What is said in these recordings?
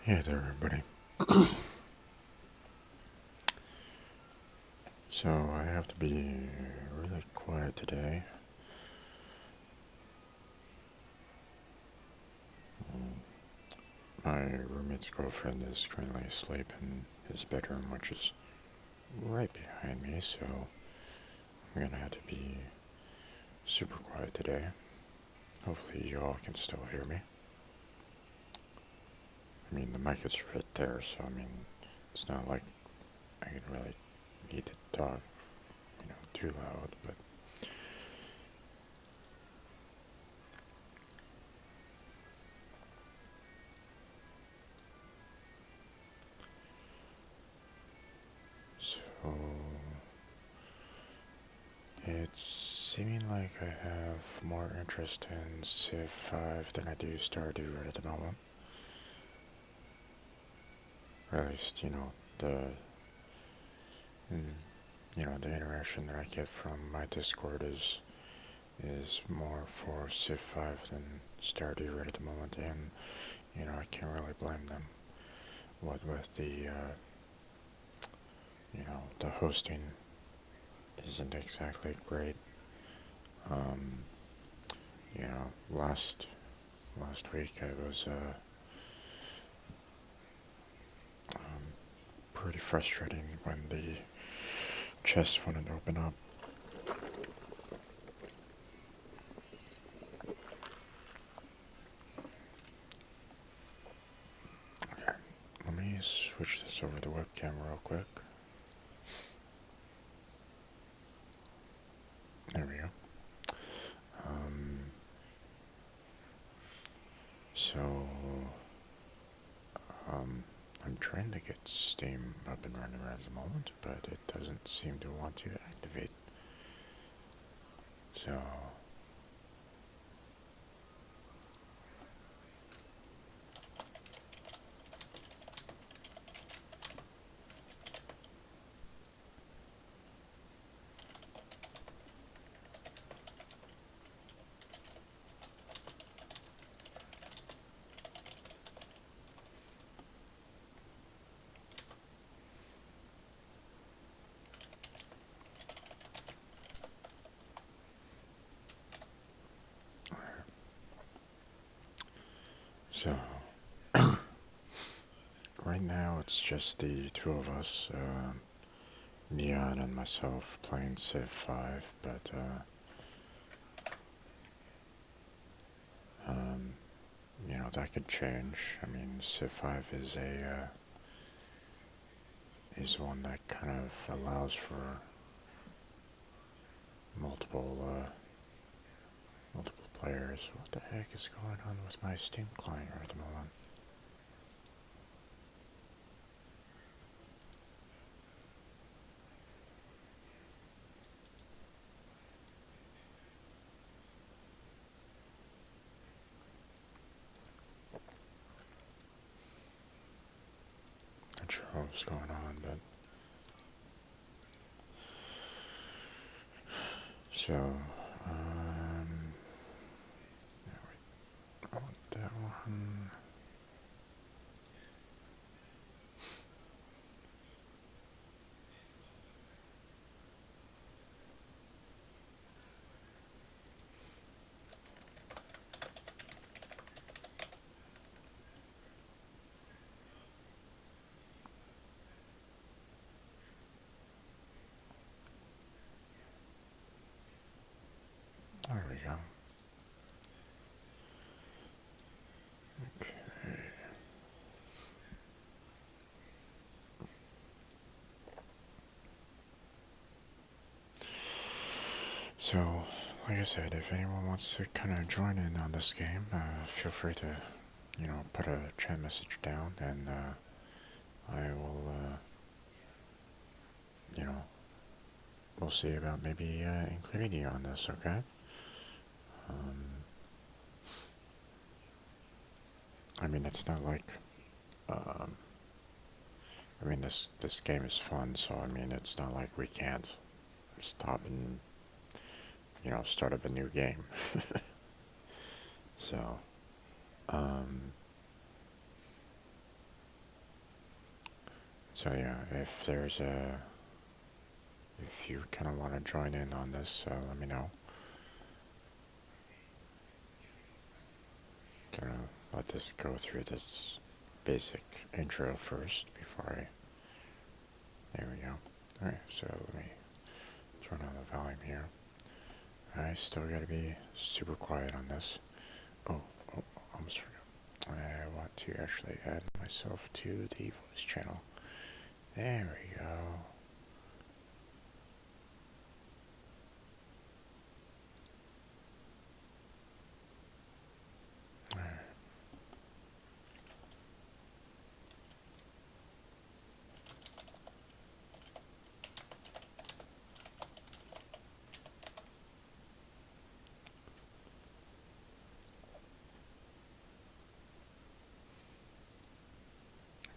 Hey there, everybody. So, I have to be really quiet today. My roommate's girlfriend is currently asleep in his bedroom, which is right behind me, so I'm gonna have to be super quiet today. Hopefully, you all can still hear me. I mean, the mic is right there, so I mean, it's not like I really need to talk, too loud, but. So, it's seeming like I have more interest in Civ 5 than I do Stardew right at the moment. Or at least, the, mm, the interaction that I get from my Discord is more for Civ 5 than Stardew right at the moment, and, I can't really blame them. What with the hosting isn't exactly great. Um, last week I was, pretty frustrating when the chest wouldn't open up. Okay, let me switch this over to webcam real quick. There we go. So, I'm trying to get Steam up and running at the moment, but it doesn't seem to want to activate. So, so right now it's just the two of us, Neon and myself, playing Civ 5, but that could change. I mean, Civ 5 is one that kind of allows for multiple multiple players. What the heck is going on with my Steam client right at the moment? Not sure what's going on, but so yeah, wait, I want that one. There we go. Okay. So, like I said, if anyone wants to kind of join in on this game, feel free to, put a chat message down, and I will, you know, we'll see about maybe including you on this, okay? Um, I mean, it's not like, um, I mean, this game is fun, so I mean, it's not like we can't stop and, start up a new game. So, um, So yeah, if you kind of want to join in on this, let me know. Gonna let this go through this basic intro first before I. There we go. Alright, so let me turn on the volume here. I still gotta be super quiet on this. Oh, almost forgot. I want to actually add myself to the voice channel. There we go. Alright.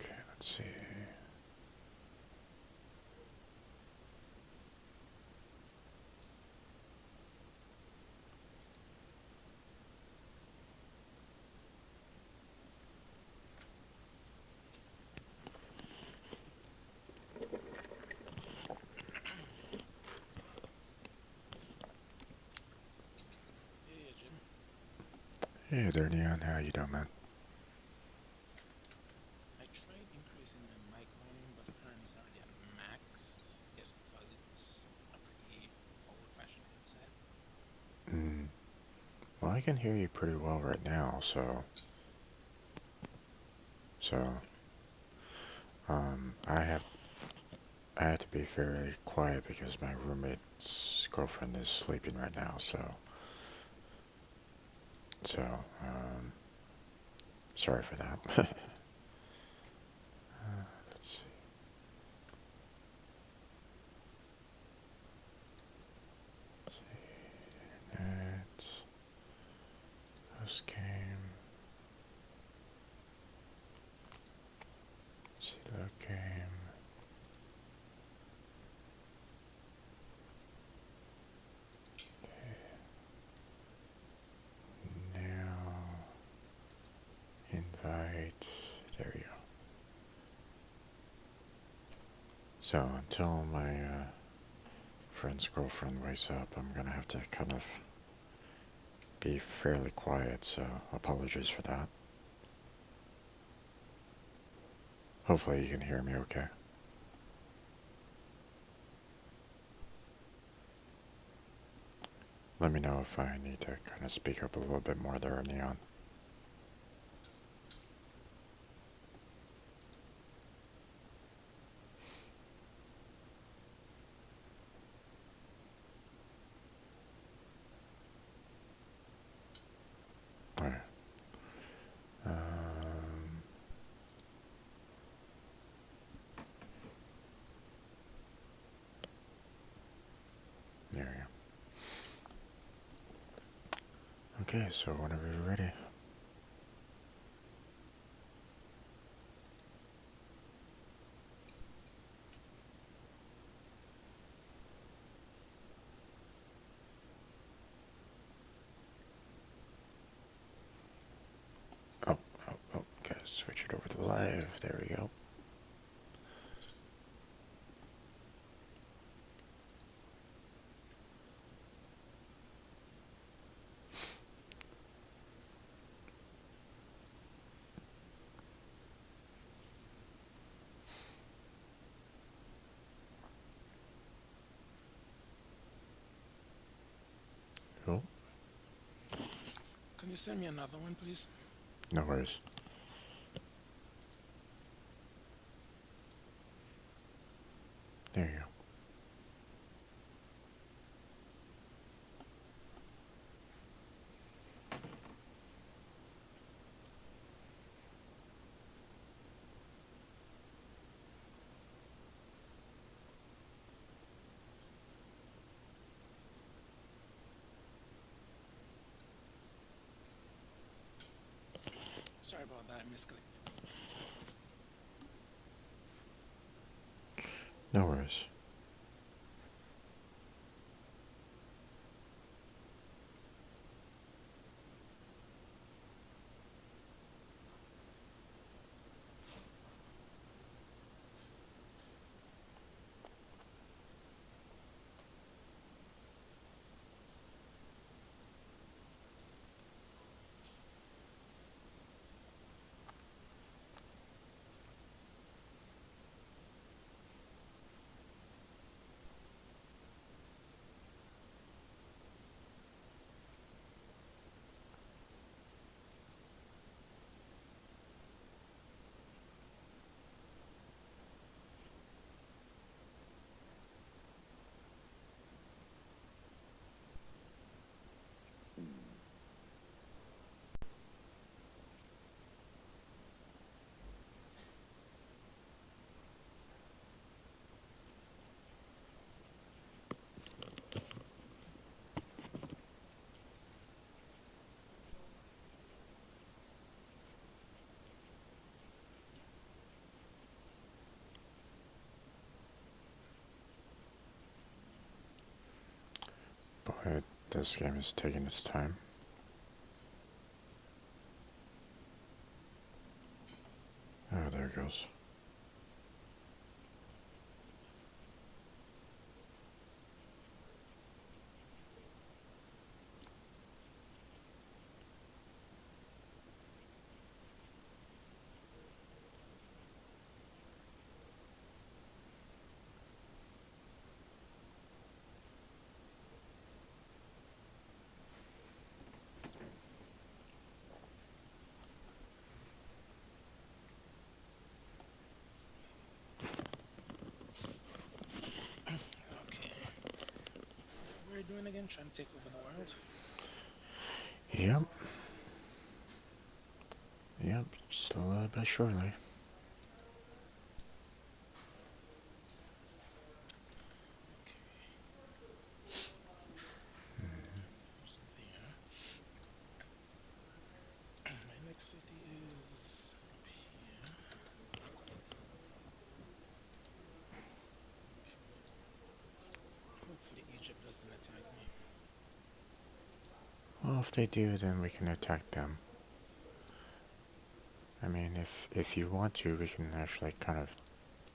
Okay, let's see. Hey there, Neon. How you doing, man? I tried increasing my mic volume, but apparently it's already at max. Just because it's a pretty old-fashioned headset. Well, I can hear you pretty well right now, so Okay. I have to be very quiet because my roommate's girlfriend is sleeping right now, so, sorry for that. Let's see. Internet, host game, let's see, load game. Now, invite, there we go. So, until my, friend's girlfriend wakes up, I'm gonna have to kind of be fairly quiet, so apologies for that. Hopefully you can hear me okay. Let me know if I need to kind of speak up a little bit more there, Neon. Alright. Um, there we go. Okay, so whenever you're ready. Okay, switch it over to live. There we go. Cool. Can you send me another one, please? No worries. There you go. Sorry about that, misclicked. No worries. This game is taking its time. Oh, there it goes. Okay. What are you doing again? Trying to take over the world? Yep. Yep, slowly but surely. Who's there? My next city is up here. Hopefully Egypt doesn't attack me. Well, if they do, then we can attack them. I mean, if you want to, we can actually kind of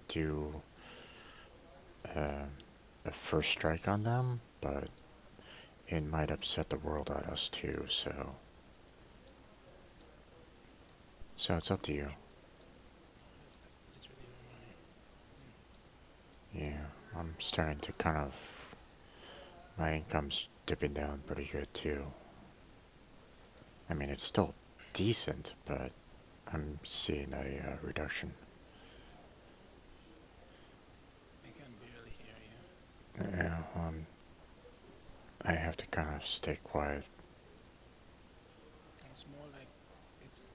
do a first strike on them, but it might upset the world at us too, so it's up to you. I've got literally no money. Yeah, I'm starting to kind of, my income's dipping down pretty good too. I mean, it's still decent, but I'm seeing a reduction. I can barely hear you. Yeah, I have to kind of stay quiet. It's more like it's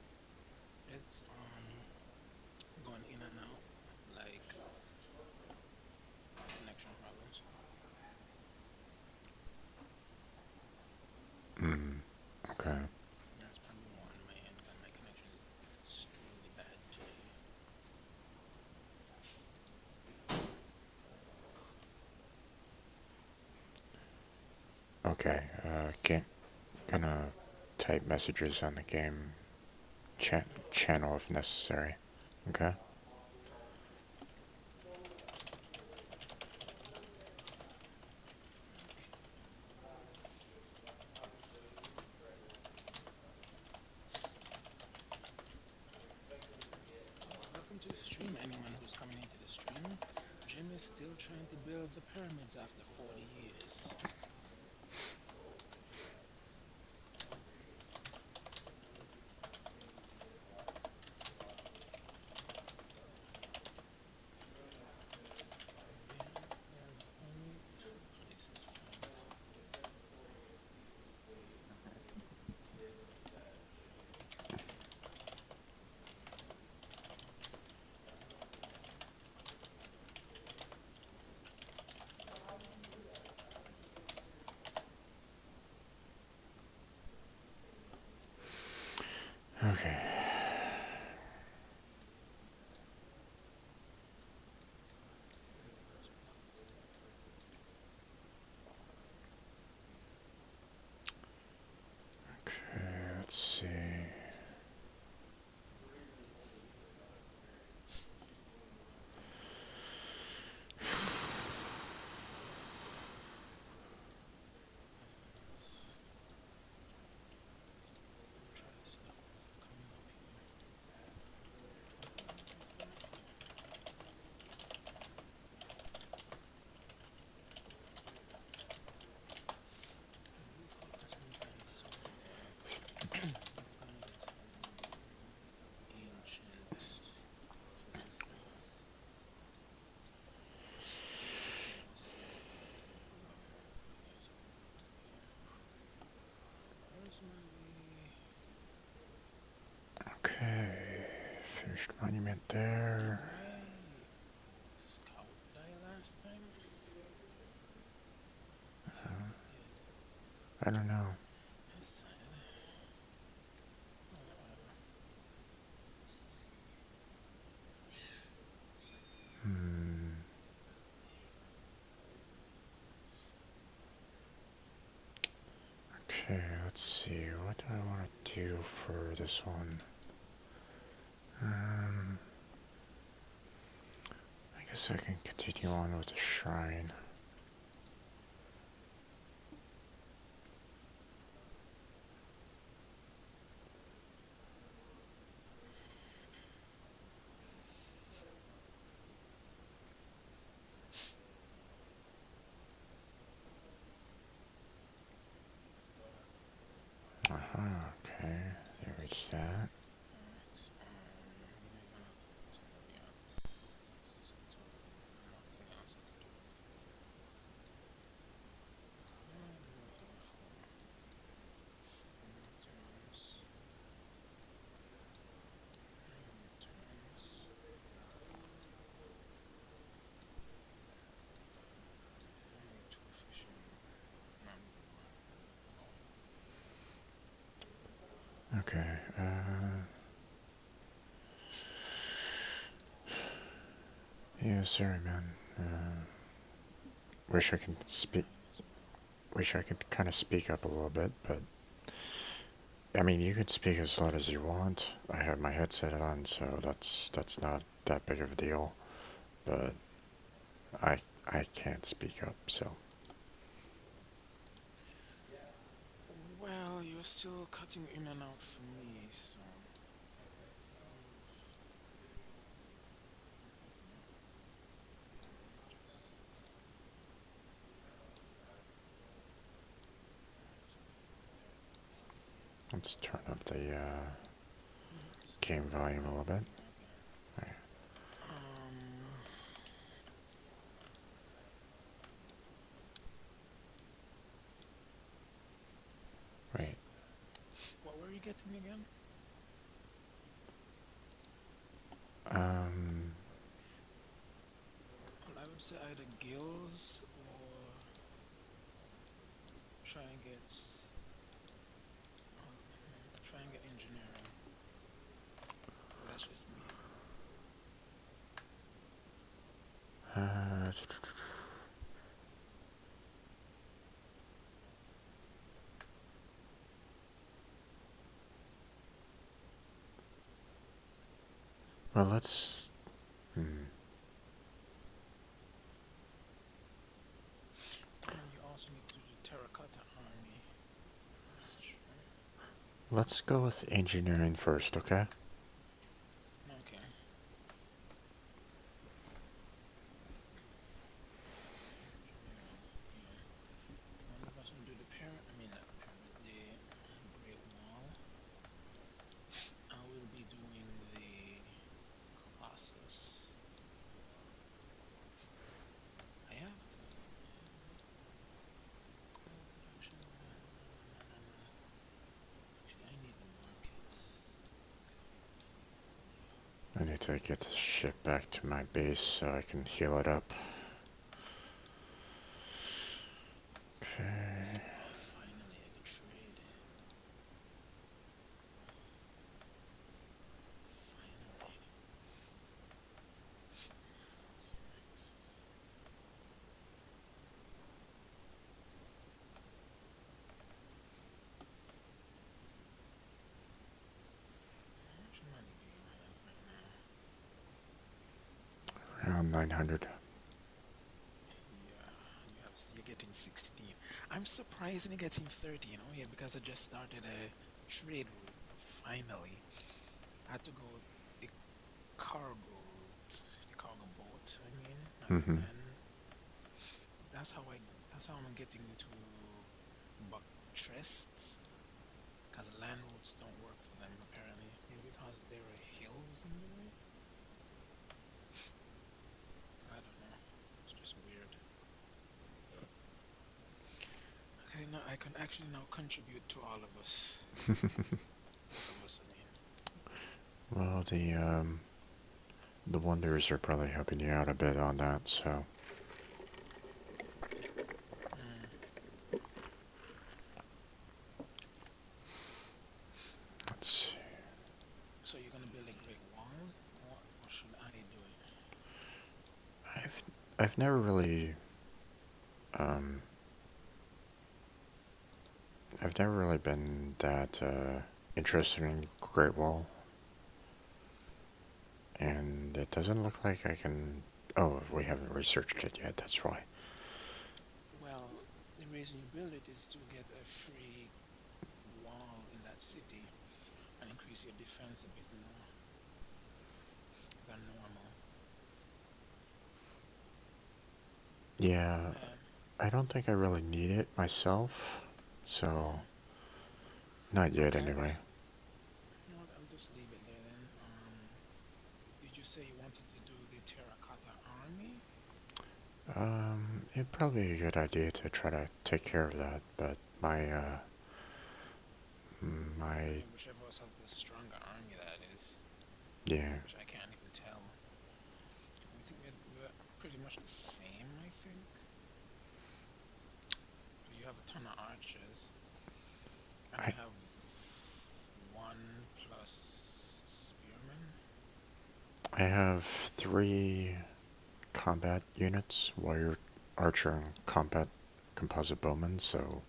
it's going in and out like connection problems. Mm, okay. That's probably more on my end because my connection is extremely bad today. Okay, gonna type messages on the game channel if necessary. Okay? Welcome to the stream, anyone who's coming into the stream. Jim is still trying to build the pyramids after 40 years. We have only 2 places found. Okay. Okay, let's see. Try to stop them from coming up here. Come on, come up here. You focus on guns over there. We're gonna get some ancient places. And we'll see if people are players are open up here. Where's my Okay. Finished monument did there. my scout die last time? I think he did. I don't know. His side. Oh, whatever. Hmm. Okay, let's see. What do I want to do for this one? I guess I can continue on with the shrine. Okay, there reached that. Alright, you're gonna have to continue the this is nothing else I could do with you. What are you here for? 4 turns. 3 turns. I need 2 fishing. No, I need 1. Oh. Okay, yeah, sorry, man. Wish I could speak. Wish I could kind of speak up a little bit, but I mean, you could speak as loud as you want. I have my headset on, so that's not that big of a deal. But I I can't speak up, so. Well, you're still cutting in and out for me, so. Let's turn up the Just game volume a little bit. okay. Right. Wait. What were you getting again? Well, I would say either gills or try and get engineering. But that's just me. Uh, well, let's. And you also need to do the terracotta army. That's true. Let's go with engineering first, okay? Okay. Engineering. Yeah. One of us will do the pyramid. I mean, not the pyramids. The Great Wall. I will be doing the Colossus. I have the production. No. Actually, I need the markets. I need to get this ship back to my base so I can heal it up. Okay. Oh, finally, I can trade. Finally. Next. How much money do you have right now? Around 900. Yeah, you're getting 16. I'm surprised you're getting 30, yeah, because I just started a trade route. Finally, I had to go the cargo route, the cargo boat. I mean, not the Mm-hmm. land. That's how I'm getting into Buckrest, because land routes don't work for them apparently. Maybe because there are hills in the way. I don't know. It's just weird. Okay, now I can actually now contribute to all of us. Both of us, I mean. Well, the wonders are probably helping you out a bit on that, so. Mm. Let's see. So you're gonna build a great wall, or should I do it? I've never really I've never really been that interested in Great Wall, and it doesn't look like I can. Oh, we haven't researched it yet. That's why. Well, the reason you build it is to get a free wall in that city and increase your defense a bit more than normal. Yeah, And I don't think I really need it myself, so mhm. not yet Okay, I anyway. guess you know what, I'll just leave it there then. Did you say you wanted to do the terracotta army? It'd probably be a good idea to try to take care of that, but I my, mean, whichever of us have the stronger army, that is, yeah, which I can't even tell. I think we're pretty much the same, I think. So you have a ton of archers, and I I, have one plus spearmen. I have 3 combat units, warrior, archer, and combat composite bowman, so,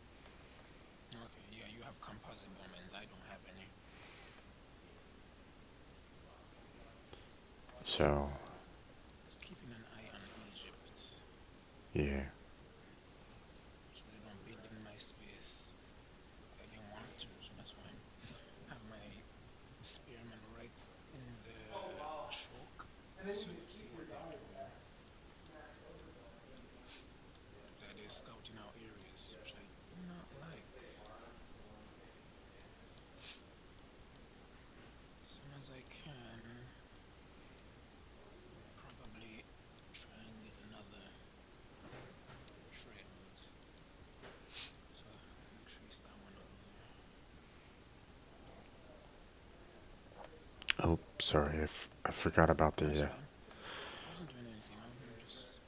Okay, yeah, you have composite bowmen. I don't have any. so, Just keeping an eye on Egypt yeah. so they don't build in my space. Look like they want to, so that's why I have my spearmen right in the choke so I could see what they're doing. Look like they're scouting out areas, which I do not like. As soon as I can, I'll probably try and get another trade route. So increase that one over there. Oh, sorry, I forgot about No, it's the, fine. I wasn't doing anything. I'm just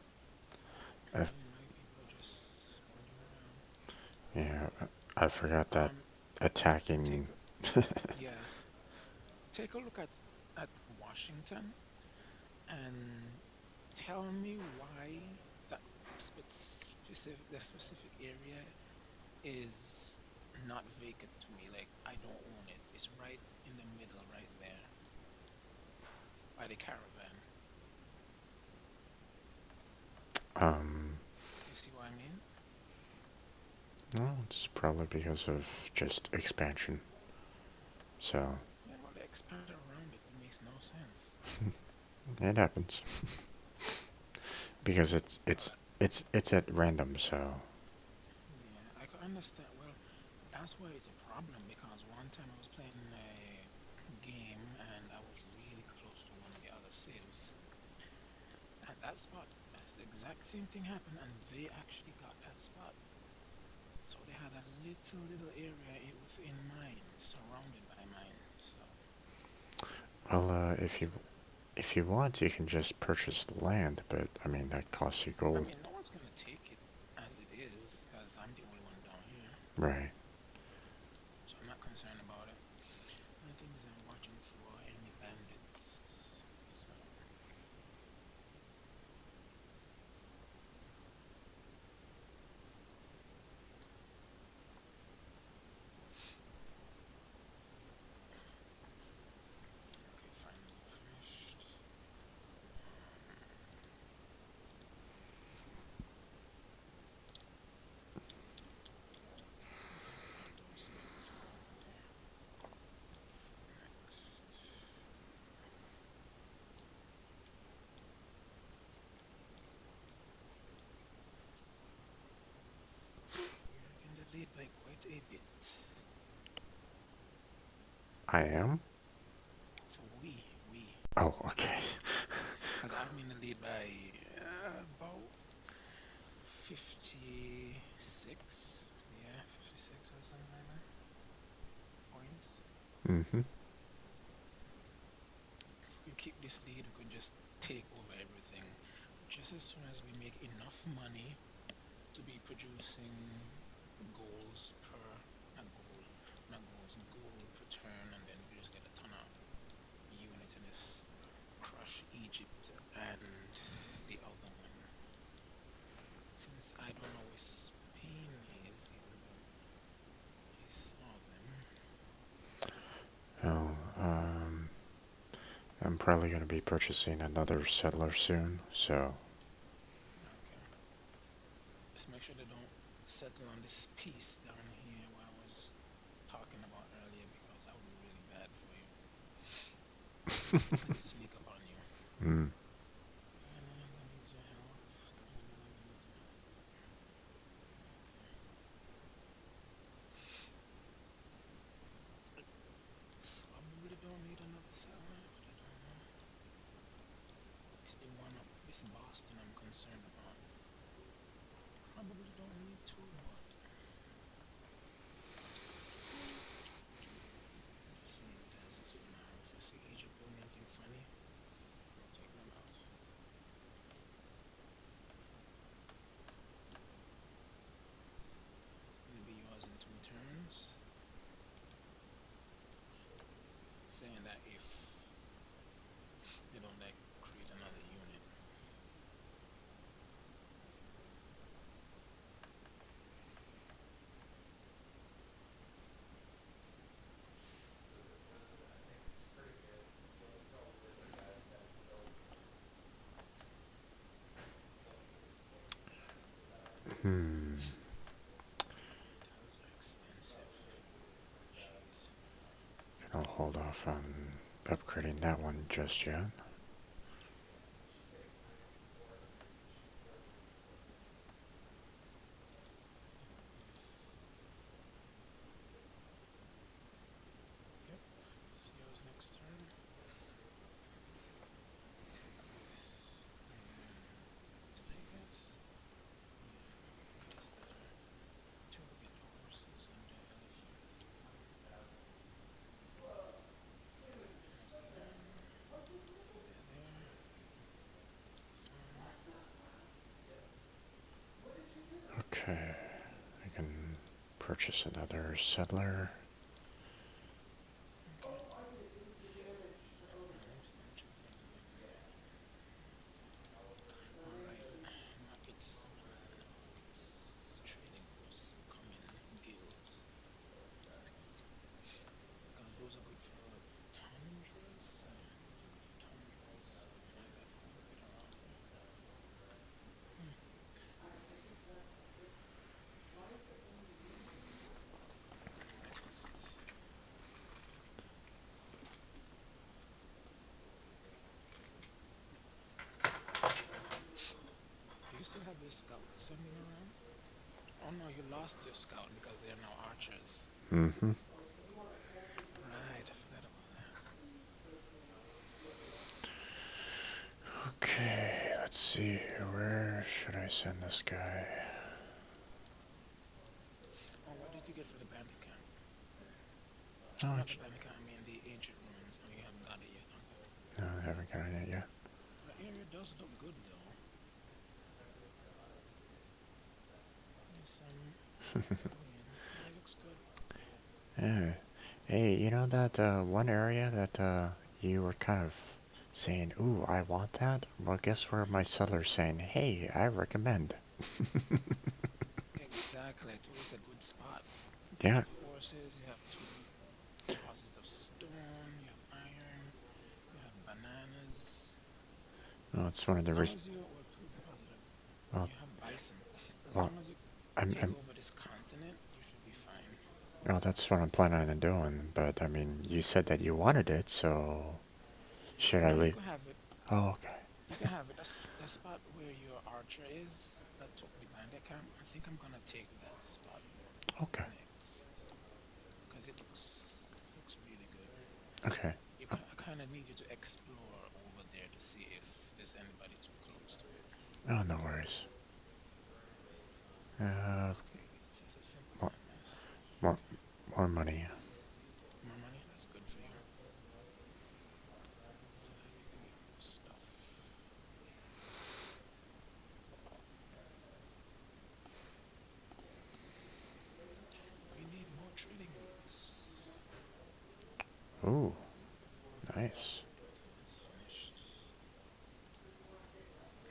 uh, me and my people are just wandering around. yeah, I forgot that Um, take attacking, yeah, take a look at Washington and tell me why that specific area is not vacant to me. Like I don't own it. It's right in the middle, right there by the caravan. um, You see what I mean? well, it's probably because of just expansion, so, Yeah, well, they expand around it. It makes no sense. it happens. Because But it's at random, so, yeah, I could understand. Well, that's why it's a problem because one time I was playing a game and I was really close to one of the other saves. At that spot, that's the exact same thing happened, and they actually got that spot. So they had a little area within mine, surrounded by mine. So well, that's what. if you want, you can just purchase the land, but, I mean, that costs you I gold. mean, no one's gonna take it as it is because I'm the only one down here. Right. So I'm not concerned about it. The only thing is I'm watching for any bandits. So okay, finally finished. I can't build those yet. Probably next. You're in the lead by quite a bit. I am? So we, Oh, okay. because I'm in the lead by about 56. Yeah, 56 or something like that. Points. Mm-hmm. If we can keep this lead, we can just take over everything. Just as soon as we make enough money to be producing goals per, not goal, not goals, gold per turn, and then we just get a ton of units and just crush Egypt and the other one. Since I don't know where Spain is, even though I'm probably going to be purchasing another settler soon, so Okay. Just make sure they don't settle on this piece down here where I was talking about earlier because that would be really bad for you. They could sneak up on you. mm, And then I'm gonna need your help. And then I'm gonna need your help. Okay. Probably don't need another satellite, but I don't know. It's the one up this Boston I'm concerned about. Probably don't need two, but just leave it as is for now. If I see Egypt doing anything funny, I'll take them out. It's gonna be yours in two turns. Saying that if they don't like create another unit. hmm. Tiles are expensive. Jeez. I'll hold off on upgrading that one just yet. Yes. Yep. It's yours next turn. Take this. And then Tigers. Yeah, what is better? To get the horses and the elephant. There's the armor. Put that there. Farm. Okay, I can purchase another settler. Okay. Let me check if I do anything. Alright. Markets. Not markets. Trading posts. Common guilds. Okay. Those are good for tundras. Yeah, those are good for tundras. And I got quite a bit around here. Hmm. Next. Do you still have your scout sending around? Oh no, you lost your scout because they are now archers. Mm-hmm. Right, I forgot about that. Okay, let's see. Where should I send this guy? Oh, what did you get for the bandit camp? Oh, Not the bandit camp, I mean the ancient ruins. Oh, you haven't got it yet, okay. no, I haven't gotten it yet. The area does look good though. There's some ruins. Yeah, it looks good. Yeah. Hey, you know that one area that you were kind of saying, "Ooh, I want that." Well, guess where my settler's saying, "Hey, I recommend." Exactly, too. It's a good spot. You Yeah. have horses, you have two deposits of stone, you have iron, you have bananas. Well, it's one of As the long reasons. as you, or two deposits of, Well, you have bison. As well, long as you I'm, take I'm. over this continent, you should be fine. Well, that's what I'm planning on doing. But I mean, you said that you wanted it, so should I No, you leave? can have it. Oh, okay. You can have it. That's the spot where your archer is that took the bandit camp. I think I'm gonna take that spot Okay. next because it looks really good. Okay. I kind of need you to explore over there to see if there's anybody too close to it. Oh, no worries. Uh, Okay, it's just a simple more, landmass. more, Okay, more money. more money. That's good for you, so that you can get more stuff. We need more trading routes. Ooh, nice. Okay, that's finished.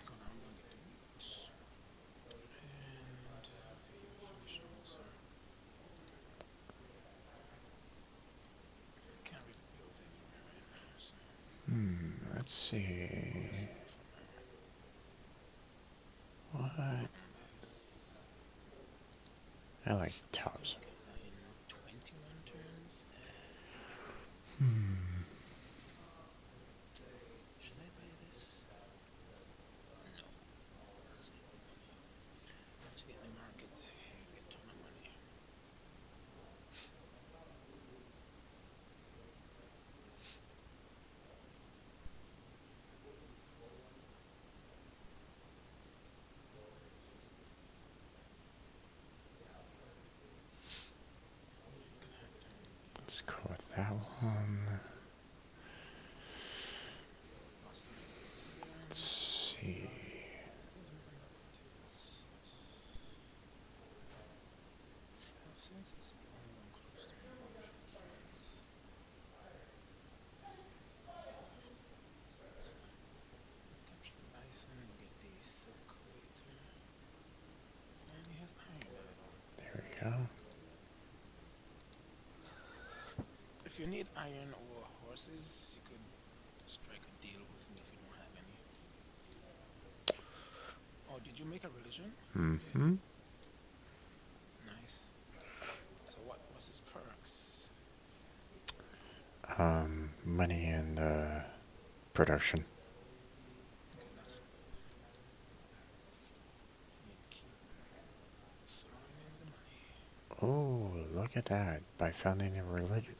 Hold on, I'm gonna get the wheat. And okay, you're finished also. I can't really build anywhere right now, so. Hmm. Let's see. Sleep for now. What? Unless I like I can towers. get that in 21 turns. Hmm. Should I buy this? No. Save the money. I have to get in the market to get a ton of money. Let's go with that one. Customize this again. Let's see. I think I'm gonna put it. Well, since it's the only one close to an ocean front, so it's not. We'll capture the bison. We'll get the silk later. And he has iron that I don't There we go. care about. If you need iron or horses, you could strike a deal with me if you don't have any. Oh, did you make a religion? You did. Mm-hmm. Nice. So what was his perks? Money and production. Okay, that's good. Need to keep throwing in the money. Oh, look at that. By founding a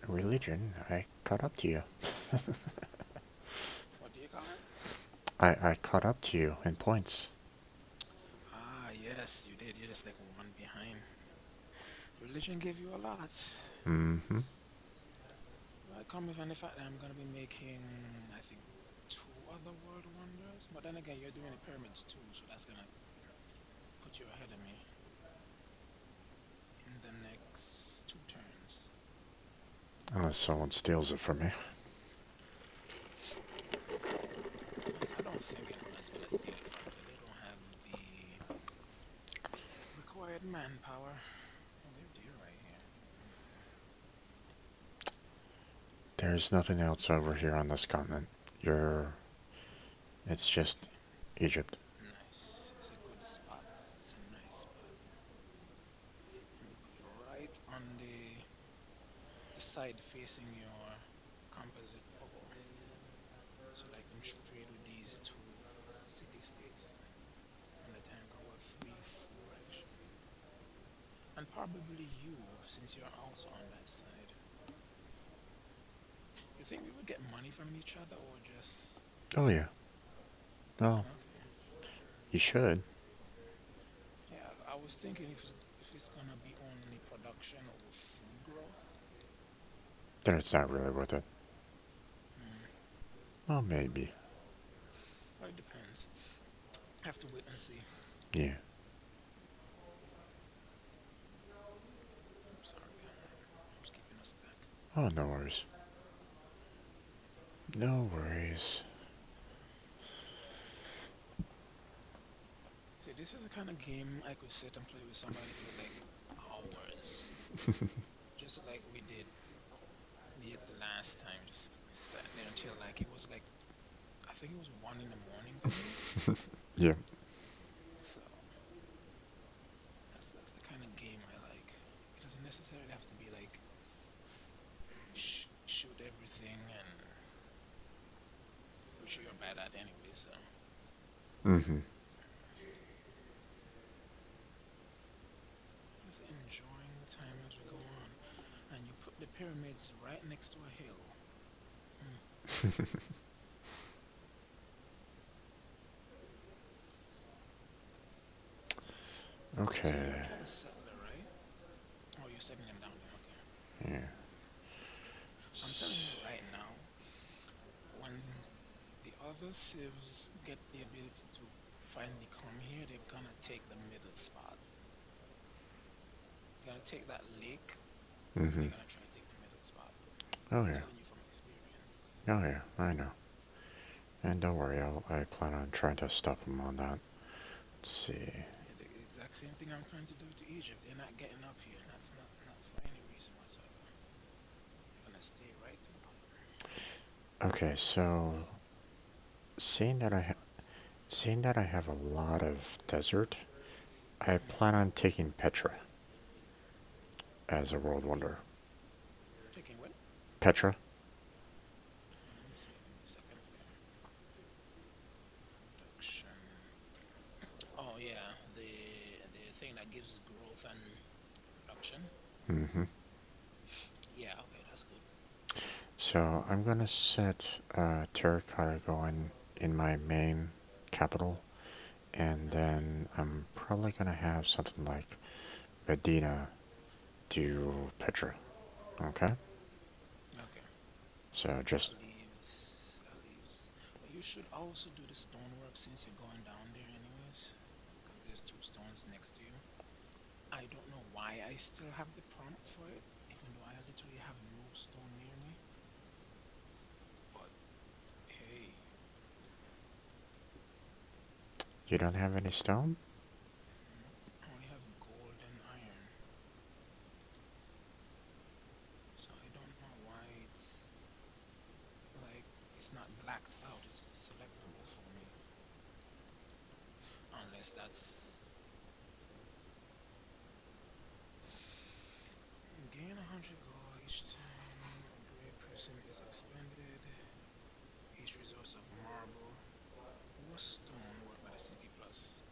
religion, I caught up to you. What do you call it? I caught up to you in points. Ah, yes, you did. You're just like one behind. Religion gave you a lot. Mm-hmm. I come with the fact that I'm gonna be making, I think, two other world wonders. But then again, you're doing the pyramids too, so that's gonna put you ahead of me in the next 2 turns. Unless someone steals it from me. I don't think anyone's gonna steal it from you. They don't have the required manpower. Oh, they're deer right here. There's nothing else over here on this continent. It's just Okay, Egypt. nice. It's a good spot. It's a nice spot. And we put it right on the side facing your composite pole, so that I can trade with these two city states. And the time cover 3, 4 actually. And probably you, since you're also on that side. You think we would get money from each other or just Oh yeah. No, okay? you should. Yeah, I was thinking if it's gonna be only production or food growth. Then it's not really worth it. Hmm. Well, maybe. Well, it depends. Have to wait and see. Yeah. I'm sorry, I'm just keeping us back. Oh, no worries. No worries. See, this is the kind of game I could sit and play with somebody for like hours, just like we did the last time. Just sat there until like it was like I think it was 1 in the morning for me. Yeah. So that's the kind of game I like. It doesn't necessarily have to be like shoot everything and which you're bad at anyway. So Mm-hmm. just enjoying the time as we go on. And you put the pyramids right next to a hill. Mm. So you Okay. already had a settler, right? Oh, you're setting them down there. Okay. Yeah. I'm telling you right now, when the other civs get the ability to finally come here, they're gonna take the middle spot. They're gonna take that lake and Mm-hmm. they're gonna try to take the middle spot. Oh I'm yeah. telling you from experience. Oh yeah. I know. And don't worry, I plan on trying to stop him on that. Let's see. Yeah, the exact same thing I'm trying to do to Egypt. They're not getting up here, not for any reason whatsoever. They're gonna stay right to the bottom. Okay, so seeing These that big spots. seeing that I have a lot of desert, I plan Mm-hmm. on taking Petra as a world Taking wonder. taking what? Petra? Let me see. Give me a second here. Production. Oh yeah, the thing that gives growth and production. Mm-hmm. Yeah. Okay, that's good. So I'm gonna set terracotta going in my main capital, and Okay. then I'm probably gonna have something like Medina do Petra. Okay? Okay. So That just leaves. That leaves. But you should also do the stonework since you're going down there, anyways. Because there's two stones next to you. I don't know why I still have the prompt for it, even though I literally have no stone near me. But hey, you don't have any stone? nope. I only have gold and iron. So I don't know why it's not blacked out. It's selectable for me. Unless that's gain 100 gold each time a great person is expended. Each resource of marble or stone work by the city plus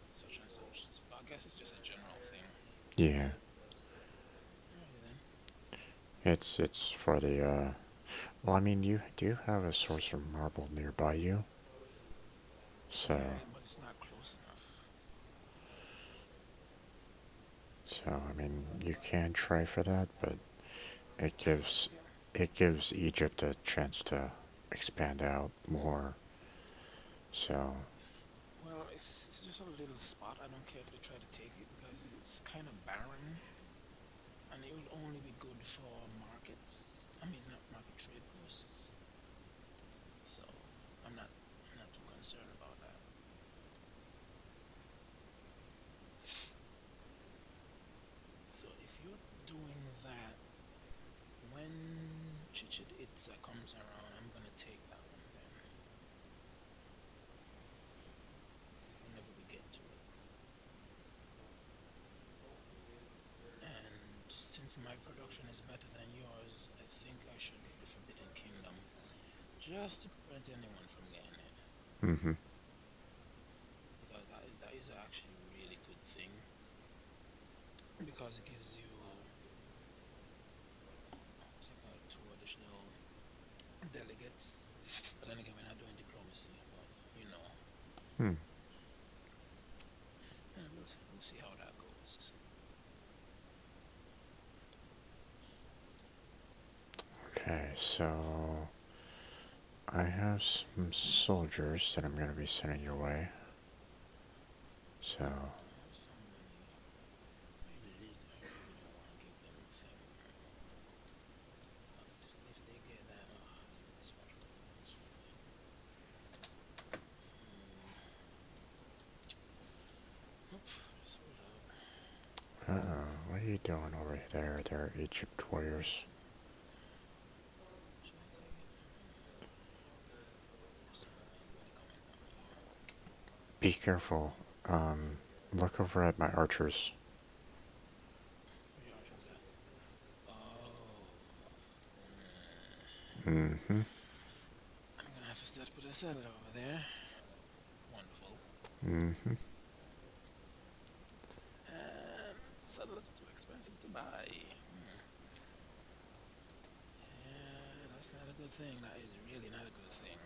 such and such. So I guess it's just a general thing. Yeah. Alrighty then. It's for the well, I mean, you do have a source of marble nearby you, so Yeah, but it's not close enough. I mean, you can try for that, but it gives Yeah. it gives Egypt a chance to expand out more. So Well, it's just a little spot. I don't care if they try to take it because it's kind of barren, and it will only be good for markets. I mean, not market trade posts. So I'm not too concerned about that. So if you're doing that, when Chichid Itza comes around, I'm gonna take that one then. Whenever we get to it. And since my production is better than yours, I think I should get the Forbidden Kingdom just to prevent anyone from getting it. mm-hmm. Because that is actually a really good thing. Because it gives you, what's it called, two additional delegates. But then again, we're not doing diplomacy, but you know, Hmm. we'll see how that goes. Okay, so I have some soldiers that I'm gonna be sending your way. So Yeah, but I have some money. I really don't want to give them a thing. If they get that, oh, it's gonna be so much problems for me. Hmm. Oop, just hold up. what are you doing over there, Egypt warriors? Should I take it? Should I take it? I don't know. Just don't want anybody coming down here. Be careful. Look over at my archers. Where your archers at? Oh. Mm-hmm. I'm gonna have to start put a settler over there. Wonderful. Mm-hmm. And settlers are too expensive to buy. Hmm. Yeah, that's not a good thing. That is really not a good thing.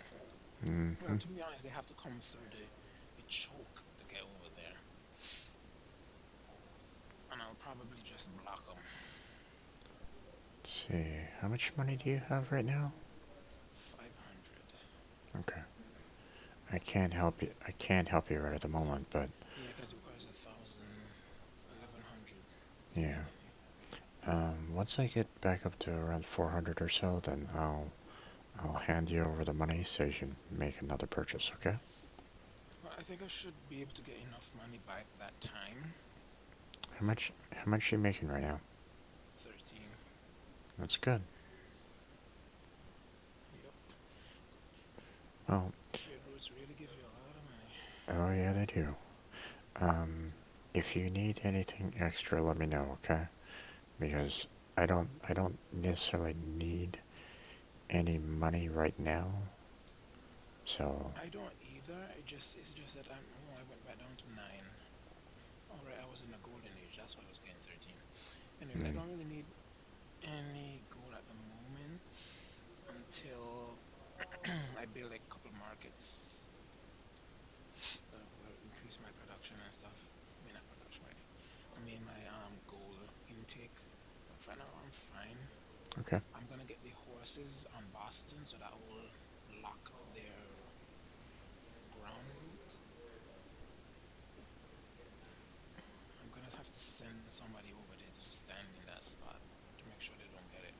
Well, Mm-hmm. to be honest, they have to come through the choke to get over there. And I'll probably just block them. Let's see. How much money do you have right now? 500. Okay. I can't help you. I can't help you right at the moment, but Yeah, because it requires 1,000, 1,100 yeah. immediately. Once I get back up to around 400 or so, then I'll hand you over the money so you can make another purchase. Okay? Well, I think I should be able to get enough money by that time. How So, much? How much are you making right now? 13. That's good. Yep. Well, Trade roads really give you a lot of money. Oh yeah, they do. Um, if you need anything extra, let me know, okay? Yep. Because I don't necessarily need any money right now. So, I don't either. It's just that I went back down to nine. All right, I was in the golden age. That's why I was getting 13. Anyway, I mm, don't really need any gold at the moment until I build like a couple markets that will increase my production and stuff. I mean, not production, right? I mean my gold intake. But for now, I'm fine. okay. I'm gonna get the horses on Boston, so that will lock their ground route. I'm gonna have to send somebody over there to stand in that spot to make sure they don't get it.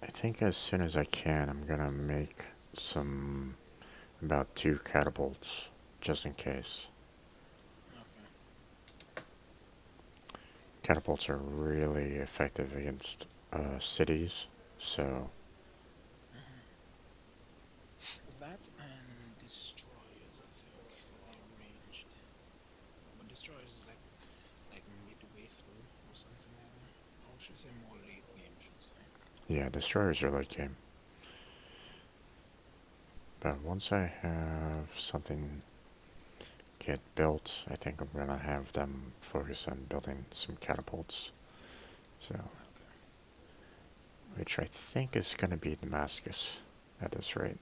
I think as soon as I can, I'm gonna make some about 2 catapults just in case. Okay. Catapults are really effective against cities, so That and destroyers, I think, that they're ranged. But destroyers is like midway through or something like that. Or should I say more late game, I should say. yeah, destroyers are late game. But once I have something get built, I think I'm gonna have them focus on building some catapults. So, Okay. which I think is gonna be Damascus at this rate.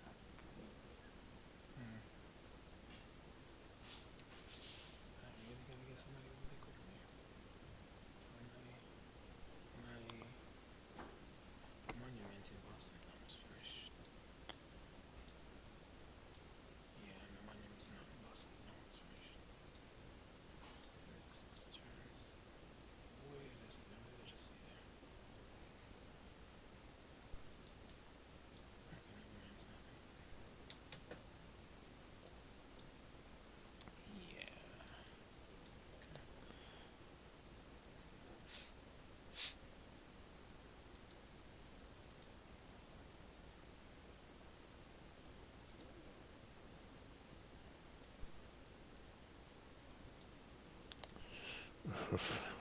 Hmm. I really gotta get somebody over there quickly. When my monument in Boston is almost finished. Yeah, my monument is not in Boston is almost finished. So the next 6 turns. Wait a second, what did I just see there? Okay, never mind, it's nothing. Yeah. Okay.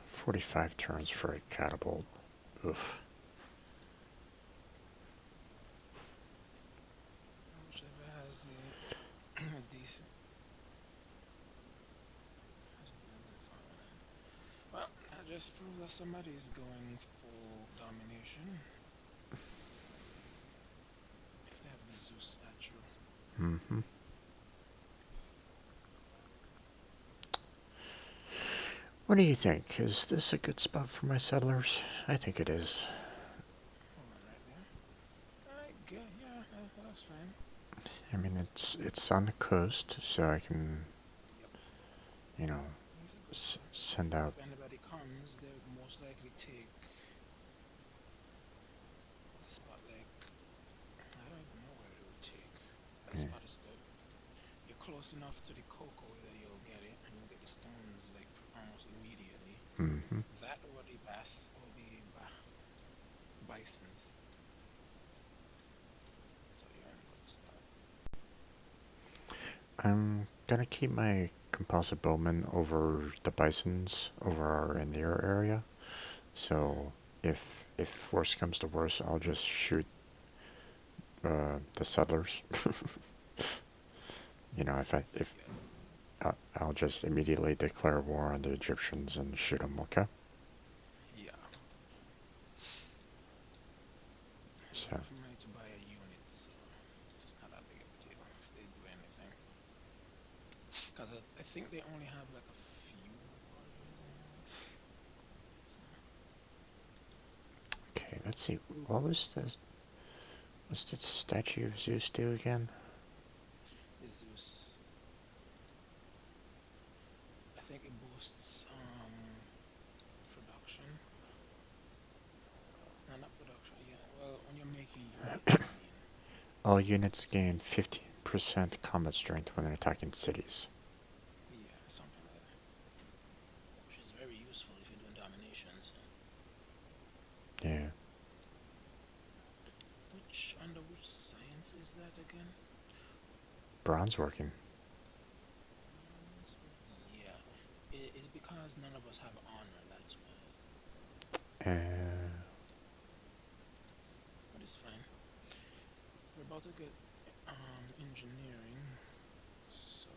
45 turns for a catapult. Oof. Whichever has a decent has building farmland. Well, that just proves that somebody is going full domination. If they have the Zeus statue. Mm-hmm. What do you think? Is this a good spot for my settlers? I think it is. Hold on right there. I get, yeah, that's fine. I mean, it's on the coast, so I can, Yep, you know, he's a good spot. send out. If anybody comes, they would most likely take the spot like I don't even know where they would take. That Yeah. spot is good. You're close enough to the cocoa that you'll get it, and you'll get the stones like almost immediately. Mm-hmm. That or the bass or the bisons. So you're in a good spot. I'm gonna keep my composite bowman over the bisons over our near area. Mm-hmm. So if worse comes to worse, I'll just shoot the settlers. You know, if Yes. I'll just immediately declare war on the Egyptians and shoot them. Okay. Yeah. I have So enough money to buy a unit, so it's not that big of a deal if they do anything. Because I think they only have like a few warriors anyways. So, okay, let's see. What was this? What's the statue of Zeus do again? the Zeus, I think it boosts production. No, not production, yeah. Well, when you're making units, I mean. All units gain 15% 30% combat strength when attacking cities. Yeah, something like that. Which is very useful if you're doing dominations. Yeah. Which under which science is that again? Bronze working. Yeah, it's because none of us have honor. That's why. Uh, But it's fine. We're about to get engineering. So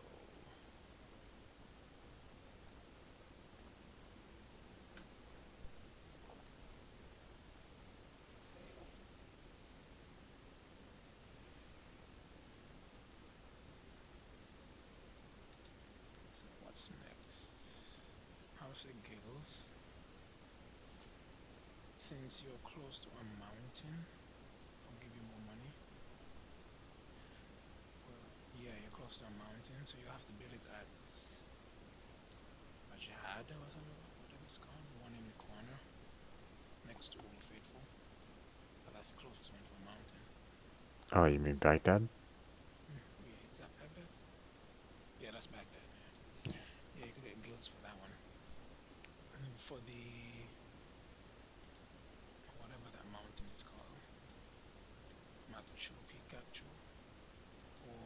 so what's next? House of Gills. Since you're close to a mountain, I'll give you more money. Well, yeah, you're close to a mountain, so you have to build it at a jihad or whatever it's called, the one in the corner next to Old Faithful. But that's the closest one to a mountain. oh, you mean Baghdad? Yeah, is that Baghdad? Yeah, that's Baghdad. Yeah, you could get guilds for that one. And for the whatever that mountain is called, Machu Picchu or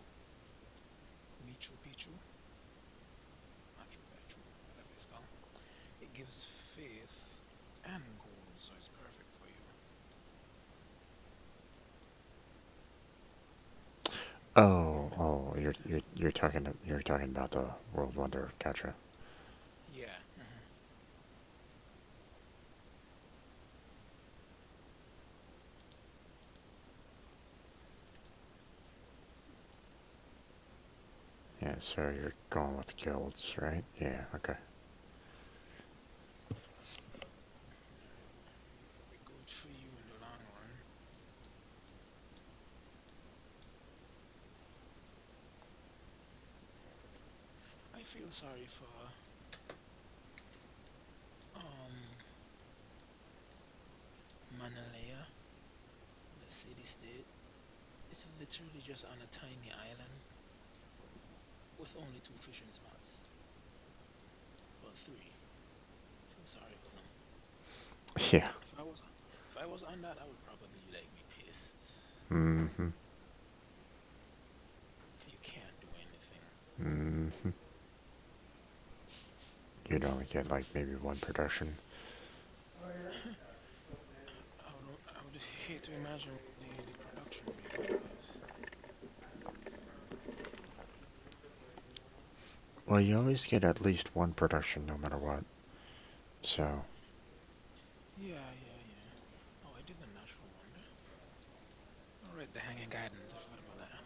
Michu Picchu, Machu Picchu, whatever it's called. It gives faith and gold, so it's perfect for you. Oh, You're oh, left. you're talking about the World Wonder. Gotcha. Yeah. Yeah, so you're going with guilds, right? Yeah, okay. It'll be good for you in the long run. I feel sorry for um Manalea, the city state. It's literally just on a tiny island with only two fishing spots. Well, three. I feel sorry for them. Yeah. If I was on that, I would probably like be pissed. Mm-hmm. You can't do anything. Mm-hmm. You'd only get like maybe one production. I would hate to imagine what the production rate was. Well, you always get at least one production no matter what. So, Yeah. Oh, I did the natural wonder. Alright, the Hanging Gardens. I forgot about that.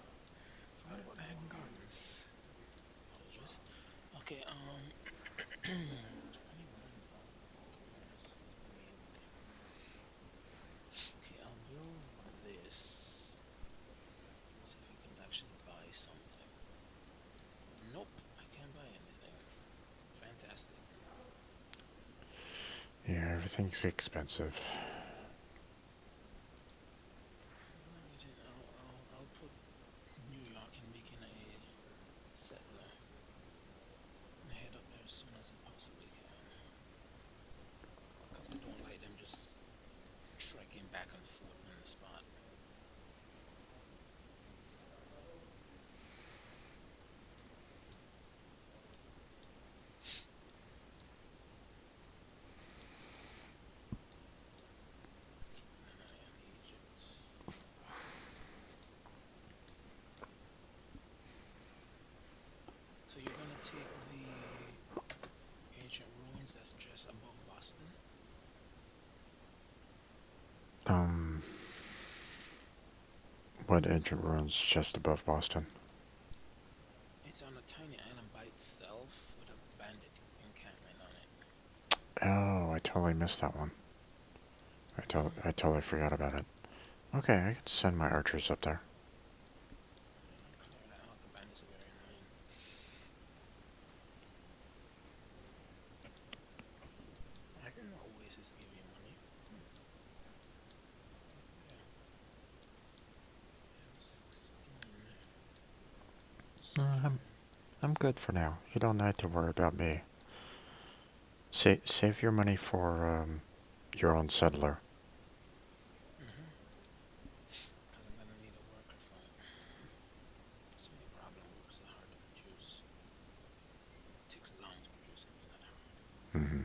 Forgot about the Hanging Gardens. Apologies. Okay, 21 bonus. That's my main thing. Okay, I'll build this. See if I can actually buy something. Nope, I can't buy anything. Fantastic. yeah, everything's expensive. Imagine I'll put New York in making a settler and head up there as soon as I possibly can. Because I don't like them just trekking back and forth on the spot. Keeping an eye on Egypt. So you're gonna take the ancient ruins that's just above Boston? Um, what ancient ruins just above Boston? It's on a tiny island by itself with a bandit encampment on it. Oh, I totally missed that one. I totally forgot about it. Okay, I could send my archers up there. Clear that out. The bandits are very annoying. I didn't know Oasis give you money. Look at that. I have 16. Uh, I'm, I'm good for now. You don't need to worry about me. Save your money for, your own settler. Because I'm gonna need a worker for it. That's the only problem. Workers are hard to produce. It takes long to produce them, not hard. Mm-hmm.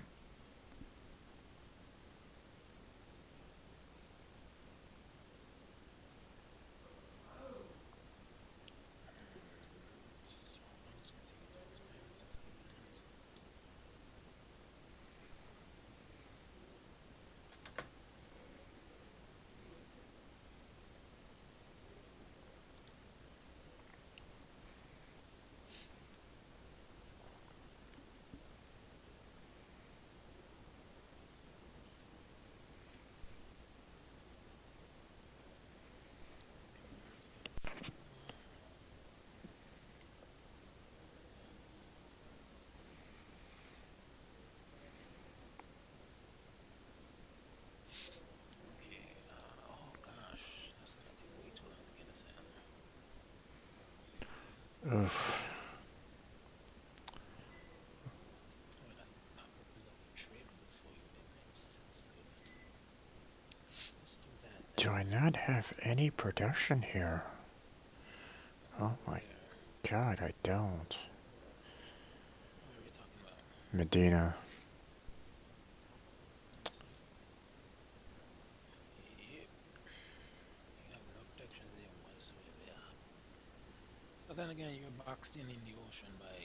So how long is it gonna take it to expand? 16 pounds. Marketing fuel. Okay. Oh gosh, that's gonna take way too long to get a sale. Oof. Oh, that opened up a trade route for you, didn't it? That's good. Let's do that Do then. I not have any production here? Oh my Where? god, I don't. Where are we talking about? Medina. Let me see. Yep. You have no protections there whatsoever. Yeah. But then again, you're boxed in the ocean by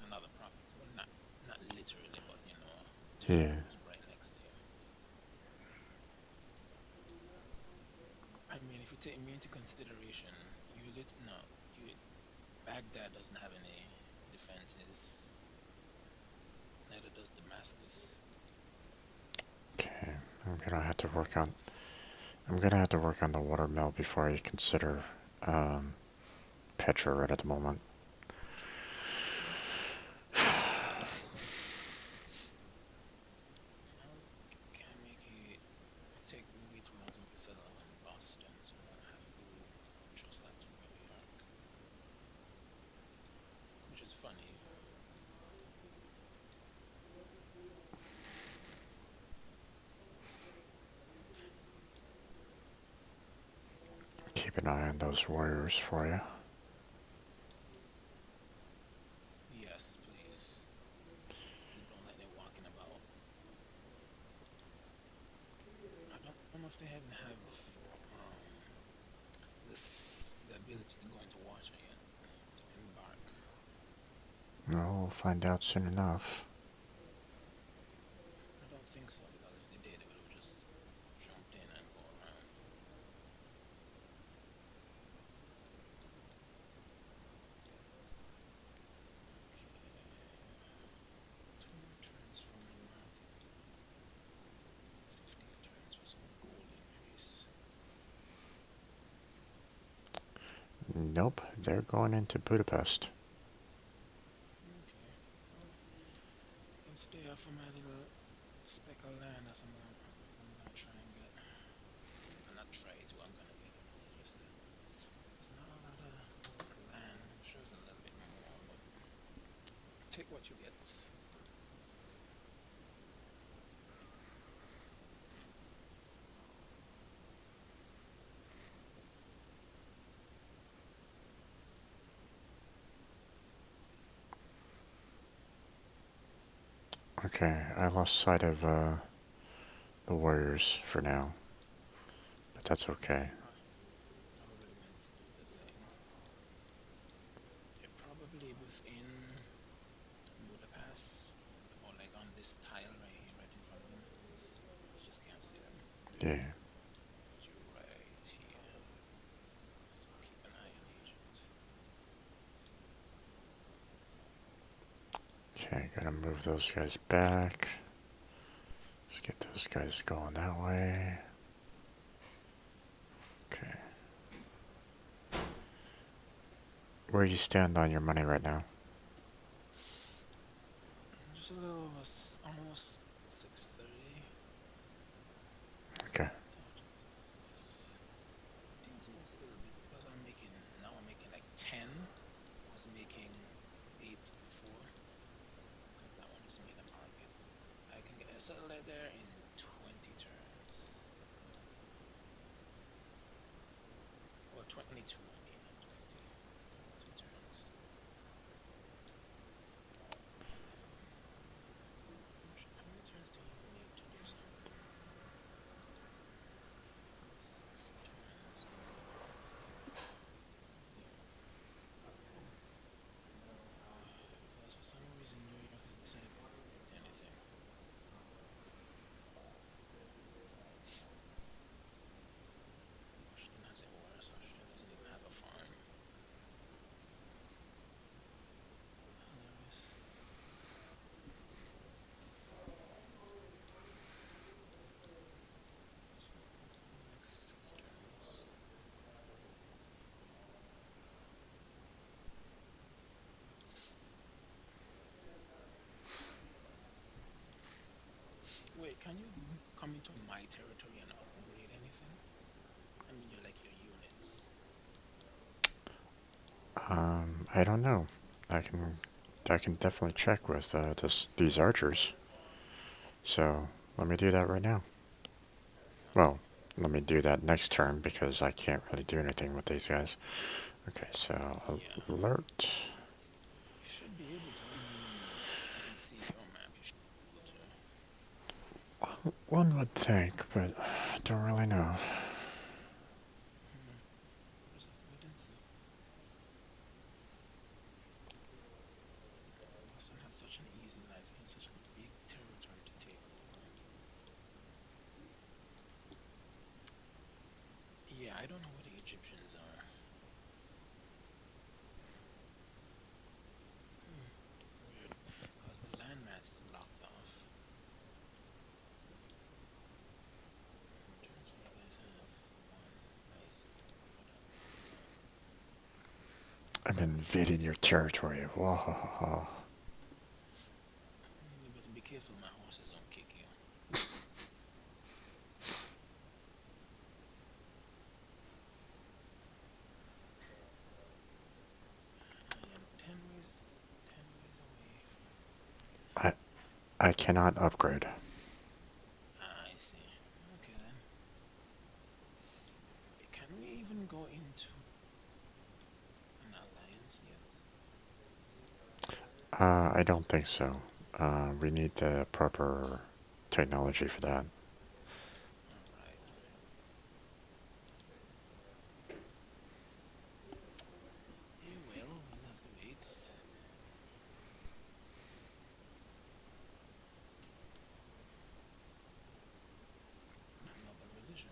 another property. Well, not literally, but Yeah. terminal is right next to you. I mean, if you take me into consideration, no, you Baghdad doesn't have any defenses. Neither does Damascus. Okay. I'm gonna have to work on. I'm gonna have to work on the watermill before I consider, um, Petra right at the moment. Okay. Well, can't make it. It take way too long to make a settle on Boston, so I'm gonna have to trust that to New York, which is funny. Keep an eye on those warriors for you. Yes, please. Don't let them walking about. I don't know if they even have the ability to go into water yet to embark. No, we'll find out soon enough. I don't think so because if they did, they would have just jumped in and go around. Okay, two turns for my market, 15 turns for some gold increase. Nope, they're going into Budapest. Okay, well, you can stay off of my little speck of land or something. I'm gonna try and get. I'm not try to. I'm gonna get it. It's just that there's not a lot of land. I'm sure there's a little bit more, but take what you get. Okay, I lost sight of, the warriors for now, but that's Yeah, okay. probably went to do the thing. You're probably within Budapest, or like on this tile right here, right in front of them. You just can't see them. Yeah. But you're right here. So keep an eye on Egypt. Okay, gotta move those guys back. Let's get those guys going that way. Okay. Where do you stand on your money right now? Just a little over almost 6:30. Okay. So just yes. As a teensy weensy little bit because I'm making like territory and upgrade anything? I mean, you're like your units. I don't know. I can I can definitely check with these archers. So let me do that right now. Well, Okay. let me do that next turn because I can't really do anything with these guys. Okay, so Yeah, alert. you should be able to. I mean, if I can see your map, you should be able to. One would think, but I don't really know. Hmm. We'll just have to wait and see. Boston has such an easy life. He has such a big territory to take over. Yeah, I don't know where the Egyptians are. Hmm. Weird, because the landmass is blocked off. Turkey, you guys have one. Nice. What up? I'm invading your territory. Whoa. You better be careful, my horses don't kick you. I am 10 ways away from. I I cannot upgrade. Ah, I see. Okay then. Wait, can we even go into an alliance yet? I don't think so. We need the proper technology for that. All right, right. Yeah, well, we'll have to wait. Another religion.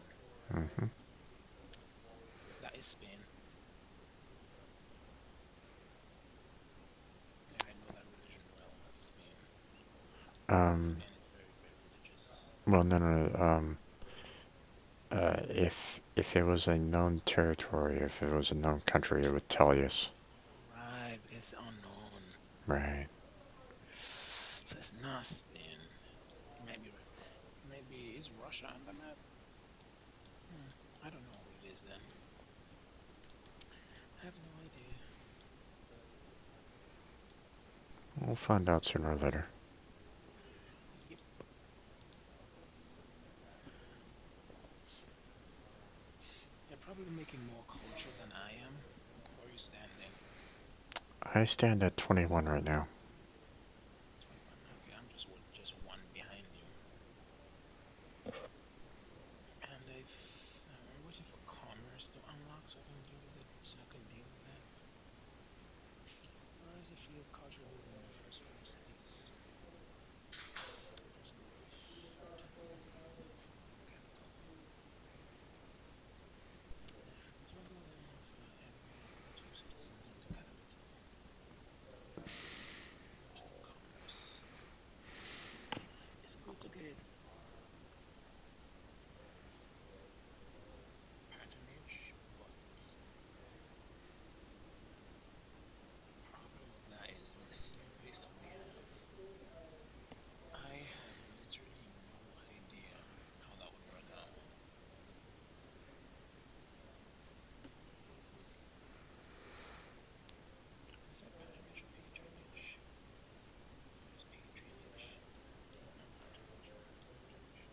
Hmm. That is Spain. Yeah, I know that religion well. That's Spain. Um, Spain is very, very religious. well, no. If it was a known territory, if it was a known country, it would tell us. Right, but it's unknown. Right. So it's not Spain. It might be. Maybe is Russia on the map? Hmm. I don't know who it is then. I have no idea. We'll find out sooner or later. Yep. You're probably making more culture than I am. Where are you standing? I stand at 21 right now. 21. Okay, I'm just one behind you. And I'm waiting for commerce to unlock so I can deal with it. So I can deal with that. Where is the field culture building in the first 4 cities? Person growth, technical growth, informal capital. So we'll go there for every 2 citizens in the capital. Much for commerce. It's good to get patronage, but problem with that is with the senior base that we have, I have literally no idea how that would work out. Is that patronage or patronage? Where's patronage? Not patronage. Patronage.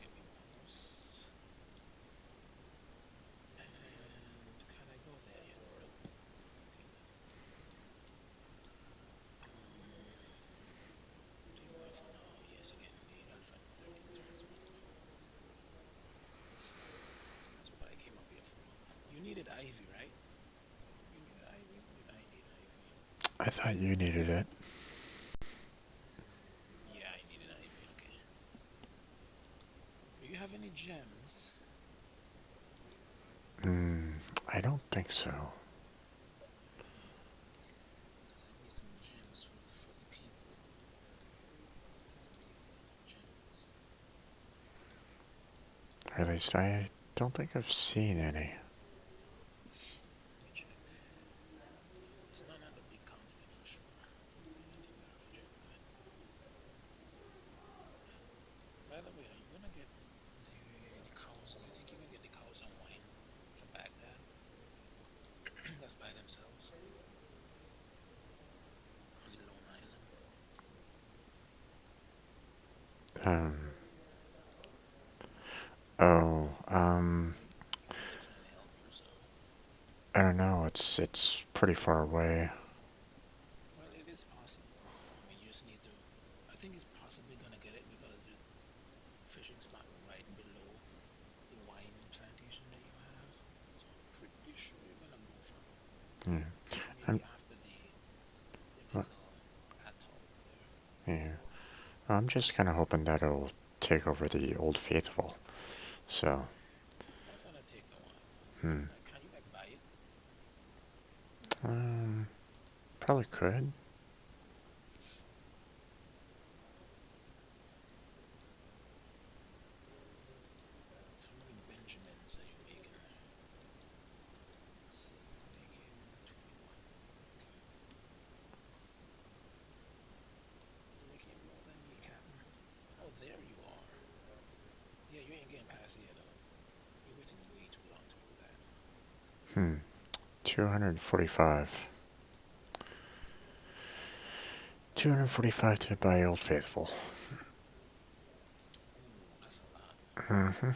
Get me close. And can I go there yet? Nope. Okay then. What are you going for now? Yes, again, indeed. Elephant 13 turns. Wonderful. That's what I came up here for. You needed Ivy, right? You needed Ivy. What did I need Ivy? I thought you needed it. Yeah, I needed Ivy. Okay. Do you have any gems? Hmm. I don't think so. Okay. Because I need some gems for the people. These people need gems. Or at least I don't think I've seen any. Let me check. There's none on the big continent for sure. I think they're all gem. Um, oh, It would definitely help you. So, I don't know. It's pretty far away. well, it is possible. I mean, you just need to. I think it's possibly gonna get it because the fishing spot right below the wine plantation that you have. So I'm pretty sure you're gonna go for Yeah. maybe I'm, after the uh, little atoll there. yeah. I'm just kind of hoping that it'll take over the Old Faithful. So, That's gonna take a while. hmm. Like, can you like buy it? Um, Probably could. So how many Benjamins are you making? Let's see, you're making 21. Okay, you're making more than me, Captain. Oh, there you are. Yeah, you ain't getting past here though. You're waiting way too long to do that. Hmm. 245. 245 to buy Old Faithful. Ooh, that's a lot. Mm-hmm.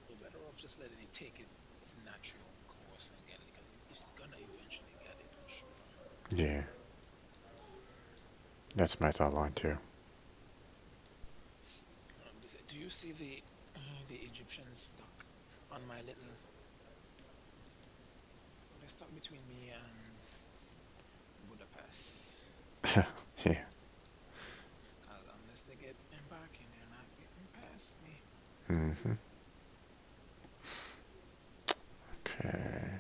You're better off just letting it take its natural course and get it because it's gonna eventually get it for sure. Yeah, that's my thought line too. Do you see the Egyptians stuck on my little? They're stuck between me and Budapest. Yeah. Cause unless they get embarking, they're not getting past me. Mm-hmm. Okay.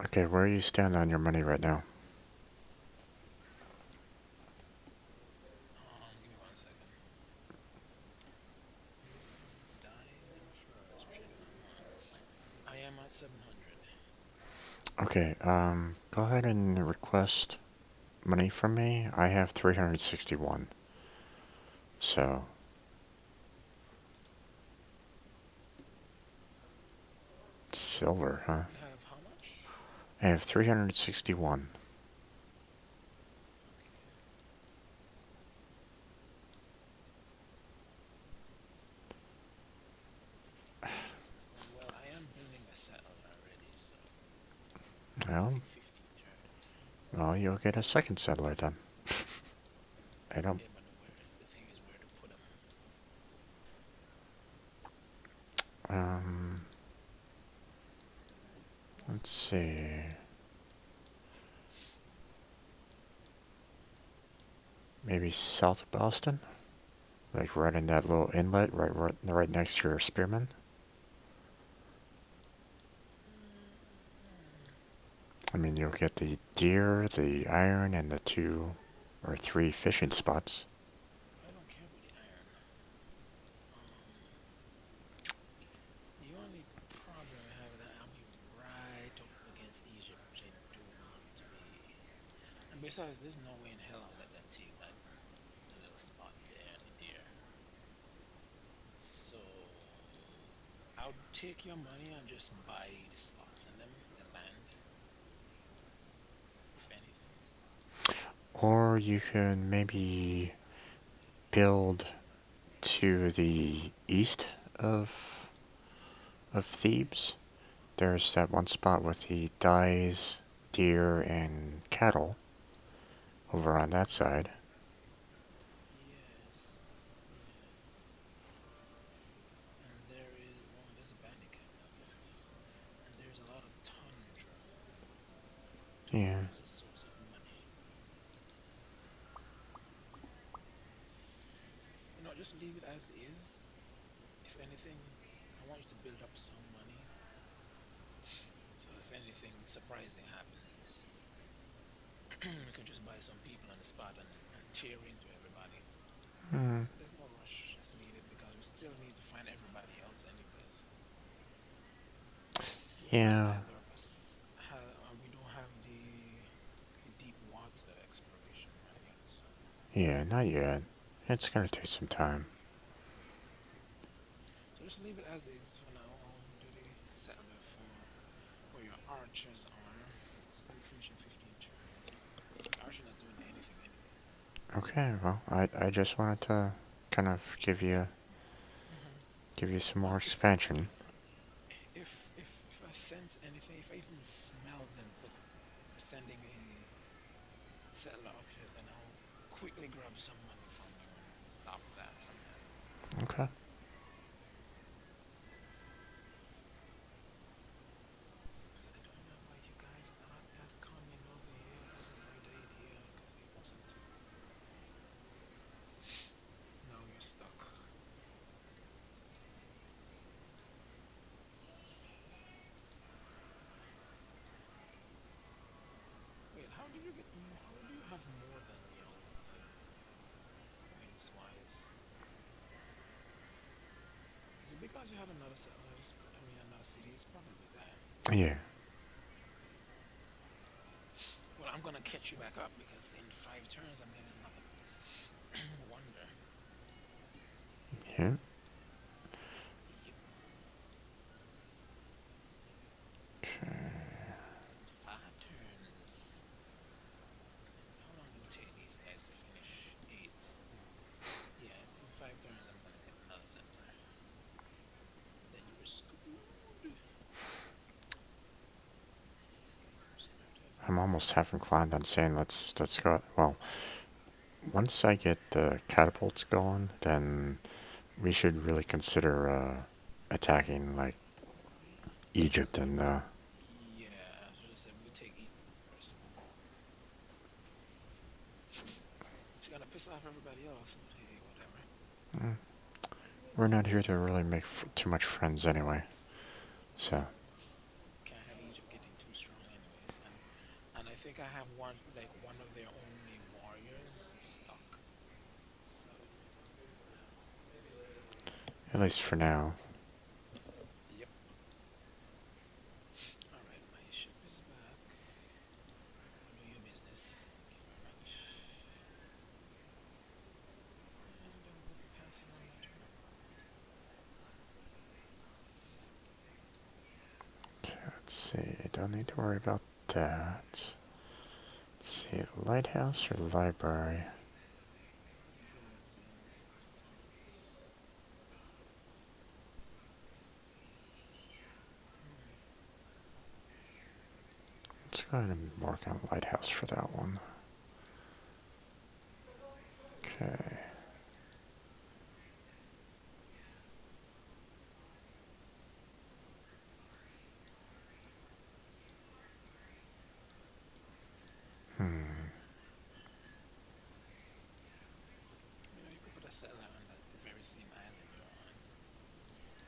Okay, where you stand on your money right now? Give me 1 second. Dies and furs traded online. I am at 700. Okay, go ahead and request money from me. I have 361. So, silver, huh? You have how much? I have 361. Okay. Well, I am building a settler already, so it's gonna Well, take 15 turns. well, you'll get a second settler then. I don't, Yeah, but the thing is where to put them. um, let's see. Maybe south of Boston? Like right in that little inlet, right next to your spearman. I mean, you'll get the deer, the iron, and the 2 or 3 fishing spots. I don't care about the iron. The only problem I have is that I'll be right up against Egypt, which I don't want to be. And besides, there's no way in hell I'll let them take that little spot there and the deer. So I'll take your money and just buy the slots and them, the land, if anything. Or you can maybe build to the east of Thebes. There's that one spot with the dyes, deer, and cattle over on that side. Yes, yeah. And there's a bandit camp down there. And there's a lot of tundra. Yeah, Tundra is a source of money. Just leave it as is. If anything, I want you to build up some money. So if anything surprising happens, we could just buy some people on the spot and tear into everybody. mm, So there's no rush that's needed because we still need to find everybody else anyways. And yeah, neither of us we don't have the deep water exploration right yet. So yeah, not yet. It's gonna take some time. just leave it as is for now. I'll do the settler for where your archers are. It's gonna finish in 15 turns. Your archers not doing anything anyway. Okay, well, I just wanted to kind of Hmm. give you some more Well, expansion. if I sense anything, if I even smell them sending a settler up here, then I'll quickly grab some money from you and stop that from happening. Okay. Because I don't know why you guys thought that coming over here was a great idea, because it wasn't. Now you're stuck. Wait, how did you get? How do you have more than me all of a sudden, points wise? Is it because you had another settlers? I mean, another city? It's probably that. Yeah. Well, I'm gonna catch you back up because in 5 turns I'm getting another wonder. Yeah. Yep, Okay. 5 turns. How long will it take these guys to finish 8? Yeah, in 5 turns I'm gonna get another settler. And then you were screwed. Game started. I'm almost half inclined on saying let's go. Well, once I get the catapults going, then we should really consider attacking like Egypt and Yeah, I should have said we'll take each first. It's gonna piss off everybody else, but hey, whatever. mm, we're not here to really make too much friends anyway. So, Yeah, can't have Egypt getting too strong, anyways. And I think I have one of their only warriors stuck. So, at least for now. yep. All right, my ship is back. You do your business. Thank you very much. And I will be passing on my turn. Okay, let's see. Don't need to worry about that. Let's see, lighthouse or library? He goes in 6 turns. Hmm. Let's go ahead and work on lighthouse for that one. Okay. Hmm. You could put a settler on that very same island you're on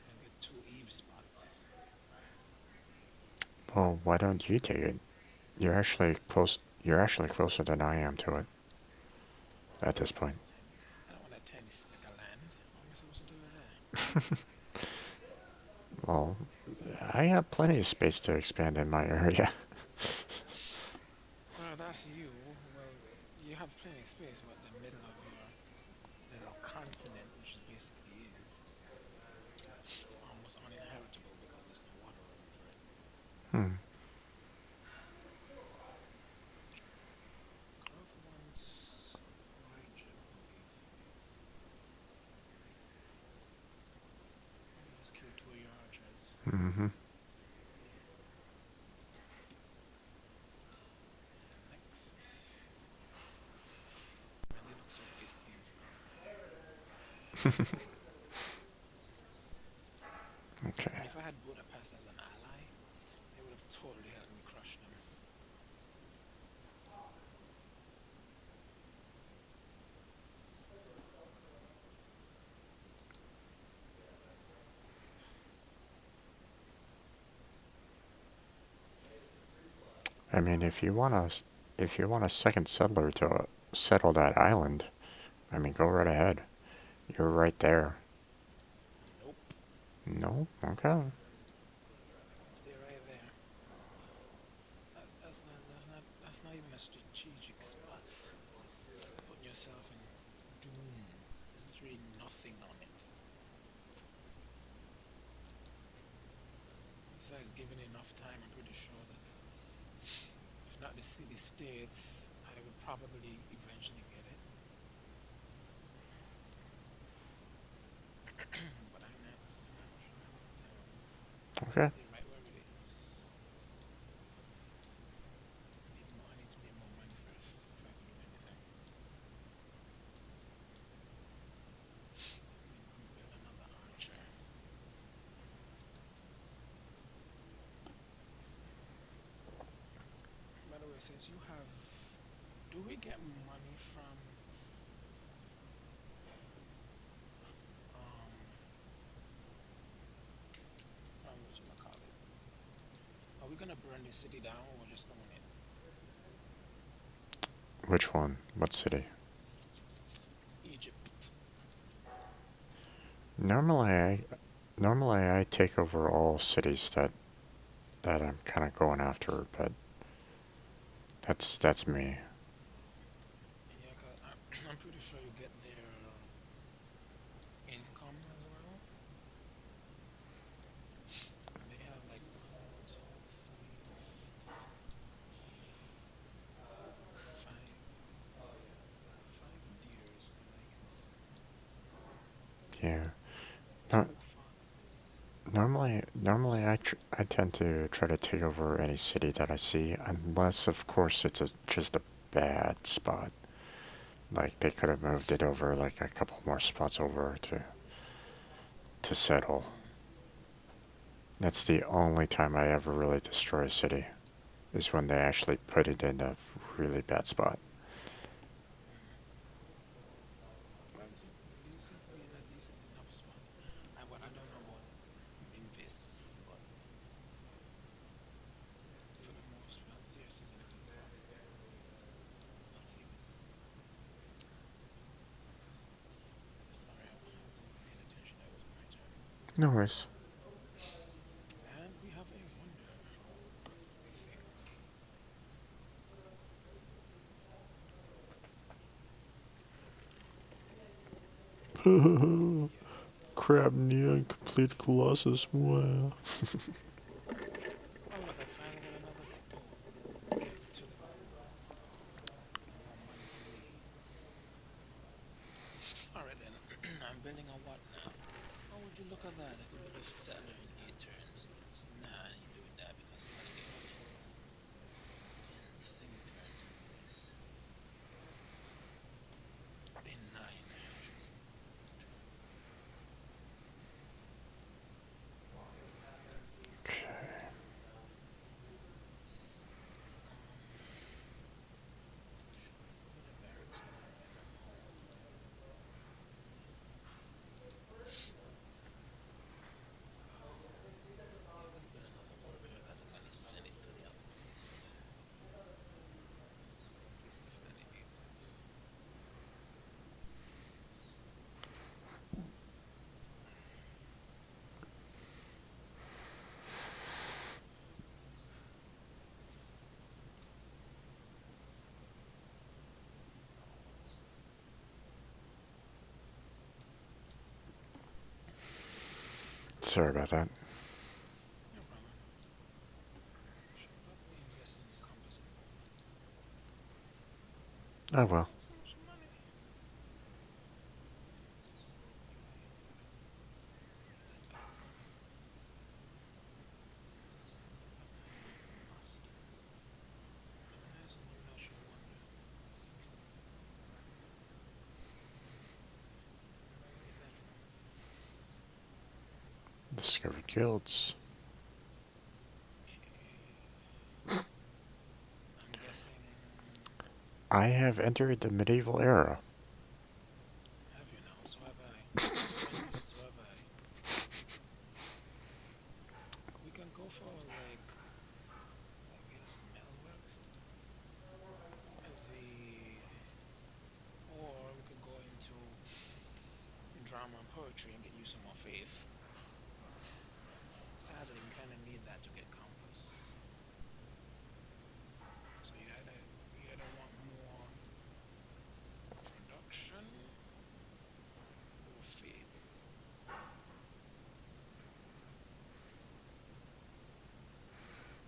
and get 2 Eve spots. Well, why don't you take it? You're actually close. You're actually closer than I am to it at this Yeah, point. I don't want that tiny speck of land. What am I supposed to do with that? Well, I have plenty of space to expand in my area. Well, that's you. Well, you have plenty of space, but the middle of your little continent, which is basically is, it's almost uninhabitable because there's no water running through it. Hmm. Growth wants Raja Blade. Let me just kill 2 of your archers. Mm-hmm. And next. Man, they look so pasty and stuff. Okay. And if I had Budapest as an ally, it would have totally helped me crush them. I mean, if you want a second settler to settle that island, I mean, go right ahead. You're right there. Nope. No? Okay. I can stay right there. That's not even a strategic spot. It's just putting yourself in doom. There's literally nothing on it. Besides, given enough time, I'm pretty sure that if not the city states, I would probably eventually get it. Okay. stay right where it is. I need to make more money first before I can do anything. I'm gonna build another archer. By the way, since you have, do we get money um from what you call it? Are we gonna burn this city down or we're just doing it? Which one? What city? Egypt. Normally, I take over all cities that I'm kind of going after, but that's me. Yeah, cause I'm pretty sure you get their income as well. They have like one, two, three, five, five deers that I can see. Yeah. No, Two foxes. normally I tend to try to take over any city that I see, unless of course it's just a bad spot. Like they could have moved it over like a couple more spots over to settle. Mm. That's the only time I ever really destroy a city, is when they actually put it in a really bad spot. Mm. Well, you seem to be in a decent enough spot. What I don't know about Memphis, but for the most part, Thieus is in a good spot. Not Thebes. Sorry, I wasn't even paying attention. That was my turn. No worries. And we have a wonder, I think. Yes. Crab Nia complete Colossus. Wow. Oh, look, I finally got another. Oh, get to the goal. More money for me. Alright then, I'm building a what now? Oh, would you look at that? I could build a settler in 8 turns. Nah, I ain't doing that because I'm gonna get one in thing turns anyways. In 9, I should say. Should I go build a barracks with that right now? Yeah, I'm gonna build another worker because I'm gonna send it to the other place. The place definitely needs it. Sorry about that. No problem. Should probably invest in the compass more. Oh Why well. is there so much money? Let's go broke. Take that back. Master. Known as a new natural wonder. 60. Where am I gonna get that from? Discovered guilds. Okay. I'm guessing. I have entered the medieval era. Have you now? So have I. You've entered, so have I. We can go for like, I guess, metalworks. The or we could go into drama and poetry and get you some more faith. Sadly, we kind of need that to get compass. So you either want more production or faith.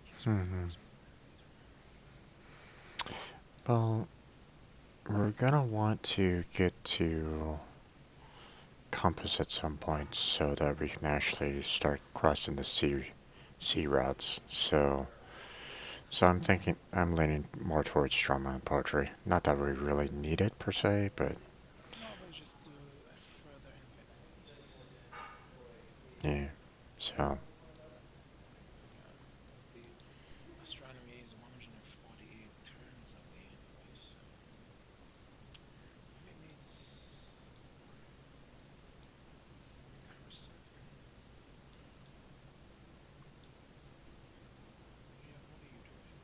Just wait for Hmm. this movement later on. Well, we're gonna want to get to compass at some point so that we can actually start crossing the sea C routes. So I'm leaning more towards drama and poetry. Not that we really need it per se, but No, but just to further invest. yeah. So Yeah, because the astronomy is 148 turns away anyway, so and it needs more comparison. Yeah, what are you doing?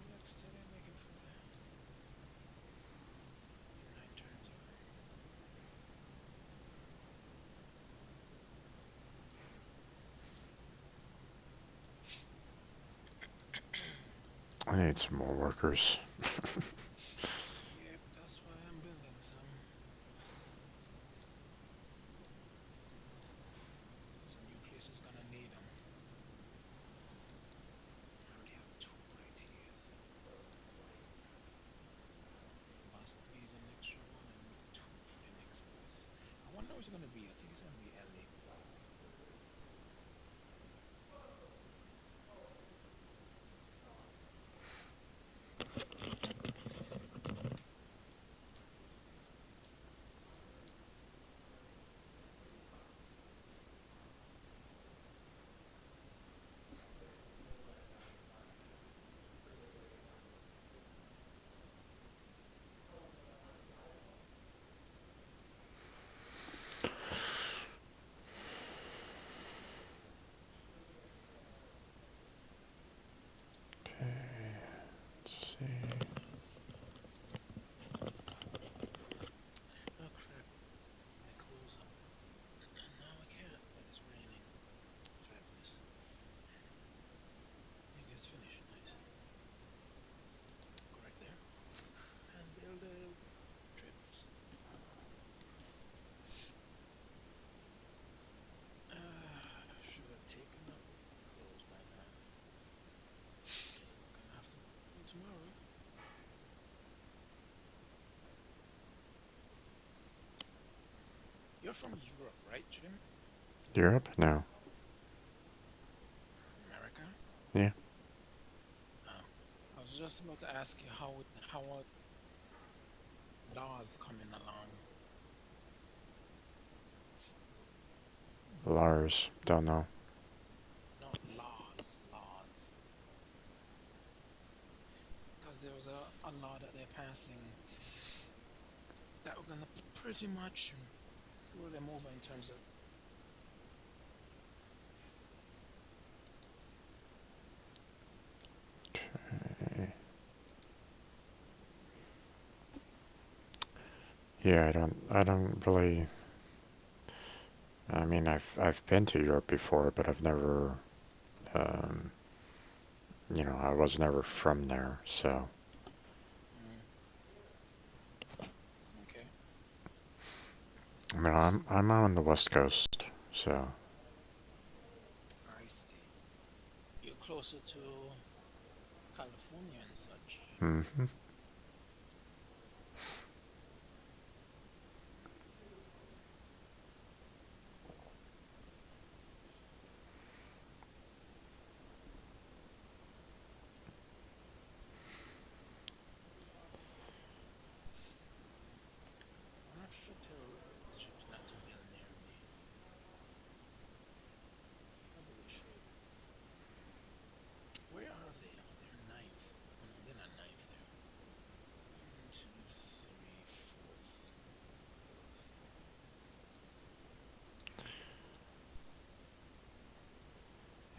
Yeah, still ain't making further. In 9 turns away. I need some more workers. Yep, that's why I'm building some. Because a new place is gonna need them. I already have two right here, so Boston needs an extra one and two for the next place. I wonder what's gonna be. I think it's gonna be LA. Let's see. Oh crap! My clothes up. Now I can't, but it's raining. Fabulous. You guys finished. Nice. Go right there and build a trade post. Should have taken up clothes by now. Gonna have to do tomorrow. You're from Europe, right, Jim? Europe? No. America? Yeah. Oh. I was just about to ask you how are laws coming along. Lars. Don't know. Not laws. Because there was a law that they're passing that we're gonna pretty much rule them over in terms of Yeah, I don't really. I mean, I've been to Europe before, but I've never, um, I was never from there. So, mm, okay. I mean, I'm on the West Coast, so I see. You're closer to California and such. hmm I wonder if I should tell Egypt not to build near me. Probably should. Where are they? Oh, they're ninth. Oh no, they're not ninth. They're one, two, three, fourth.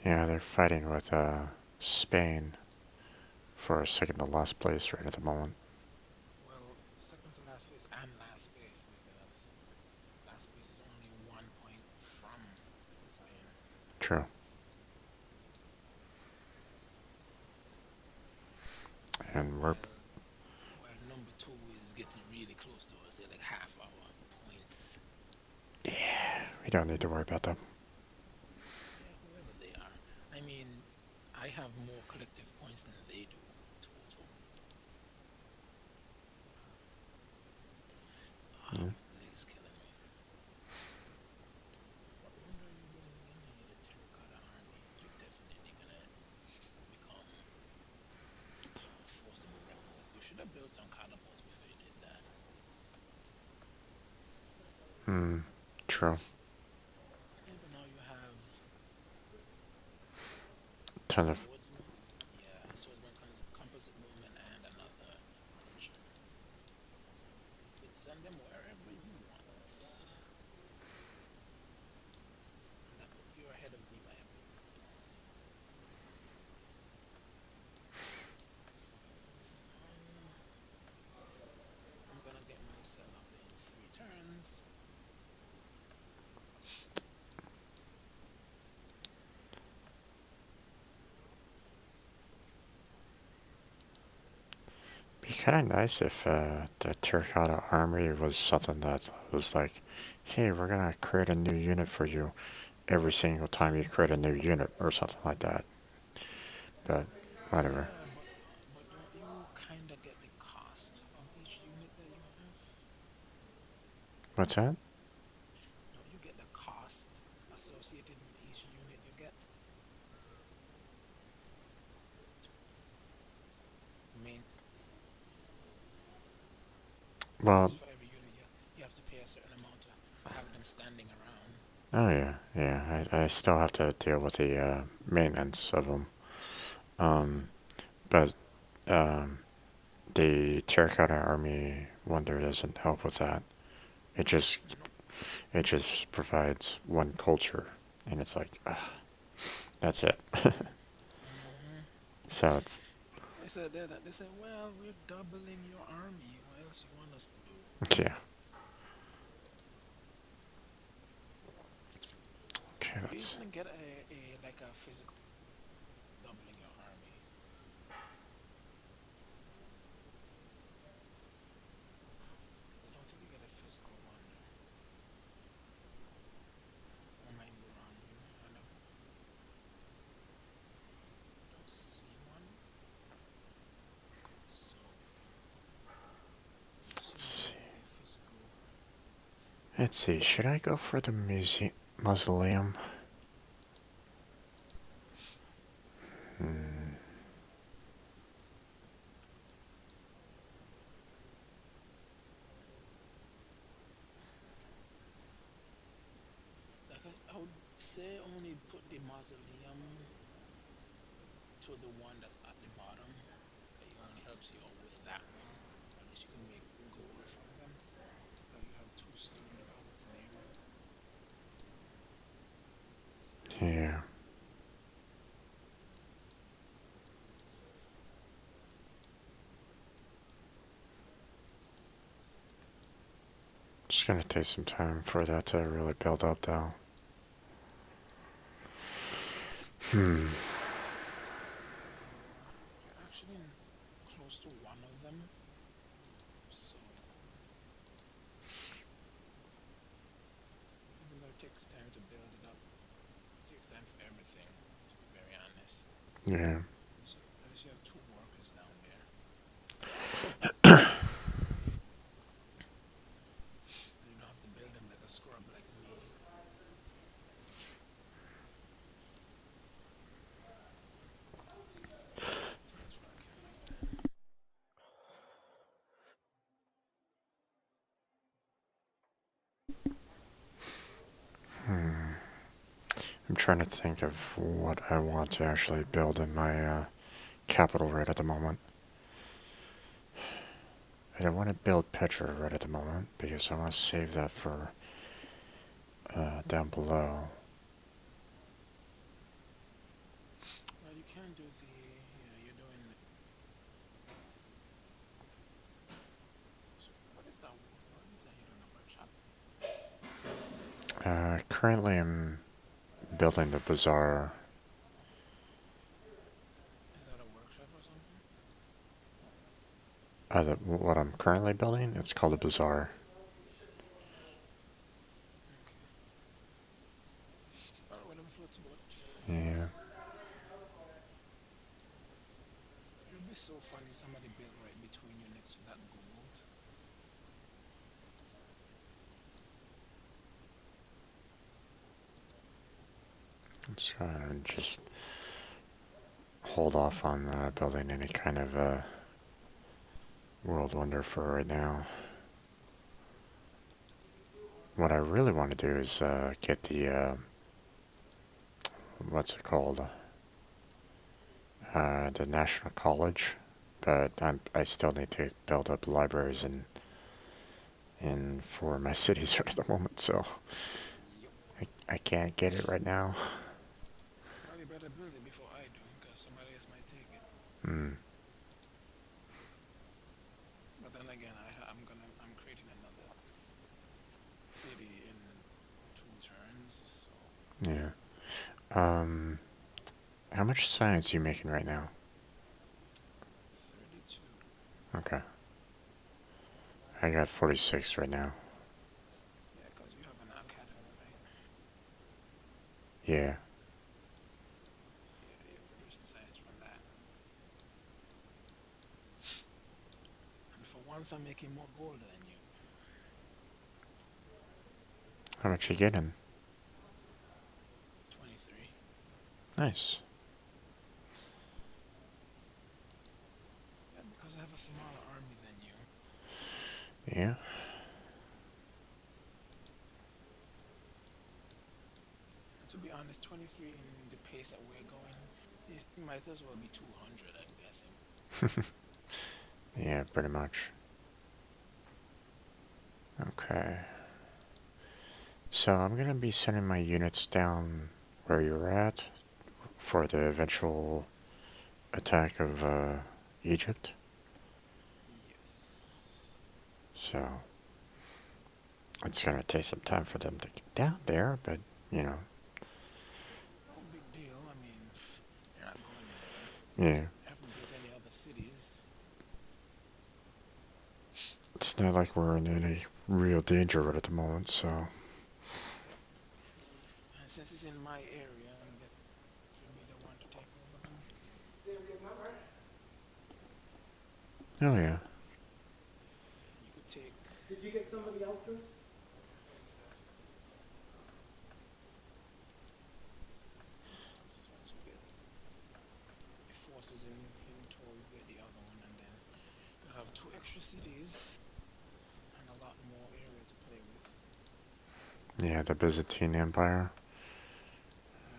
yeah, they're fighting with Spain for second to last place right at the moment. Well, second to last place and last place because last place is only 1 point from Spain. True. And we're While number two is getting really close to us. They're like half our points. we don't need to worry about them. Yeah, whoever they are. I mean, I have more collective points than they do total. Mm. build some catapults before you did that. Hmm. True. Yeah, but now you have Ton of. swordsman. Yeah, swordsman, composite bowman, and another archer. So you could send them wherever you want. And that put you ahead of me by a bit. I'm gonna get my cell up in 3 turns. Be kind of nice if the Terracotta Army was something that was like, hey, we're gonna create a new unit for you every single time you create a new unit or something like that. But whatever. Yeah, but don't you kind of get the cost of each unit that you have? What's that? Don't you get the cost associated with each unit you get? I mean, because Well, for every unit you have to pay a certain amount for having them standing around. oh yeah, yeah. I still have to deal with the maintenance of them. Um, but um, the Terracotta Army Wonder doesn't help with that. It just Nope. it just provides one culture, and it's like that's it. Mm-hmm. So it's They said that. They said, "Well, we're doubling your army. What else you want us to do?" yeah. Okay, You that's even get a like a physical doubling your army. I don't think you get a physical one though. I might be wrong. I don't see one. So I'm assuming let's you see. get a physical. Let's see. Should I go for the museum mausoleum? Hmm. Like I would say, only put the mausoleum to the one that's at the bottom. It only helps you out with that one. At least you can make gold from them. Because you have 2 stone deposits near you. Yeah. Just gonna take some time for that to really build up, though. Hmm. You're actually close to one of them. So even though it takes time to build it up, it takes time for everything, to be very honest. Yeah. At least you have 2 workers down there. You don't have to build them like a scrub like me. Too much for a caravan. Hmm. I'm trying to think of what I want to actually build in my capital right at the moment. I don't want to build Petra right at the moment because I want to save that for down below. Well, you can do the. Yeah, you're doing. So what is that? What is that? You're doing a workshop? Currently, I'm building the bazaar. Is that a workshop or something? What I'm currently building, it's called a bazaar. Okay. Well, whatever floats your boat. Yeah. It would be so funny somebody built right between you next to that gold. So just hold off on building any kind of world wonder for right now. What I really want to do is get the what's it called? The National College, but I still need to build up libraries in for my cities right at the moment, so Yup. I can't get it right now. You probably better build it before I do, because somebody else might take it. Hmm. But then again, I'm creating another city in 2 turns, so Yeah. Um. How much science are you making right now? 32. Okay. I got 46 right now. Yeah, because you have an academy, right? Yeah. So yeah, you're producing science from that. And for once, I'm making more gold than you. How much you getting? 23. Nice. Yeah, because I have a smaller army than you. Yeah. And to be honest, 23 in the pace that we're going, it might as well be 200, I'm guessing. Yeah, pretty much. Okay. So I'm gonna be sending my units down where you're at for the eventual attack of Egypt. Yes. So it's gonna take some time for them to get down there, but you know, It's no big deal. I mean, they're not going anywhere. yeah, I haven't built any other cities. it's not like we're in any real danger right at the moment. So Yep. And since it's in my area, I'm going to be the one to take over them. oh yeah, You could take. Once we get the forces in tow, you get the other one, and then you'll have 2 extra cities and a lot more area to play with. yeah, the Byzantine Empire. Hmm.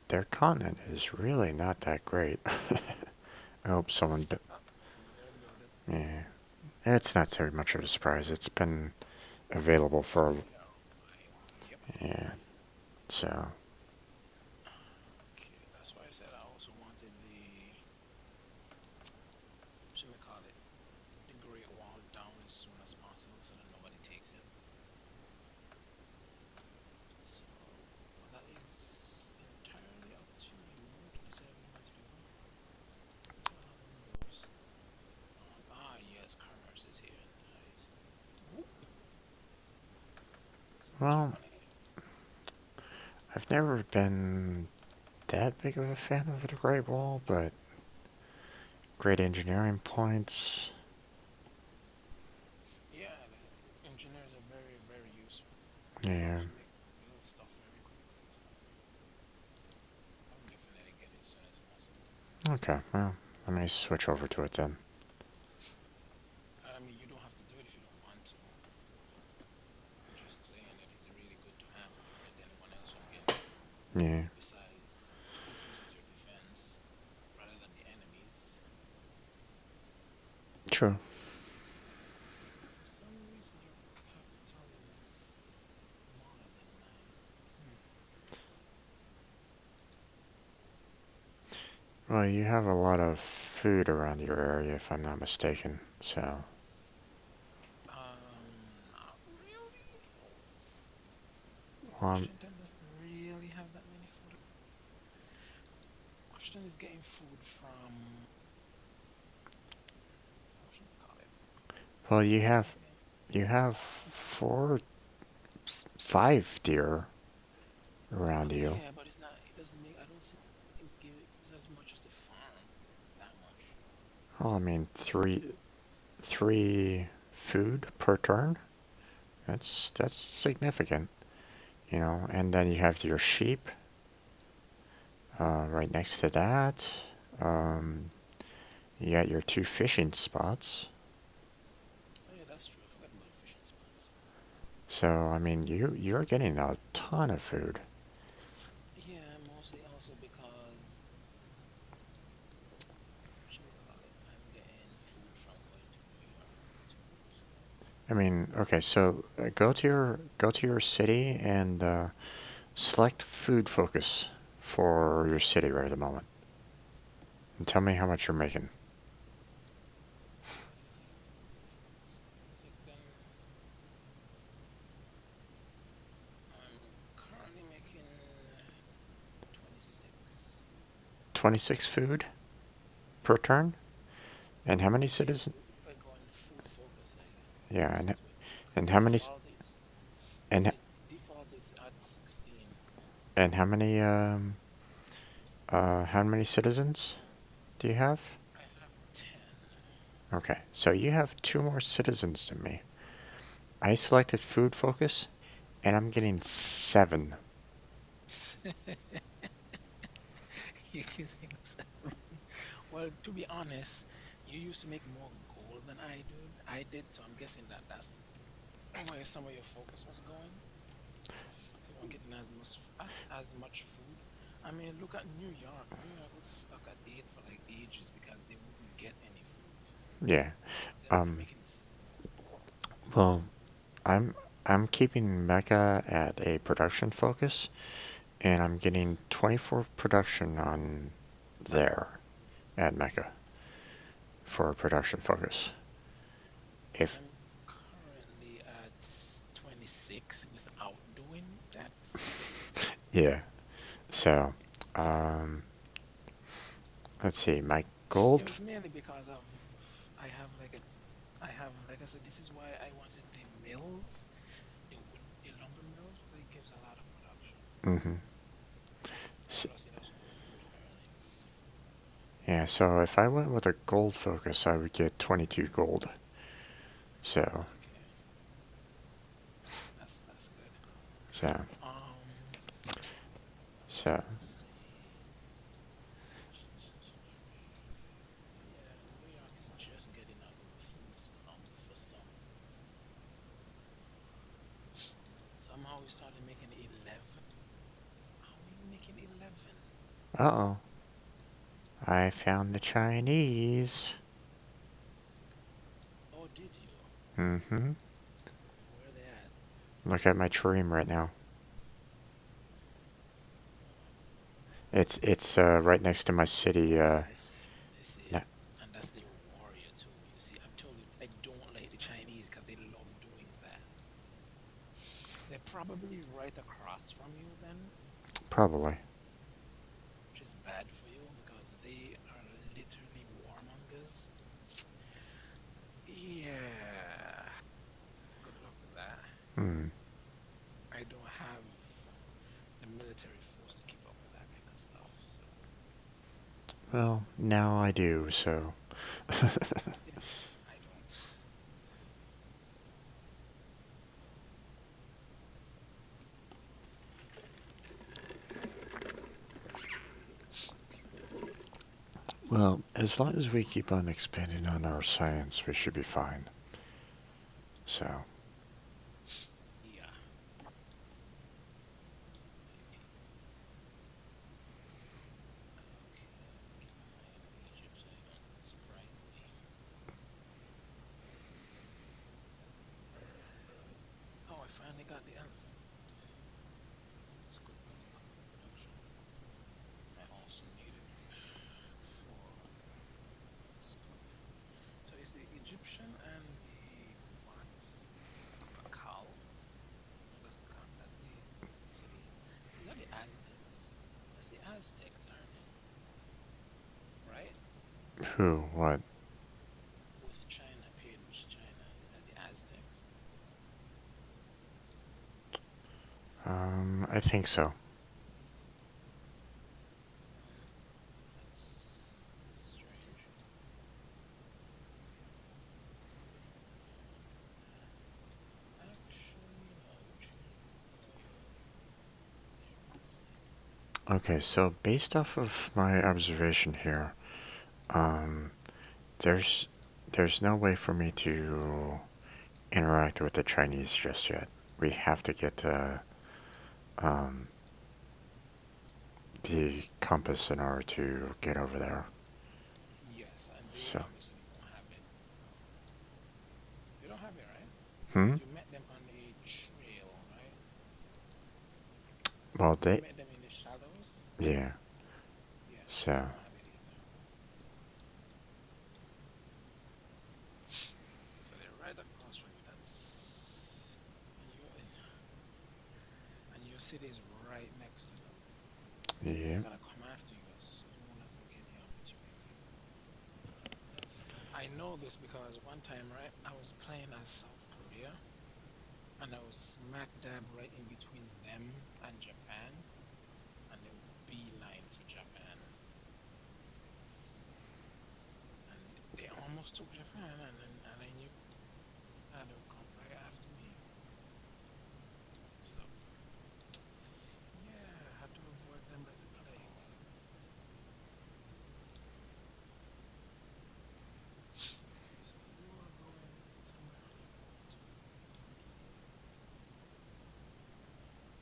Their continent is really not that great. I hope someone. Somebody already built it. Yeah, it's not very much of a surprise. It's been available for Yep. yeah. So Okay, that's why I said I also wanted the, should we call it, the Great Wall down as soon as possible so that nobody takes it. So, well, that is entirely up to you to decide what you want to do. So another one of those. Yes, commerce is here. Nice. Whoop. So much well, money. I've never been that big of a fan of the Great Wall, but great engineering points. Yeah, the engineers are very, very useful. It Yeah. helps you make build stuff very quickly. So I would definitely get it as soon as possible. Okay. Well, let me switch over to it then. I mean, you don't have to do it if you don't want to. I'm just saying that it's really good to have to prevent anyone else from getting it. Yeah. Besides, it increases your defense rather than the enemies. True. For some reason, your capital is smaller than mine. Hmm. Well, you have a lot of food around your area, if I'm not mistaken. So, Not really. um, Washington doesn't really have that many food. Washington is getting food from, what should we call it? well, What do they call it again? you have five deer I around mean, you. yeah, but it's not. It doesn't make. I don't think it gives as much as a farm. That much. Well, I mean, three food per turn. That's significant, you know. And then you have your sheep right next to that. Um, You got your two fishing spots. Oh yeah, that's true. I forgot about fishing spots. So, I mean, you're getting a ton of food. Yeah, mostly also because what should we call it? I'm getting food from going to New York too. So I mean, okay, so go to your city and select food focus for your city right at the moment, and tell me how much you're making. focus. Give me a second. I'm currently making 26. 26 food per Yeah. turn, and how many citizens? If I go on food focus, Yeah, listen and to it. and The how many default is and default is at 16. and how many citizens do you have? I have 10. Okay, so you have two more citizens than me. I selected food focus, and I'm getting 7. You can think so. Well, to be honest, you used to make more gold than I did, so I'm guessing that that's where some of your focus was going. So you weren't getting as much food. I mean, look at New York. New York was stuck at 8 for like ages because they wouldn't get any food. Yeah. They're Um. making zero. Well, I'm I'm keeping Mecca at a production focus, and I'm Okay. getting 24 production on there at Mecca for a production focus. If I'm currently at 26 without doing that, so yeah, so um, let's see, my gold. it was mainly because of I have like a I have like I said, this is why I wanted the mills, the lumber mills because it gives a lot of production. Hmm. And plus it has good food apparently. Yeah, so if I went with a gold focus, I would get 22 gold. So, Okay, that's good. so, Um, so, let's see. Yeah, New York is just getting out of the food slump for some. Somehow we started making 11. How are you making 11? uh-oh, I found the Chinese. Oh, did you? Mm-hmm. Where are they at? Look at my stream right now. Oh, It's right next to my city. yeah, I see it. I see it. And that's the warrior too. You see, I'm told you, I don't like the Chinese because they love doing that. They're probably right across from you then, Probably. which is bad for you because they are literally warmongers. Yeah, good luck with that. Hmm. I don't have the military force to keep up with that kind of stuff, so Well, now I do. So, yeah, I don't. well, as long as we keep on expanding on our science, we should be fine. So, Yeah, my people. Okay, keep an eye on Egypt so they don't surprise me. Oh, I finally got the elephant. It's good because I'm up on the production. I also need it for stuff. So it's the Egyptian and the what? Pakal? No, that's the city. Is that the Aztecs? That's the Aztecs, aren't they? Right? who? What? With China, paired with China. Is that the Aztecs? I think so. Hmm, that's strange. Look at that. Actually, no. They're Aztec. Okay, so based off of my observation here, um, there's there's no way for me to interact with the Chinese just yet. We have to get um, the compass in order to get over there. Yes, and they So, obviously don't have it. No, they don't have it, right? hmm? You met them on a trail, right? Well, You they, met them in the shadows. yeah. Yeah, they So, don't have it either. So they're right across from you. That's and your city is right next to them. So yeah. they're gonna come after you as soon as they get the opportunity. I know this because one time, right, I was playing as South Korea and I was smack dab right in between them and Japan, and they beeline for Japan, and they almost took Japan, and I knew that they would come right after me. So yeah, I had to avoid them like the plague. Okay, so you are going somewhere on your boat.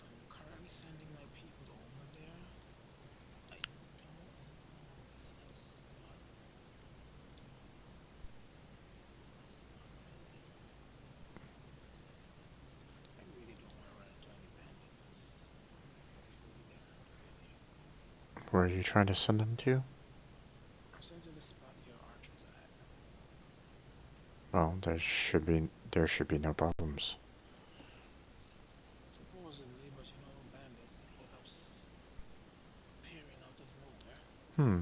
I'm currently sending my people over there. I don't know if that spot landing has everything. I really don't want to run into any bandits. Hopefully they aren't really. Where are you trying to send them to? I'm sending the spot your archers are at. Well, there should be no problems. Supposedly, but you know, bandits they end up appearing out of nowhere. Hmm.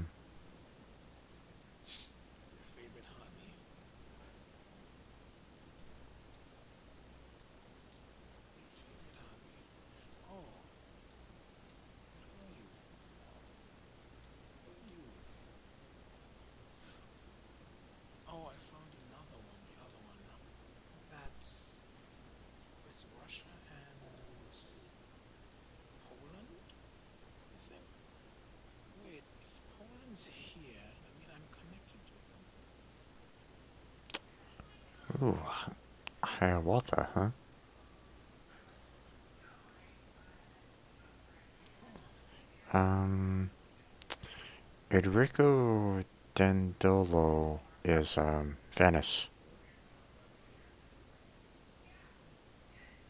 It's their favorite hobby. Their favorite hobby. Oh, what are you? Who are you? Oh, I found another one. The other one. That's West Russia and Poland, I think. Wait, if Poland's here, that means I'm connected to them. Ooh, Hiawatha, huh? Huh, Um, Enrico Dandolo is Venice.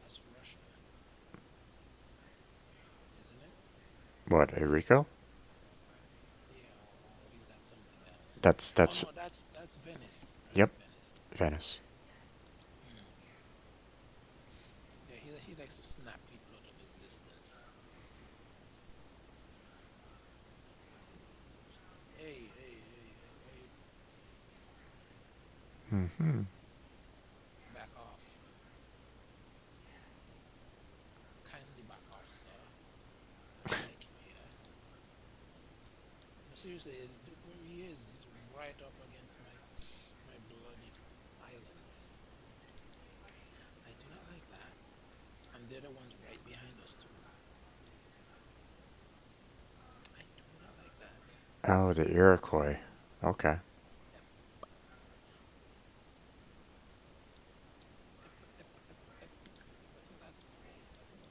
that's Russia, isn't it? What, Enrico? Yeah, or is that something else? That's Oh that's no, that's Venice, right? yep, Venice. Venice. Hmm. Yeah, he likes to snap people out of existence. Hey, why you Mm-hmm. back off? Kindly back off, sir. I don't like you here. No, seriously, look where he is. He's right up against my bloody island. I do not like that. And they're the ones right behind us too. I do not like that. Oh, the Iroquois. Okay. Ep, ep. I think that's Poland. I think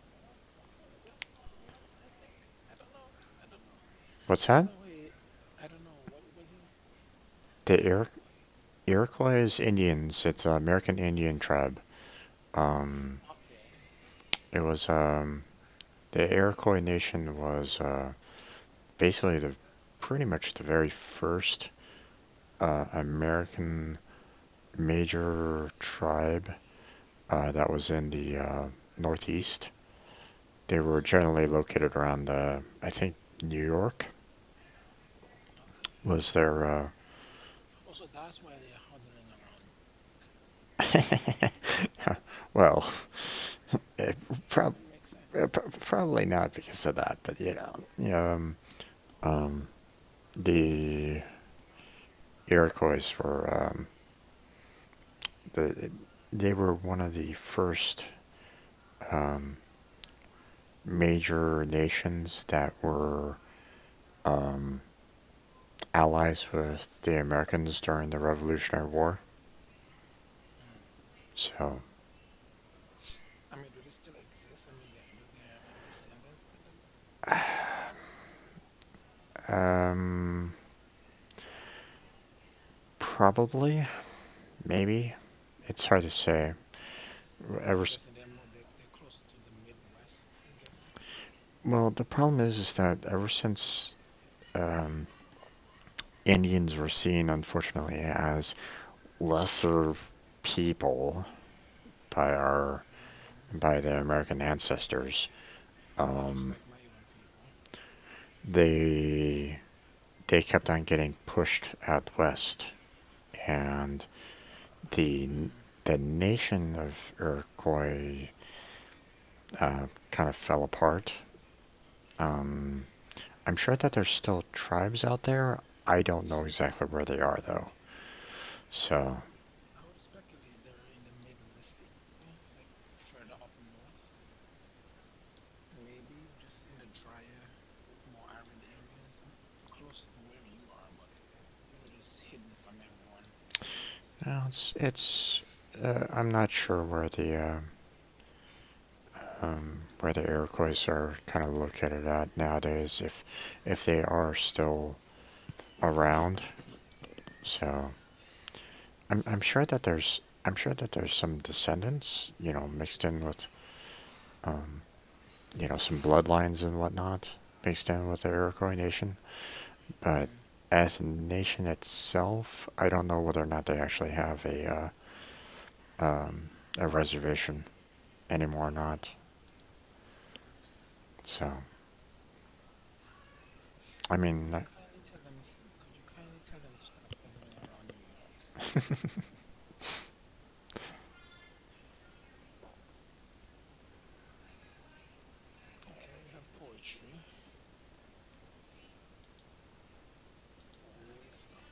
Poland. Which one is it? Poland, I think. I don't know. I don't know. What's that? Either way, I don't know. What is The Iroquois? Iroquois is Indians. It's an American Indian tribe. Um, Okay. it was the Iroquois Nation was basically the pretty much the very first American major tribe that was in the Northeast. They were Hmm. generally located around, I think, New York Okay. was their. Also, that's why they're huddling around. Well, it prob- That makes sense. probably not because of that, but um, the Iroquois were the they were one of the first um, major nations that were um, allies with the Americans during the Revolutionary War. Mm. So, I mean, do they still exist? I mean, do they have any descendants still? um, probably, maybe. It's hard to say. I'm Ever, guessing they're closer to the Midwest. I'm guessing. well, the problem is that ever since um, Indians were seen, unfortunately, as lesser people by our Mm. by the American ancestors, Yeah, just um, like my own people. they they kept on getting pushed out west, and the Mm. the nation of Iroquois kind of fell apart. Um, I'm sure that there's still tribes out there. I don't know exactly where they are though. So, I would speculate they're in the Midwest area, like further up north, maybe just in the drier, more arid areas, closer to where you are, but just hidden from everyone. well, I'm not sure where the Iroquois are kind of located at nowadays, if they are still around. So I'm sure that there's some descendants, mixed in with um, some bloodlines and whatnot, mixed in with the Iroquois nation. But Mm. as a nation itself, I don't know whether or not they actually have a reservation anymore or not. So I Could mean, you kindly tell them? Could you kindly tell them to stop hovering around New York? Okay, we have poetry. Next up,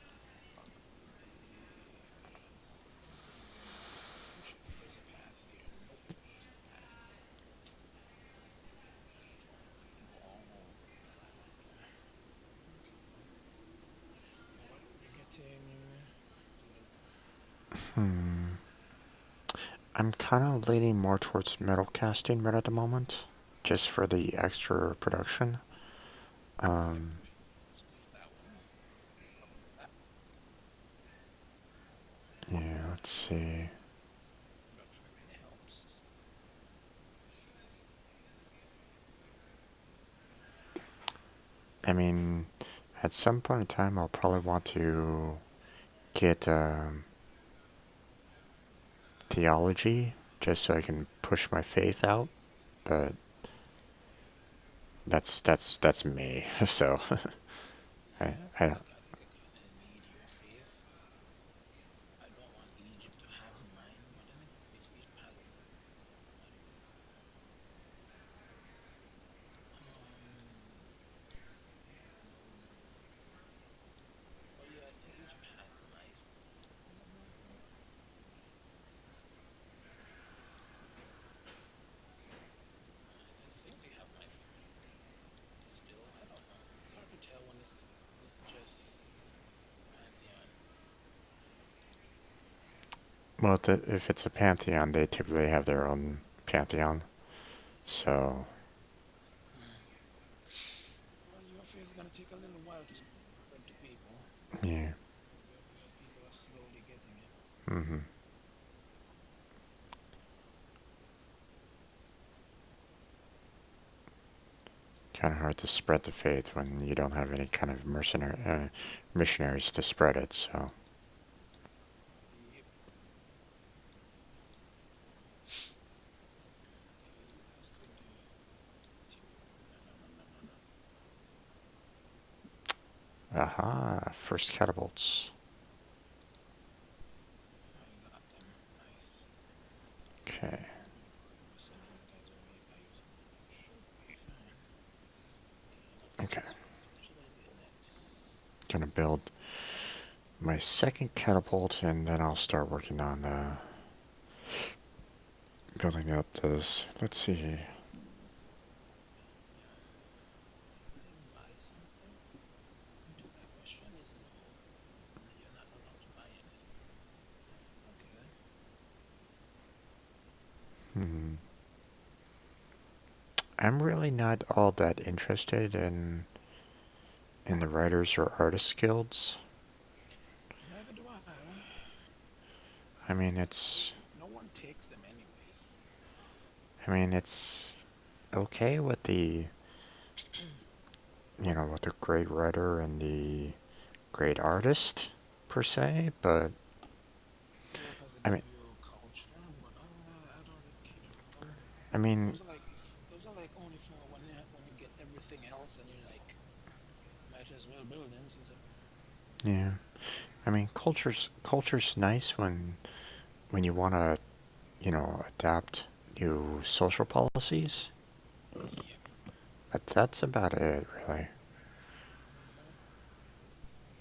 probably be okay. I'm going. Let me check if there's a path here. Nope, there's no path here. If only we have to go all over the island. Okay then. Okay, what you're getting? hmm, I'm kind of leaning more towards metal casting right at the moment, just for the extra production. Yep, Um, let's go for that one. No problem with that. yeah, let's see. Production really helps. I mean, at some point in time, I'll probably want to get theology just so I can push my faith out, but that's me. So I, Yeah, I I think I kind of need your faith. I don't want Egypt to have mine, but then if Egypt has, I don't. No. Oh yeah, I think Egypt has my. No. I think they have my still. I don't know. It's hard to tell when it's just Pantheon. well, if it's a pantheon, they typically have their own pantheon. So Hmm. Well, UFA is gonna take a little while to spread to people. yeah. Your people are slowly getting it. Hmm. Kind of hard to spread the faith when you don't have any kind of missionaries to spread it. So Yep. Okay, you guys could do. No. aha, first catapults. I got them. Nice. Okay, I'm really worried about sending you guys over here. Guys should be fine. Okay, okay. what should I get next? Gonna build my second catapult, and then I'll start working on building up this. Let's see. Pantheon. Can I buy something? To that question, is I'm really not all that interested in the writers or artists guilds. Neither do I. I mean, it's No one takes them anyways. I mean, it's okay with the, with the great writer and the great artist per se, but Yeah, because they I give mean, you culture, but other than that, I don't really care for them. I mean, Those are like only for when you get everything else and you're like, might as well build them since I. yeah. I mean, culture's nice when you want to, adapt new social policies, Yeah. but that's about it, really.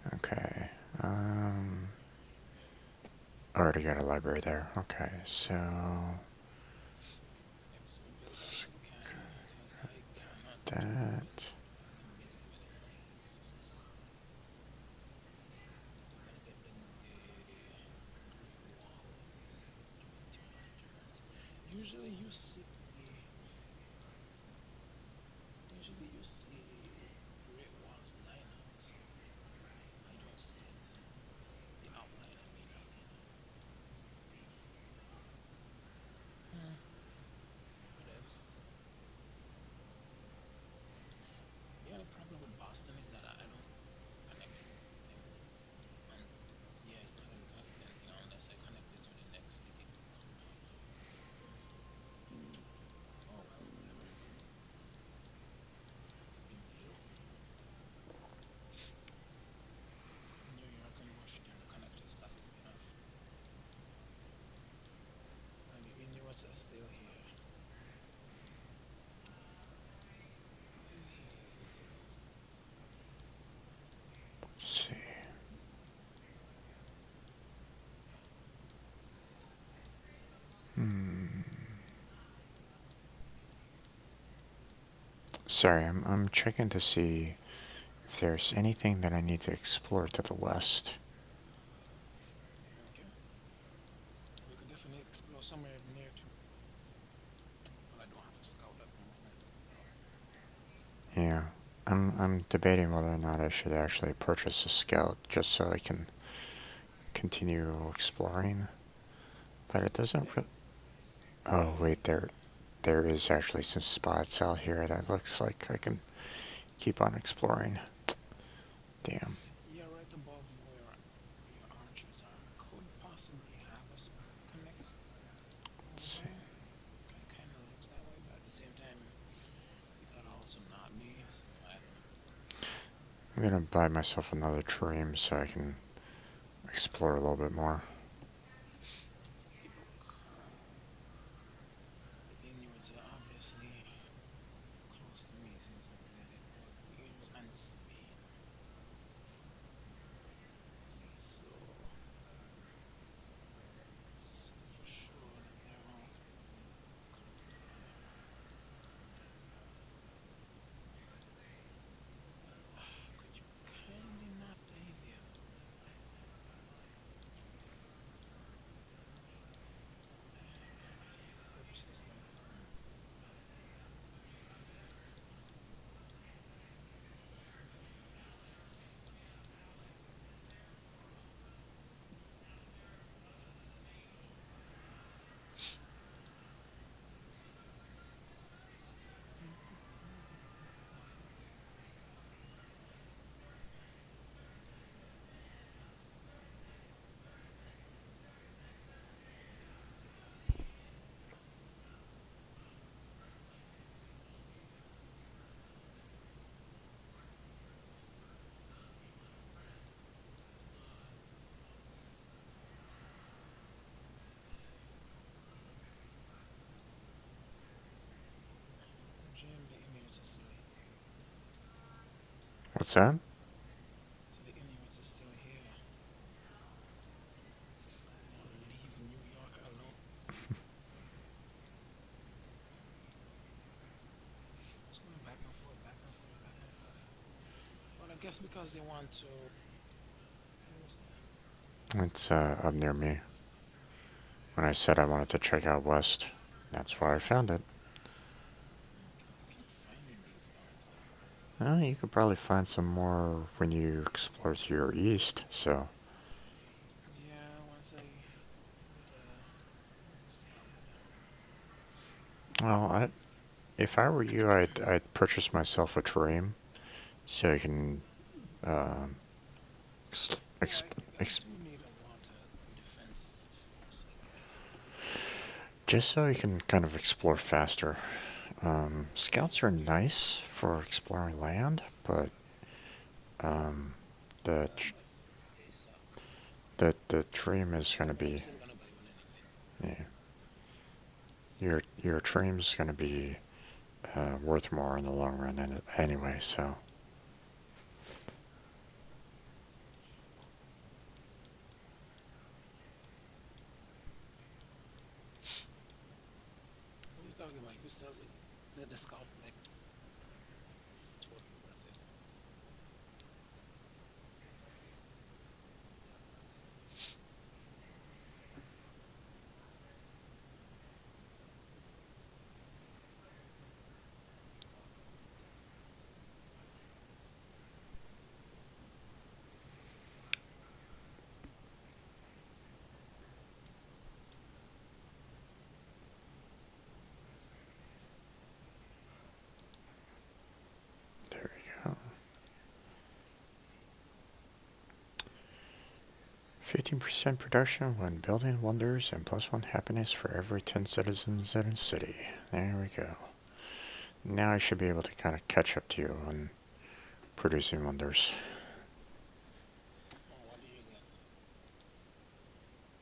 Mm-hmm. Okay. Um, already got a library there. Okay, so Yep. So build that if you can, because I cannot do it. that. I'm busy with other things. I'm gonna get the Great Wall in 21 turns. Usually you see, usually you see Great Wall's lineouts. I don't see it. The outline, I mean, not lineout. Hmm. Whatevs. The only problem with Boston is that I don't connect anything. And yeah, it's not gonna connect to anything unless I connect it to the next city coming up. Hmm. Oh well, whatever. It's a big deal. New York and Washington, the connectors classic enough. And the Inuits are still here. Let's see. Hmm. Sorry, I'm checking to see if there's anything that I need to explore to the west. Okay. We could definitely explore somewhere near to, but I don't have a scout at the moment. So Yeah, I'm debating whether or not I should actually purchase a scout just so I can continue exploring. But it doesn't. yeah, Oh wait, there is actually some spots out here that looks like I can keep on exploring. Damn. yeah, right above where your archers are could possibly have a connects over Let's see. there. Kind of looks that way, but at the same time, it could also not be. So I don't know. I'm gonna buy myself another dream so I can explore a little bit more. Okay, doke. The Inuits are obviously close to me since they did both Williams and Spain. So, so for sure that they're all close by. Could you kindly not be there though? What the heck? This might be purposely slow. Hmm. Jim, the Inuits are still here. What's that? So the Inuits are still here. They won't leave New York alone. It's going back and forth, back and forth, back and forth. Well, I guess because they want to. Where's that? It's up near me. When I said I wanted to check out west, that's where I found it. Okay, okay. You could probably find some more when you explore to your east, so. Yeah, once I get a scout down, Well, if I were you, I'd purchase myself a Dream so you can um, ex- yeah, exp- I ex- do need a water defense force, I guess. just so you can kind of explore faster. Scouts are Yeah, nice for exploring land, but um, the nah, tr- but they suck. the Dream is Yeah, gonna but I'm be, still gonna buy one anyway. yeah, your Dream's gonna be worth more in the long run anyway. So What are you talking about? If you sell the scout like it's totally worth it. there we go. 15% production when building wonders and +1 happiness for every 10 citizens in a city. There we go. Now I should be able to kind of catch up to you on producing wonders. Oh, what do you get?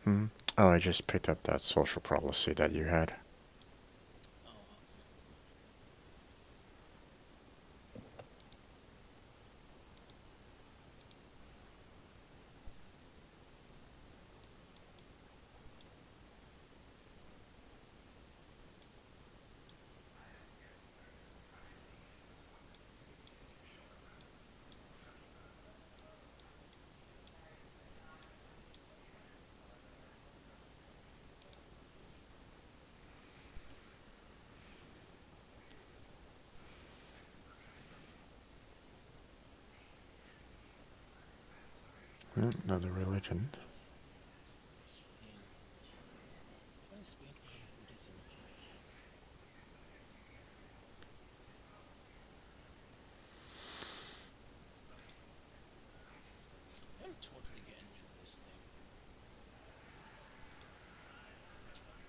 Hmm? Oh, I just picked up that social policy that you had. Oh, okay. Another religion. Spain. Find Spain to have Buddhism. I'm totally getting rid of this thing. I'm totally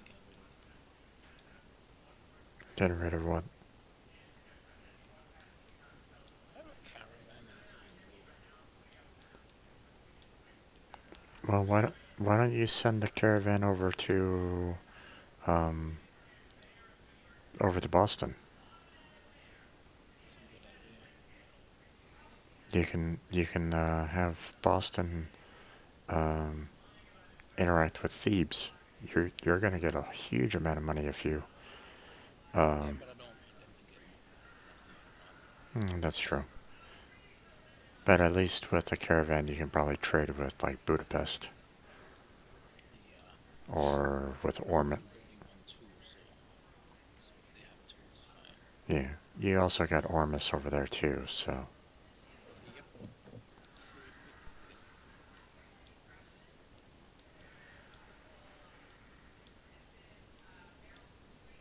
getting rid of it. Getting rid of what? I have a caravan inside me. Well, why don't you send the caravan um, over to Boston? That's a good idea. You can have Boston um, interact with Thebes. You're gonna get a huge amount of money if you. Yeah, Um, but I don't want them to get more. That's the only problem. that's true. But at least with the caravan, you can probably trade with like Budapest Yeah, or with but Ormond. I'm building one too, so if they have two, it's fine. Yeah, you also got Ormus over there too. So Yep. Three quickest. Like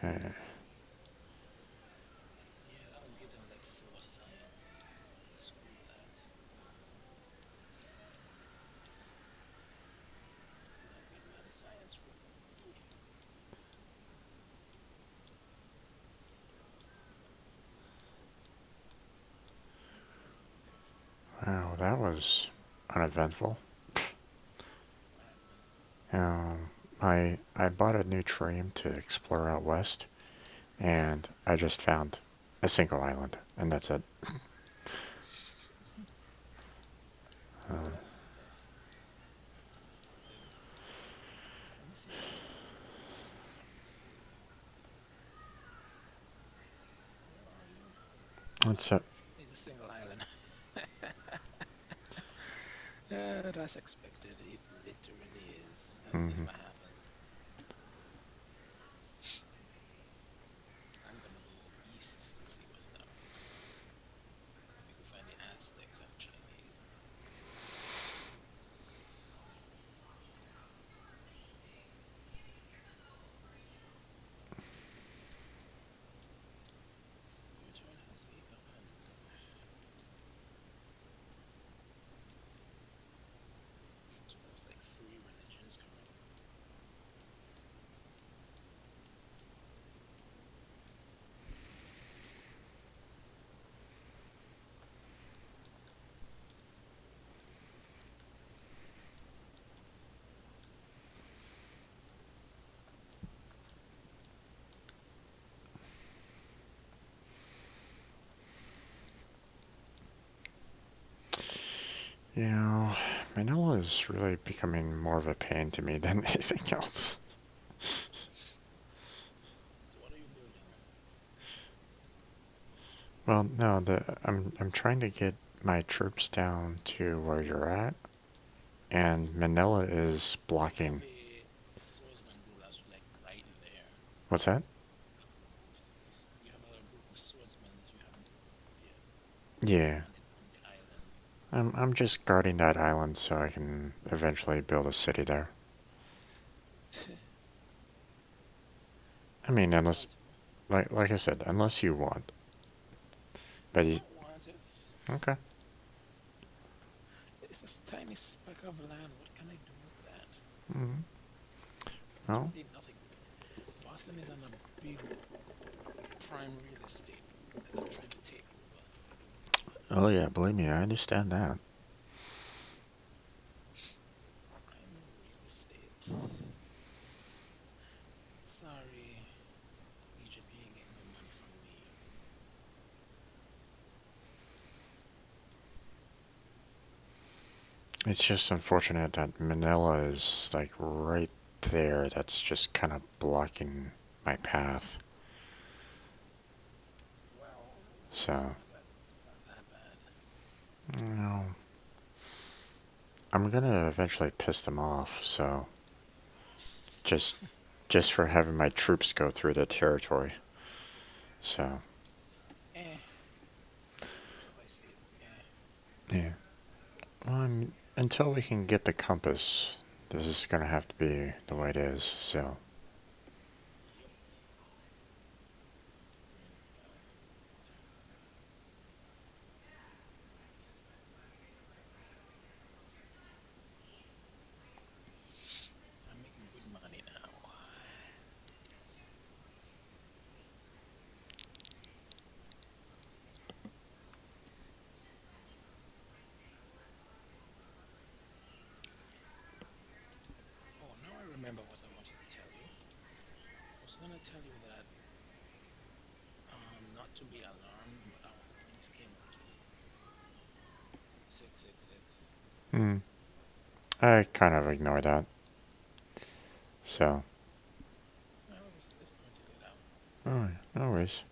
uh, yeah, that'll get them like four science. Screw that. I'm not getting mad at science for me. So we're gonna put one over there for wow, that was uneventful. what happened. Um, I bought a new tram to explore out west, Mm-hmm. and I just found a single island, and that's it. Oh, Um, that's good. Let me see if I can see. Where are you? that's Oh, it. it's a single island. That's expected. It literally is. That's just Hmm. what happens. I'm gonna go east to see what's down here. Maybe we find the Aztecs and Chinese. Your turn has begun. So that's like three religions currently. You know, Manila is really becoming more of a pain to me than anything else. So what are you building? Well, no, I'm trying to get my troops down to where you're at, Mm-hmm. and Manila is You have blocking. a swordsman group that's like right there. What's that? Haven't moved. You have a group of swordsmen that you haven't moved yet Yeah, on the island. I'm just guarding that island so I can eventually build a city there. I mean, If you unless want to. like I said, unless you want. But I you, don't want it. okay. It's a tiny speck of land. What can I do with that? Mm, well, Literally nothing. Boston is on a big prime real estate that I'm trying to take over. oh yeah, believe me, I understand that. Prime real estate. Sorry, Egypt, you ain't getting no money from me. It's just unfortunate that Manila is like right there. That's just kind of blocking my path. Well, So, it's not that bad. you know, I'm gonna eventually piss them off. So, just just for having my troops go through the territory. So, Eh, that's how I say it. Eh. yeah. Well, until we can get the compass, this is gonna have to be the way it is. So, Yup. Green flag. I'm making good money now. Oh, now I remember what I wanted to tell you. I was gonna tell you that not to be alarmed, but our points came up to 666. hmm, I kind of ignore that. So, Well, let's pointed it out. oh, no worries.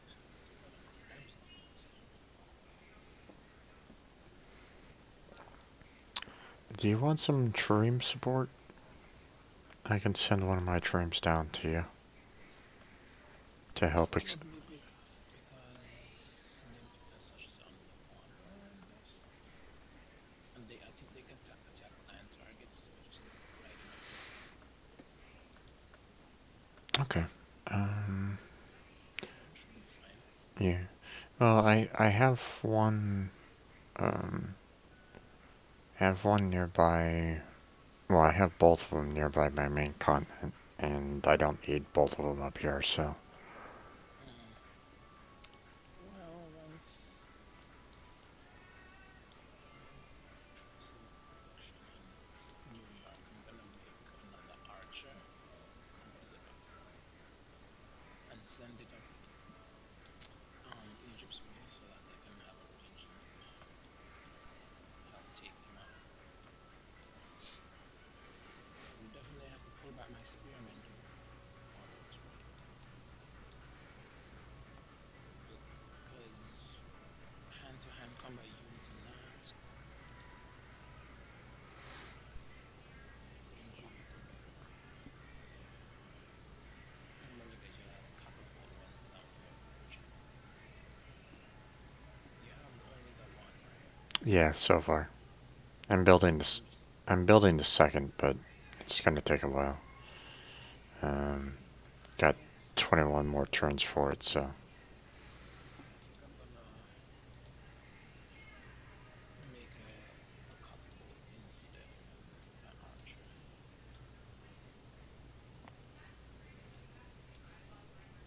There's a lot of crabs down in this area. Do you want some Treem support? I can send one of my Treems down to you to help. Probably because Nymph Passage is on the water, I guess. Yeah. Well, I um have one nearby. Well, I have both of them nearby my main continent, and I don't need both of them up here. So Mm. Well, once there's an auction in New York, I'm gonna make another Archer composite upgrade and send it up Egypt's way so that they can have a range and help take them out. I will definitely have to pull back my spearmen to arrows, right? Because hand-to-hand combat units and knights, range units are better. And when you get your catapult running down here, Richard, you have only the one, right? yeah, so far I'm Okay, building but this. I'm just I'm building the second, but it's gonna take a while. I Got think 21 more turns for it, so okay, I think I'm gonna make a catapult instead of an archer,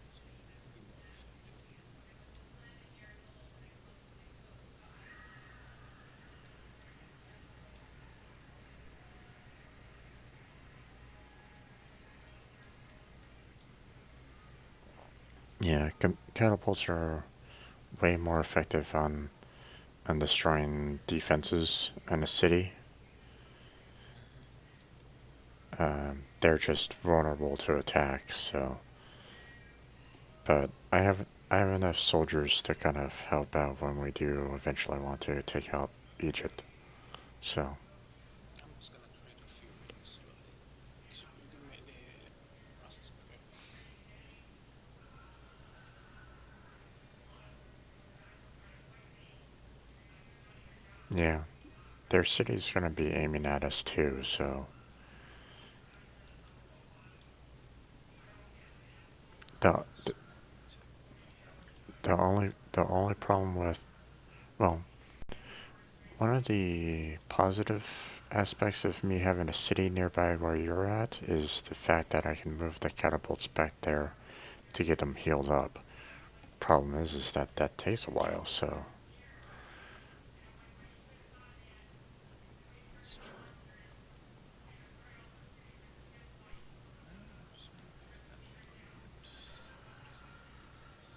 so that it could be more effective. yeah, catapults are way more effective on destroying defenses in a city. Mm-hmm. They're just vulnerable to attack. So, but I have enough soldiers to kind of help out when we do eventually want to take out Egypt. So, I'm just gonna create a few rooms so you can make the process quicker. yeah, their city's gonna be aiming at us too. So the This one I'm going to go back out. the only problem with, well, one of the positive aspects of me having a city nearby where you're at is the fact that I can move the catapults back there to get them healed up. Problem is that that takes a while. So That's true. I just want to test that if I put archers in the knights.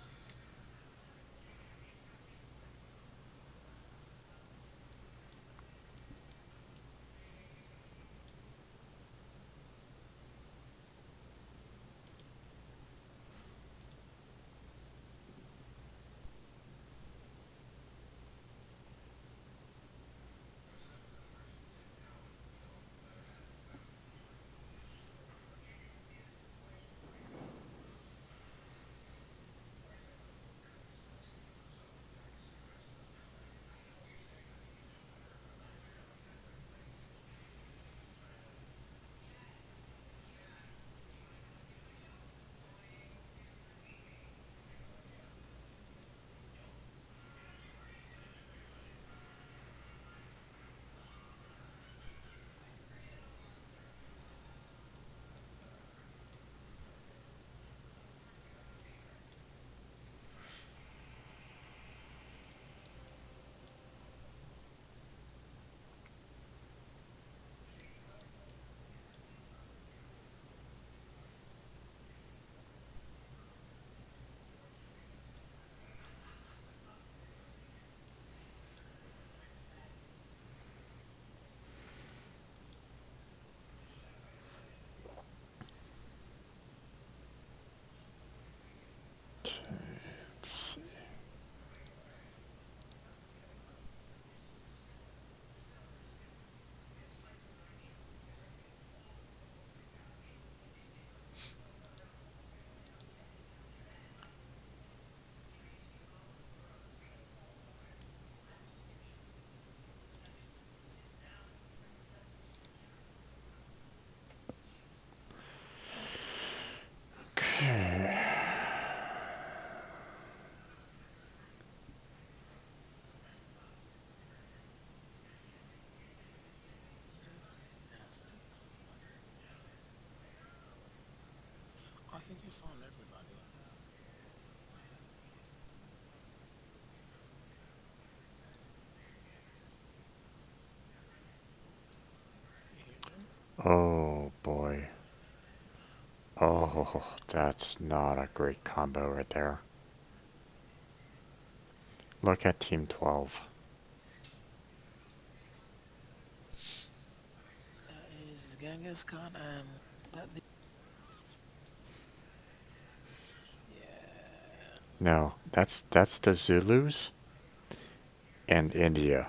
found everybody. You hear them? Oh boy. Oh, that's not a great combo right there. Look at Team 12. That is Genghis Khan and that. Yeah. No, that's the Zulus and India.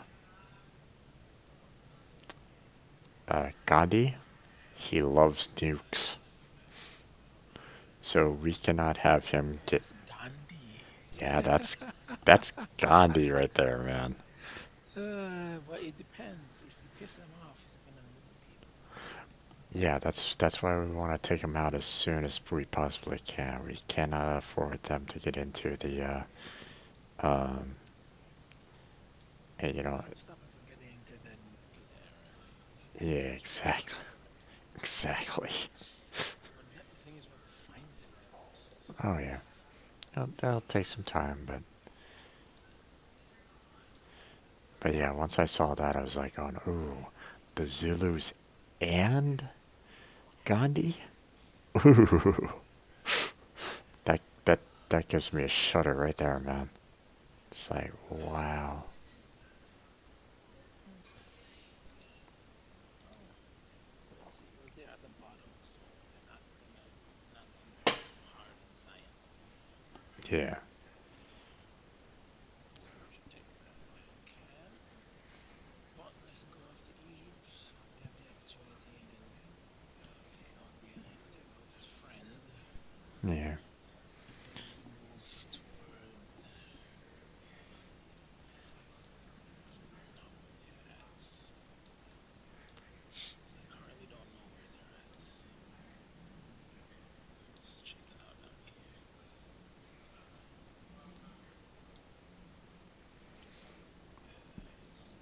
Gandhi, he loves nukes. So we cannot have him get. That's Gandhi. Yeah, that's Gandhi right there, man. But it depends. If you piss him off, he's gonna nuke people. Yeah, that's why we want to take him out as soon as we possibly can. We cannot afford them to get into the um you We know have to stop him from getting into the nuclear. yeah, exactly. Exactly. The thing is, we have to find them first. Oh yeah. That'll take some time, but yeah, once I saw that I was like going, ooh, the Zulus and Gandhi? Ooh. That that that gives me a shudder right there, man. It's like, wow. Hmm. Oh, I see. Well, they're at the bottom, so they're not going hard on science. Yeah. So we should take that while we can. But let's go after Egypt while we have the opportunity, and then take out his friend, Yeah. and then move toward. Even right now where they're at. So I currently don't know where they're at. So let's check it out down here. Just see where that is.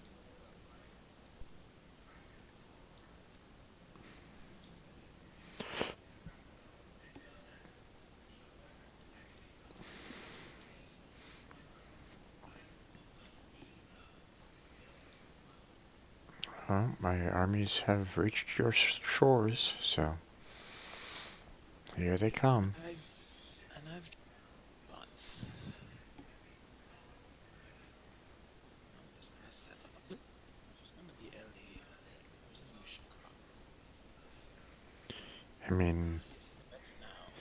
Well, my armies have reached your shores, so here they And come. I've bots. I'm just gonna set up. If it's gonna be LA, or it's gonna be Chicago. I mean, Placing the bets now.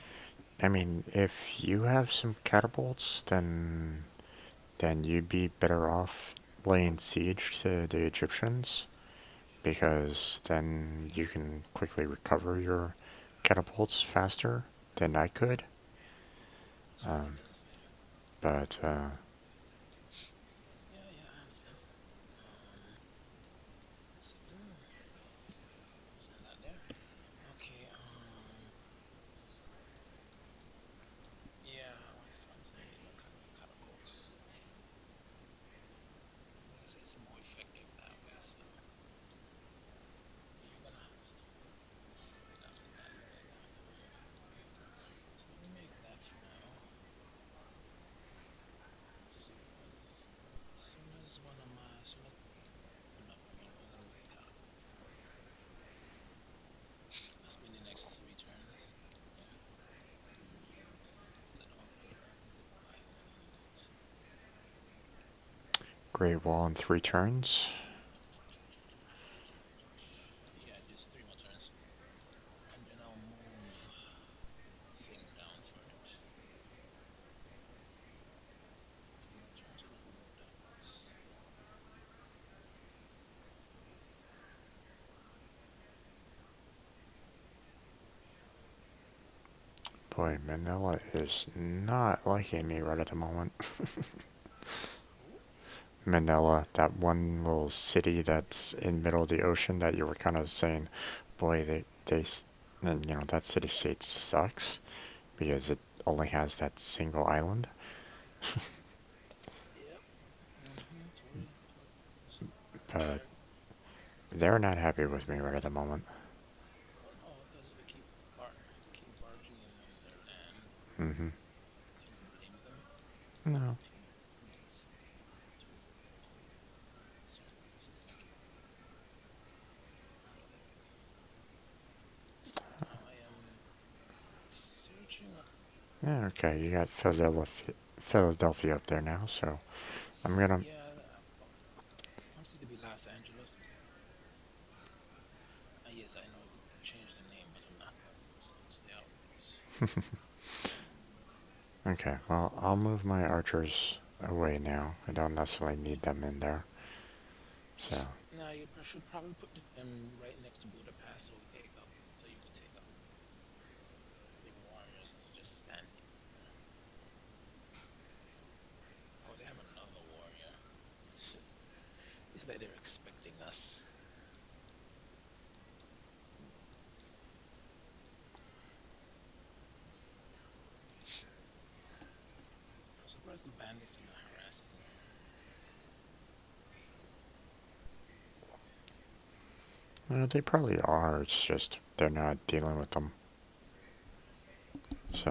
if you have some catapults, then you'd be better off laying siege to the Egyptians because then you can quickly recover your catapults faster than I could. That's fair. Um, That's fair. but Yeah, yeah, I understand. Um, so, send that there. Okay. Yeah, once I made my catapults, like I said, it's more effective that way. So you're gonna have to right after that. You're not gonna have it. Okay. So let me make that for now. As one of my as soon as up, I'm gonna make a catapult. That's been the next 3 turns. Yeah, because I don't have to go buy one anyways. Great Wall in 3 turns. Yeah, just 3 more turns, and then I'll move thing down for it. 3 more turns, and I'll move that west. Boy, Manila is not liking me right at the moment. Who? Manila, that one little city that's in middle of the ocean that you were kind of saying, boy, and that city state sucks because it only has that single island. Yep. Mm-hmm. Totally. But they're not happy with me right at the moment. Oh no, because they keep barging in on their land. Mm-hmm. Can you blame them? No. Okay, next. Two, three, services. Okay. There we go. So now I am searching. Yeah, okay, you got Philadelphia up there now, so I'm gonna. Yeah, I wanted to be Los Angeles. Yes, I know I could change the name, but I'm not going to. So stay how it is. Okay, well, I'll move my archers away now. I don't necessarily need them in there. So, Now you should probably put them right next to Budapest, so we take out. So you could take out the warriors just standing there. Oh, they have another warrior. It's like they're expecting us. I'm surprised the bandits are not harassing me. they probably are. It's just they're not dealing with them. So,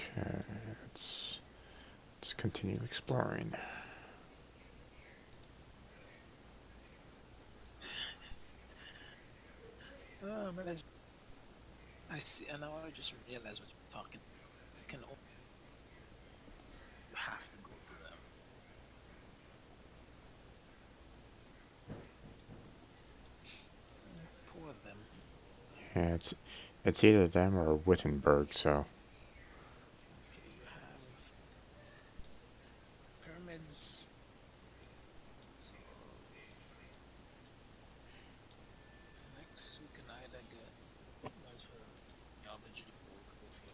okay, let's, let's continue exploring. But I see, and now I just realized what you're talking. You can, you have to go through them. Poor them. Yeah, it's either them or Wittenberg. So, Okay, you have pyramids. So next we can either get ones for theology or we could go for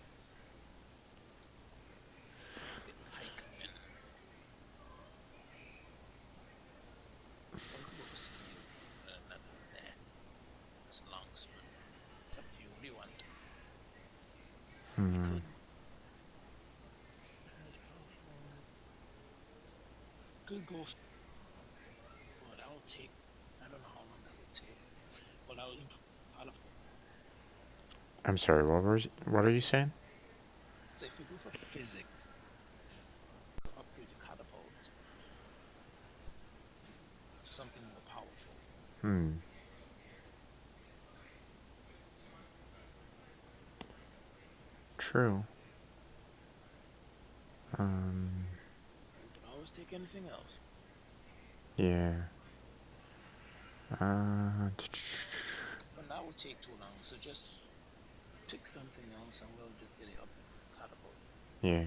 get pikemen or we could go for steel. Nah, that's a longsword. It's up to you. What do you want? We hmm, could. Powerful. Could go. Well, that will take. I don't know how long that will take. Well, that will improve catapult. I'm sorry. What are you saying? So if we go for physics, we could upgrade the catapults to something more powerful. Hmm. True. Um. We could always take anything else. Yeah. But that will take too long. So just pick something else and we'll just get it up catapult. Yeah.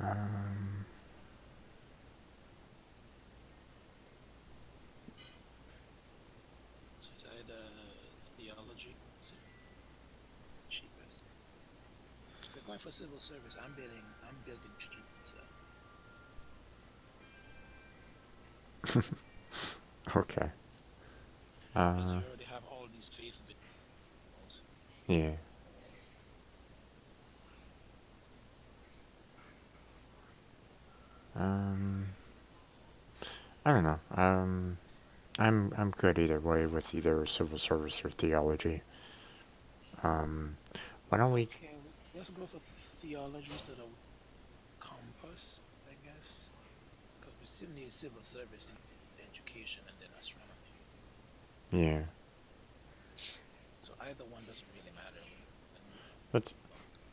Um. So it's either theology, it's the cheapest. If you're going for civil service, I'm building streets Okay. because Uh. you already have all these faith videos. Yeah. Um. I don't know. I'm good either way with either civil service or theology. Um. Why don't we? Okay, let's go for theology so the compass, I guess, because we still need civil service in education and then astronomy. Yeah. So either one doesn't really matter.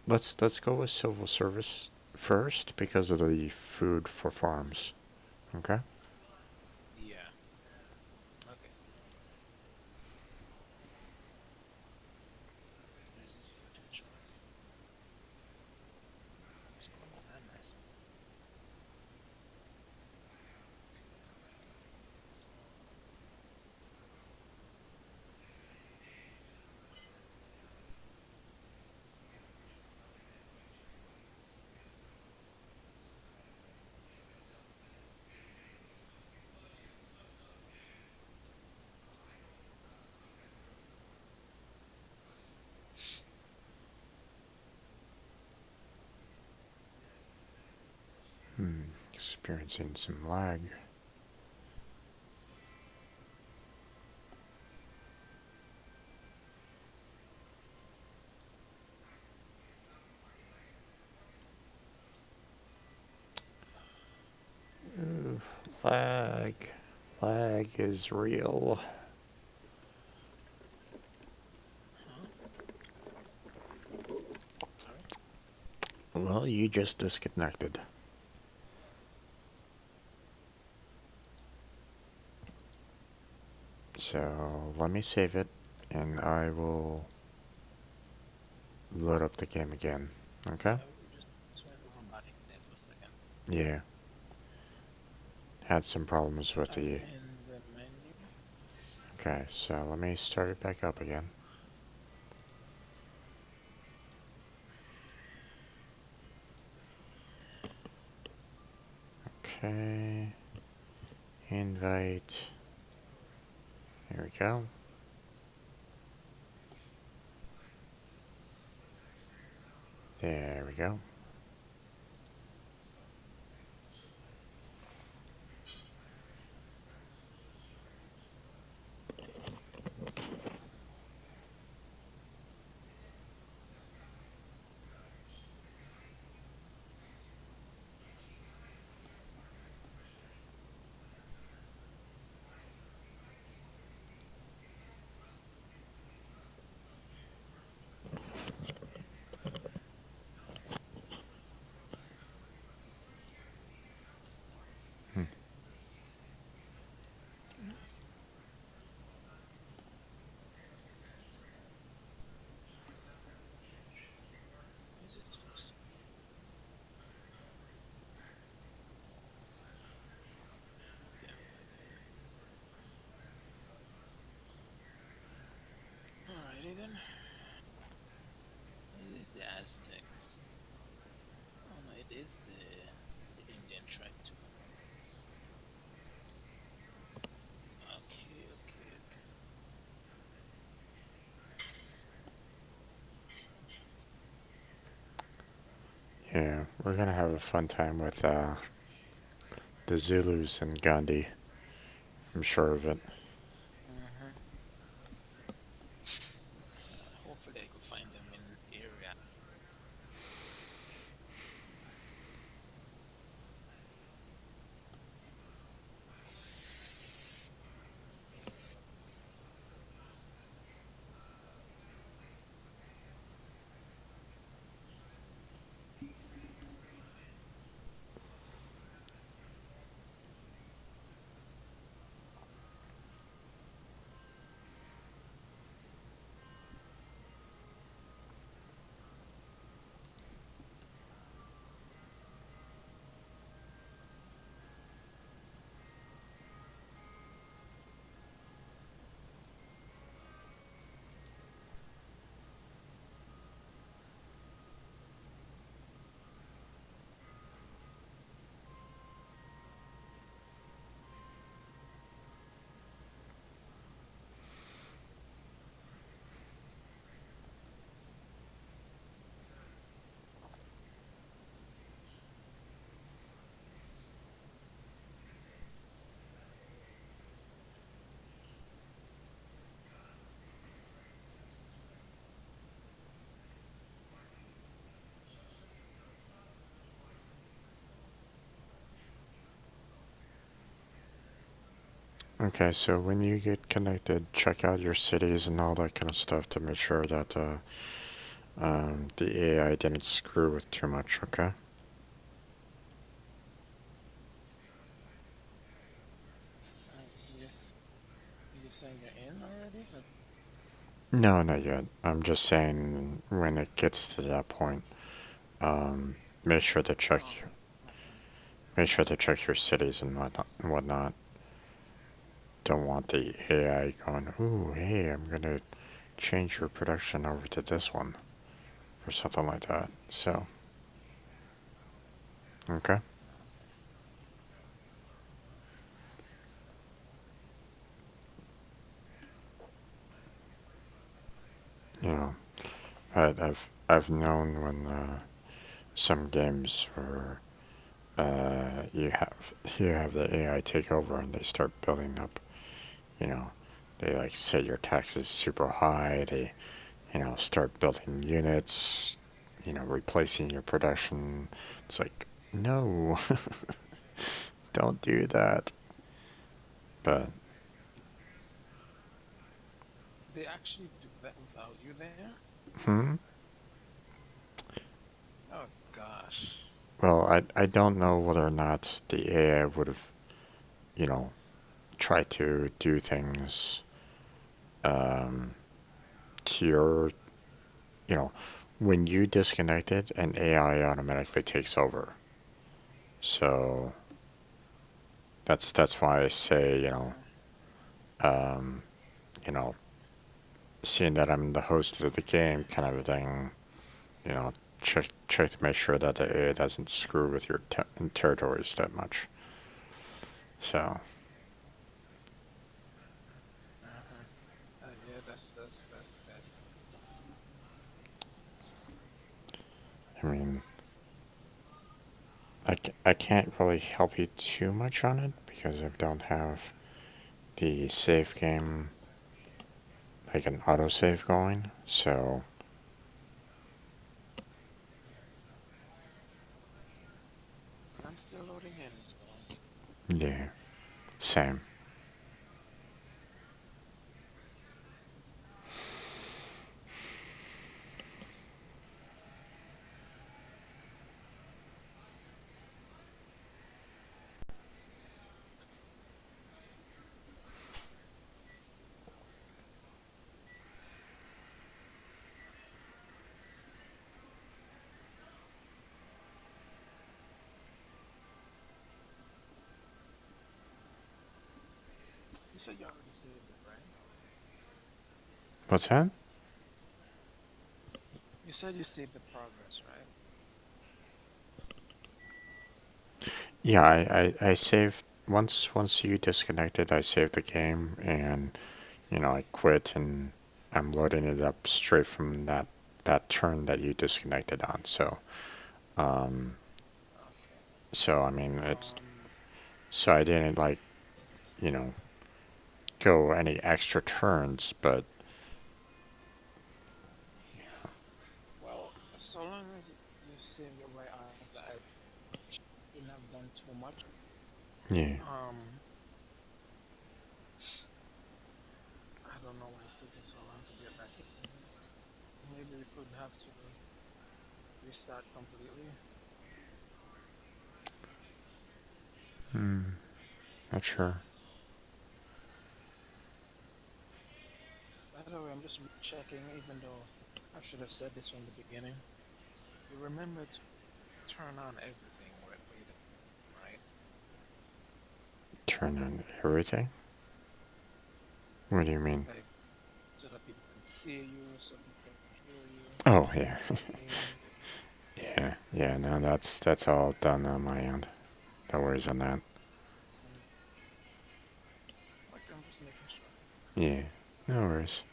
Let's let's go with civil service first because of the food for farms. Okay. Yeah. Okay. Potential. What's going on? Ah, nice. experiencing some lag. Ooh, lag. Lag is real. Huh? Sorry? Well, you just disconnected. So let me save it and I will load up the game again. Okay? Yeah, we just went robotic there for a second. Yeah. Had some problems with I'm the. in the menu. Okay, so let me start it back up again. Okay. Invite. Here we go. There we go. Hmm. This is so slow. Okay, I'm back in. Alrighty then. It is the Aztecs. Oh no, it is the Indian tribe too. Okay, okay, okay. Yeah, we're gonna have a fun time with the Zulus and Gandhi. I'm sure of it. Mm-hmm. Hopefully I could find them in area. Okay, so when you get connected, check out your cities and all that kind of stuff to make sure that the AI didn't screw with too much, okay? Yes. You saying you're in already? No, not yet. I'm just saying when it gets to that point, um, make sure to check Oh, okay. make sure to check your cities and whatnot. Don't want the AI going, ooh, hey, I'm gonna change your production over to this one or something like that. So, okay, Okay. you know, I've known when some games were you have the AI take over and they start building up, you know, they like set your taxes super high, they, start building units, replacing your production. It's like, no, don't do that. But, They actually do that without you there? hmm? Oh gosh. Well, I don't know whether or not the AI would have, you know, tried to do things, um, to your, you know, when you disconnect it, an AI automatically takes over. So that's why I say, um, you know, seeing that I'm the host of the game, kind of thing, you know, check to make sure that the AI doesn't screw with your territories that much. So, Uh-huh. Yeah, that's best. I mean, I can't really help you too much on it because I don't have the save game, like an autosave going. So, I'm still loading in, so yeah, same. you said you already saved it, right? What's that? You said you saved the progress, right? Yeah, I saved once you disconnected, I saved the game and I quit and I'm loading it up straight from that turn that you disconnected on. Um, Okay. so I mean it's Um, so I didn't like you know go any extra turns, but well, so long as you saved it right after, I shouldn't have done too much. yeah, Um, I don't know why it's taking so long to get back in. Maybe we could have to restart completely. not sure. By the way, I'm just checking, even though I should have said this from the beginning. You remember to turn on everything with freedom, right? Turn on everything. What do you mean? Like, so that people can see you, so people can hear you, Oh yeah, game. yeah. No, that's all done on my end. No worries on that. Mm. Like, I'm just making sure. Yeah, no worries.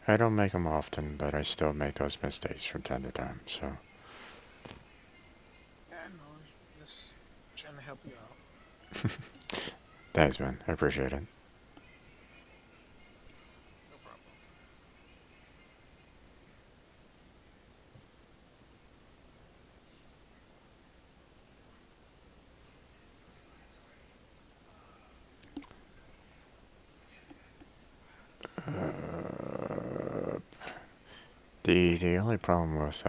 I don't make them often, but I still make those mistakes from time to time. So Yeah, I know. Just trying to help you out. thanks, man. I appreciate it. No problem. Uh, the only problem with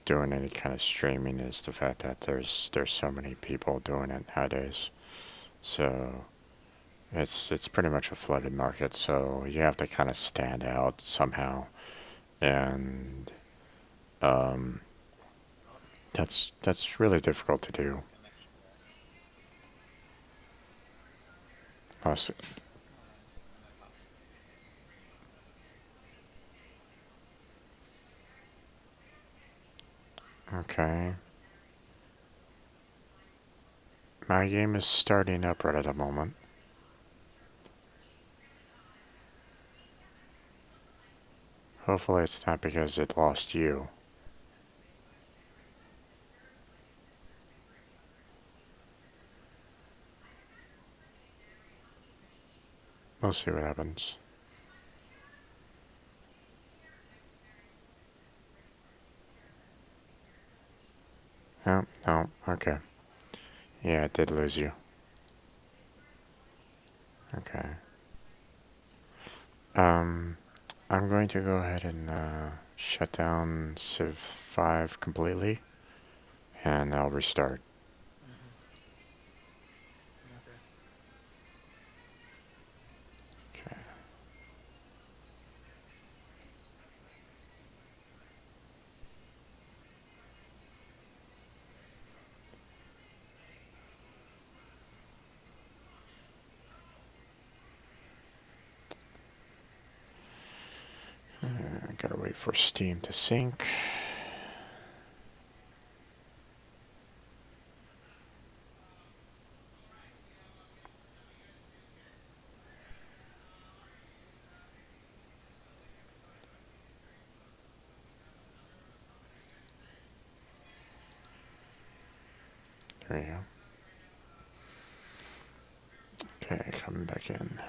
doing any kind of streaming is the fact that there's so many people doing it nowadays. So it's pretty much a flooded market. So you have to kind of stand out somehow, and um, Oh, that's really difficult to getting do. disconnection there. Also, Hold on a second, I lost it. okay, my game is starting up right at the moment. Hopefully it's not because it lost you. we'll see what happens. Oh, no, okay. Yeah, it did lose you. Okay. I'm going to go ahead and shut down Civ 5 completely, and I'll restart. Mm-hmm. Okay. Okay. I gotta wait for Steam to sync. There you go. Okay, coming back in.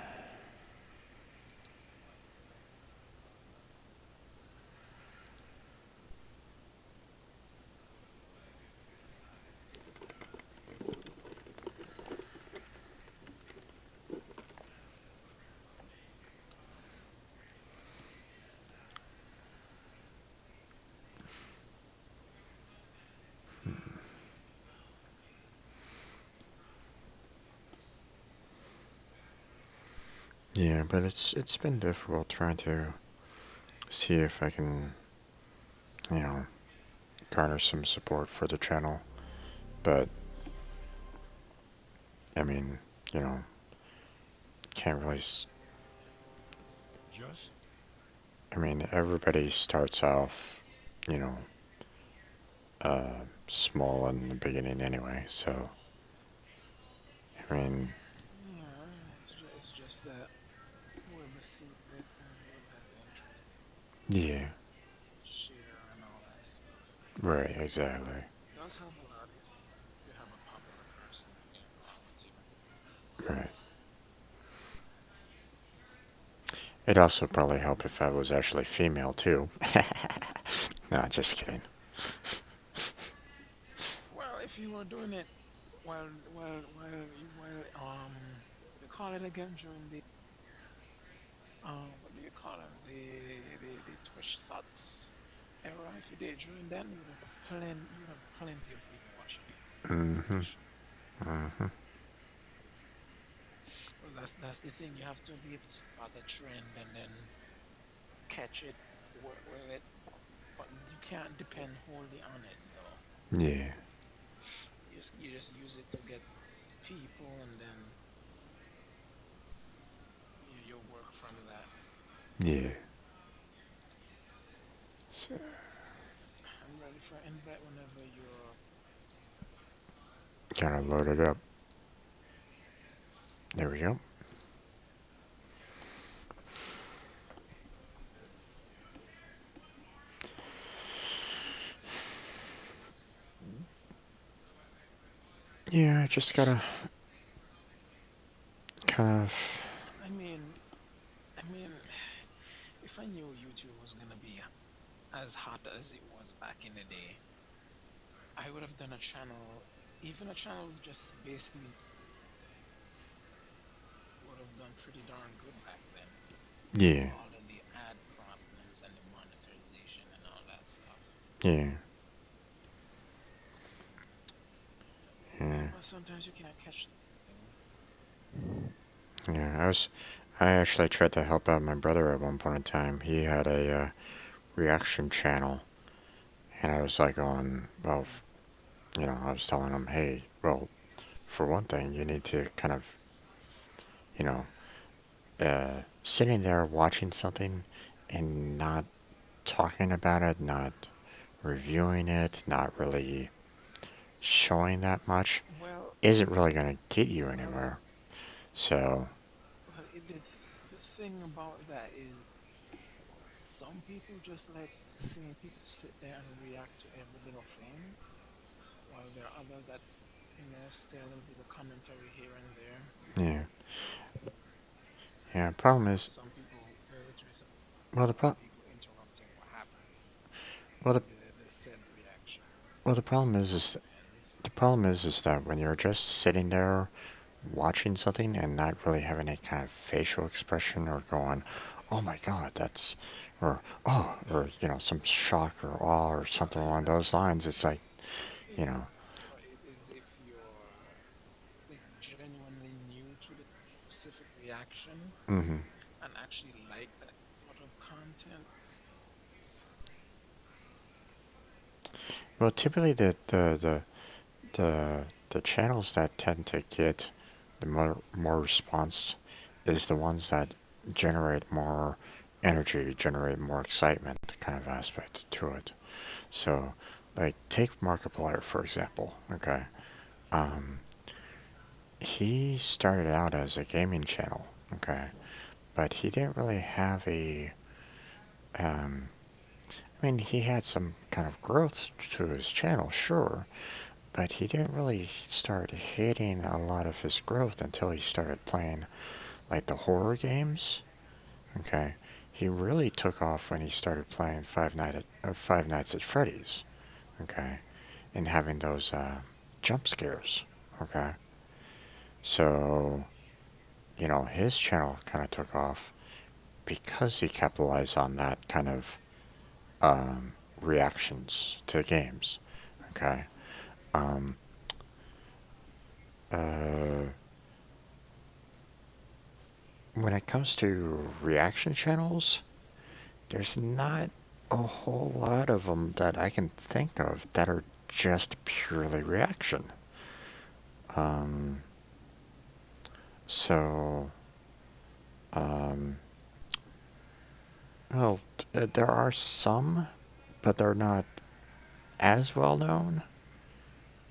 Yeah, but it's been difficult trying to see if I can, you know, garner some support for the channel. But I mean, you know, can't really. Just I mean, everybody starts off, you know, small in the beginning anyway. So I mean, Yeah, it's just that whoever sees it and whoever has interest, yeah, share and all that stuff. right, exactly, It does help a lot if you have a popular person playing along with you. right. It'd also probably help if I was actually female too. No, just kidding. Well, if you were doing it you call it again during the what do you call it, the Twitch thoughts era. If you did during then, you would have plenty of people watching it, Mm-hmm. pretty sure. Mm-hmm. Well, that's the thing. You have to be able to spot a trend and then catch it, work with it, but you can't depend wholly on it though. Yeah. You just use it to get people, and then you'll work from that. Yeah. So, I'm ready for invite whenever you're. gotta load it up. There we go. Yeah, I just gotta kind of. I mean, I mean, if I knew YouTube was gonna be as hot as it was back in the day, I would have done a channel, even a channel just basically would have done pretty darn good back then before Yeah. all of the ad problems and the monetization and all that stuff. Yeah. Yeah. But sometimes you can't catch things. Yeah. I actually tried to help out my brother at one point in time. He had a reaction channel, and I was like, well, Mm-hmm. you know, I was telling him, hey, well, for one thing, you need to kind of, you know, sitting there watching something and not talking about it, not reviewing it, not really showing that much, Well, isn't really going to get you well, it, anywhere. So, well, the thing about that is some people just like seeing people sit there and react to every little thing, while there are others that, say a little bit of commentary here and there. yeah. Yeah, problem is, Some people literally some well, people interrupting what happened well, in the said reaction. the problem It is depends. the problem is that when you're just sitting there watching something and not really having any kind of facial expression or going, oh my God, that's, or oh, or some shock or awe or something along those lines, it's like, you know, It is if you're like genuinely new to the specific reaction hmm and actually like that sort of content. well, typically the the channels that tend to get the more response is the ones that generate more energy, generate more excitement kind of aspect to it. So, like, take Markiplier for example. Okay, um, he started out as a gaming channel. Okay, but he didn't really have a. I mean, he had some kind of growth to his channel, sure, but he didn't really start hitting a lot of his growth until he started playing like the horror games. Okay, he really took off when he started playing Five Nights at Freddy's. Okay, and having those jump scares. Okay, so his channel kind of took off because he capitalized on that kind of reactions to games. Okay, um, uh, when it comes to reaction channels, there's not a whole lot of them that I can think of that are just purely reaction. Um, so, um, well, there are some, but they're not as well known.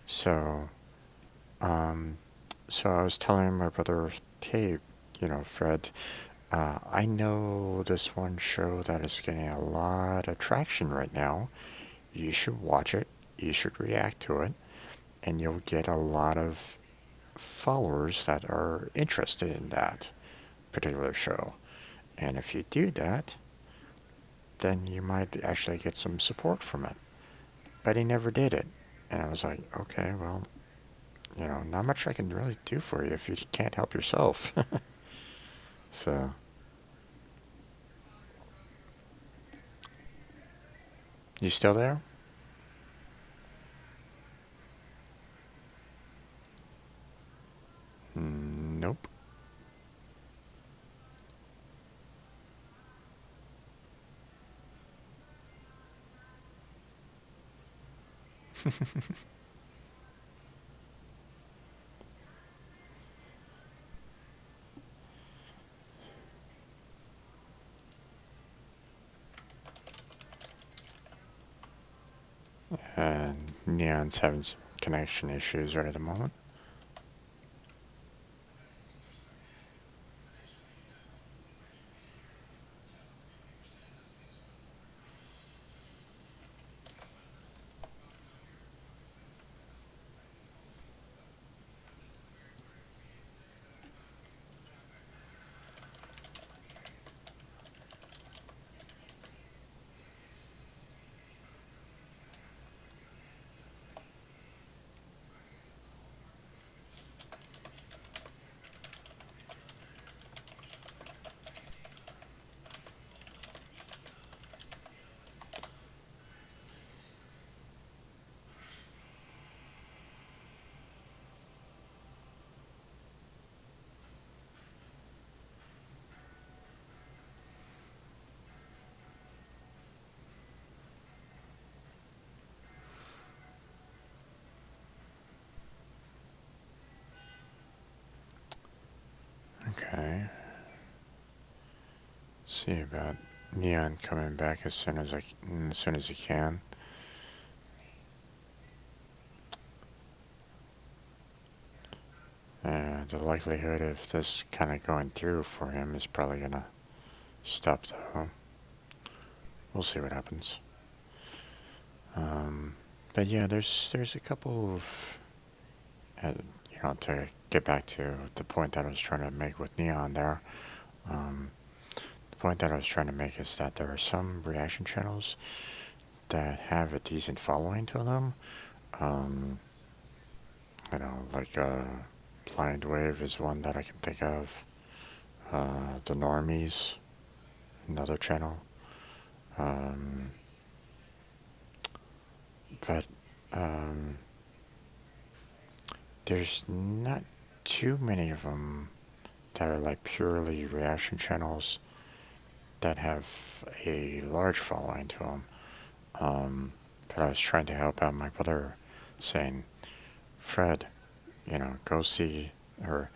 So, um, so I was telling my brother, hey, Fred, I know this one show that is getting a lot of traction right now. You should watch it. You should react to it, and you'll get a lot of followers that are interested in that particular show. And if you do that, then you might actually get some support from it. But he never did it. And I was like, okay, well, not much I can really do for you if you can't help yourself. So, you still there? Nope. And Neon's having some connection issues right at the moment. Okay. See about Neon coming back as soon as he can. The likelihood of this kind of going through for him is probably gonna stop though. We'll see what happens. Um, but yeah, there's a couple of to get back to the point that I was trying to make with Neon there. Um, the point that I was trying to make is that there are some reaction channels that have a decent following to them. Um, like Blind Wave is one that I can think of. The Normies, another channel. Um, but um, there's not too many of them that are like purely reaction channels that have a large following to them. But I was trying to help out my brother, saying, Fred, go see or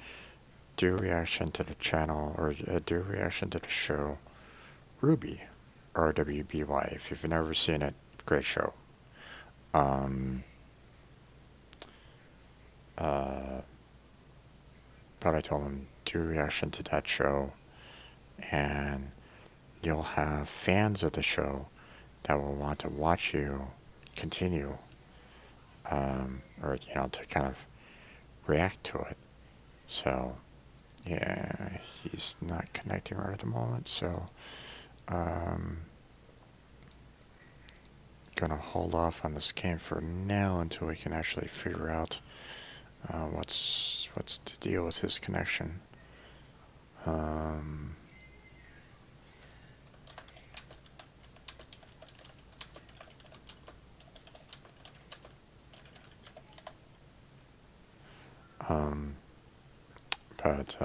do reaction to the channel or do reaction to the show RWBY, RWBY. If you've never seen it, great show. Um, uh, but I told him do reaction to that show, and you'll have fans of the show that will want to watch you continue, or to kind of react to it. So yeah, he's not connecting right at the moment, so um, gonna hold off on this game for now until we can actually figure out what's the deal with his connection. Um, um, but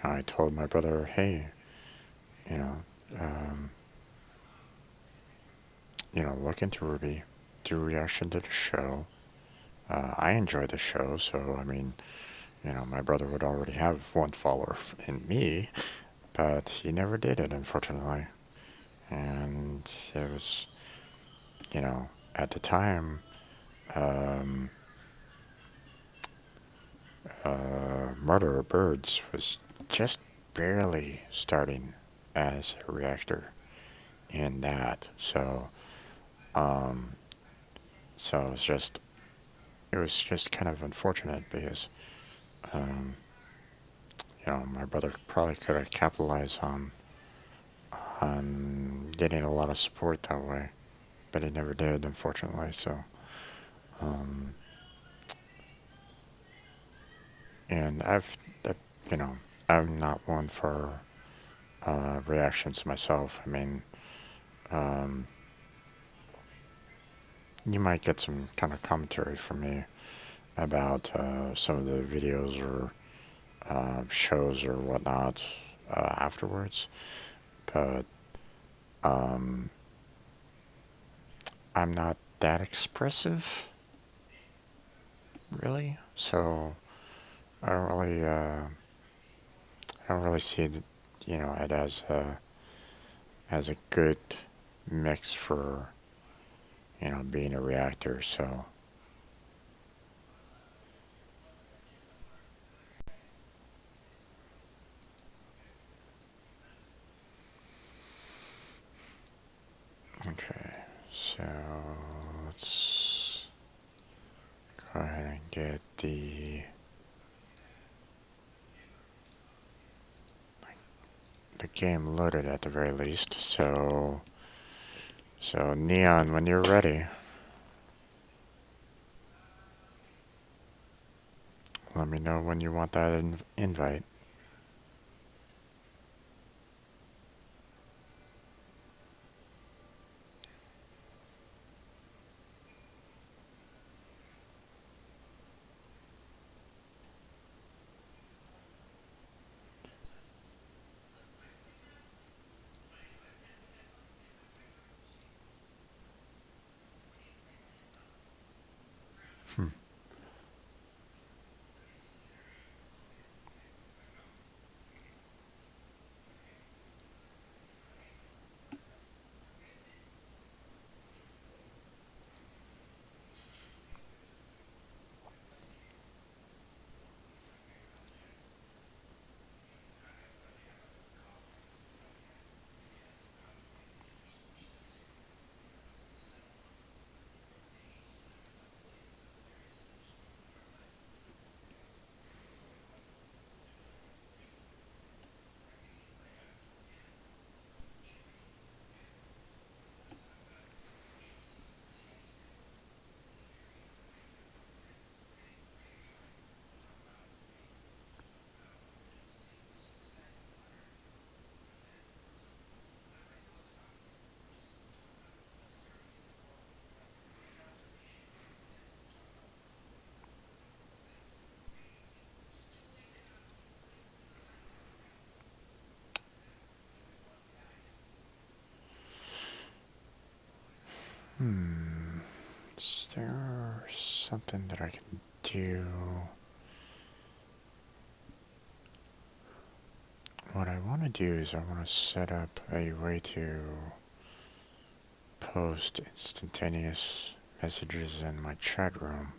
I told my brother, hey, you know, um, look into RWBY, do reaction to the show. I enjoy the show, so I mean, my brother would already have one follower in me, but he never did it, unfortunately. And it was, at the time, um, Murder of Birds was just barely starting as a reactor in that. Um, so it was just kind of unfortunate because, um, my brother probably could have capitalized on getting a lot of support that way, but he never did, unfortunately. So, um, and you know, I'm not one for reactions myself. I mean, um, you might get some kind of commentary from me about some of the videos or shows or whatnot afterwards, but um, I'm not that expressive, really. So I don't really, I don't really see it, it as a good mix for being a reactor. So okay, so let's go ahead and get the game loaded at the very least. So Neon, when you're ready, let me know when you want that invite. Hmm. Hmm. Is there something that I can do? What I want to do is I want to set up a way to post instantaneous messages in my chat room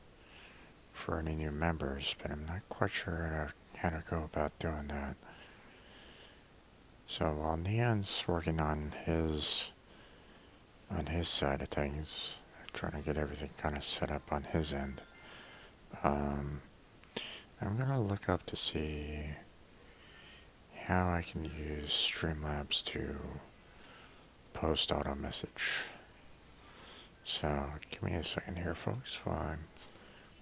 for any new members, but I'm not quite sure how to go about doing that. So while Neon's working on his side of things, trying to get everything kind of set up on his end, um, I'm gonna look up to see how I can use Streamlabs to post auto message. So give me a second here, folks, while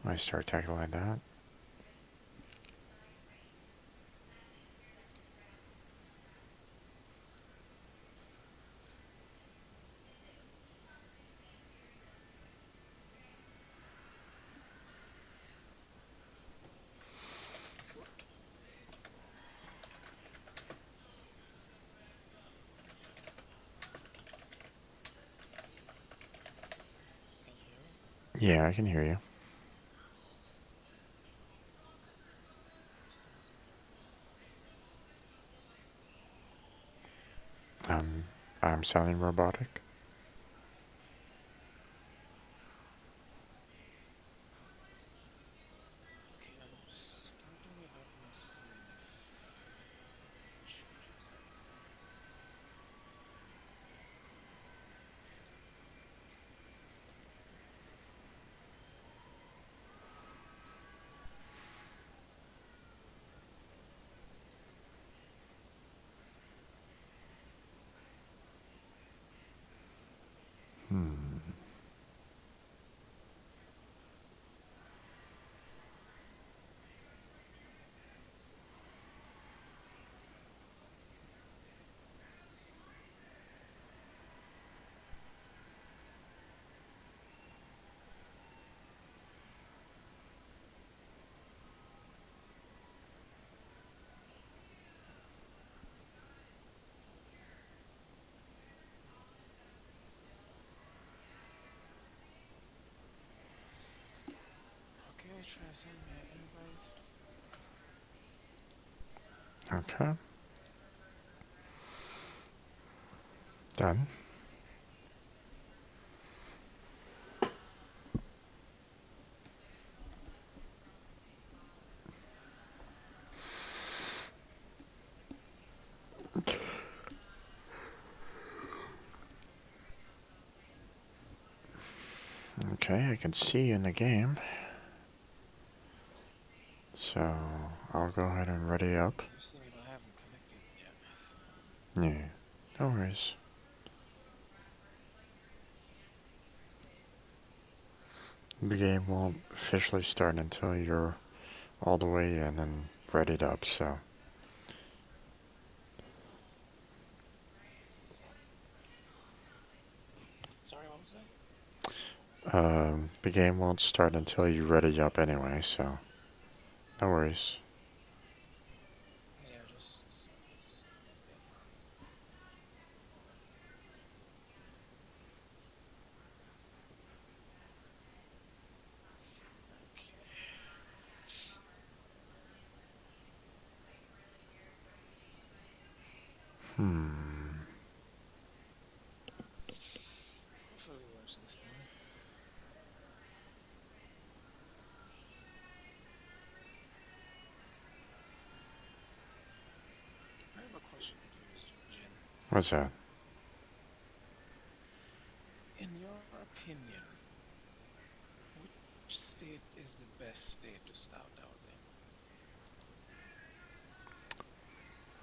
I start tackling that. Can you hear me? Yeah, I can hear you. Still sounding robotic. Um, I'm sounding robotic. Okay, I'm starting it up and seeing if it changes anything. Hmm. Okay, try to send me an invite. Okay. Done. Okay, I can see you in the game. So I'll go ahead and ready up. Yeah, you see me, but I haven't connected yet. So. Yeah, no worries. The game won't officially start until you're all the way in and readied up, so. Sorry, what was that? The game won't start until you ready up anyway, so. No worries. Yeah, just let's see if I get. Okay. Hmm. Hopefully it works this time. I have a question for you, Jin. What's that? In your opinion, which state is the best state to start out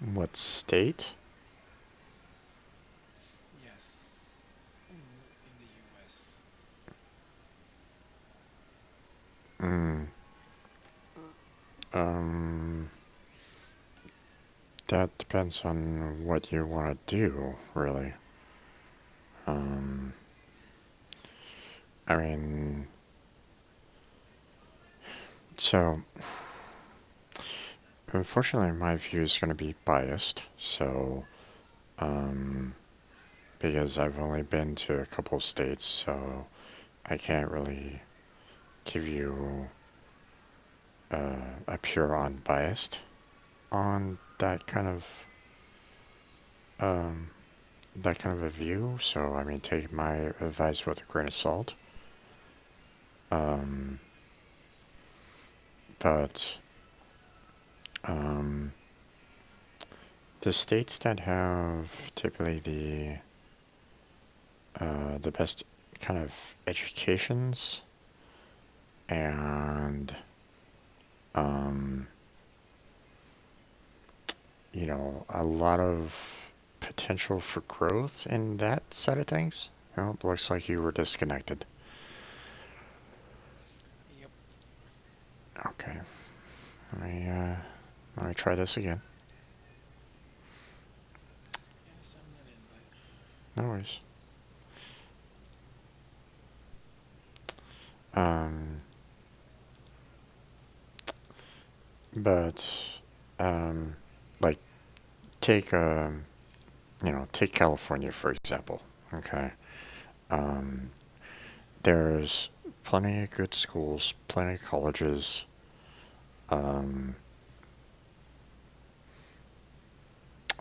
in? What state? Yes, in the US. Hmm. Um. That depends on what you want to do, really. Um. I mean, so unfortunately, my view is going to be biased. So, um, because I've only been to a couple states, so I can't really give you a pure unbiased on um, that kind of a view. So I mean, take my advice with a grain of salt. Um, but um, the states that have typically the best kind of educations and um, a lot of potential for growth in that side of things. Oh, looks like you were disconnected. Yep. Okay, let me try this again. Yes, I'm an invite. No worries. Um, but um, like take take California for example. Okay, um, there's plenty of good schools, plenty of colleges. Um,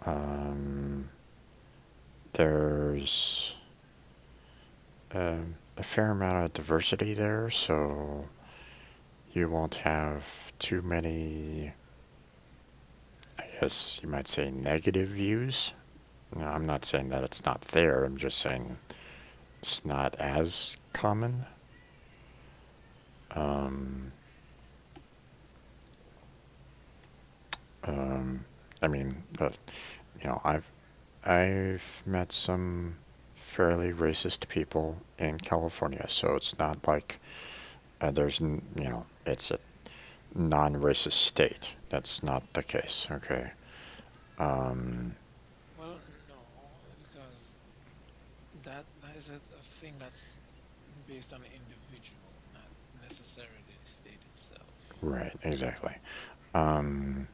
um, there's a fair amount of diversity there, so you won't have too many, I guess you might say, negative views. No, I'm not saying that it's not there, I'm just saying it's not as common. Um, um, I mean, you know, I've met some fairly racist people in California, so it's not like it's a non-racist state. That's not the case. Okay. Um, Well, no, because that is a thing that's based on the individual, not necessarily the state itself. right. Exactly. Um,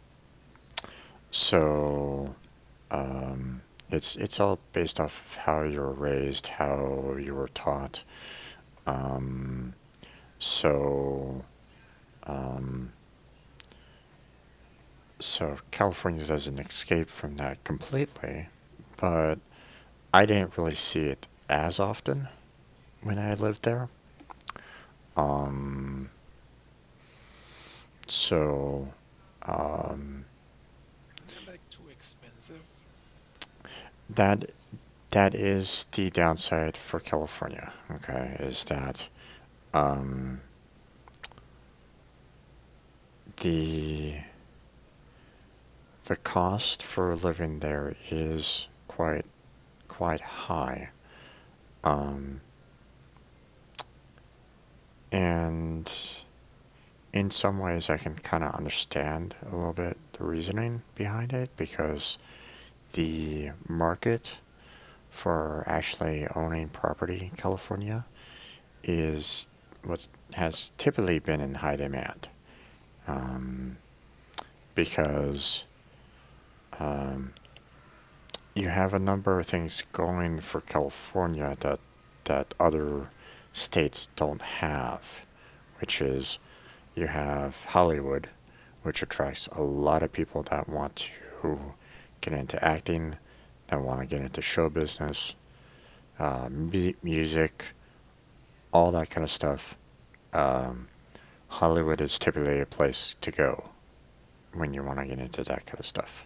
so um, it's all based off of how you were raised, how you were taught. Um, so um, so California doesn't escape from that completely, but I didn't really see it as often when I lived there. Um, so um, Isn't that like too expensive? that that is the downside for California. Okay, is that um, the the cost for living there is quite high. Um, and in some ways, I can kind of understand a little bit the reasoning behind it because the market for actually owning property in California is what has typically been in high demand. Um, because um, you have a number of things going for California that other states don't have, which is you have Hollywood, which attracts a lot of people that want to get into acting, that want to get into show business, music, all that kind of stuff. Um, Hollywood is typically a place to go when you want to get into that kind of stuff.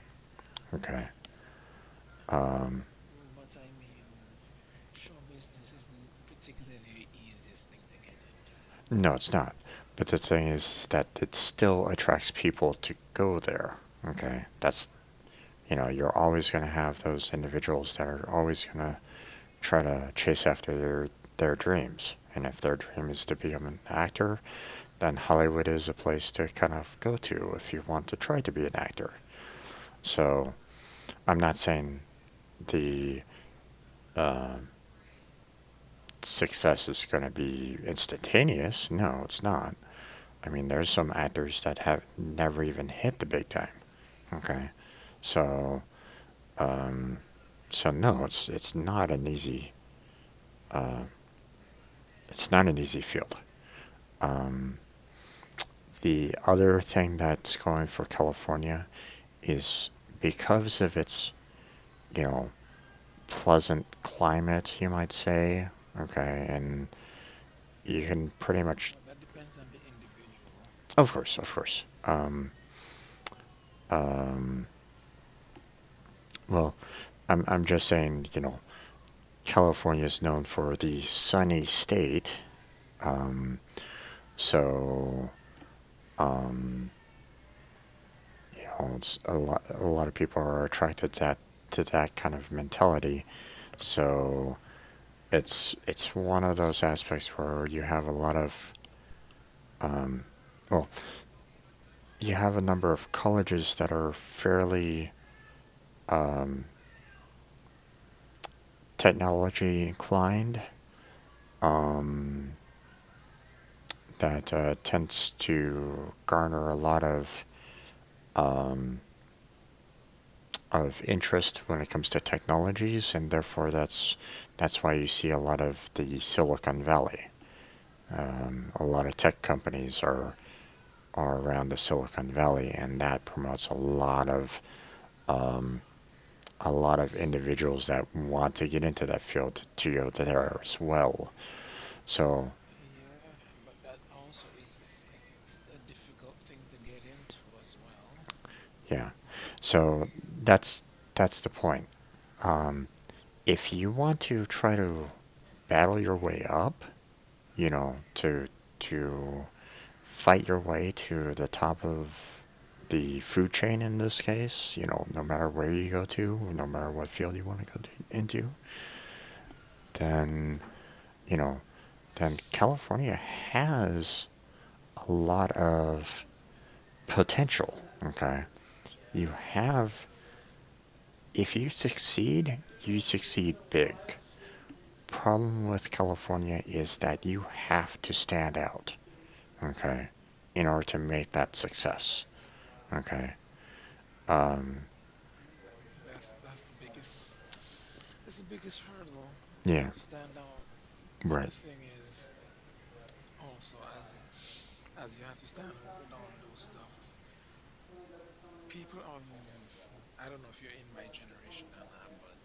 Okay. Um, But I mean, show business isn't particularly the easiest thing to get into. no, it's not. But the thing is that it still attracts people to go there. Okay. You're always going to have those individuals that are always going to try to chase after their dreams. And if their dream is to become an actor, then Hollywood is a place to kind of go to if you want to try to be an actor. So I'm not saying the uh, success is going to be instantaneous. No, it's not. I mean, there's some actors that have never even hit the big time. Okay, so um, So no, uh, it's not an easy field. Um, the other thing that's going for California is because of its, you know, pleasant climate, you might say. Okay, and you can pretty much, But that depends on the individual. of course, of course. Um, well, I'm just saying, California is known for the sunny state. Um, so, um, it's a lot of people are attracted to that kind of mentality. So it's one of those aspects where you have a lot of, um, well, you have a number of colleges that are fairly um, technology inclined. Um, that tends to garner a lot um, of interest when it comes to technologies, and therefore that's why you see a lot of the Silicon Valley. A lot of tech companies are around the Silicon Valley, and that promotes um, a lot of individuals that want to get into that field to go to there as well. So Yeah, but that also is it's a difficult thing to get into as well. yeah, so that's that's the point. Um, if you want to try to battle your way up, to fight your way to the top of the food chain in this case, no matter where you go to, no matter what field you want to into, then, you know, then California has a lot of potential, okay? You have, if you succeed big. Problem with California is that you have to stand out, okay, in order to make that success, okay? Um, That's the biggest hurdle. You yeah, have to stand out. But right. the thing is also as you have to stand out with all those stuff, people of I don't know if you're in my generation or not, but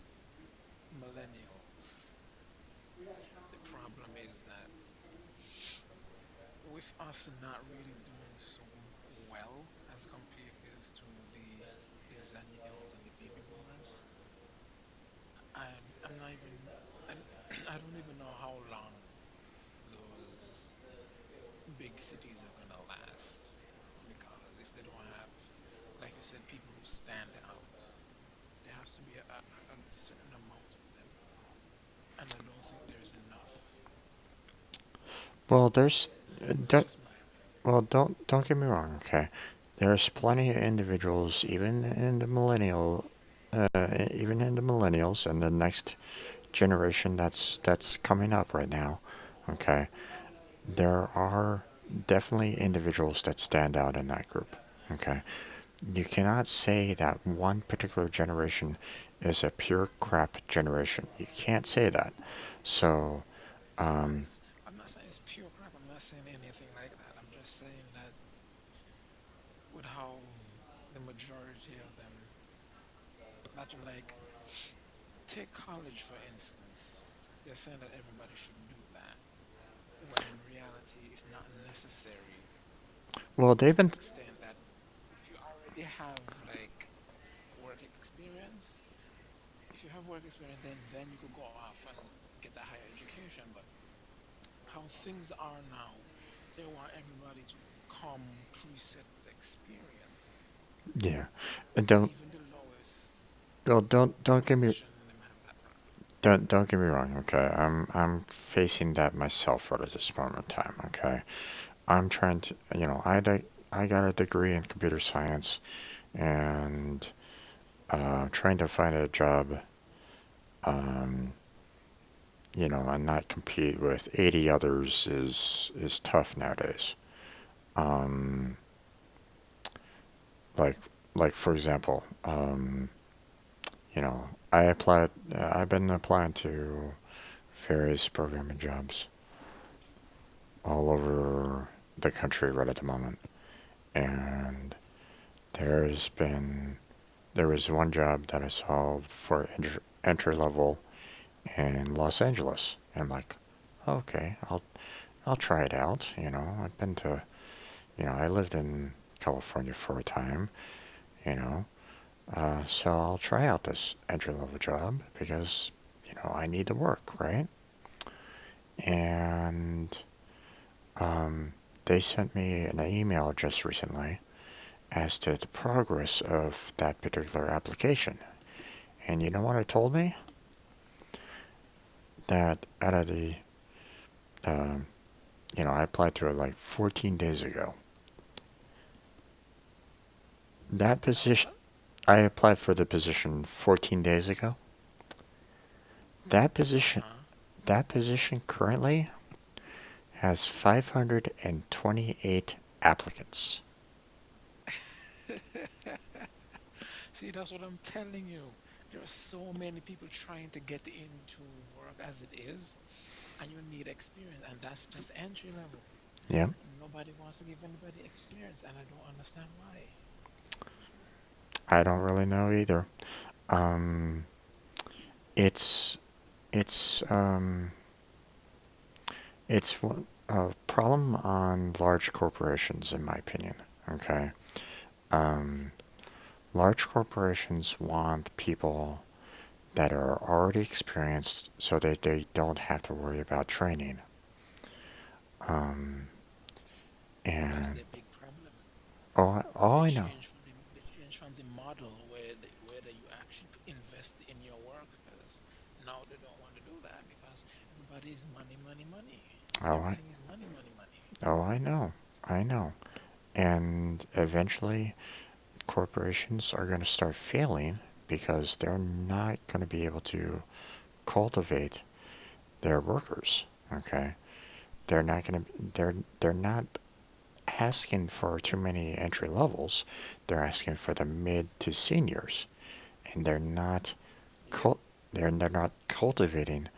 millennials, the problem is that with us not really doing so well as compares to the Zennials and the baby boomers, I'm not even and I don't even know how long those big cities are gonna last because if they don't have, like you said, people who stand out, there has to be a certain amount of them, and I don't think there's enough. Well, But that's don't, just my opinion. don't get me wrong, okay? There's plenty of individuals, even in the millennials and the next generation that's coming up right now, okay? There are definitely individuals that stand out in that group, okay? You cannot say that one particular generation is a pure crap generation. You can't say that. So, um, I'm not saying it's pure crap. I'm not saying anything like that. I'm just saying that with how the majority of them, not like take college for instance, they're saying that everybody should do that, when in reality it's not necessary well, to they've the been, extent that if you already have like work experience, if you have work experience, then you could go off and get a higher education. But how things are now, they want everybody to come preset with experience. yeah. And don't, Even the lowest well, don't get me, position in them have that problem. don't get me wrong. Okay, I'm facing that myself right at this moment in time. Okay, I'm trying to, I got a degree in computer science and trying to find a job, um, and not compete with 80 others is tough nowadays. Um, like like for example, you know, I applied. I've been applying to various programming jobs all over the country right at the moment, and there's been there was one job that I saw for entry level in Los Angeles, and I'm like, okay, I'll try it out. I've been to, I lived in California for a time, you know, so I'll try out this entry level job because, I need to work, right? And um, they sent me an email just recently as to the progress of that particular application. And you know what it told me? That out of the, um, I applied to it like 14 days ago. That That position, what? I applied for the position 14 days ago. That position, Uh-huh. that position currently has 528 applicants. See, that's what I'm telling you. There are so many people trying to get into work as it is, and you need experience, and that's just entry level. Yep. Nobody wants to give anybody experience, and I don't understand why. I don't really know either. Um, it's it's um it's a problem on large corporations, in my opinion. Okay. Um, Large corporations want people that are already experienced so that they don't have to worry about training. Um, Well, that's and their big problem. oh, I know. They change from the model where you actually invest in your workers. Now they don't want to do that because everybody is money, money, money. Oh, I Everything is money, money, money. oh, I know. I know. And eventually, corporations are going to start failing because they're not going to be able to cultivate their workers. Okay, they're not going to. They're not asking for too many entry levels. They're asking for the mid to seniors, and Yep. cult. They're not cultivating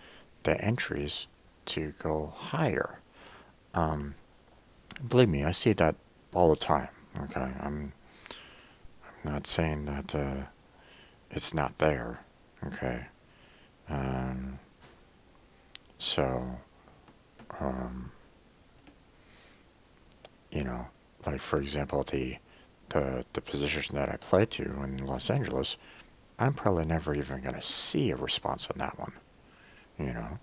the entries to go higher. Um, Believe me, I see that all the time. Okay, I'm not saying that it's not there. Okay, um, so um, you know, like for example, the position that I applied to in Los Angeles, I'm probably never even gonna see a response on that one. You know,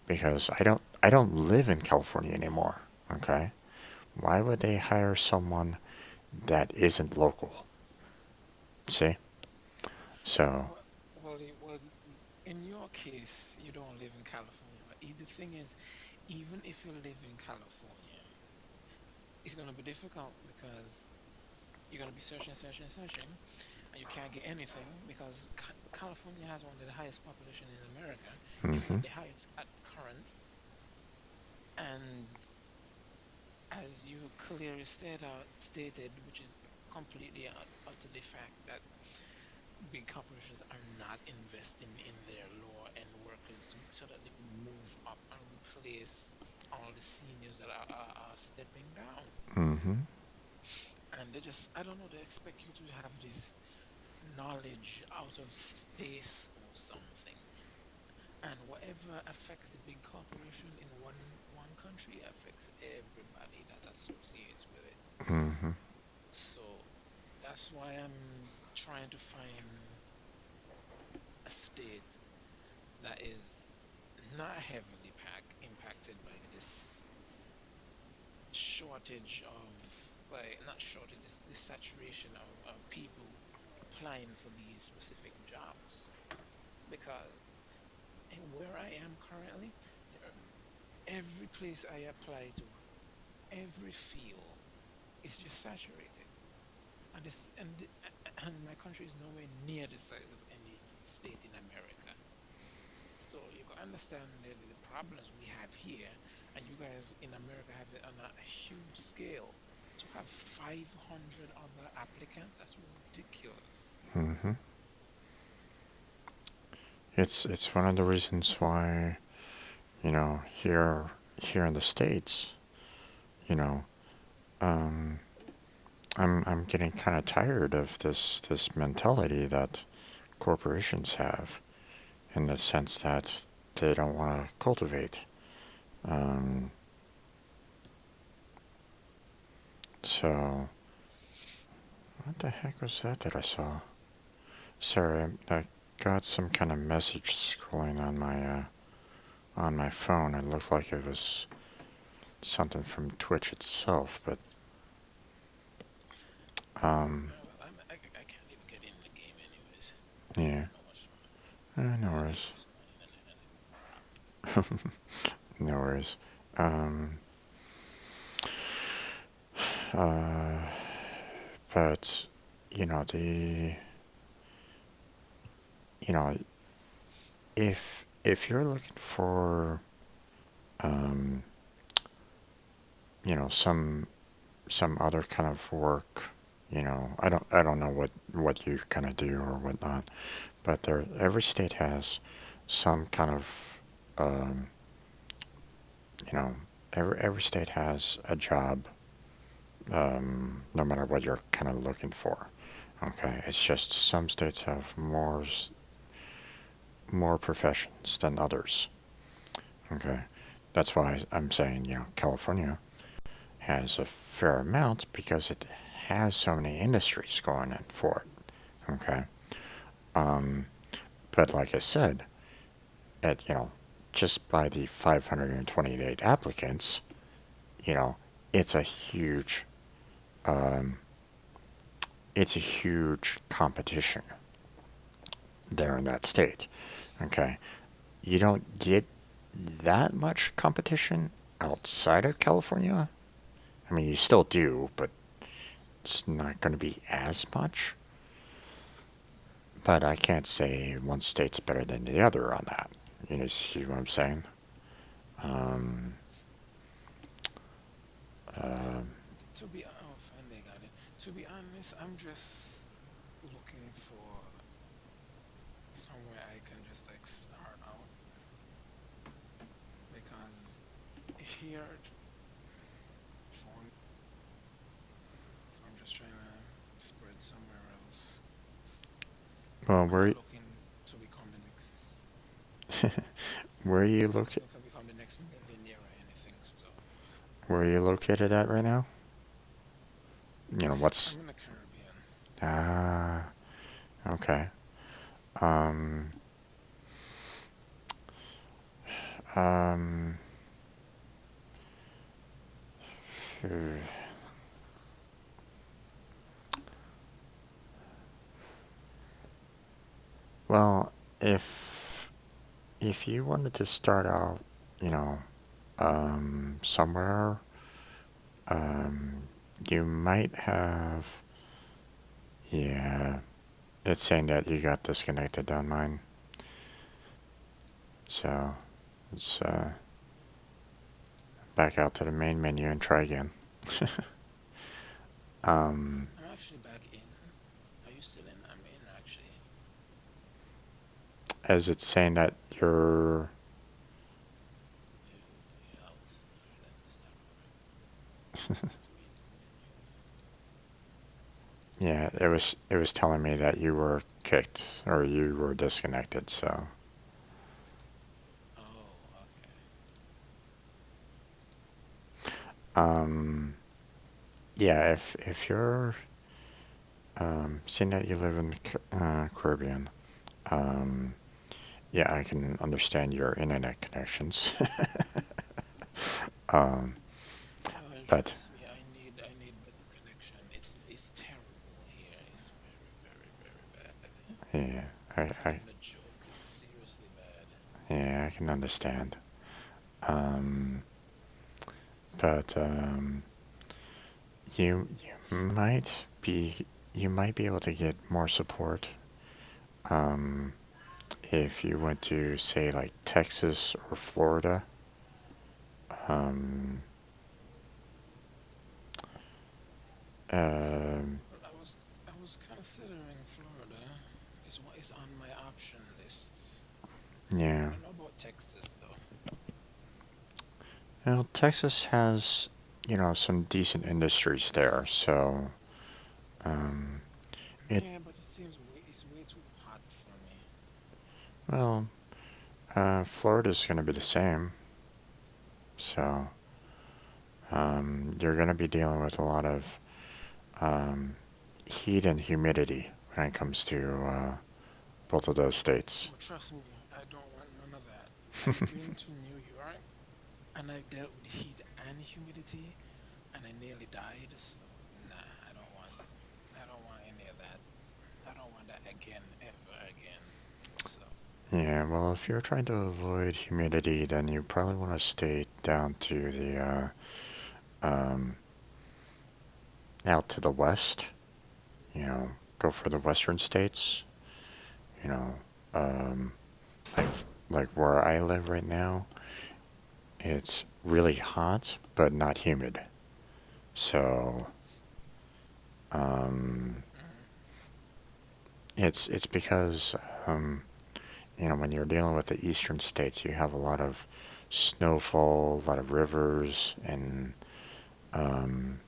because I don't live in California anymore. Okay, why would they hire someone that isn't local? See, so Well, in your case, you don't live in California, but the thing is, even if you live in California, it's gonna be difficult because you're gonna be searching, searching, searching, and you can't get anything because California has one of the highest population in America, if hmm not the highest at current. And as you clearly stated, which is completely utterly fact that big corporations are not investing in their lower-end workers so that they could move up and replace all the seniors that are stepping down. hmm And they just, I don't know, they expect you to have this knowledge out of space or something. And whatever affects the big corporation in one country affects everybody that associates with it. hmm So that's why I'm trying to find a state that is not heavily impacted by this shortage of, like, not shortage, this saturation of people applying for these specific jobs. Because and where I am currently, there, every place I apply to, every field is just saturated. And and my country is nowhere near the size of any state in America. So you can understand the problems we have here, and you guys in America have it on a huge scale. To have 500 other applicants, that's ridiculous. hmm it's one of the reasons why, here in the States, you know, um, I'm getting kind of tired of this mentality that corporations have, in the sense that they don't want to cultivate. Um, so what the heck was that I saw? Sorry, I got some kind of message scrolling on my phone. It looked like it was something from Twitch itself, but um, Well, I can't even get in the game anyways. I yeah, don't know what's wrong. no Maybe I'm worries, using my internet and it won't stop. no worries. Um, uh, but you know the you know if you're looking for um, some other kind of work, I don't know what you kind of do or whatnot, but every state has some kind of um, you know every state has a job, no matter what you're kind of looking for. Okay, it's just some states have more professions than others. Okay, that's why I'm saying California has a fair amount because it has so many industries going in for it. Okay, um, but like I said, at just by the 528 applicants, you know, it's a huge um, it's a huge competition there in that state. Okay, you don't get that much competition outside of California. I mean, you still do, but it's not going to be as much. But I can't say one state's better than the other on that. See what I'm saying? Um, uh, Finally got it. To be honest, I'm just looking for somewhere I can just like start out because here for me, so I'm just trying to spread somewhere else. well, I'm not looking to become the next. where are you I'm not located? looking to become the next millionaire or anything. So Where are you located at right now? I'm What's in the Caribbean. ah okay. Um, um, phew. Well, if you wanted to start out, you know, somewhere, um, you might have, yeah, it's saying that you got disconnected on mine. So let's back out to the main menu and try again. um, I'm actually back in. Are you still in? I'm in actually. as it's saying that you're, Yeah, let me start over. Tweet menu. yeah, it was telling me that you were kicked or you were disconnected. So, Oh, okay. um, yeah, if you're seeing that you live in the Caribbean, um, yeah, I can understand your internet connections. um, but Trust me, I need better connection. It's terrible here. It's very very bad. yeah, It's not I even a joke. It's seriously bad. yeah, I can understand. Um, but you might be able to get more support um, if you went to say like Texas or Florida. Um, um, Well, I was considering Florida. It's on my option list. Yeah. I don't know about Texas though. Well, Texas has, some decent industries there. So, um, it, Yeah, but it's way too hot for me. well, Florida's going to be the same. So, you're going to be dealing with a lot of um, heat and humidity when it comes to both of those states. Oh, trust me, I don't want none of that. I've been to New York and I've dealt with heat and humidity and I nearly died. So nah, I don't want any of that. I don't want that again, ever again. So Yeah, well, if you're trying to avoid humidity, then you probably want to stay down to the out to the west. You know, go for the western states. You know, um, like like where I live right now, it's really hot but not humid. So um, mm, it's because when you're dealing with the eastern states, you have a lot of snowfall, a lot of rivers, and um,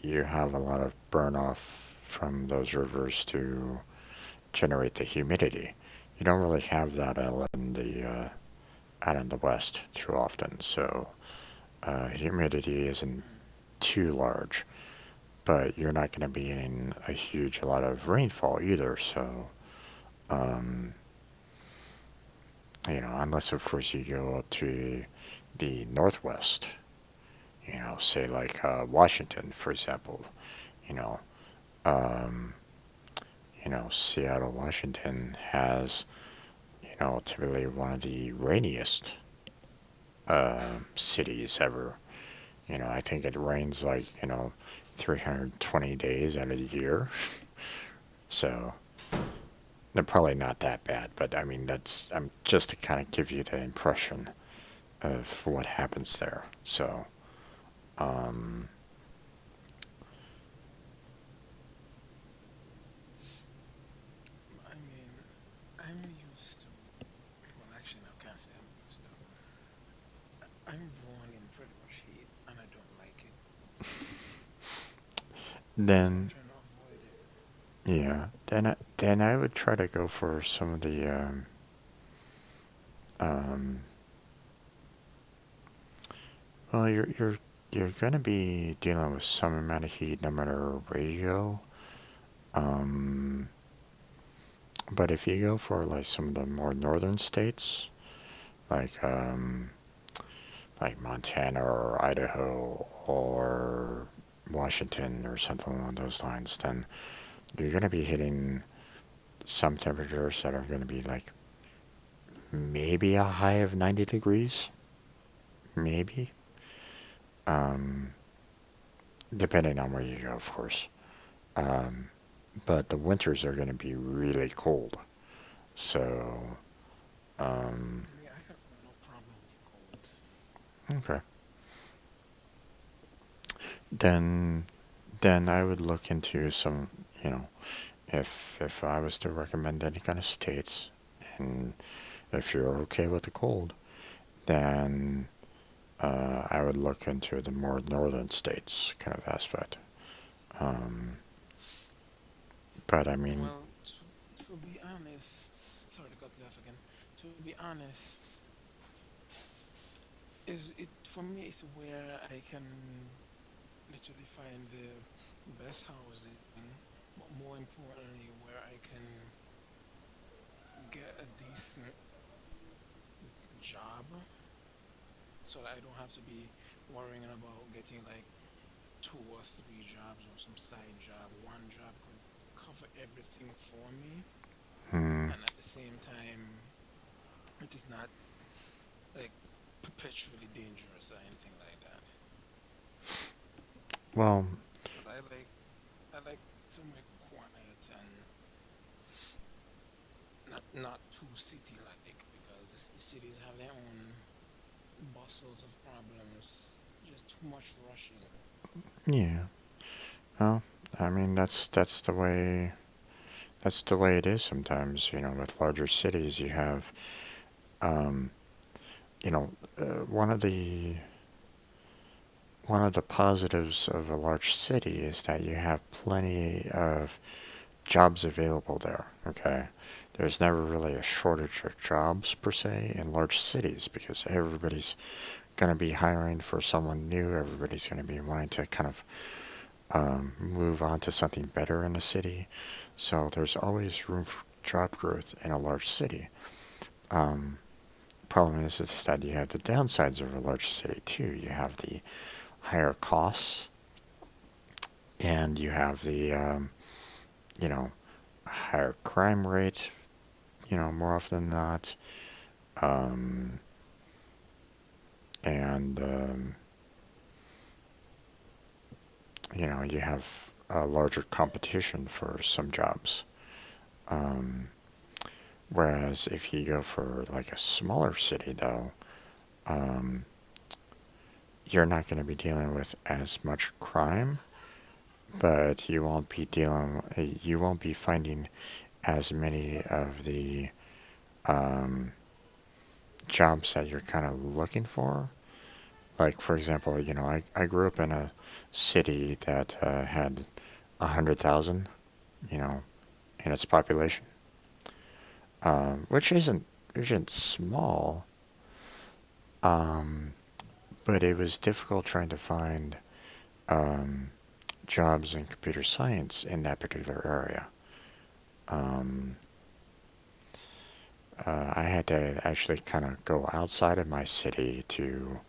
you have a lot of burn off from those rivers to generate the humidity. You don't really have that out in the west too often, so humidity isn't mm, too large. But you're not going to be in a lot of rainfall either. So, um, unless of course you go up to the northwest, say like Washington, for example, you know, um, Seattle, Washington has, typically one of the rainiest cities ever. I think it rains like, 320 days out of the year. So they're probably not that bad, but I mean, just to kind of give you the impression of what happens there. So, um, I mean, I'm used to. Well, actually, no, I can't say I'm used to. I'm born in pretty much heat, and I don't like it. So that's why I'm then trying to avoid it. yeah, then I would try to go for some of the um, well, you're gonna be dealing with some amount of heat no matter where you go. Um, but if you go for like some of the more northern states, like like Montana or Idaho or Washington or something along those lines, then you're gonna be hitting some temperatures that are gonna be like maybe a high of 90 degrees, maybe. Um, Depending on where you go, of course. Um, but the winters are going to be really cold. So, um, Me, I have no problem with cold. okay. Then, then I would look into some, you know, if I was to recommend any kind of states, and if you're okay with the cold, then I would look into the more northern states kind of aspect. Um, but I mean, Well, to be honest, sorry to cut you off again. To be honest, is it for me? It's where I can literally find the best housing, but more importantly, where I can get a decent job, so that I don't have to be worrying about getting like two or three jobs or some side job. One job could cover everything for me, hmm, and at the same time, it is not like perpetually dangerous or anything like that. well, Because I like somewhere quiet and not too city like, because the cities have their own bustles of problems. Just too much rushing. yeah. Well, I mean, that's that's the way it is sometimes. With larger cities, you have, um, you know, one of the positives of a large city is that you have plenty of jobs available there. Okay, there's never really a shortage of jobs per se in large cities because everybody's going to be hiring for someone new. Everybody's going to be wanting to kind of move on to something better in the city. So there's always room for job growth in a large city. Um, Problem is that you have the downsides of a large city too. You have the higher costs, and you have the you know higher crime rate. More often than not, um, and you have a larger competition for some jobs. Um, Whereas if you go for like a smaller city, though, um, you're not going to be dealing with as much crime, but you won't be finding as many of the um, jobs that you're kind of looking for. Like, for example, I grew up in a city that had 100,000, you know, in its population, which isn't small, um, but it was difficult trying to find um, jobs in computer science in that particular area. Um, I had to actually kind of go outside of my city to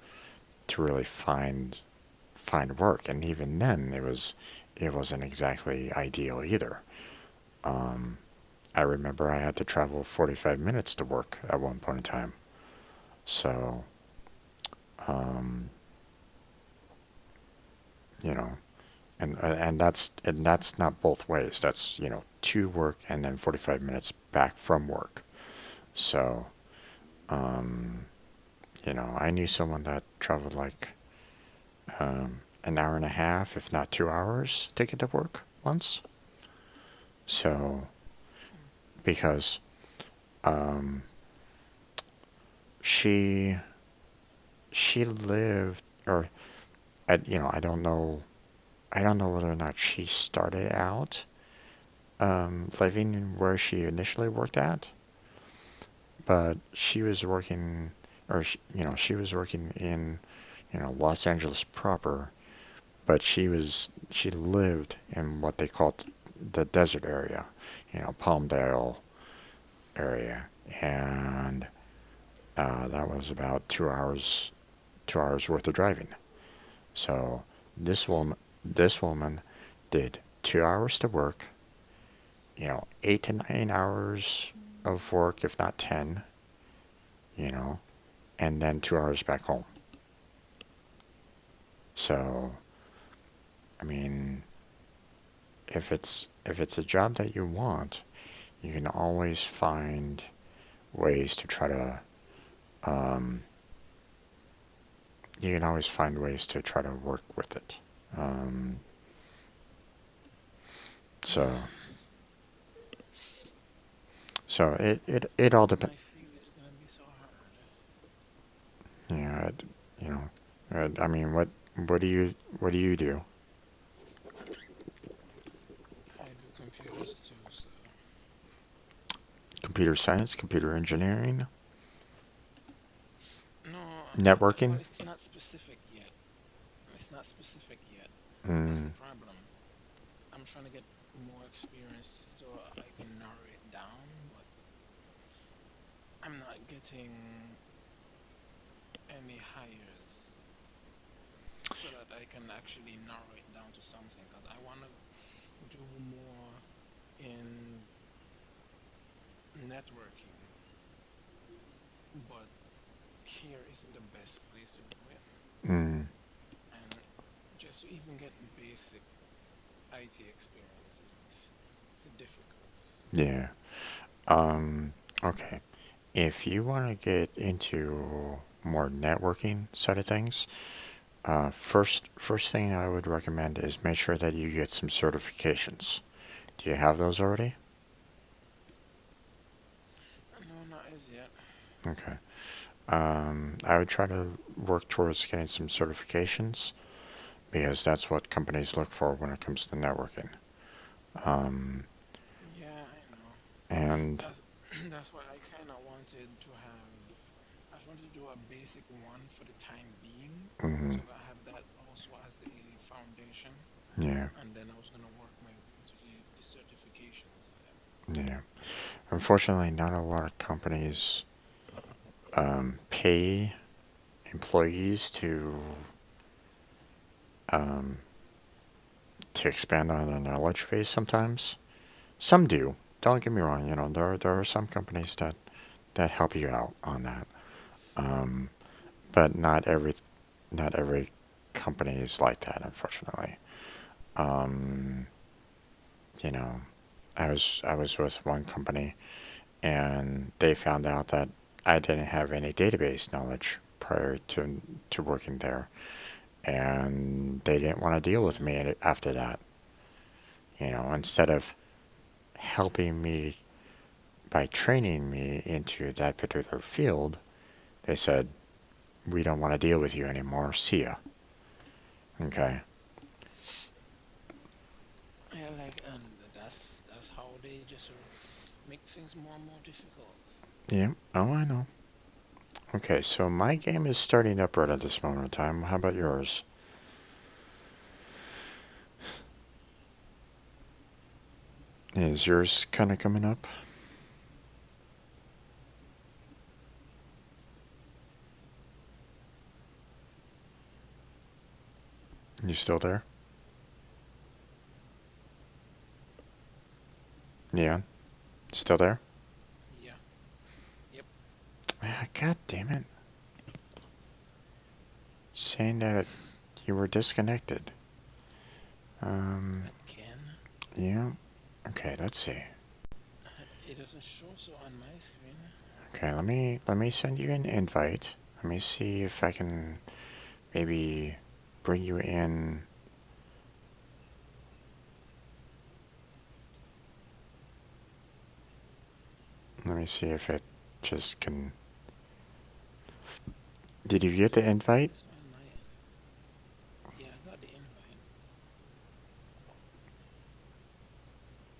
really find work, and even then it wasn't exactly ideal either. Um, I remember I had to travel 45 minutes to work at one point in time. So, um, you know, and that's not both ways. That's to work and then 45 minutes back from work. So, um, I knew someone that traveled like an hour and a half, if not 2 hours, to get to work once. So, because um, she she lived, or I don't know whether or not she started out living where she initially worked at, but she was working, or she was working in Los Angeles proper, but she lived in what they called the desert area, Palmdale area, and that was about 2 hours worth of driving. So this woman this woman did 2 hours to work, 8 to 9 hours of work, if not 10, you know, and then 2 hours back home. So I mean, if it's a job that you want, you can always find ways to try to um, work with it. Um, so Yeah, so it all depends. I feel it's gonna be so hard. Yeah, you know, I mean, what do you do? I do computers too, so Computer science, computer engineering, no, well, networking. it's not specific yet. It's not specific yet. That's the Mm, problem. I'm trying to get more experience so I can narrow it down, but I'm not getting any hires so that I can actually narrow it down to something because I want to do more in networking, but here isn't the best place to do it. mm, And just to even get basic IT experience it's difficult. yeah. Um, okay. If you want to get into more networking side of things, first thing I would recommend is make sure that you get some certifications. Do you have those already? Okay. I would try to work towards getting some certifications because that's what companies look for when it comes to networking. Um, Yeah, I know. and That's that's why I kind of wanted to have. I just wanted to do a basic one for the time being, mhm, so I have that also as a foundation, yeah, and then I was gonna work my way to the certifications. yeah. Unfortunately, not a lot of companies pay employees um, to expand on their knowledge base sometimes. Some do. Don't get me wrong. There are some companies that help you out on that. Um, but not every company is like that, unfortunately. Um, you know, I was with one company and they found out that I didn't have any database knowledge prior to working there, and they didn't want to deal with Yeah, me after that. Instead of helping me by training me into that particular field, they said, "We don't want to deal with you anymore. See ya." Okay. yeah, like, and that's how they just make things more and more difficult. Yeah. Oh, I know. Okay, so my game is starting up right at this moment in time. How about yours? Is yours kind of coming up? You still there? Yeah. Still there? Yeah, yep. Ah, God damn it. Saying that you were disconnected. Um, Again, yeah. Okay, let's see. it doesn't show so on my screen. Okay, let me send you an invite. Let me see if I can maybe bring you in. Let me see if it just can. Did you get It the doesn't even invite? say so on my end. Yeah, I got the invite.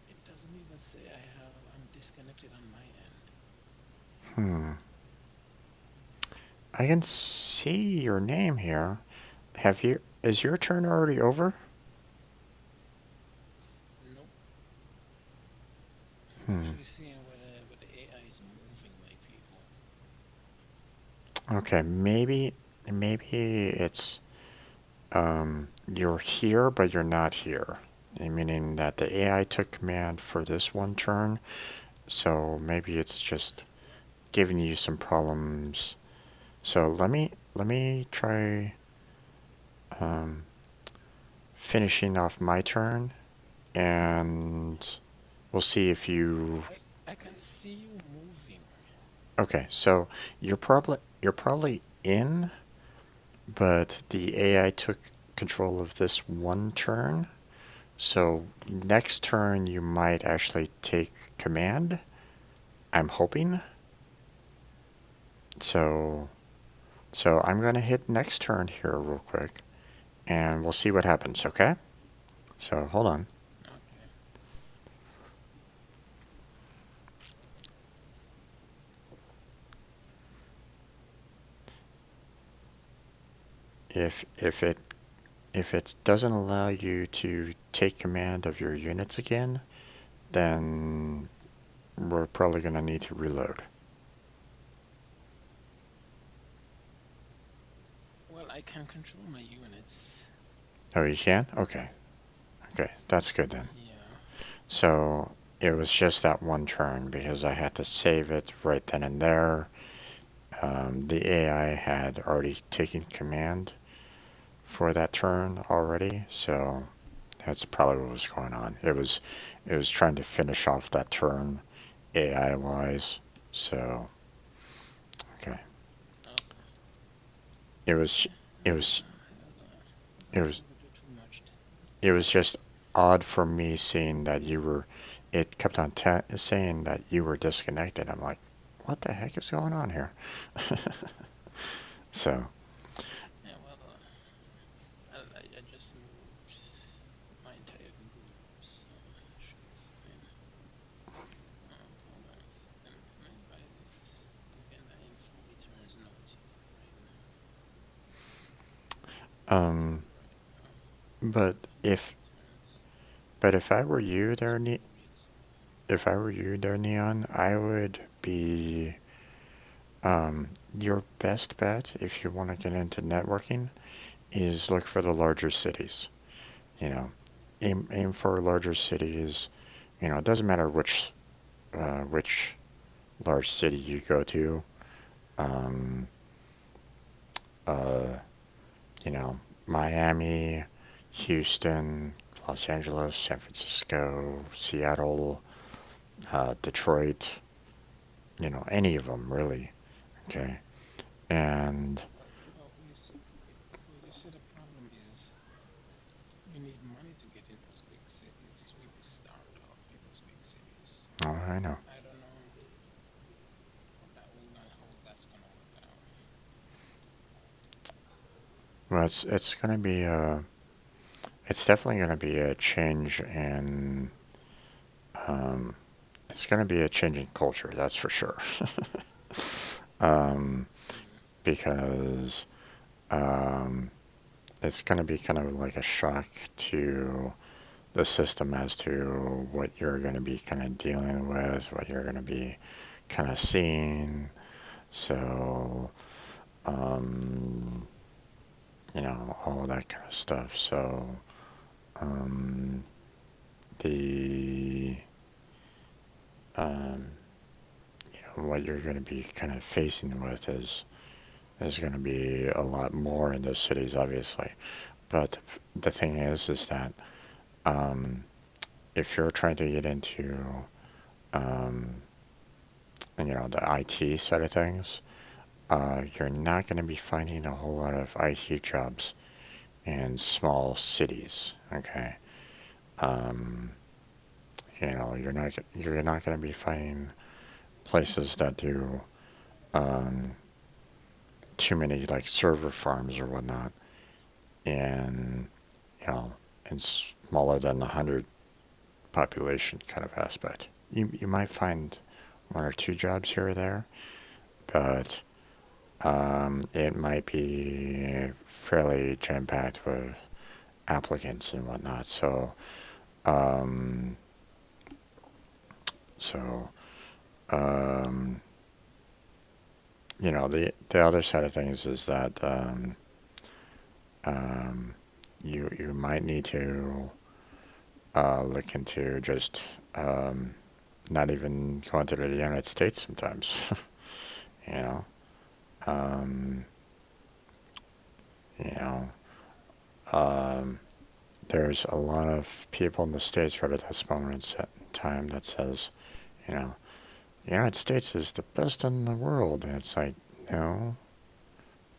It doesn't even say I'm disconnected on my end. Hmm. I can see your name here. Is your turn already over? Nope. I'm Hmm. actually seeing where the AI is moving like people. Okay, maybe it's you're here but you're not here. Meaning that the AI took command for this one turn, so maybe it's just giving you some problems. So let me try um, finishing off my turn, and we'll see if But you. I can see you moving. Okay, so you're probably in, but the AI took control of this one turn. So next turn you might actually take command. I'm hoping. So so I'm gonna hit next turn here real quick, and we'll see what happens. Okay? So hold on. Okay. If it doesn't allow you to take command of your units again, then we're probably gonna need to reload. Well, I can control my units. Oh, you can? Okay. Okay, that's good then. Yeah. So it was just that one turn because I had to save it right then and there. The AI had already taken command for that turn already, so that's probably what was going on. It was trying to finish off that turn AI wise. So okay, Okay. it was Okay. it was I it was was supposed to do too much. it was just odd for me seeing that you were. It kept on saying that you were disconnected. I'm like, what the heck is going on here? So, Yeah, well, I just moved my entire group, so I should be fine. Hold on a second. Let me buy this. Again, that info returns no ticket right now. No um, ticket right now. but Info if returns. but if I were you It's there, moving really slow. if I were you there, Neon, I would be your best bet if you want to get into networking is look for the larger cities. You know, aim for larger cities. You know, it doesn't matter which large city you go to. Um, uh, you know, Miami, Houston, Los Angeles, San Francisco, Seattle, Detroit. You know, any of them really. Okay, and You see, the problem is you need money to get in those big cities to even start off in those big cities. So oh, I know. I don't know how that's gonna work out. Well, it's gonna be it's definitely gonna be a change in um, it's gonna be a change in culture. That's for sure. um, Mm. because um, it's gonna be kind of like a shock to the system as to what you're gonna be kind of dealing with, what you're gonna be kind of seeing. So, um, you know, all that kind of stuff. So, um, the um, you know, what you're going to be kind of facing with is going to be a lot more in those cities, obviously. But the thing is that um, if you're trying to get into um, you know, the IT side of things, you're not going to be finding a whole lot of IT jobs in small cities. Okay, um, you know, you're not going to be finding places that do um, too many like server farms or whatnot, and you know, and smaller than the 100 population kind of aspect. You might find one or two jobs here or there, but it might be fairly jam packed with applicants and whatnot. Um, so um, you know, the other side of things is that um, you might need to look into just not even going to the United States sometimes. you know, um, you know, um, there's a lot of people in the States right at this moment in time that says, you know, the United States is the best in the world, and it's like, no,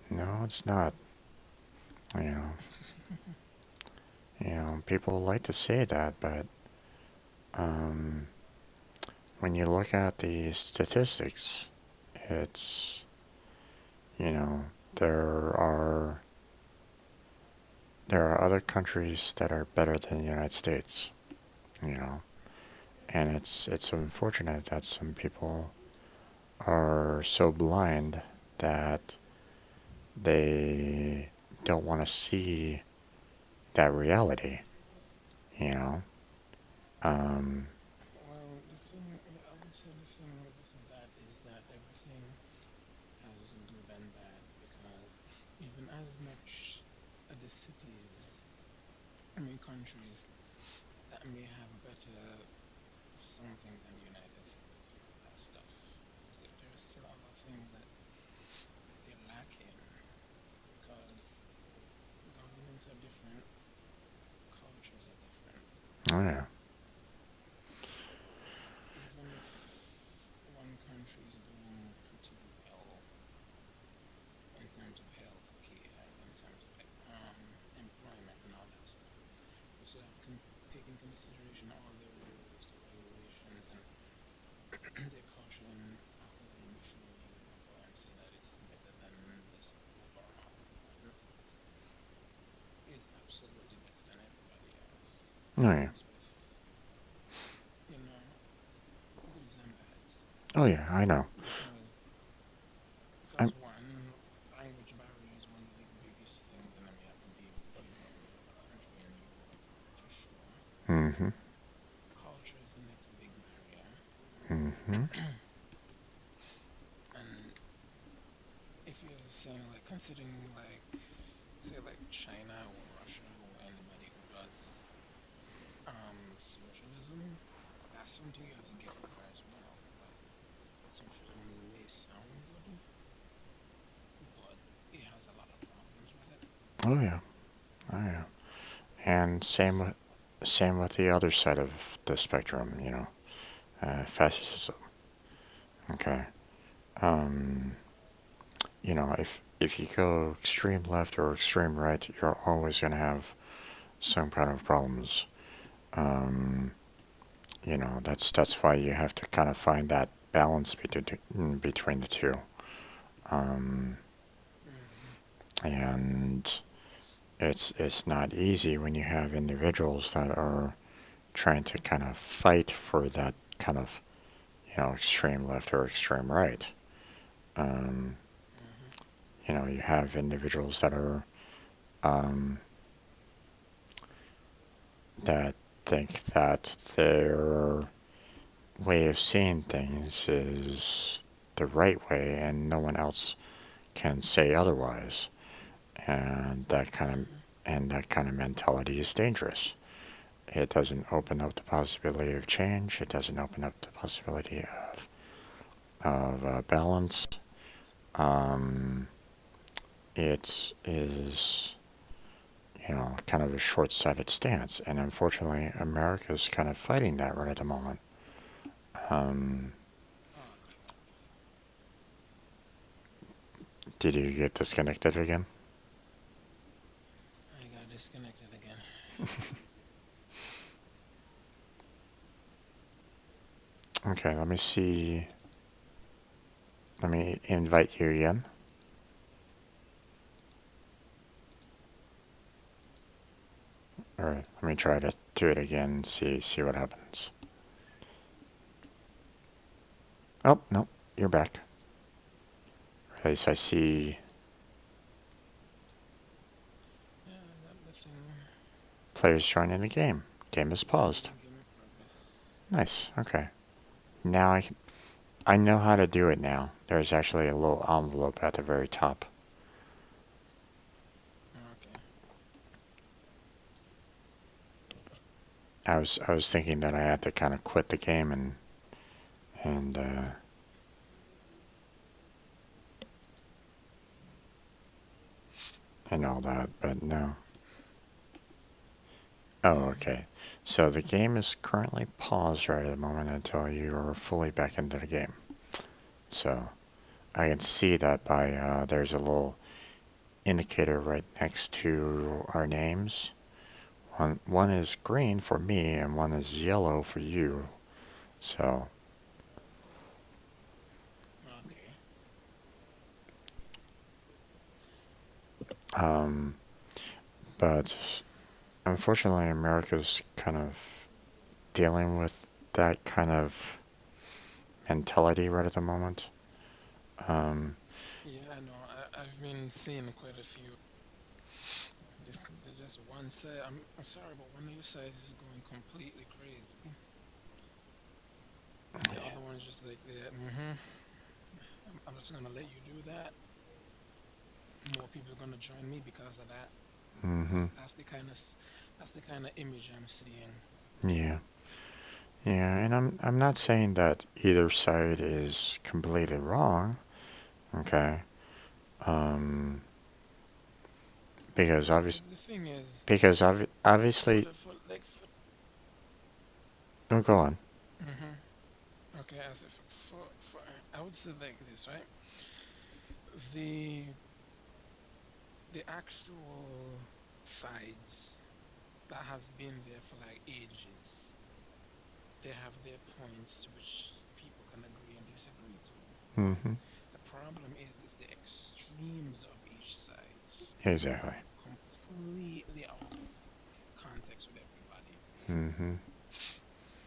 no, it's not. You know, people like to say that, but um, when you look at the statistics, it's you know, there are there are other countries that are better than the United States, you know, and it's unfortunate that some people are so blind that they don't want to see that reality, you know. Um, Well, the thing, I would say the thing with that is that everything has good and bad because even as much the cities, I mean countries that may have better something than the United States and all that stuff, there's still other things that they're lacking because governments are different, cultures are different. oh yeah, So even if one country is doing pretty well in terms of health care, in terms of employment and all that stuff, you still have to take into consideration all the rules, the regulations, and their culture in a whole Oh yeah. comes with, you know, goods and bads. Oh yeah. I know. Because I'm. one, language barrier is one of the biggest things that you have to deal with if you're going to a country in Europe, for sure. Mm-hmm. Culture is the next big barrier. Mm-hmm. And if you're saying, like, considering, like, say, like China or Russia or anybody who does socialism, that's something you have to get over as well because socialism may sound good, but it has a lot of problems with it. Oh yeah. Oh yeah. And So, same with the other side of the spectrum. Fascism. Okay. Um. If you go extreme left or extreme right, you're always gonna have some kind of problems. Um. That's why you have to kind of find that balance between the two. Um. mhm, And it's not easy when you have individuals that are trying to kind of fight for that kind of extreme left or extreme right. Um, mhm, you have individuals that are um, that think that their way of seeing things is the right way, and no one else can say otherwise. And mhm, that kind of mentality is dangerous. It doesn't open up the possibility of change. It doesn't open up the possibility of balance. Um, it is, kind of a short-sighted stance, and unfortunately, America's kind of fighting that right at the moment. Um, okay. did you get disconnected again? I got disconnected again. Okay, let me see. Let me invite you again. All right, let me try to do it again. And see what happens. Oh no, you're back. At least I see Yeah, I got the thing. players joining the game. Game is paused. Yeah, game in progress. Nice. Okay. Now I know how to do it now. There's actually a little envelope at the very top. Okay. I was thinking that I had to kind of quit the game and all that, but no. Oh, Mhm. okay. So the game is currently paused right at the moment until you are fully back into the game. So I can see that by there's a little indicator right next to our names. One is green for me and one is yellow for you. So Okay. um, but unfortunately, America's kind of dealing with that kind of mentality right at the moment. Um, Yeah, I know. I've been seeing quite a few. Just one side. I'm sorry, but one of your sides is going completely crazy, and the other one is just like, yeah, I'm just gonna let you do that. More people are gonna join me because of that. hmm That's the kind of image I'm seeing. Yeah, yeah, and I'm not saying that either side is completely wrong. Okay, um, because Because obvious the thing is, because for obviously. the for like for Don't go on. hmm okay, as if for I would say like this, right? The the actual sides that has been there for like ages, they have their points to which people can agree and disagree to. But hmm the problem is the extremes of each sides Exactly. go completely out of context with everybody. Mm-hmm.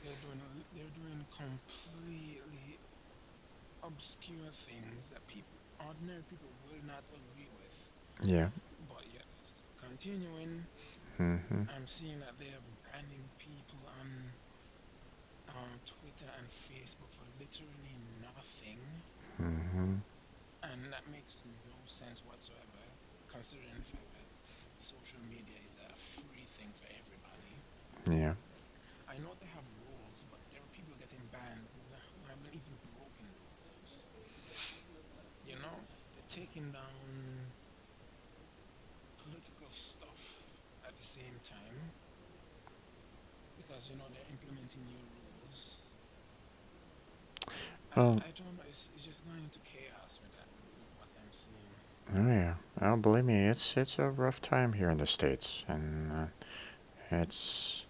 They're doing completely obscure things that ordinary people will not agree with. Yeah. But yet, continuing, Mm-hmm. I'm seeing that they're banning people on Twitter and Facebook for literally nothing, Mm-hmm. and that makes no sense whatsoever, considering the fact that social media is a free thing for everybody. Yeah. I know they have rules, but there are people getting banned who haven't even broken the rules. You know, they're taking down political stuff at the same time because they're implementing new rules. I, Well, I don't know. It's just going into chaos with that with what I'm seeing. oh yeah. Oh, believe me, it's a rough time here in the States, and it's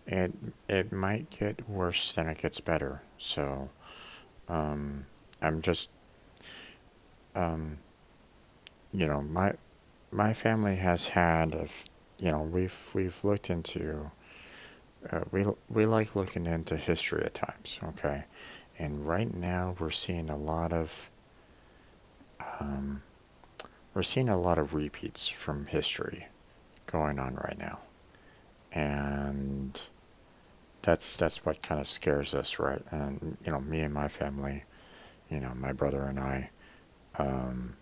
it it might get worse than it gets better. So, um, I'm just um, my family has had of, we've looked into we like looking into history at times, okay? And right now um, we're seeing a lot of repeats from history going on right now, and that's what kind of scares us, right? And me and my family, my brother and I, um,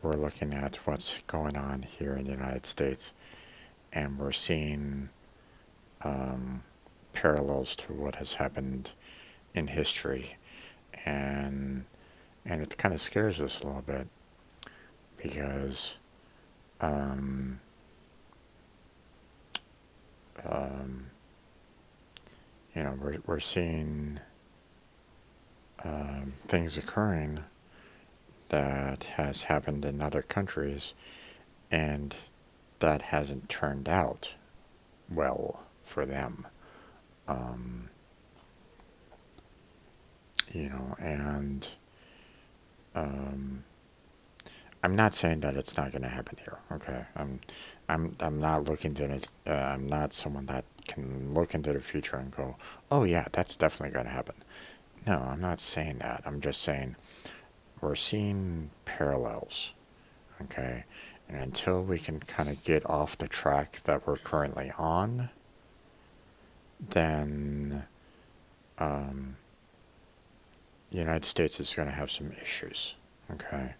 we're looking at what's going on here in the United States, and we're seeing um, parallels to what has happened in history, and it kind of scares us a little bit because um, um, we're seeing things occurring that has happened in other countries, and that hasn't turned out well for them. Um, and um, I'm not saying that it's not going to happen here. Okay, I'm not looking to it. I'm not someone that can look into the future and go, oh yeah, that's definitely going to happen. No, I'm not saying that. I'm just saying we're seeing parallels. Okay, and until we can kind of get off the track that we're currently on, then um, the United States is going to have some issues. Okay,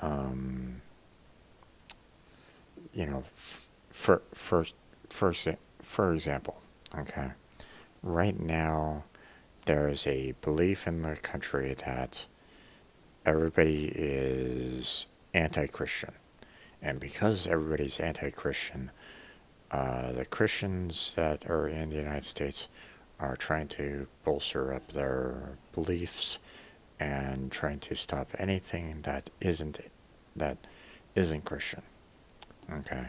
um, you know, for for for for example, okay, right now there is a belief in the country that everybody is anti-Christian, and because everybody's anti-Christian, the Christians that are in the United States are trying to bolster up their beliefs and trying to stop anything that isn't Christian. Okay,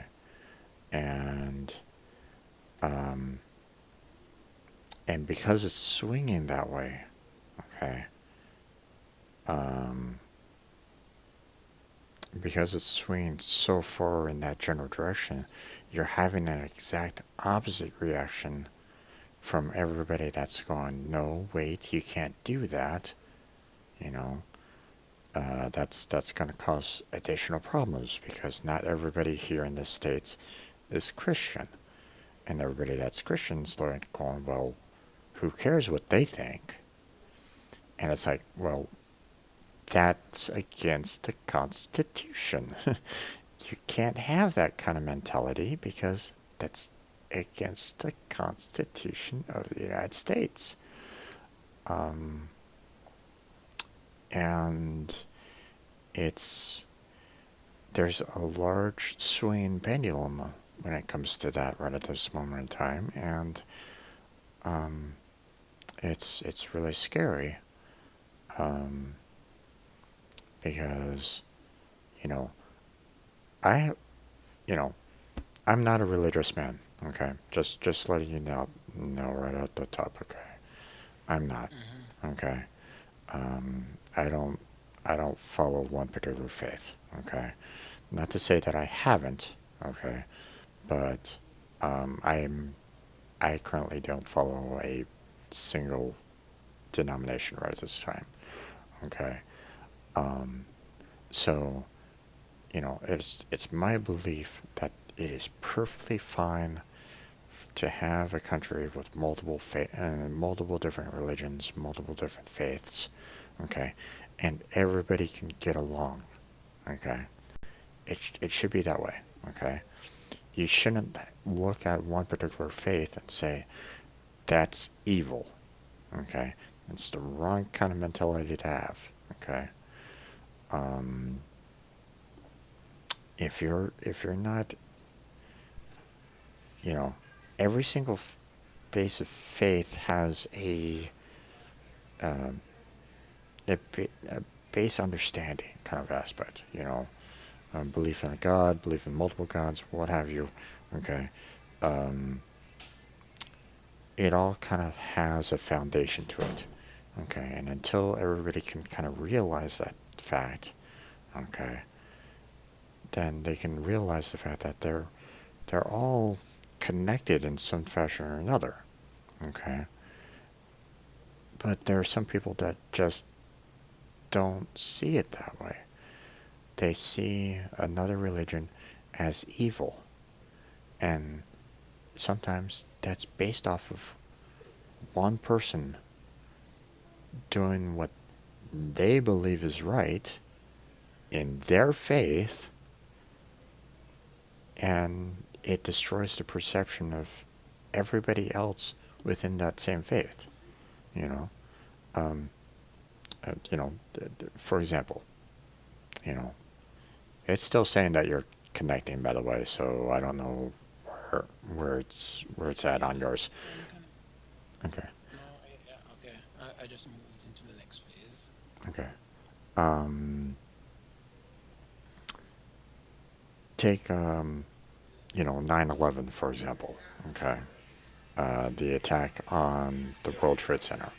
and um, because it's swinging that way, okay, um, because it's swinging so far in that general direction, you're having an exact opposite reaction from everybody that's going, no, wait, you can't do that. You know, that's going to cause additional problems because not everybody here in the States is Christian. And everybody that's Christians are going, well, who cares what they think? And it's like, well, that's against the Constitution. You can't have that kind of mentality because that's against the Constitution of the United States. Um, and it's there's a large swinging pendulum when it comes to that right at this moment in time, and um, it's really scary um, because you know I you know I'm not a religious man. Okay, just letting you know right at the top. Okay, I'm not. Hmm. Okay, um, I don't I don't follow one particular faith. Okay, not to say that I haven't. Okay, but I am. I currently don't follow a single denomination right at this time. Okay. Um, so it's my belief that it is perfectly fine to have a country with multiple different religions, multiple different faiths. Okay, and everybody can get along. Okay, it should be that way. Okay, you shouldn't look at one particular faith and say that's evil. Okay, it's the wrong kind of mentality to have. Okay, um, if you're not, you know, every single base of faith has um, a base understanding kind of aspect. Belief in a God, belief in multiple gods, what have you. Okay, um, it all kind of has a foundation to it. Okay, and until everybody can kind of realize that fact, okay, then they can realize the fact that they're all connected in some fashion or another. Okay, but there are some people that just don't see it that way. They see another religion as evil, and sometimes that's based off of one person doing what they believe is right in their faith, and it destroys the perception of everybody else within that same faith. You know, um, you know, for example, you know, it's still saying that you're connecting, by the way. So I don't know where where it's at Yeah, on it's yours. saying Okay, no. Yeah, okay. I just moved into the next phase. okay. Um, take 9/11 for example. Okay, the attack on the World Trade Center.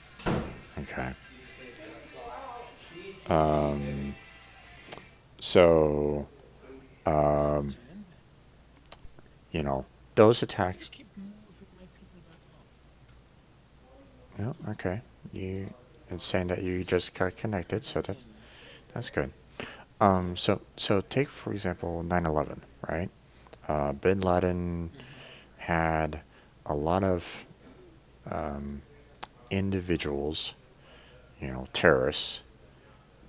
Okay. Um, so, um, Milton, you know, those why you attacks. keep moving my people back up? Yeah, okay. You it's saying that you just got connected, so that's Milton. that's good. Yeah. So take for example 9/11, right? Bin Laden Mm-hmm. had a lot of um, individuals, terrorists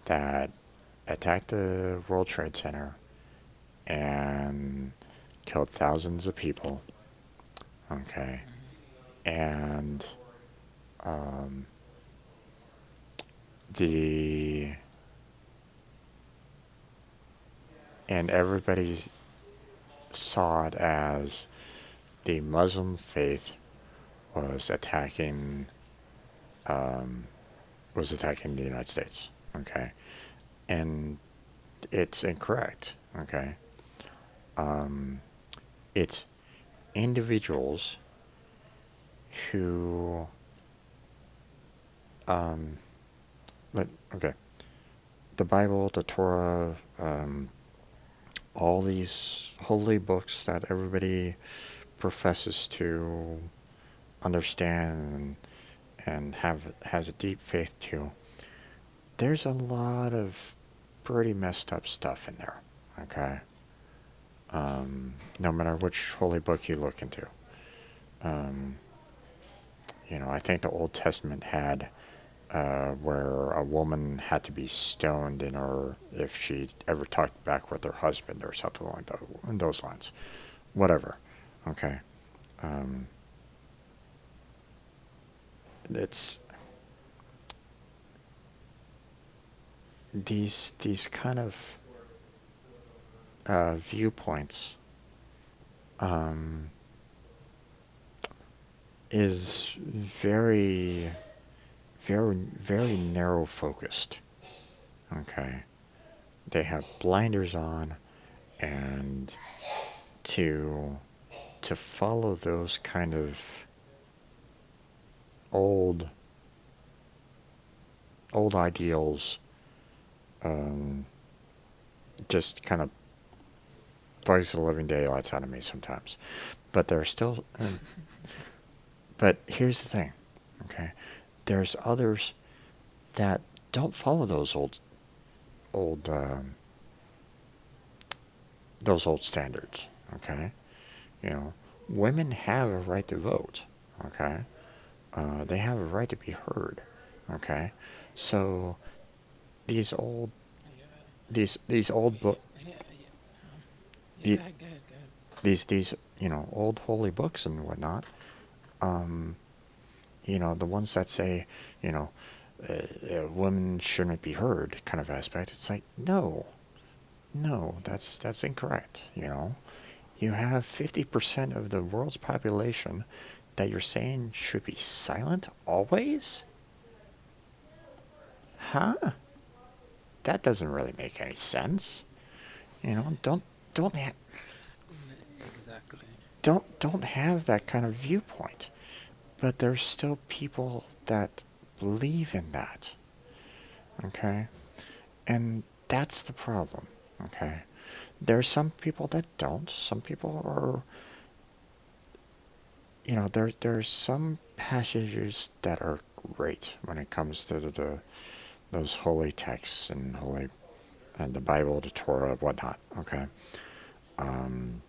that attacked the World Trade Center and killed thousands of people. Okay, Mm-hmm. and um, the and everybody saw it as the Muslim faith was attacking um, attacking the United States. Okay, and it's incorrect. Okay, um, it's individuals who um, let okay the Bible, the Torah, um, all these holy books that everybody professes to understand and has a deep faith to. There's a lot of pretty messed up stuff in there. Okay, no matter which holy book you look into. Um, I think the Old Testament had where a woman had to be stoned if she ever talked back with her husband or something like that, in those lines. Whatever. Okay. Um, it's these kind of viewpoints um, is very, very, very narrow focused. Okay. They have blinders on, and to to follow those kind of old old ideals um, just kind of bugs the living daylights out of me sometimes. But there are still But here's the thing, okay? There's others that don't follow old, those old standards, okay? You know, women have a right to vote, okay? They have a right to be heard, okay? So these old Yeah, these old book yeah, yeah. Yeah, the, go ahead, go ahead, go ahead. these old holy books and whatnot, um, the ones that say, you know, women shouldn't be heard kind of aspect. It's like, no, no, that's incorrect. You have 50% of the world's population that you're saying should be silent always? Huh? That doesn't really make any sense. Don't ha- Exactly. don't have that kind of viewpoint. But there's still people that believe in that. Okay? And that's the problem. Okay? There's some people that don't. Some people are, there's some passages that are great when it comes to those holy texts and the Bible, the Torah, whatnot. Okay? Um,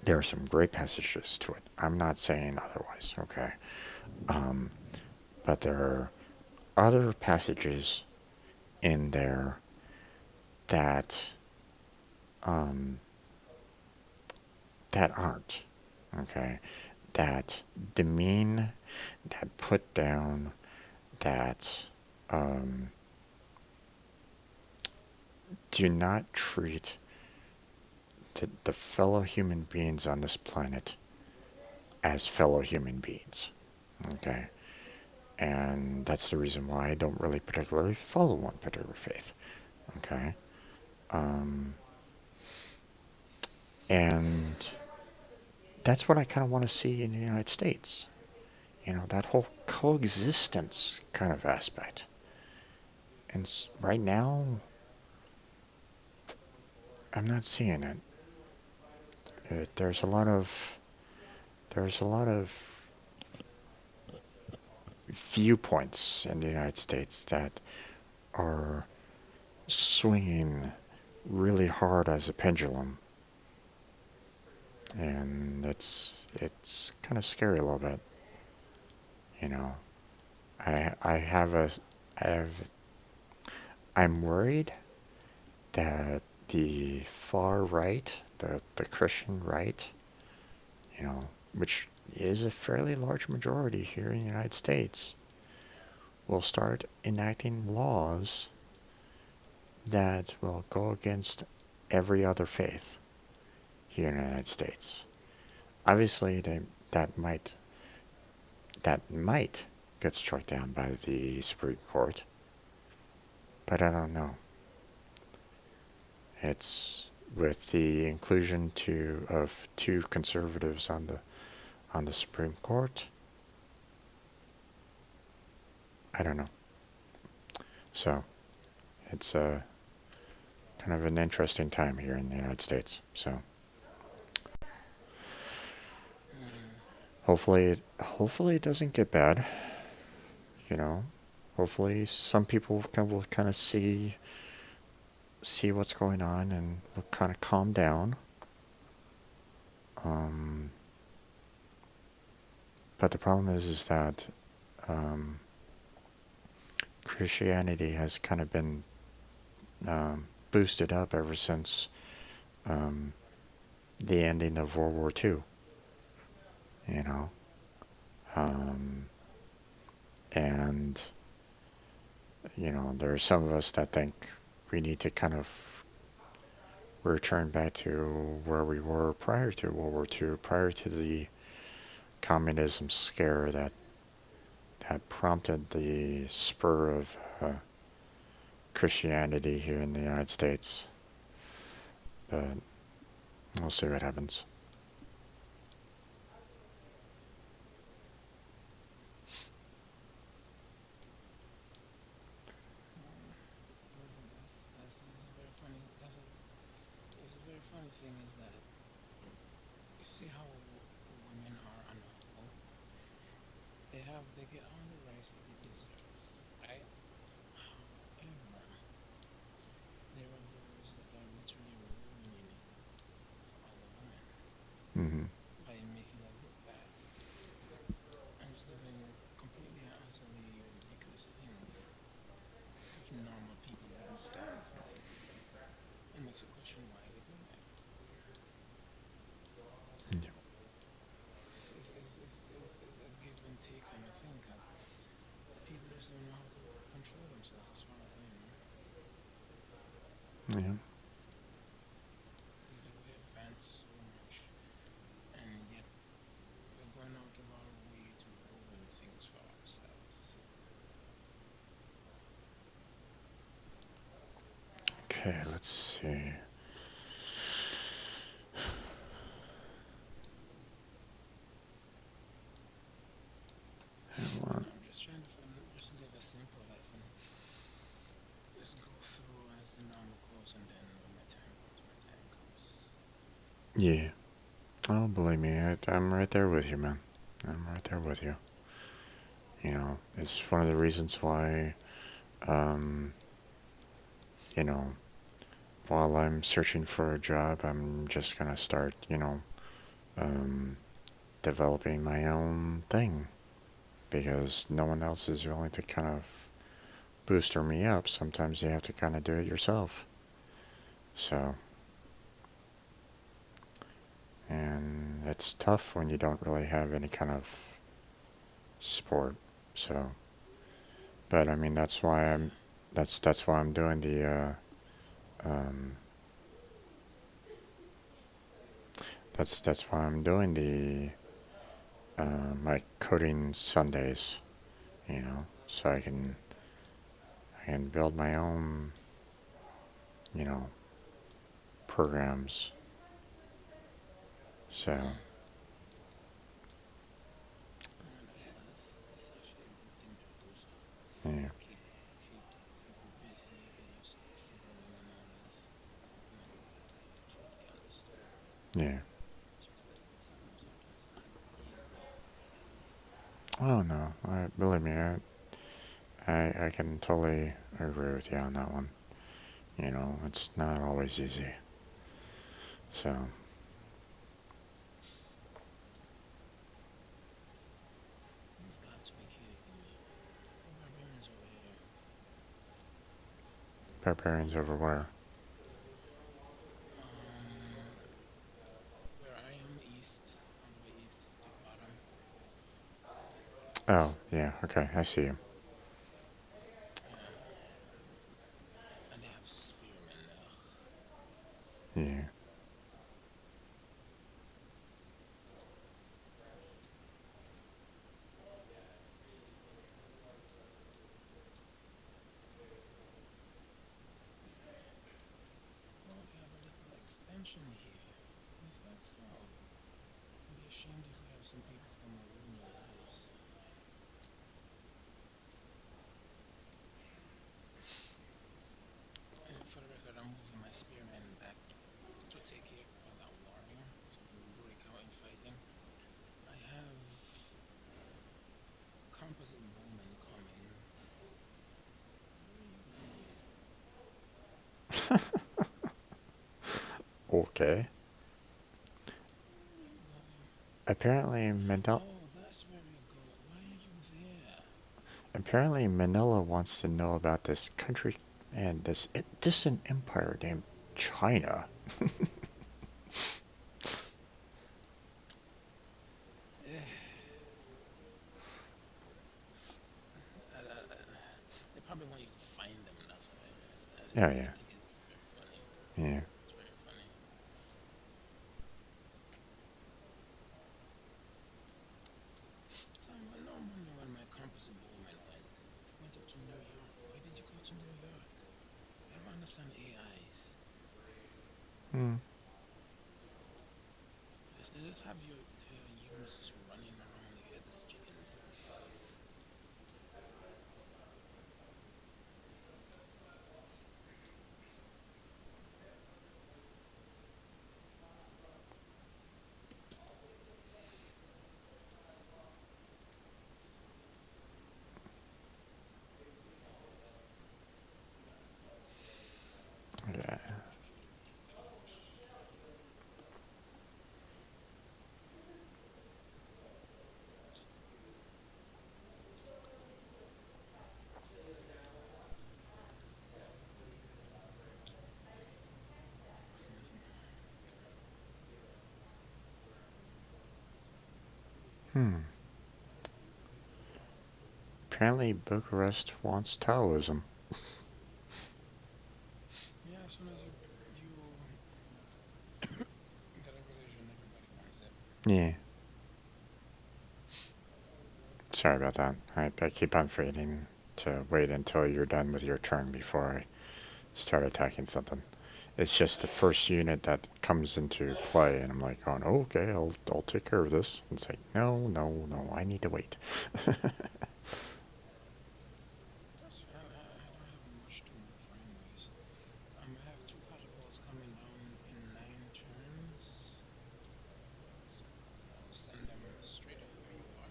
there are some great passages to it. I'm not saying otherwise. Okay? Um, but there are other passages in there that um, that aren't, okay, that demean, that put down, that um, do not treat the fellow human beings on this planet as fellow human beings, okay? And that's the reason why I don't really particularly follow one particular faith, okay? Um, and that's what I kind of want to see in the United States. That whole coexistence kind of aspect. And right now, I'm not seeing it. There's a lot of viewpoints in the United States that are swinging really hard as a pendulum, and it's kind of scary a little bit. You know, I have a I have I'm worried that the far right, the Christian right, which is a fairly large majority here in the United States, will start enacting laws that will go against every other faith here in the United States. Obviously, that might that might get struck down by the Supreme Court, but I don't know. It's with the inclusion of two conservatives on the Supreme Court. I don't know. So it's kind of an interesting time here in the United States. So Mm. hopefully it doesn't get bad. You know, hopefully some people will kind of see what's going on and will kind of calm down. Um, but the problem is that um, Christianity has kind of been boosted up ever since um, the ending of World War II. You know, um, and there are some of us that think we need to kind of return back to where we were prior to World War II, prior to the communism scare that prompted the spur of uh, Christianity here in the United States. But we'll see what happens. That's a very funny. It's a very funny thing is that you see how women are. I know. they get all the rights that they deserve, right? However, there are those that are literally ruining it for all the women Mm-hmm. by making it look bad and just doing completely and utterly ridiculous things which normal people wouldn't stand for. It makes you question why they do that. So it's a give and take kind of thing because people just don't know how to control themselves as far as I know. Yeah. See that we advance so much and yet we're going out of our way to ruin things for ourselves. Okay, let's see. What? I'm just trying to find, just live a simple life and just go through as the normal course, and then when my time comes, my time comes. Yeah. Oh, believe me, I'm right there with you, man. I'm right there with you. You know, it's one of the reasons why, um, you know, while I'm searching for a job, I'm just gonna start, um, developing my own thing because no one else is willing to kind of booster me up. Sometimes you have to kind of do it yourself. So, and it's tough when you don't really have any kind of support. So, but I mean, Yeah. that's why I'm doing um, that's why I'm doing my coding Sundays. So I can build my own, you know, programs. So, Hmm. That's actually a good thing to do. So yeah, keep keep keep you busy, get your stuff going and all this. No, I totally understand. yeah. It's just that sometimes it's not easy, sadly. Oh no, believe me, I can totally agree with you on that one. It's not always easy. So, You've got to be kidding me. There are barbarians over here. barbarians Over everywhere. um where I am east, all the way east to the bottom. Oh, yeah, okay, I see you. And they have spearmen. Ugh. Yeah. Oh, they have a little extension here. Is that so? I'd be ashamed if we have some people come and ruin your lives. And for the record, I'm moving my spearmen back to take care of that warrior. So when we break out in fighting, I have composite bowmen coming. Where are you going? Okay. Where are you going? Apparently, Manila, Oh, that's where you're going. Why are you there? apparently Manila wants to know about this country and this distant empire named China. They probably want you to find them. That's why Oh I yeah, think it's very funny. yeah. It's very funny. So I'm wondering when my composite bowman went. They went up to New York. Why did you go to New York? I don't understand AIs. Hmm. They just have your units just running around like headless chickens. Hmm. Apparently Bucharest wants Taoism. Yeah, as soon as you get a religion, everybody wants it. Yeah. Sorry about that. I keep on forgetting to wait until you're done with your turn before I start attacking something. It's just the first unit that comes into play, and I'm like, oh, no, okay, I'll take care of this. It's like, no, no, no, I need to wait. That's fine. I don't have much to move anyways. I have two catapults coming down in 9 turns, so I'll send them straight up where you are.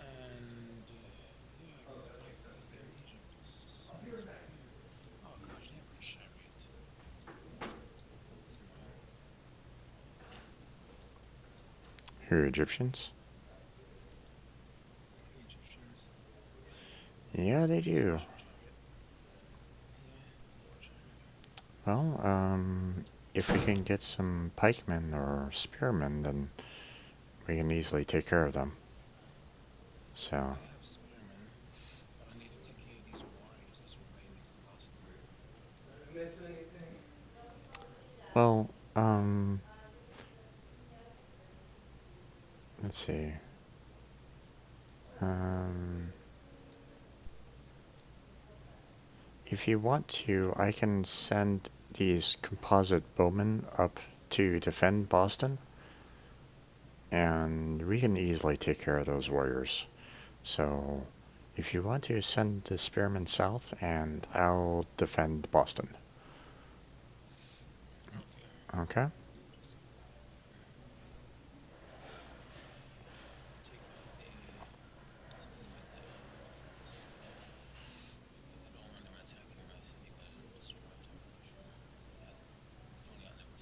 And yeah, I can start attacking Egypt as soon as we can. Oh gosh, they have a chariot. It's annoying. Who are Egyptians? Egyptians, Yeah, they a do. special chariot. Yeah, the war chariot. Well, if we can get some pikemen or spearmen, then we can easily take care of them. So, I have spearmen, but I need to take care of these warriors. That's right next to Boston. well, let's see. Um, if you want to, I can send these composite bowmen up to defend Boston, and we can easily take care of those warriors. So, if you want to send the spearmen south, and I'll defend Boston. Okay, Okay? just go ahead then. Let's see if I take out the. So it's better I do the first because I don't want them attacking my city because I don't destroy Templeton. It's only at level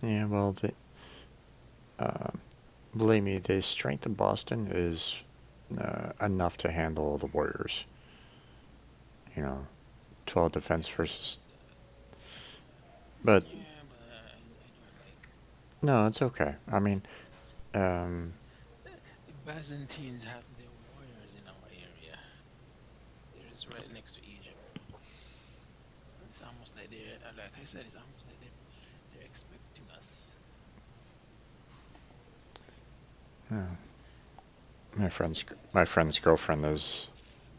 3. Yeah, well, uh, believe me, the strength of Boston is enough to handle the warriors. You know, 12 defense Yeah, versus. but But yeah, but I don't like. no, it's okay. I mean, um, The Byzantines have their warriors in our area. They're just right next to Egypt. It's almost like like I said, it's almost like they're expecting us. yeah, my friend's my Just look friend's at how girlfriend is. your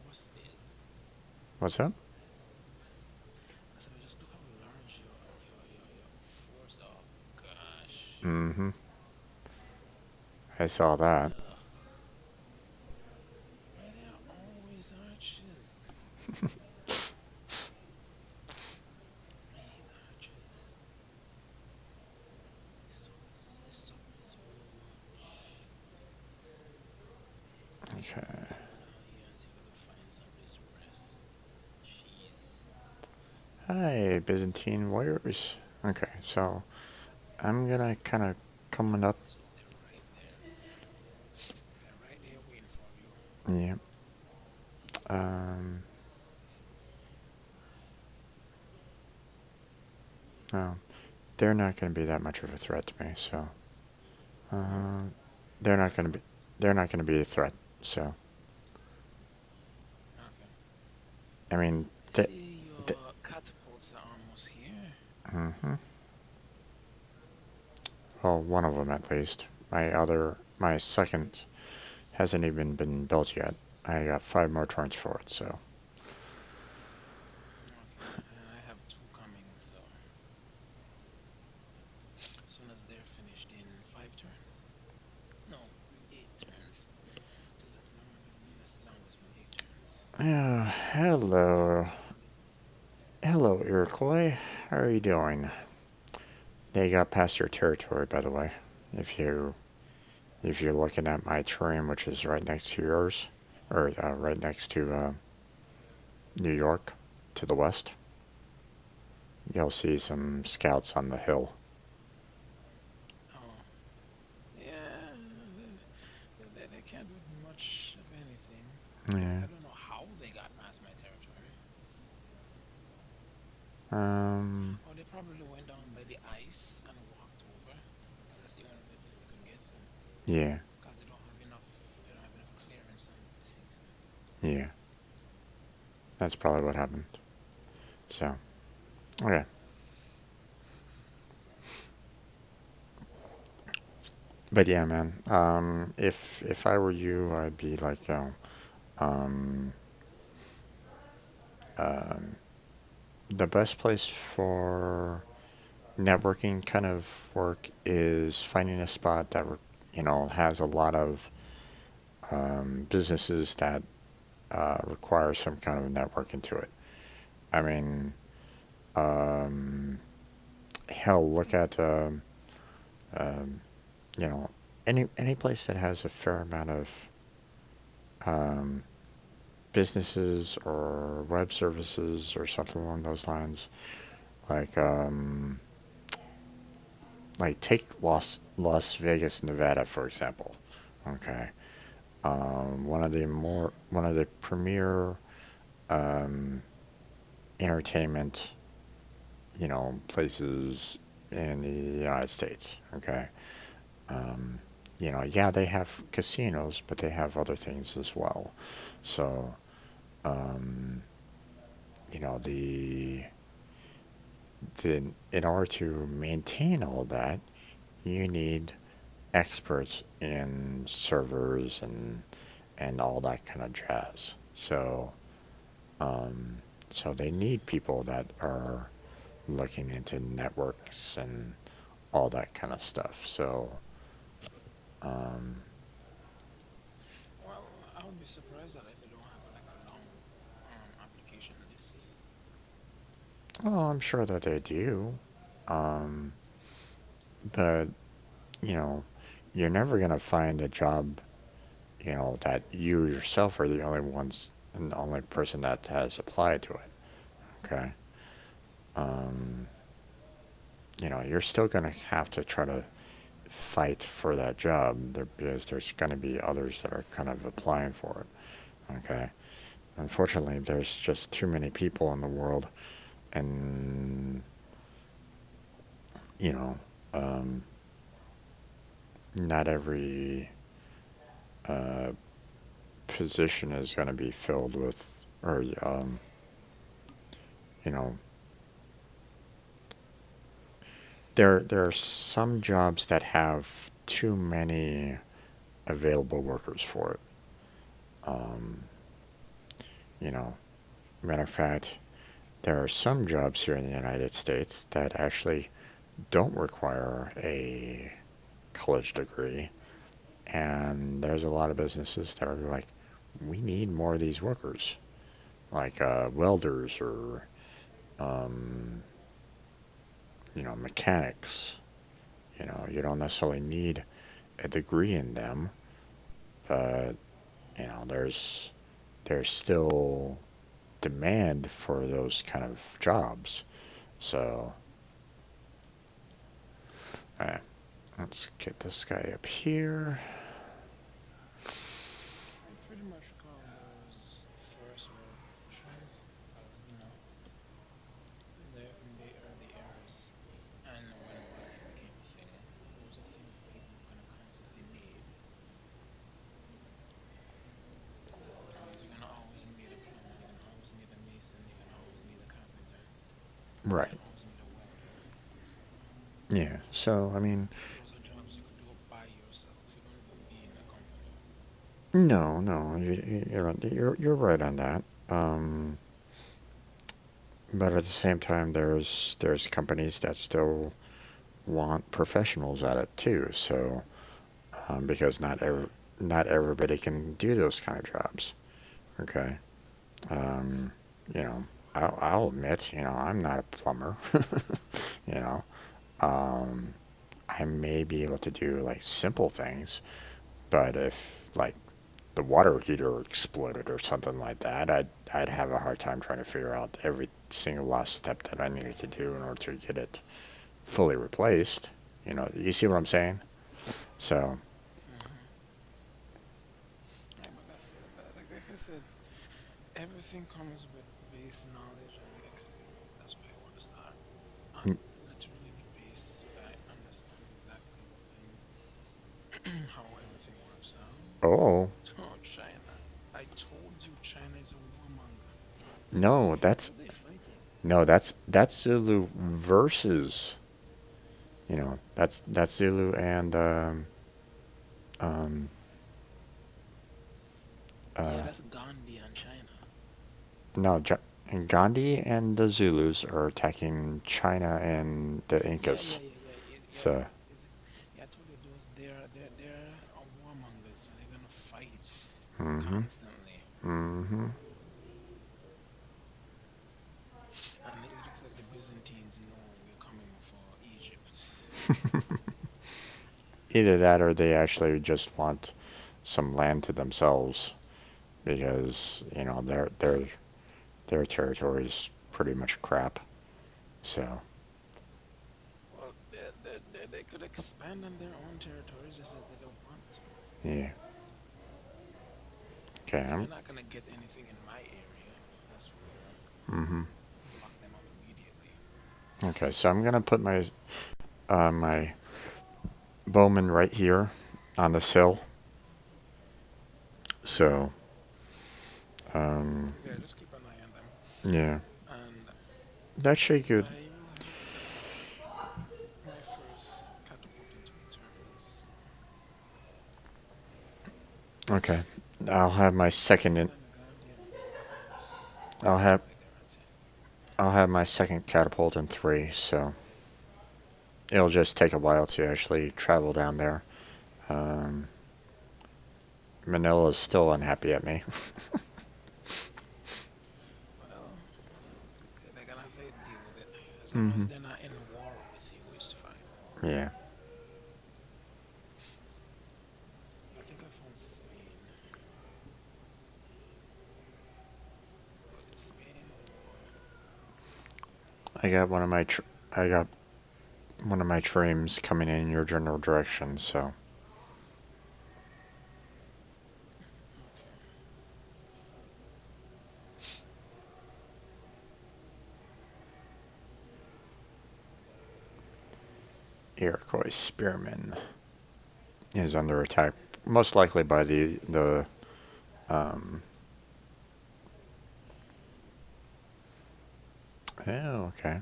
force is. What's that? I said, just look how large your force. Oh gosh. Mm-hmm. I saw that. Ugh. Why there are always arches? I hate arches. They suck so much. Okay. Let me go down here and see if I could find some place to rest. Jeez. Hi, So Byzantine warriors. Okay, so I'm gonna kind of coming up. so they're right there. They're right there waiting for you. Yeah. Um. No, they're not gonna be that much of a threat to me. So, Hmm? uh, they're not What? gonna be. They're not gonna be a threat. So, Okay. I mean, I see your catapults are almost here. mm-hmm. Well, one of them at least. My second hasn't even been built yet. I got 5 more turns for it. So, Okay. And I have two coming, so as soon as they're finished in 5 turns. No, 8 turns. Normally only lasts the longest one, 8 turns. hello, hello, Iroquois. How are you doing? They got past your territory, by the way. If you if you're looking at my terrain, which is right next to yours, or right next to New York, to the west, you'll see some scouts on the hill. Oh, yeah. They can't do much of anything. Yeah. I don't know how they got past my territory. Um. Or they probably went down by the ice and walked over. Yeah, because they don't have enough clearance on the season. yeah. That's probably what happened. So, okay. But yeah, man. If I were you, I'd be like, um, um, the best place for networking kind of work is finding a spot that has a lot of businesses that require some kind of networking to it. I mean, um, hell, look at um, you know any place that has a fair amount of um, businesses or web services or something along those lines. Like take Las Vegas, Nevada, for example. Okay, one of the premier um, entertainment places in the United States. Okay, um, yeah, they have casinos, but they have other things as well. So um, the in order to maintain all that, you need experts in servers and all that kind of jazz. Um, so they need people that are looking into networks and all that kind of stuff. So, um, Well, I would be surprised that if they don't have like a long application list. well, I'm sure that they do. Um, but, you know, you're never going to find a job, that you yourself are the only ones and the only person that has applied to it. Okay. Um, you're still going to have to try to fight for that job there, because there's going to be others that are kind of applying for it. Okay. Unfortunately, there's just too many people in the world, and you know, um, not every uh, position is going to be filled with, or you know, there are some jobs that have too many available workers for it. Um, you know, matter of fact, there are some jobs here in the United States that actually don't require a college degree, and there's a lot of businesses that are like, we need more of these workers, like welders or um, mechanics. You don't necessarily need a degree in them, but there's still demand for those kind of jobs. So, uh, let's get this guy up here. We pretty much call those first world professions, as in the early eras, and when welding became a thing, those are things that people are gonna constantly need because you're gonna always need a plumber, you're gonna always need a mason, you're gonna always need a carpenter, you're Right. gonna always need a welder. So Yeah. So, I mean, those are jobs you could do by yourself. You don't even be in a company. no, no, you're right on that. Um, but at the same time, there's companies that still want professionals at it too. So, because Yeah. not everybody can do those kind of jobs. Okay. Um, you know, I'll admit, I'm not a plumber. you know, um, I may be able to do like simple things, but if like the water heater exploded or something like that, I'd have a hard time trying to figure out every single last step that I needed to do in order to get it fully replaced. You see what I'm saying? So, Hmm. Yeah, but like I said, everything comes with base knowledge and experience. That's why I want to start at literally the base so that I understand exactly what I need. Oh, Oh, China. I told you China is a warmonger. no, Who that's are they fighting? no, that's Zulu versus, that's Zulu and um Yeah, uh that's Gandhi and China. no, Gandhi and the Zulus are attacking China and the Yeah, Incas. yeah, yeah, yeah, yeah. So, Yeah, I told you those. They're warmongers, so they're gonna fight mm-hmm, constantly. mm-hmm. And it looks like the Byzantines know we're coming for Egypt. Either that or they actually just want some land to themselves because, their territory is pretty much crap. So, Well, they could expand on their own territories, just that they don't want to. yeah. Okay, But they're not gonna get anything in my area. That's for sure. mm-hmm. Block them out immediately. Okay, so I'm gonna put my bowman right here on this hill. So, um, Yeah, just keep an eye on them. yeah, And that should good. I will have my first catapult in 2 turns. Okay, I'll have my second in. China and Gandhi are really close. I'll Looks have like they're attacking. I'll have my second catapult in 3. So it'll just take a while to actually travel down there. Um, Manila's still unhappy at me. Well, they're gonna have to deal with it. As long Mm-hmm. as they're not in war with you, it's fine. Yeah. I think I found Spain. Was it Spain or I got one of my I got one of my trims coming in your general direction. So okay? Iroquois spearman is under attack, most likely by the um. Oh, okay.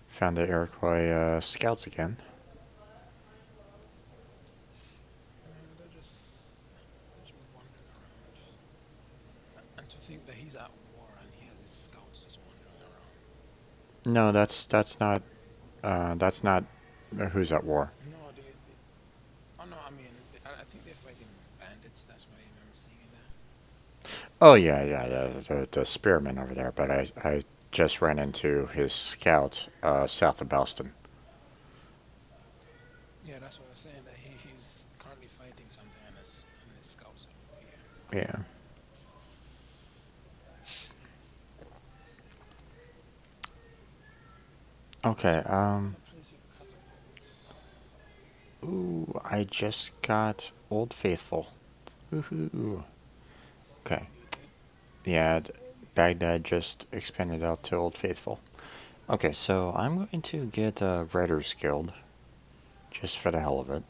Found the Iroquois scouts again. They're just wandering around. And to think that he's at war and he has his scouts just wandering around. No, that's not who's at war. No, oh no, I mean, I think they're fighting bandits. That's why I'm seeing that. Oh yeah, yeah, the spearman over there. But I just ran into his scout south of Boston. Yeah, that's what I was saying. That he's currently fighting something, and his scouts are over here. Yeah. So Okay. where are you gonna place your catapults? Ooh, I just got Old Faithful. Woohoo. Okay. You did? Yeah, Baghdad just expanded out to Old Faithful. Okay, so I'm going to get a Writer's Guild just for the hell of it.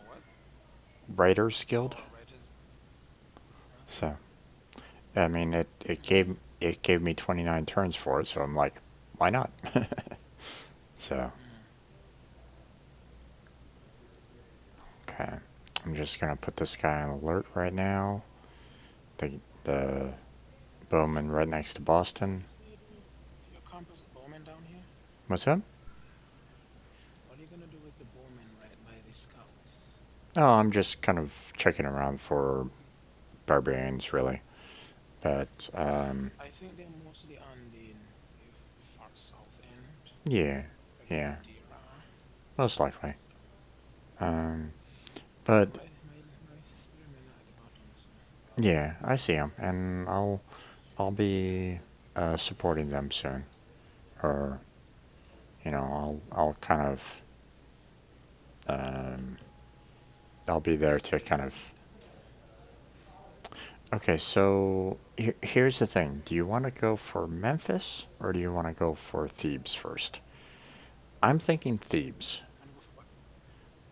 What? Writer's Oh, Guild. writers. Okay. So I mean, it gave me 29 turns for it, so I'm like, why not? So Mm. okay, I'm just gonna put this guy on alert right now. The Bowman right next to Boston. Is it your composite bowman down here? What's up? What are you gonna do with the bowman right by the scouts? Oh, I'm just kind of checking around for barbarians, really. But I think they're mostly on the far south end, yeah, where the yeah, Madeira are. most likely. So, Um, yeah, but my spearmen are at the bottom. So, yeah, I see them, and I'll be supporting them soon, or I'll kind of um, I'll be there to kind of. speed. Okay, so here's the thing. Do you want to go for Memphis or do you want to go for Thebes first? I'm thinking Thebes. Wanna go for what?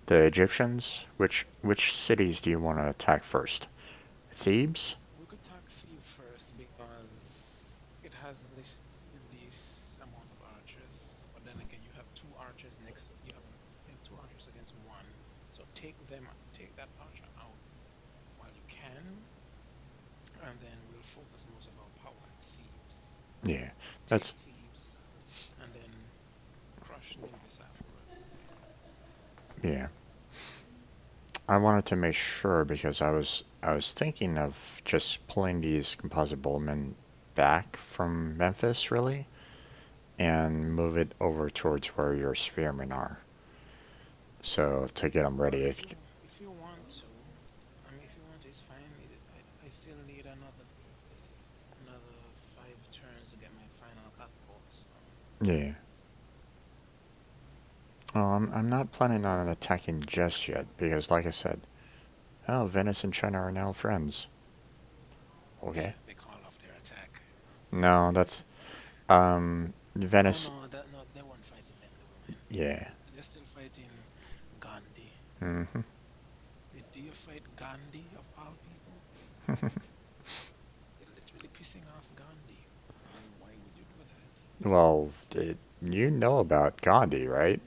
The Egyptians? Which cities do you want to attack first? Thebes? We could talk Thief first because it has this amount of archers, but then again, you have two archers next. You have two archers against one, so take that archer out while you can, and then we'll focus most of our power at Thebes. Yeah, Take that's Thebes, and then crush Nimbus afterward. yeah. I wanted to make sure because I was thinking of just pulling these composite bowmen back from Memphis, really, and move it over towards where your spearmen are. So to get them Well, ready. if you want to, I mean, if you want to, it's fine. I still need another 5 turns to get my final catapult. So Yeah. Oh, I'm not planning on attacking just yet because, like I said, oh, Venice and China are now friends. Okay. they call off their attack. No, that's Oh Venice. no, that no, they weren't fighting them. Never mind. Yeah. They're still fighting Gandhi. Hmm. Do you fight Gandhi of all people? You're literally pissing off Gandhi. Why would you do that? Well, you know about Gandhi, right?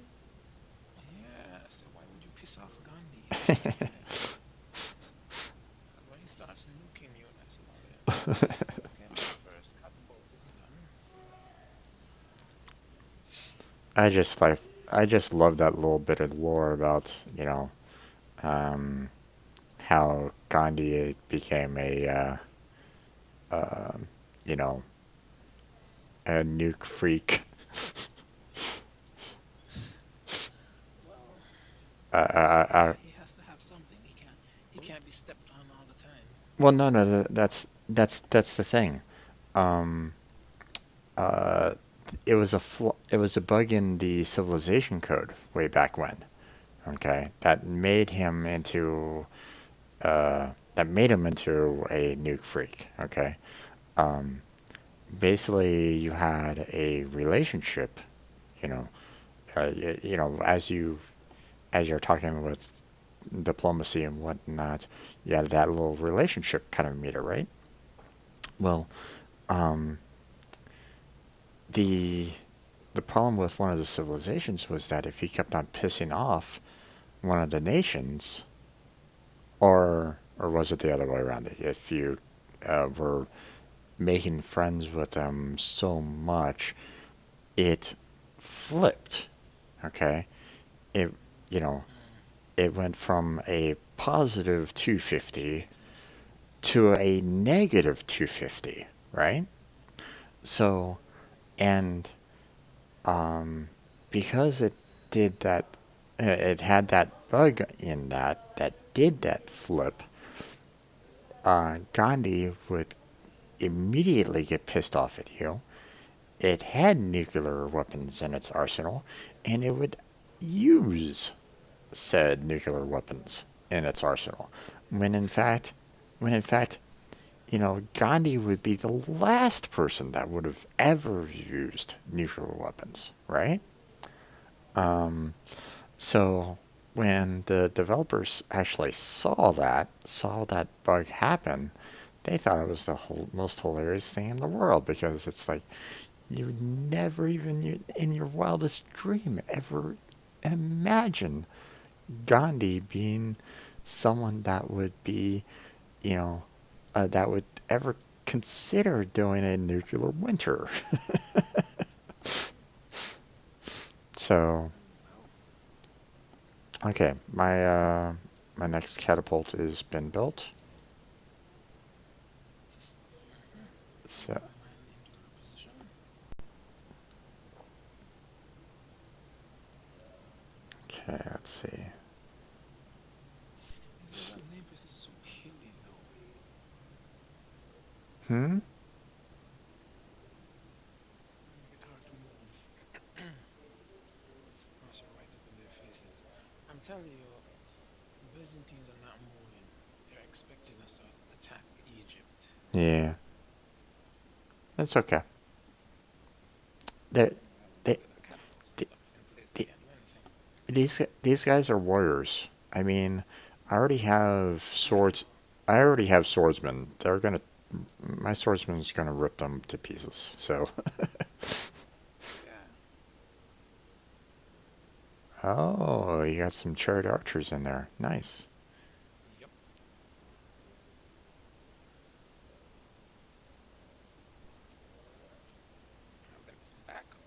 Yeah, so why would you piss off Gandhi? He's a good guy. Because when he starts nuking you, that's about it. Okay, my first catapult is done. I just like I just love that little bit of lore about um, how Gandhi became uh, you know a nuke freak. Well, I, he has to have something. He can't be stepped on all the time. well, no, no, that's the thing. Um, uh, it was a bug in the civilization code way back when. Okay, that made him into a nuke freak. Okay, um, basically you had a relationship. You know, as you're talking with diplomacy and whatnot, you had that little relationship kind of meter, right? Well, um, the the problem with one of the civilizations was that if he kept on pissing off one of the nations, or was it the other way around? If you were making friends with them so much, it flipped. Okay, it you know Mm, it went from a positive which 250 makes no sense. to a negative 250, right? So, and um, because it did that, it had that bug in that did that flip. Gandhi would immediately get pissed off at you. It had nuclear weapons in its arsenal, and it would use said nuclear weapons in its arsenal. When in fact, when in fact, Gandhi would be the last person that would have ever used nuclear weapons, right? Um, so when the developers actually saw that bug happen, they thought it was the most hilarious thing in the world because it's like you would never even in your wildest dream ever imagine Gandhi being someone that would be, you know, that would ever consider doing a nuclear winter. So, Well, okay, my next catapult has been built. So, moving mine into a position. okay, let's see. It's just that Olympus is so hilly, though. Hmm? Make it hard to move once you're right up in their faces. I'm telling you, the Byzantines are not moving. They're expecting us to attack Egypt. Yeah, that's okay. They, Well, they, look at the catapults and they, stuff in place. They they, can't do anything. these guys are warriors. I mean, I already have swords. I already have swordsmen. They're gonna My swordsman's gonna rip them to pieces. So, Yeah. oh, you got some chariot archers in there. Nice. Yep. Problem is backup.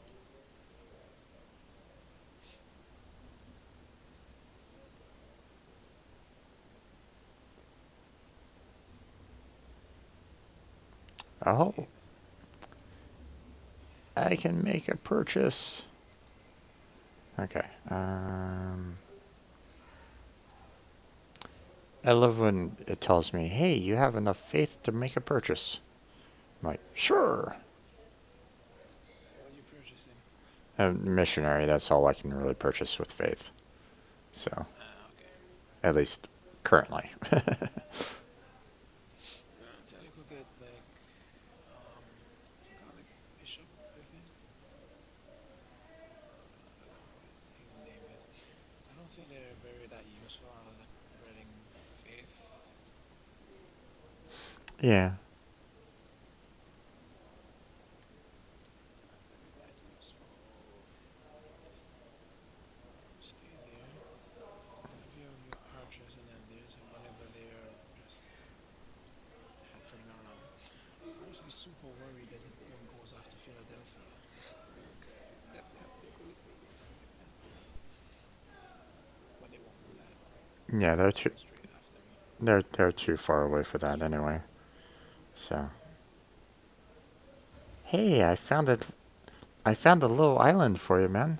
Oh, Okay then. I can make a purchase. Okay. I love when it tells me, "Hey, you have enough faith to make a purchase." I'm like, "Sure." So what are you purchasing? Missionary. That's all I can really purchase with faith. So, Ah, okay. at least currently. Tell you could get like um, what you call it, bishop, I think. I don't know what his name is. I don't think they're very that useful other than spreading faith. Yeah. Not very that useful. Anything. You stay there. You have your archers and then there's whenever they're just hattering around. I used to be super worried that one goes after Philadelphia because Philadelphia has really good defenses, but they won't do that. Yeah, They'll just come straight after me. they're too far away for that anyway. So, Hmm. hey, I found a little island for you, man.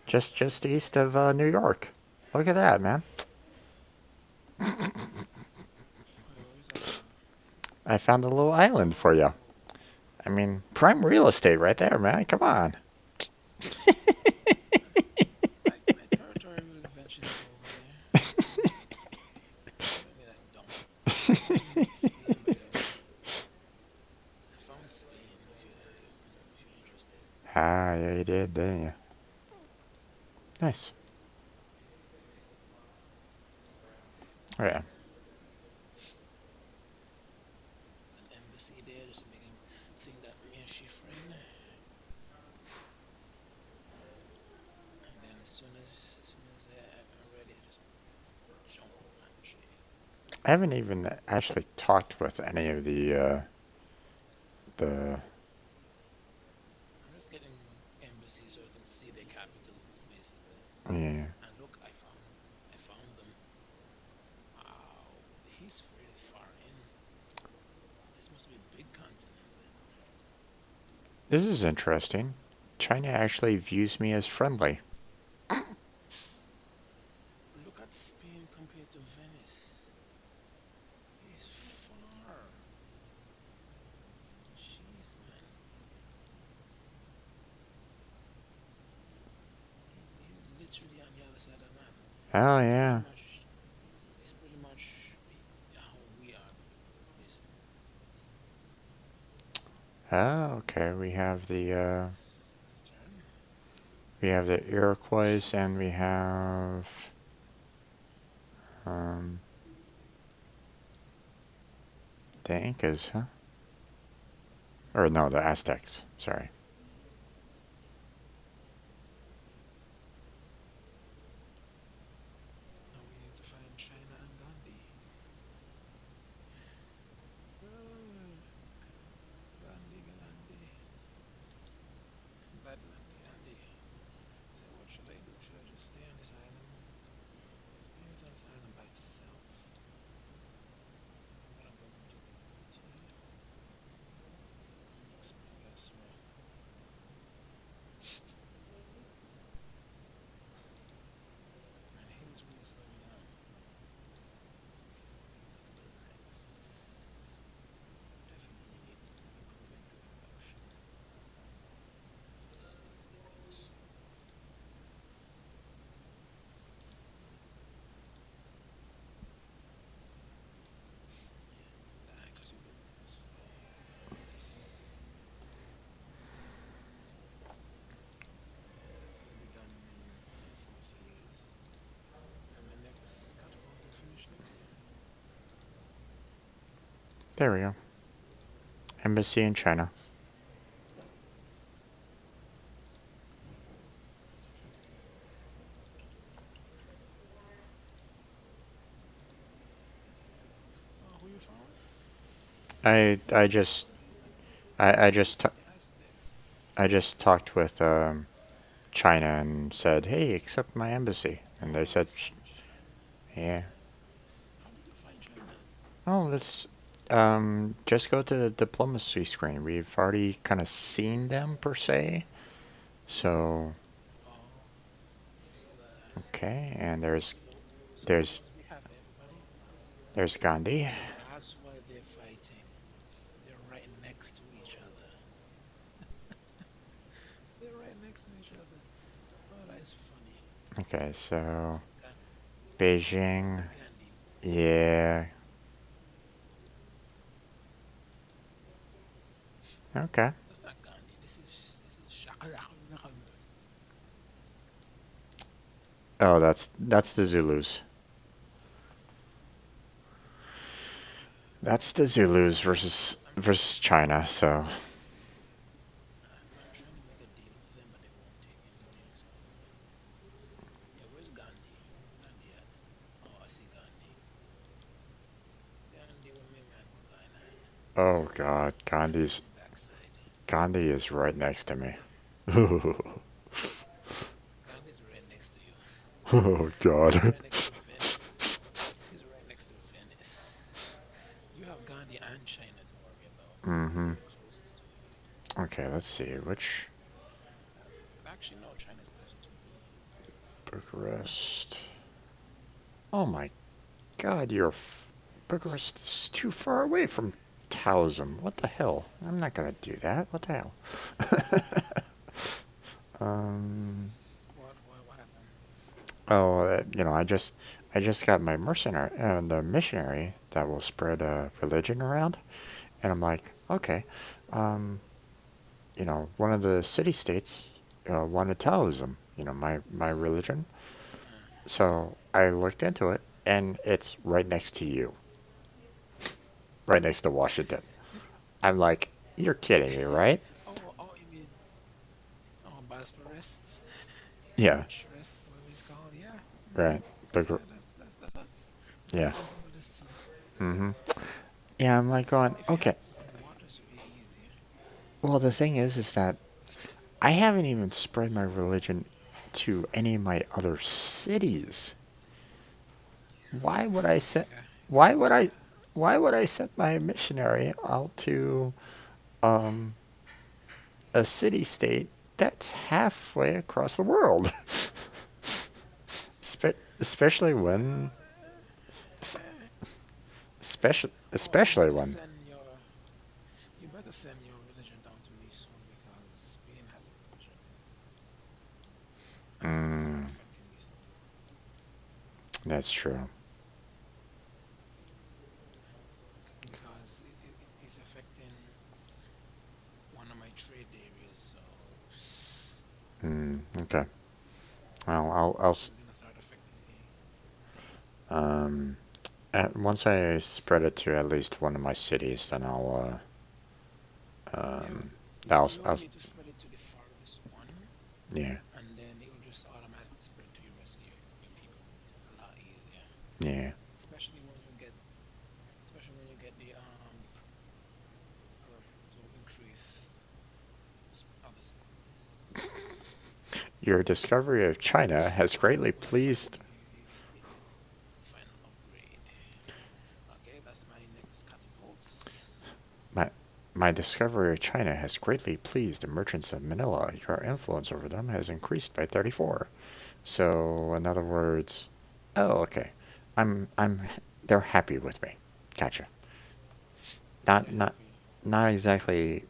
Just east of New York. Look at that, man. Where is that now? I found a little island for you. Oh, I mean, prime real estate right there, man. Come on. my territory will eventually go over there. I mean, I don't. I found Spain, by the way. I found Spain. If you're interested. Ah, yeah, you did, didn't you? Nice. Oh, yeah. There's an embassy there, just making thing that me and she friend. And then as soon as I'm ready, I just jump on Shay. I haven't even actually talked with any of the I'm just getting embassies so I can see their capitals, basically. yeah. And look, I found them. Wow, he's really far in. This must be a big continent then. This is interesting. China actually views me as friendly. Look at Spain compared to Venice. He's far. Jeez, man. He's literally on the other side of the map. Oh He's pretty yeah. much he's pretty much how we are, basically. Oh, okay. It's turn. We have the Iroquois and we have um the Incas, huh? Or no, the Aztecs. Sorry. Now we need to find China and Gandhi. Uh, Gandhi. Badlandy, Andy. So what should I do? Should I just stay on this island? Spain is on this island by itself. I'm gonna go into the booty. Explore elsewhere. There we go. Embassy in China. Who you from? I just I just Aztecs. I just talked with China and said, "Hey, accept my embassy," and they Oh, said, China. "Yeah." How did you find China? Oh, let's just go to the diplomacy screen. We've already kind of seen them per se. So Oh, that's okay, and there's so there's because we have everybody, there's Gandhi. so that's why they're fighting. They're right next to each other. They're right next to each other. Oh, that is funny. Okay, so So Beijing. Gandhi. Yeah. Okay. That's not Gandhi. This is Shaka. Oh, that's the Zulus. That's the Zulus versus China. So I'm trying to make a deal with them, but they won't take anything. So yeah, where's Gandhi? Gandhi at? Oh, I see Gandhi. Gandhi with me, man. What going on? oh God, That's the backside. Gandhi is right next to me. Gandhi's right next to you. Oh He's God. right next to Venice. He's right next to Venice. You have Gandhi and China to worry about. Mm-hmm. They're closest to you. Okay, let's see. Which But actually, no, China's closer to me. Bucharest? Oh my God, Bucharest is too far away from Taoism. What the hell? I'm not gonna do that. What the hell? Um. What happened? Oh, I just got my mercenary and the missionary that will spread religion around, and I'm like, okay, um, one of the city states wanted Taoism, my religion. Uh, So I looked into it, and it's right next to you, right next to Washington. I'm like, you're kidding me, right? you mean, oh, Bosphorus? Yeah, Bucharest, whatever it's called. Yeah. right. Yeah, that's Yeah. a similar distance. Mm-hmm. Yeah, I'm like going, If you had okay. open waters, it would be easier. Well, the thing is that I haven't even spread my religion to any of my other cities. Why would I set? Yeah, Why would I? yeah. Why would I send my missionary out to um, a city state that's halfway across the world? Especially when, Oh, especially when. you better send your religion down to me soon because Spain has a religion. That's gonna start Mm, affecting me soon that's true. because it's affecting one of my trade areas. So Okay. Well, it's gonna start affecting me. um, once I spread it to at least one of my cities, then Yeah, I'll, you I'll, only need to spread it to the farthest one, yeah, and then it will just automatically spread to your rest of your people a lot easier. yeah. Especially when you get, especially when you get the power to increase others. Your discovery of China has greatly With the final, pleased the final upgrade. Okay, that's my next catapults. my my discovery of China has greatly pleased the merchants of Manila. Your influence over them has increased by 34. So, in other words, oh, okay. I'm they're happy with me. Gotcha. Not They're not happy. not exactly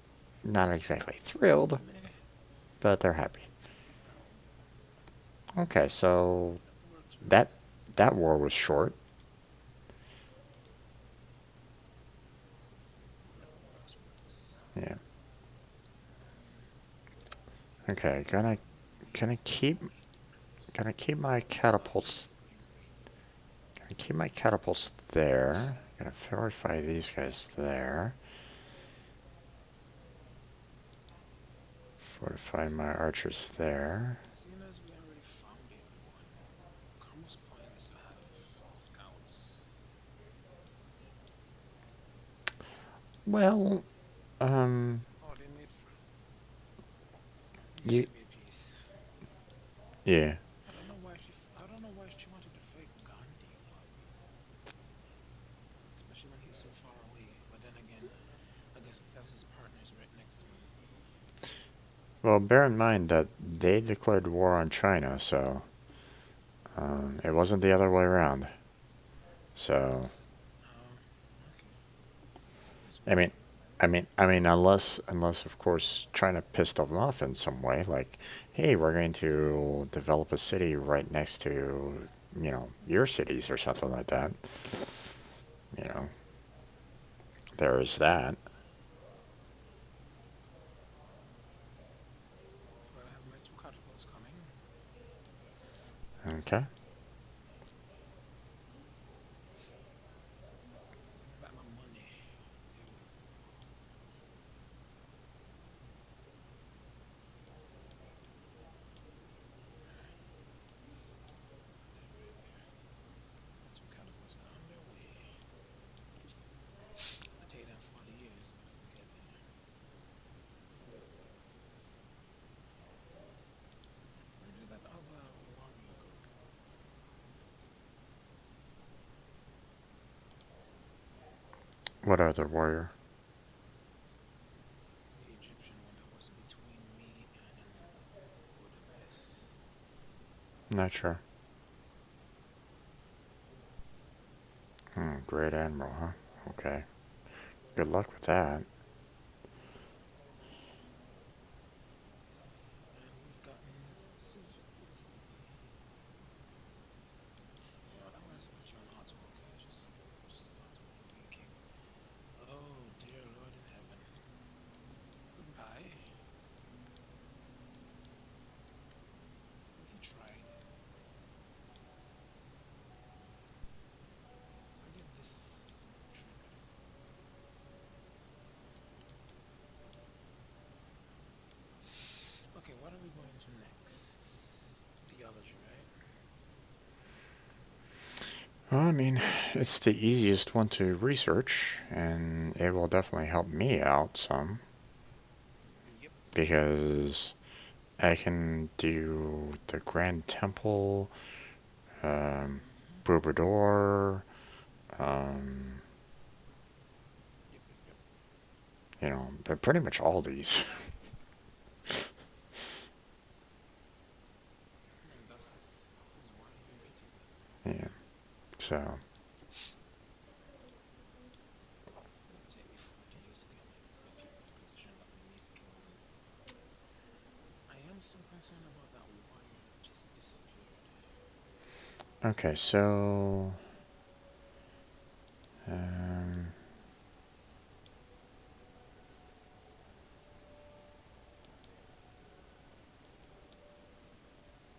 not exactly thrilled, Meh. but they're happy. Okay, so Whatever works, that works. that war was short. Whatever works, works. Yeah. Um, Okay, gonna keep increase. gonna keep my Heat catapults upgrade rate. gonna keep my catapults there. Gonna fortify these guys there. Fortify my archers there. Seeing as we already found everyone, Carmel's point is to have scouts. Well, Oh, they made friends. Yeah, you, they made peace. yeah. I don't know why she wanted to fight Gandhi, especially when he's so far away. But then again, I guess because his partner is right next to him. Well, bear in mind that they declared war on China, so it wasn't the other way around. So, Oh, okay. Just I mean, wondering. unless of course China pissed them off in some way, like, hey, we're going to develop a city right next to, your cities or something like that. You know, there is that. Well, I have my two catapults coming. Okay. Back my money. There we go. Alright, they're right there. Two catapults are on their way. It'll take them 40 years, but they'll get there. Where did that other warrior go? What other warrior? The Egyptian one that was between me and Budapest. Not sure. Great Admiral, huh? Okay. Good luck with that. And we've gotten civility. You know what? I'm gonna put you on auto, okay? Just auto making. Oh dear Lord in heaven. Goodbye. He tried. Where did this trigger? Okay, what are we going to next? Theology, right? Well, it's the easiest one to research, and it will definitely help me out some Yep. because I can do the Grand Temple, um, Mm-hmm. Bourbador, um, Yep, yep, yep. but pretty much all these. And thus is why you're getting them. Yeah. So, It's gonna take me 40 years to get my people in position that we need to kill them. I am so concerned about that warrior that just disappeared. okay, so, um,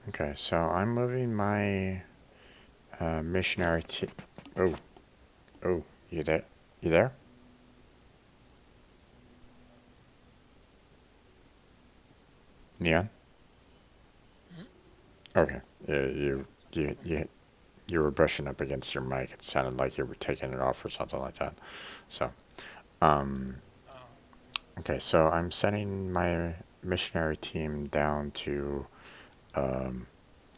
okay, so I'm moving my missionary to. Oh, oh, you there? You there? Neon? Hmm? Okay. Yeah, You, I'm here. you, you were brushing up against your mic. It sounded like you were taking it off or something like that. So, um, Okay. okay, so I'm sending my missionary team down um,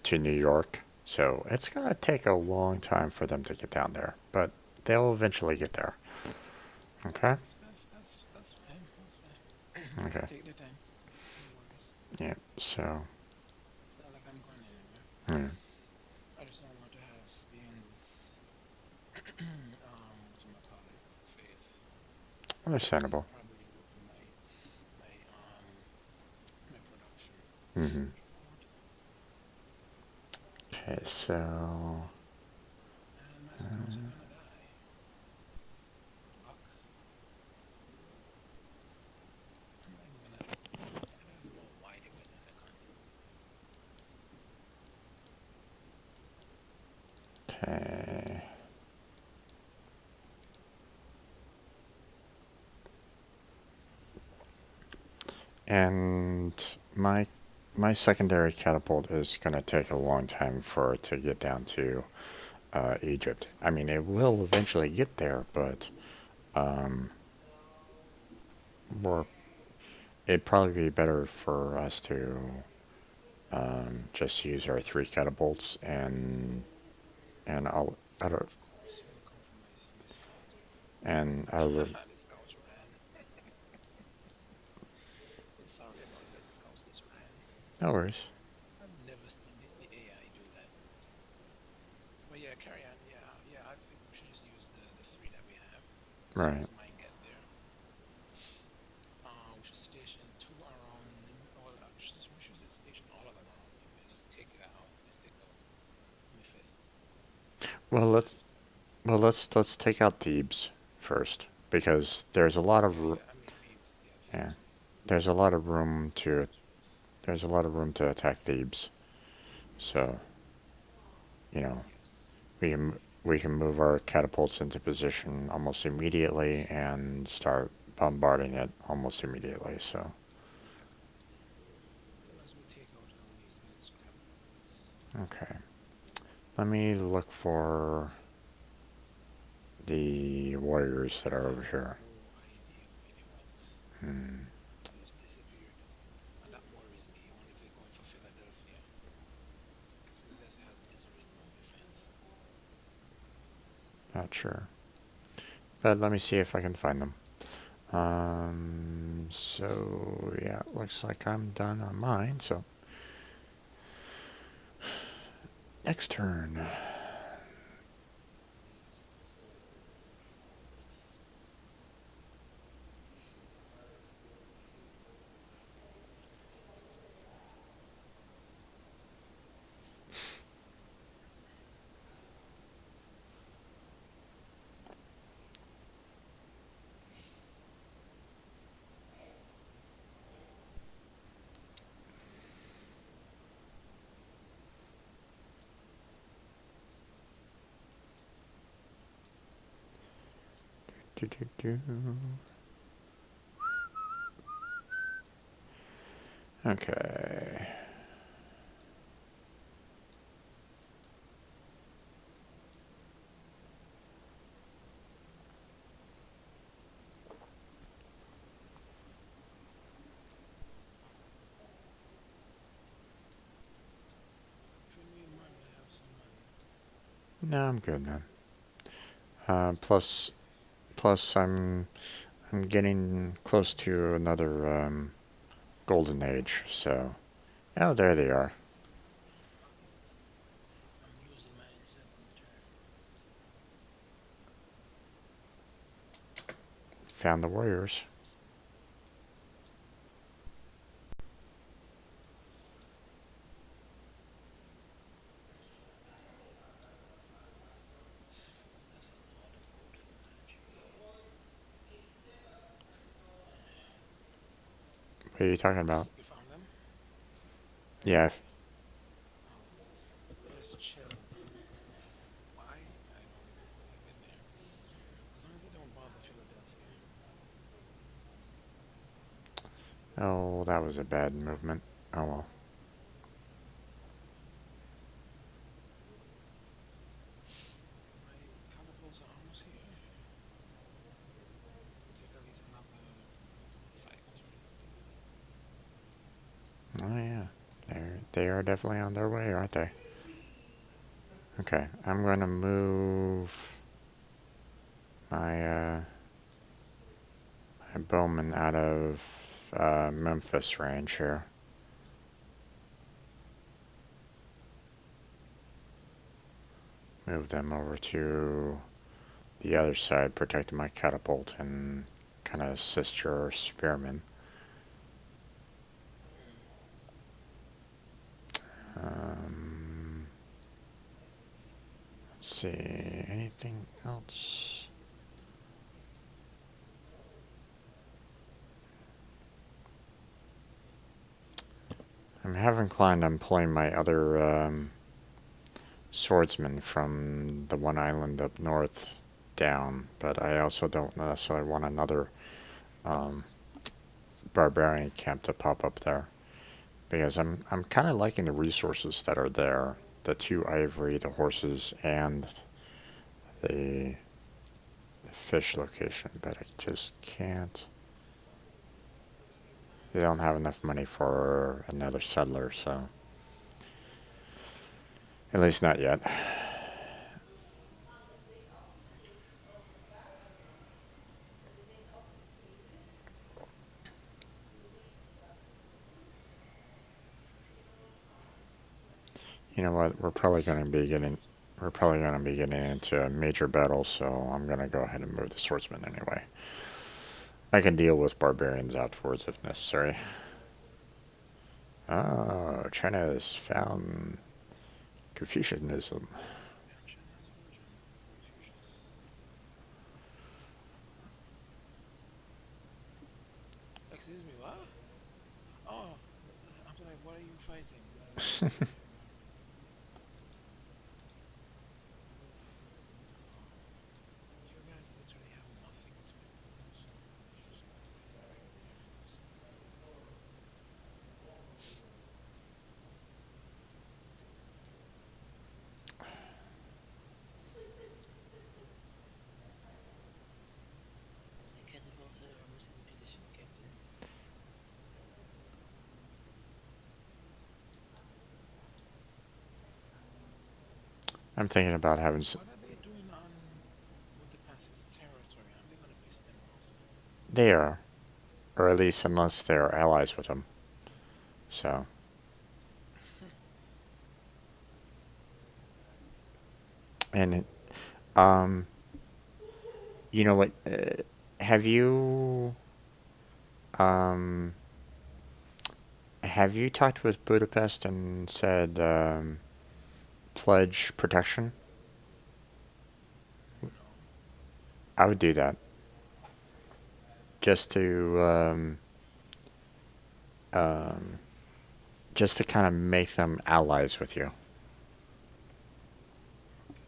to New York. So it's gonna take a long time for them to get down there, but they'll eventually get there. Yeah, Okay? that's fine. That's fine. They can Okay. take their time. No worries. Yeah. So, It's not like I'm going anywhere. yeah, I just don't want to have Spain's what you call it, faith. understandable. Probably whooping my my production. Mm-hmm. Which I don't want to do. Okay, so And my scouts are gonna die. Luck. I'm not even gonna. I don't even know why they went on the continent. okay. And my my secondary catapult is gonna take a long time for it to get down to Egypt. I mean, it will eventually get there, but um, we're, it'd probably be better for us to just use our three catapults and I don't, Of course, you're gonna come from my scout. and I would, The scouts ran. Sorry about that. The scouts just ran. no worries. I've never seen the AI do that. But yeah, carry on. Yeah, yeah. I think we should just use the three that we have. As soon Right. as mine get there, we should station two around all. We should just station all of them around Nimbus. Take it out and take out Memphis Well, after. let's take out Thebes first because there's a lot of Yeah, yeah. I mean Thebes. Yeah, yeah, Thebes. there's a lot of room to Fortress. there's a lot of room to attack Thebes. So you know Yes, we can indeed. we can move our catapults into position almost immediately and start bombarding it almost immediately. So Yeah. As soon as we take out all these little scrapbooks. okay, let me look for the warriors that I are over have here. no idea where they went. Hmm, They just disappeared. And that worries me. I wonder if they're going for Philadelphia. Philadelphia has literally no defense. not sure, but let me see if I can find them. So yeah, looks like I'm done on mine. So next turn. Do, do, do. Okay. If you need money, I have some money. No, I'm good then. Plus, I'm getting close to another golden age. So, oh, there they are. I'm using mine in seventh turn. Found the warriors. So, that's another boat for my jeez. What are you talking about? You found them? Yeah, Oh, they're just chilling. Why? I don't even know. Leave it there. As long as they don't bother Philadelphia. oh, that was a bad movement. Oh well. My catapults are almost here. Take at least another 5 turns, maybe. Oh yeah, they are definitely on their way, aren't they? Okay, I'm gonna move my my bowman out of Memphis range here. Move them over to the other side, protecting my catapult and kind of assist your spearmen. Hmm. Um, let's see, anything else? I'm half inclined on pulling my other swordsman from the one island up north down, but I also don't necessarily want another um, barbarian camp to pop up there because I'm kind of liking the resources that are there. The two ivory, the horses, and the fish location, but I just can't. They don't have enough money for another settler, so at least not yet. You know what? We're probably going to be getting into a major battle, so I'm going to go ahead and move the swordsman anyway. I can deal with barbarians afterwards if necessary. Oh, China has found Confucianism. China's version, Confucius. Excuse me, what? Oh, I'm like, what are you fighting? If you remember. You guys literally have nothing to do, so it's just like living there and sleep. You catapulted almost any position you kept in. I'm thinking about having. What are they doing on Budapest's territory? Aren't they gonna piss them off? They are, or at least unless they're allies with them. So, and um, you know what? Have you um have you talked with Budapest and said pledge protection? No. I would do that just to um, just to kind of make them allies with you. Okay.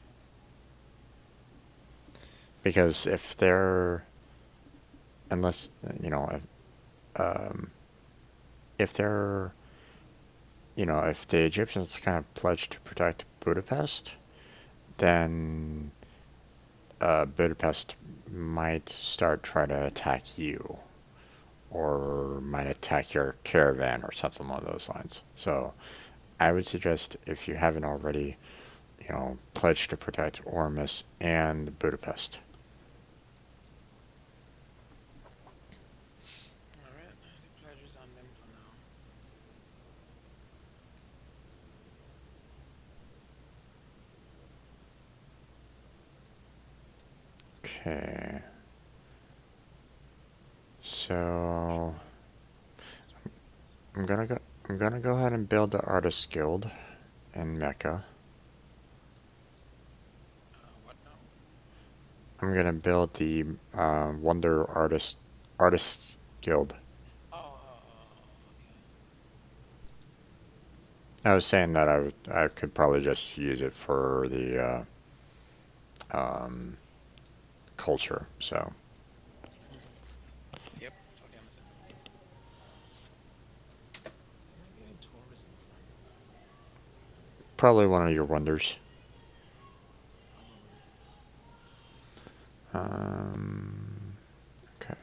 Because if they're, unless you know, if they're, if the Egyptians kind of pledge to protect Budapest, then Budapest might start trying to attack you, or might Okay. attack your caravan or something along those lines. So I would suggest if you haven't already, pledge to protect Ormus and Budapest. Alright. The pleasure's on them for now. Okay. So Trying to. That's ridiculous. I'm It's gonna go. nothing I'm but gonna go ahead clothes. and build the artist guild in Mecca. What now? I'm gonna build the Wonder Artists Guild. Okay. I was saying that I could probably just use it for the um, culture. So Yep. Totally understandable. Am I getting tourism from? probably one of your wonders. Probably. Um, okay.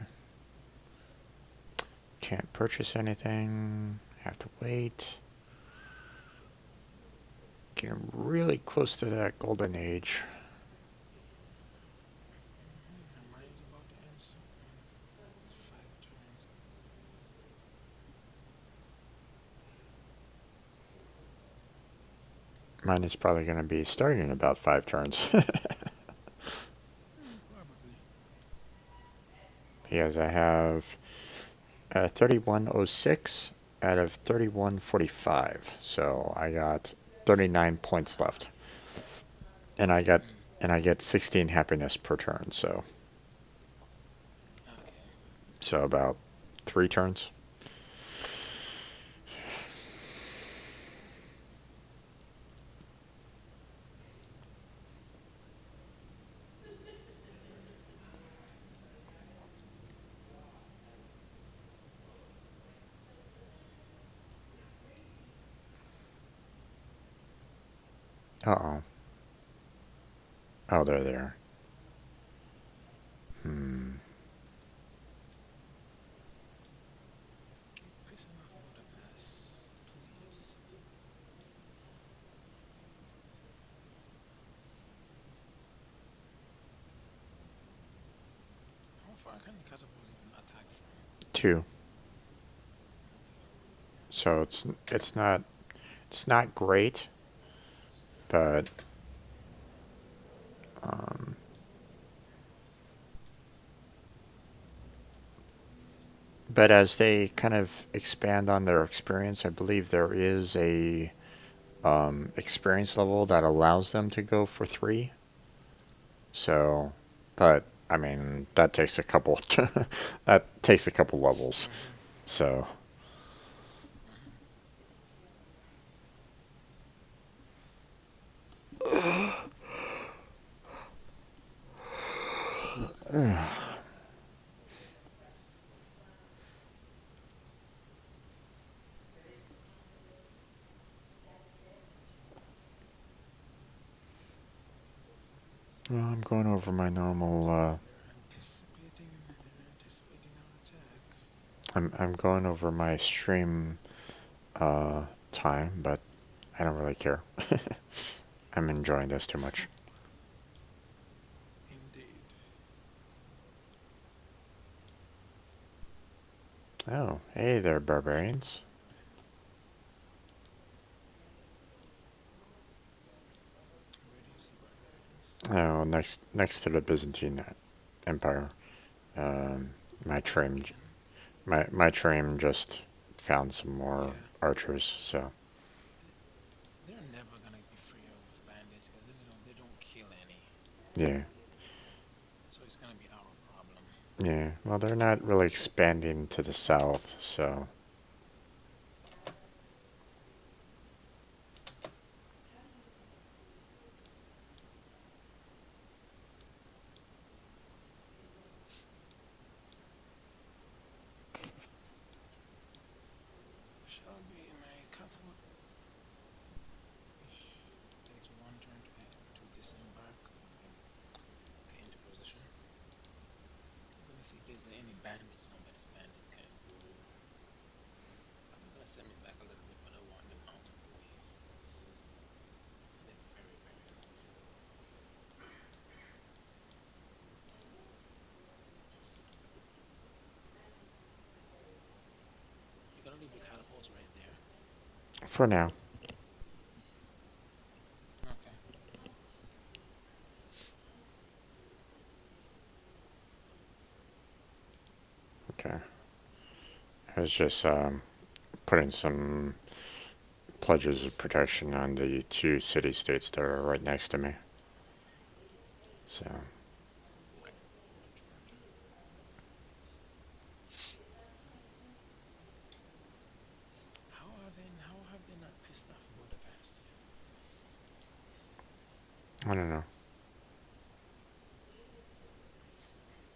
Can't purchase anything. Have to wait. Getting really close to that golden age. Mine's about to end soon. It's 5 turns. Mine is probably going to be starting in about 5 turns. Probably. Because I have 3106 out of 3145. So I got 39 points left. And I got Mm, and I get 16 happiness per turn. okay. So about 3 turns. Uh-oh. Oh, they're there. Hmm. Keep pissing off Budapest, please. How far can the catapult even attack from? 2. Okay. So it's not great, but um, but as they kind of expand on their experience, I believe there is a experience level that allows them to go for 3. So, but I mean that takes a couple that takes a couple levels. Mm-hmm. So, Mm-hmm. well, I'm going over my normal. They're anticipating our attack. I'm going over my stream uh, time, but I don't really care. I'm enjoying this too much. Indeed. Oh, Let's hey see there, what the Vikings barbarians. are doing. Where do you see barbarians? Oh, next to the Byzantine Empire. Um, my Oh, trim, again? my trim just found some more Yeah. archers. So They, they're never gonna be free of bandits because they don't kill any. yeah, So it's gonna be our problem. yeah. Well, they're not really expanding to the south, so Shall be my cattle takes one turn to disembark. Okay, into position. I'm gonna see if there's any bandits now by this bandit camp. Probably gonna send me back a little bit, but I want them out of the way. They're very, very annoying. You're gonna leave your catapults right there. for now. Okay. Okay, I was just putting some pledges of protection on the 2 city-states that are right next to me. So Roger, roger. How have they not pissed off Budapest yet? I don't know.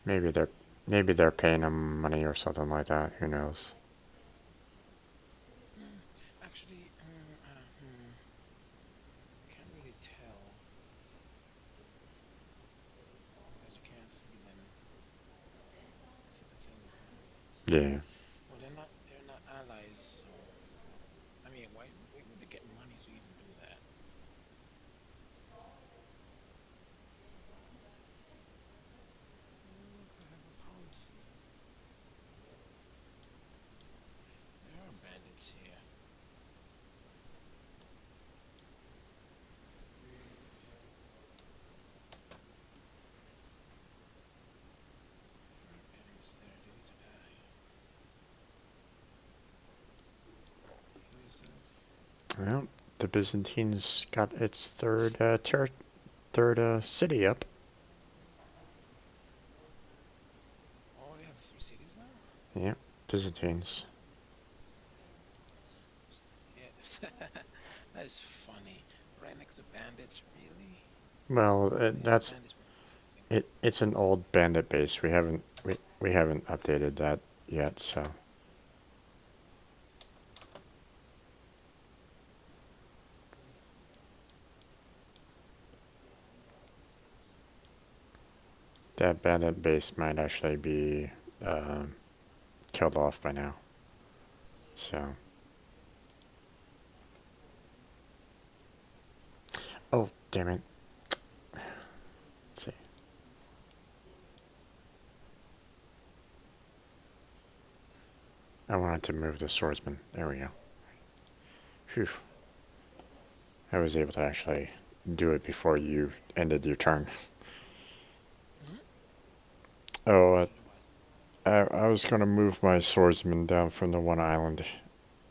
Maybe they're maybe they're paying them money or something like that. Who knows? Hmm. Actually, can't really tell because you can't see them. See the thing with them. Yeah. Well, they're not allies, so I mean, why would they get money to even do that? Oh, look, I have a policy. There are bandits here. There are bandits there. They need to die. Heal yourself. Well, the Byzantines got its third city up. Oh, they have 3 cities now. Yeah, Byzantines. Yeah, that is funny. Right next to bandits, really? Well, Yeah, that's bandits were nothing. it. It's an old bandit base. We haven't updated that yet. So That bandit base might actually be killed off by now. So, oh damn it! Let's see. I wanted to move the swordsman. There we go. Phew! I was able to actually do it before you ended your turn. Hmm? Oh, To do what? I was gonna move my swordsman down from the one island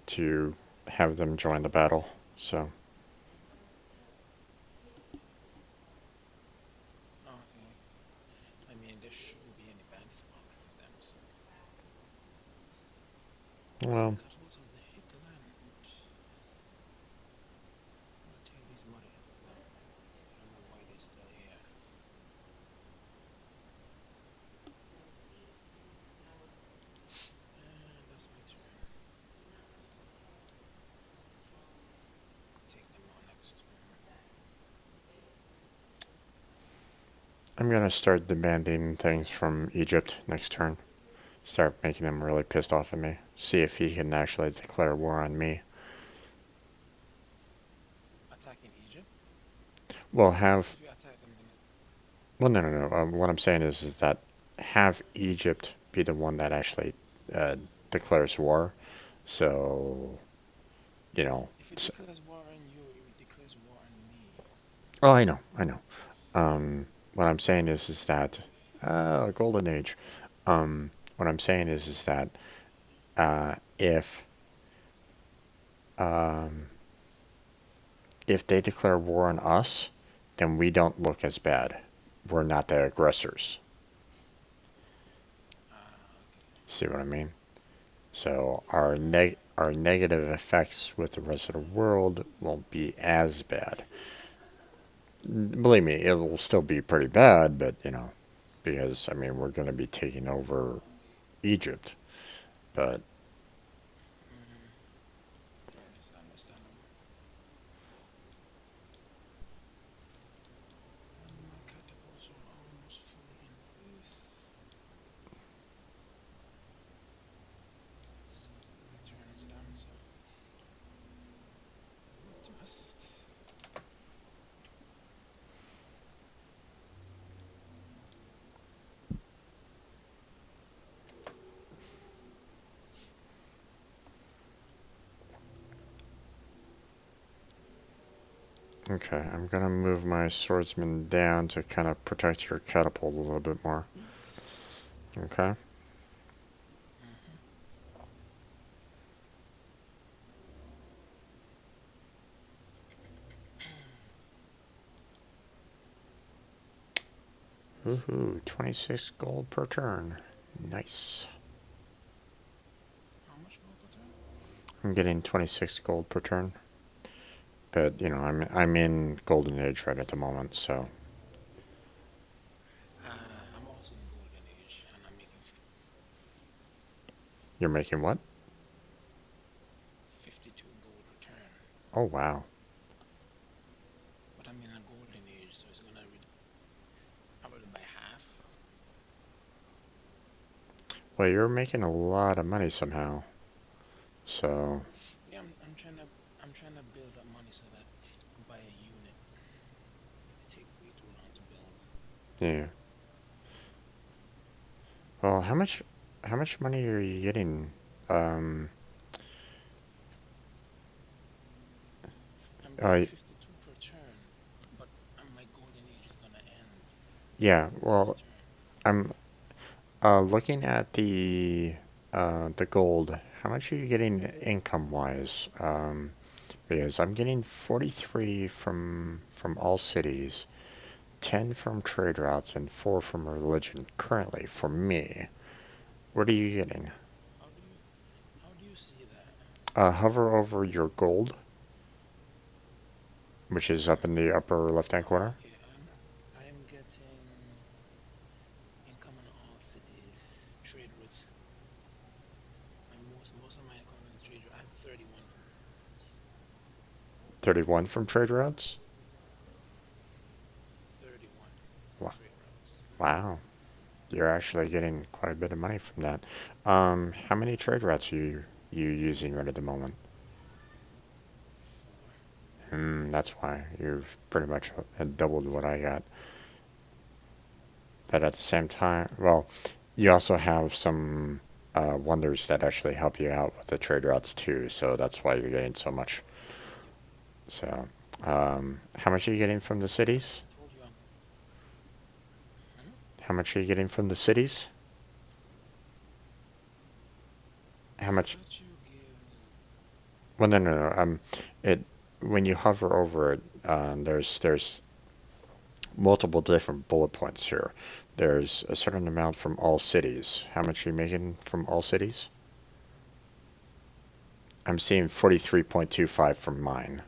to have them join the battle. So, Okay. I mean, there shouldn't be any bandits bothering them, so. Oh yeah, well, castles of the hinterland. Yes. I'll take these muddy effort now. I don't know why they're still here. And that's my turn. Take them on next turn. I'm gonna start demanding things from Egypt next turn. Start making him really pissed off at me. See if he can actually declare war on me. Attacking Egypt? Well, If you attack, I'm gonna. no, no, no. What I'm saying is that have Egypt be the one that actually uh, declares war. So, you know. If it declares war on you, it declares war on me. Oh, I know, I know. What I'm saying is that golden age. What I'm saying is that if um, if they declare war on us, then we don't look as bad. We're not the aggressors. Okay. See what I mean? So our negative effects with the rest of the world won't be as bad. Believe me, it will still be pretty bad, but because I mean we're going to be taking over Egypt, but Mm-hmm. Yes, understandable. And my catapults are almost fully in place. My turn is done, so what must. okay, I'm going to move my swordsman down to kind of protect your catapult a little bit more. Okay. Mm-hmm. Woohoo, 26 gold per turn. Nice. How much gold per turn? I'm getting 26 gold per turn. But, I'm in golden age right at the moment, so I'm also in golden age, and I'm making you're making what? 52 gold per turn. Oh, wow. But I'm in a golden age, so it's gonna probably by half. Well, you're making a lot of money somehow. So, Yeah, I'm trying to build up money so that I could buy a unit. It take way too long to build. yeah. Well, how much money are you getting? Um, I'm getting uh, 52 per turn, but my golden age is gonna end yeah, next well, turn. I'm looking at the gold. How much are you getting income-wise? Because I'm getting 43 from all cities, 10 from trade routes, and 4 from religion currently for me. What are you getting? How do you how do you see that? Hover over your gold, which is up in the upper left-hand corner. Okay, I'm getting income in all cities, trade routes. My most of my income is trade route. I have 31 from 31 from trade routes. 31 from Wa- trade routes. Wow. you're actually getting quite a bit of money from that. How many trade routes are you using right at the moment? Four. That's why you've pretty much doubled what I got. But at the same time, well, you also have some wonders that actually help you out with the trade routes too. So that's why you're getting so much. Yep. So, Yep. how much are you getting from the As cities? I told you, hmm? How much are you getting from the cities? The How much? statue gives. Well, no, no, no. It when you hover over it, there's multiple different bullet points here. There's a certain amount from all cities. How much are you making from all cities? I'm seeing 43.25 from mine.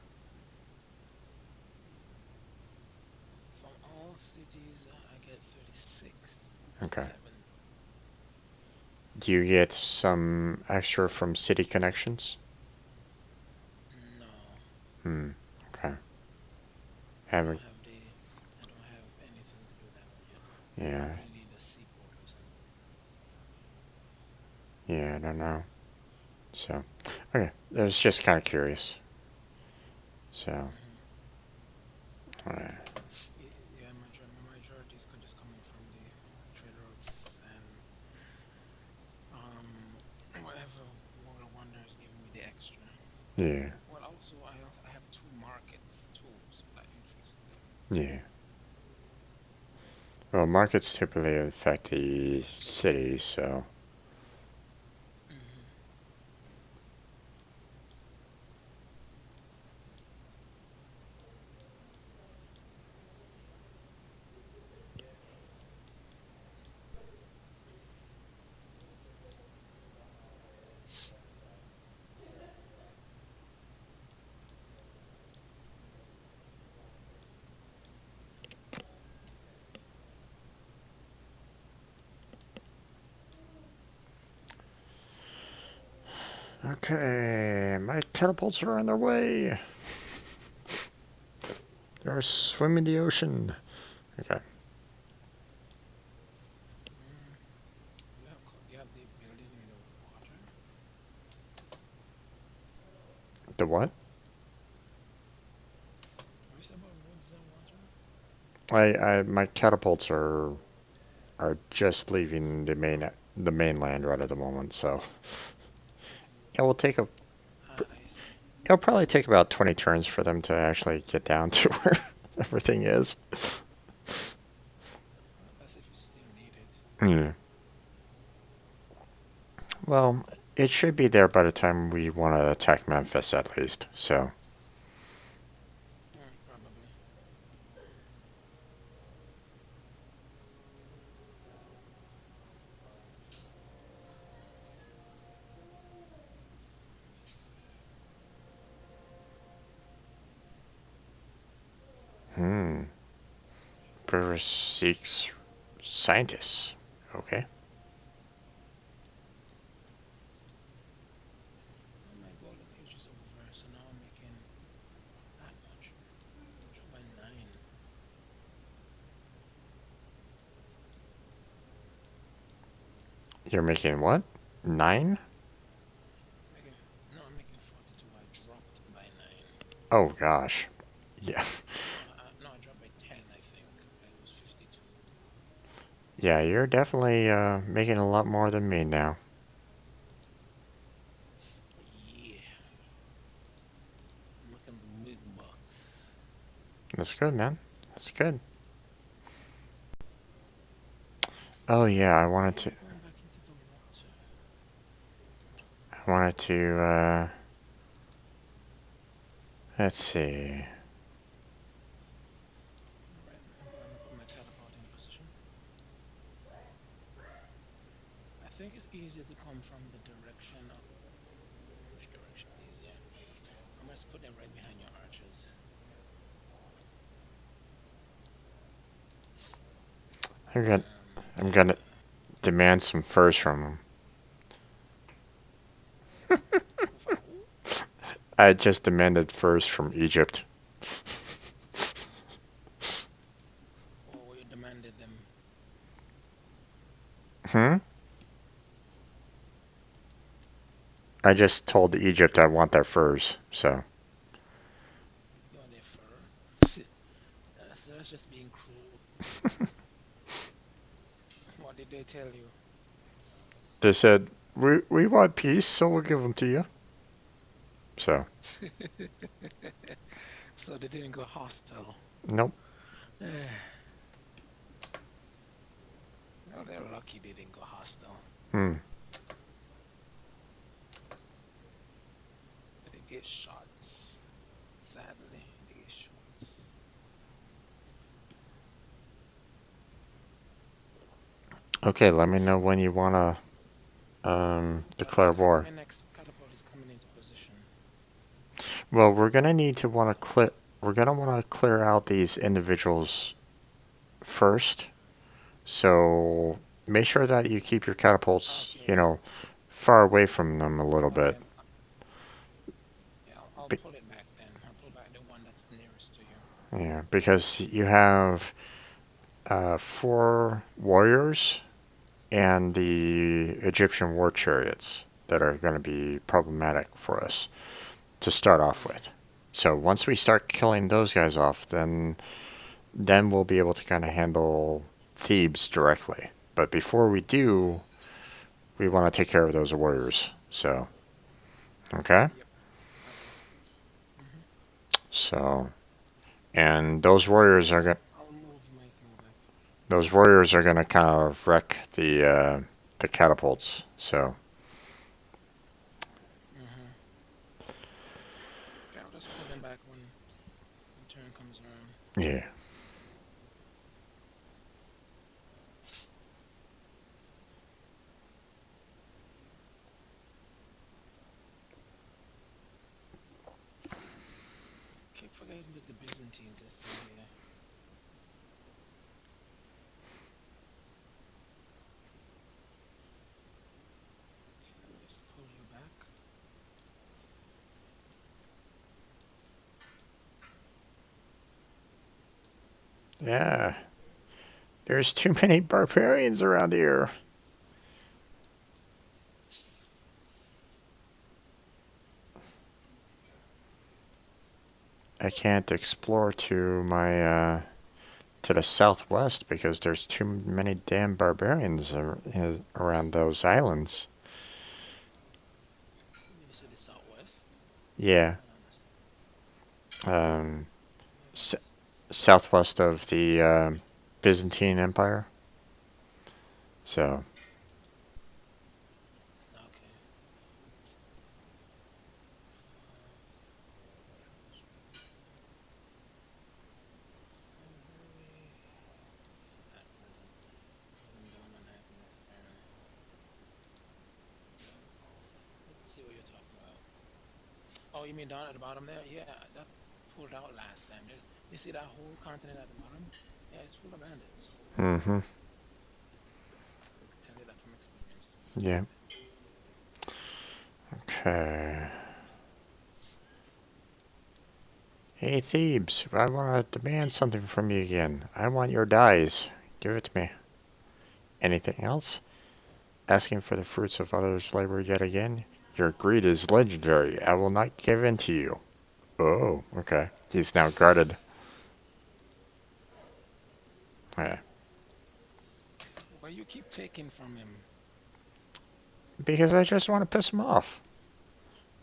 From all cities, I get Okay. 36.7. Do you get some extra from city connections? No, Hmm. Okay. I don't Haven't. have the. I don't have anything to do that one yet. I Yeah. really need a seaport or something. Yeah. I don't know. So. Okay. I was just kind of curious. So. Hmm. Alright. Yeah, my majority is just coming from the trade routes and whatever World of Wonder is giving me the extra. Yeah. Well, also I have two markets too, so that intrigues me there. Yeah. Well, markets typically affect the city, so. Hmm. Okay. My catapults are on their way. They're swimming the ocean. Okay. Mm. You have the building in the water. The what? Are you about woods and water? My catapults are just leaving the mainland right at the moment, so it will take a I see. it'll probably take about 20 turns for them to actually get down to where everything is. That's if you still need it. Yeah. Well, it should be there by the time we want to attack Memphis at least. So, Probably. hmm. Purpose seeks scientists. Okay. Oh, my golden age is over, so now I'm making not that much. Drop by 9. You're making what? 9? Making I'm making 42. I dropped by 9. Oh gosh. Yeah. No, I dropped by 10. I think it was 52. Yeah, you're definitely making a lot more than me now. Yeah, I'm making the big bucks. That's good, man. That's good. Oh yeah, Why are you going back into the water? I wanted to let's see. Alright, I'm gonna put my catapult in position. I think it's easier to come from the direction of which direction is easier. I'm gonna just put them right behind your archers. I'm gonna I'm gonna Okay. demand some furs from them. For who? I just demanded furs from Egypt. Or you demanded them? Hmm? I just told Egypt I want their furs, so. You want their fur? That's just being cruel. What did they tell you? They said, we want peace, so we'll give them to you. So, So they didn't go hostile. nope. Well, they're lucky they didn't go hostile. Hmm. They get shots. Sadly, they get shots. Okay, let me know when you want to declare war. My next catapult is coming into position. Well, we're going to need to want to So it's we're going to want to clear out these individuals first. So, make sure that you keep your catapults, okay. you know, far away from them a little bit. Okay. Yeah, I'll Be pull it back then. I'll pull back the one that's nearest to you. yeah, because you have 4 warriors and the Egyptian war chariots that are going to be problematic for us to start off Yeah. with. So once we start killing those guys off, then we'll be able to kind of handle Thebes directly. But before we do, we want to take care of those warriors. So, okay? Yep. Okay. Mhm. So, and those warriors are Okay. going I'll move my thing back. those warriors are going to kind of wreck the catapults. So, Mhm. Okay, I'll just pull them back when turn comes around. yeah. Keep forgetting that the Byzantines are still here. Okay, let me just pull you back. Yeah. There's too many barbarians around here. I can't explore to the southwest because there's too many damn barbarians around those islands. You mean to say the southwest? Yeah, I don't understand. um, Yeah, s- southwest of the Byzantine Empire. So, okay. That wasn't down on happiness apparently. Let's see what you're talking about. Oh, you mean down at the bottom there? Yeah, that pulled out last time. You see that whole continent at the bottom? Yeah, it's full of bandits. mm-hmm. I can tell you that from experience. Full of Yeah. bandits. Okay. Hey Thebes, I want to demand something from you again. I want your dyes. Give it to me. Anything else? Asking for the fruits of others' labor yet again? Your greed is legendary. I will not give in to you. Oh, okay. He's now guarded. Yeah. Why you keep taking from him? Because I just want to piss him off.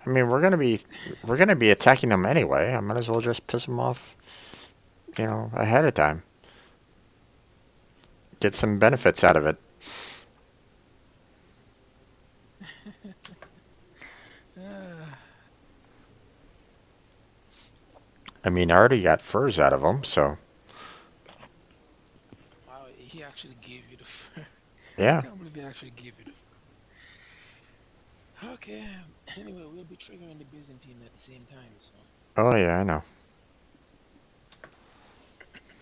I mean, we're gonna be attacking him anyway. I might as well just piss him off, ahead of time. Get some benefits out of it. I mean, I already got furs out of him, so Wow, he actually gave you the fur. I yeah. can't believe he actually gave you the fur. Okay, anyway, we'll be triggering the Byzantine at the same time, so. Oh yeah, I know.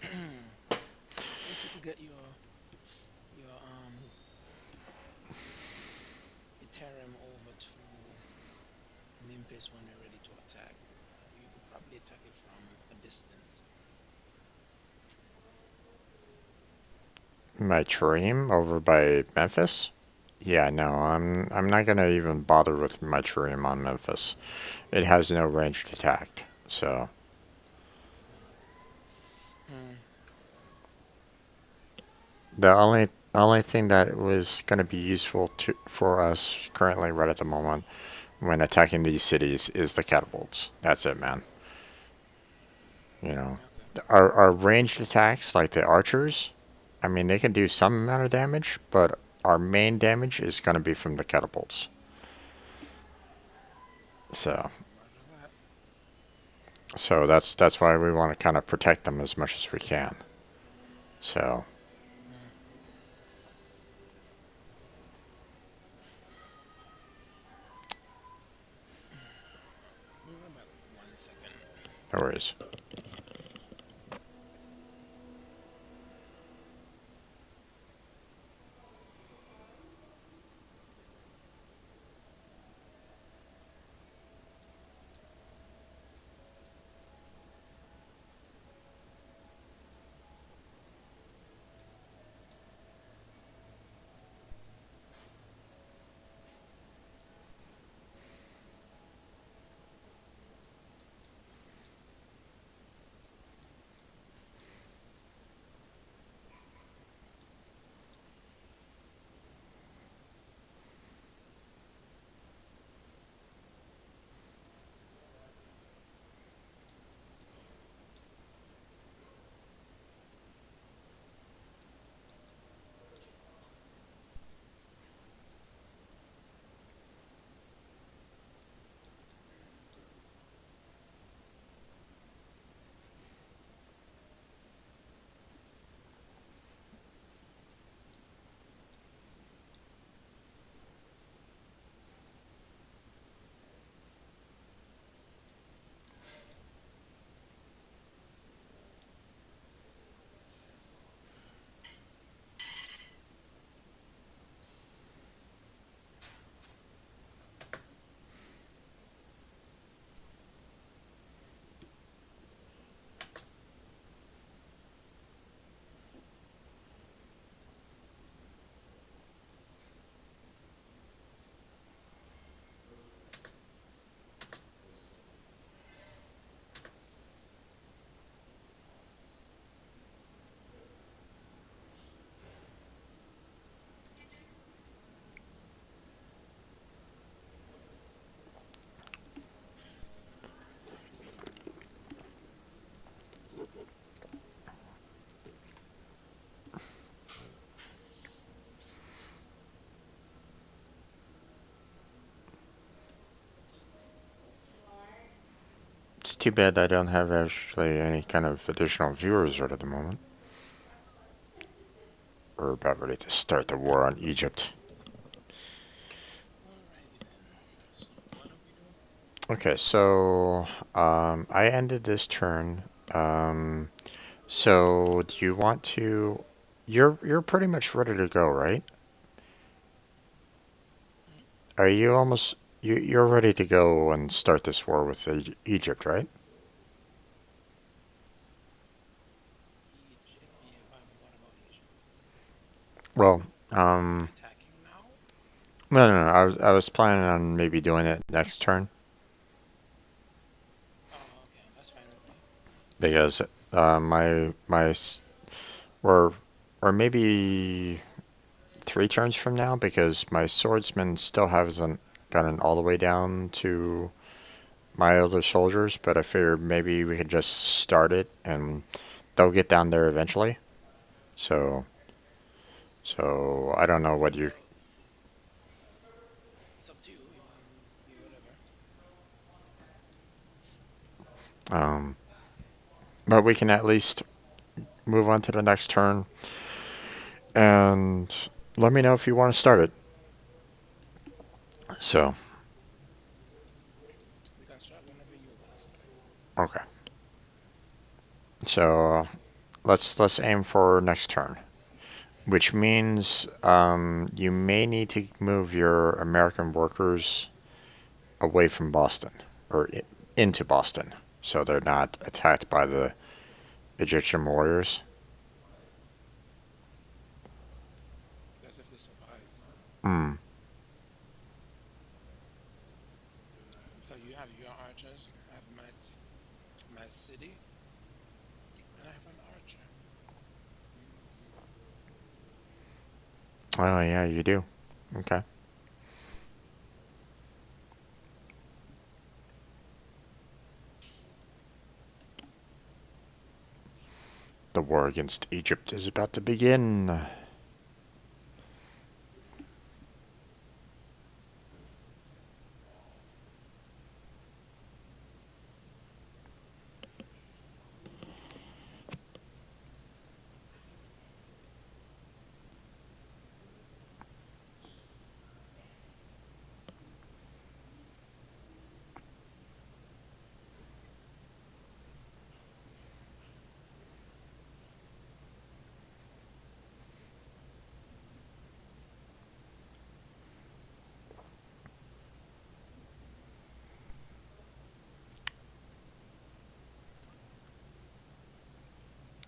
So if you could get your Ethereum over to Memphis when they're ready to attack, you could probably attack it from a distance. My Dream over by Memphis? Yeah, no, I'm not gonna even bother with my Dream on Memphis. It has no ranged attack, so Hmm. the only thing that was gonna be useful to for us currently right at the moment when attacking these cities is the catapults. That's it, man. You know, Okay. our ranged attacks like the archers, I mean they can do some amount of damage, but our main damage is gonna be from the catapults. So Roger that. that's why we want to kind of protect them as much as we can. So Hmm. Give me about 1 second. no worries. It's too bad I don't have actually any kind of additional viewers right at the moment. We're about ready to start the war on Egypt. Alrighty then. So what do we do? Okay, so I ended this turn. Um, so do you want to? You're pretty much ready to go, right? Hmm? Are you almost? You're ready to go and start this war with Egypt, right? Egypt. Yeah, but what about Egypt? Well, Are we um, attacking now? no. I was planning on maybe doing it next turn Oh, okay. That's fine with me. because or or maybe 3 turns from now because my swordsman still hasn't gotten all the way down to my other soldiers, but I figured maybe we could just start it and they'll get down there eventually. So, so I don't know what you, Well, it's up to you. You want to do whatever. um, but we can at least move on to the next turn and let me know if you want to start it. So, We can start whenever you want to start. okay. So let's aim for next turn, which means you may need to move your American workers away from Boston or into Boston, so they're not attacked by the Egyptian warriors. Hmm. So you have your archers, I have my city, and I have an archer. Oh, yeah, you do. Okay. The war against Egypt is about to begin.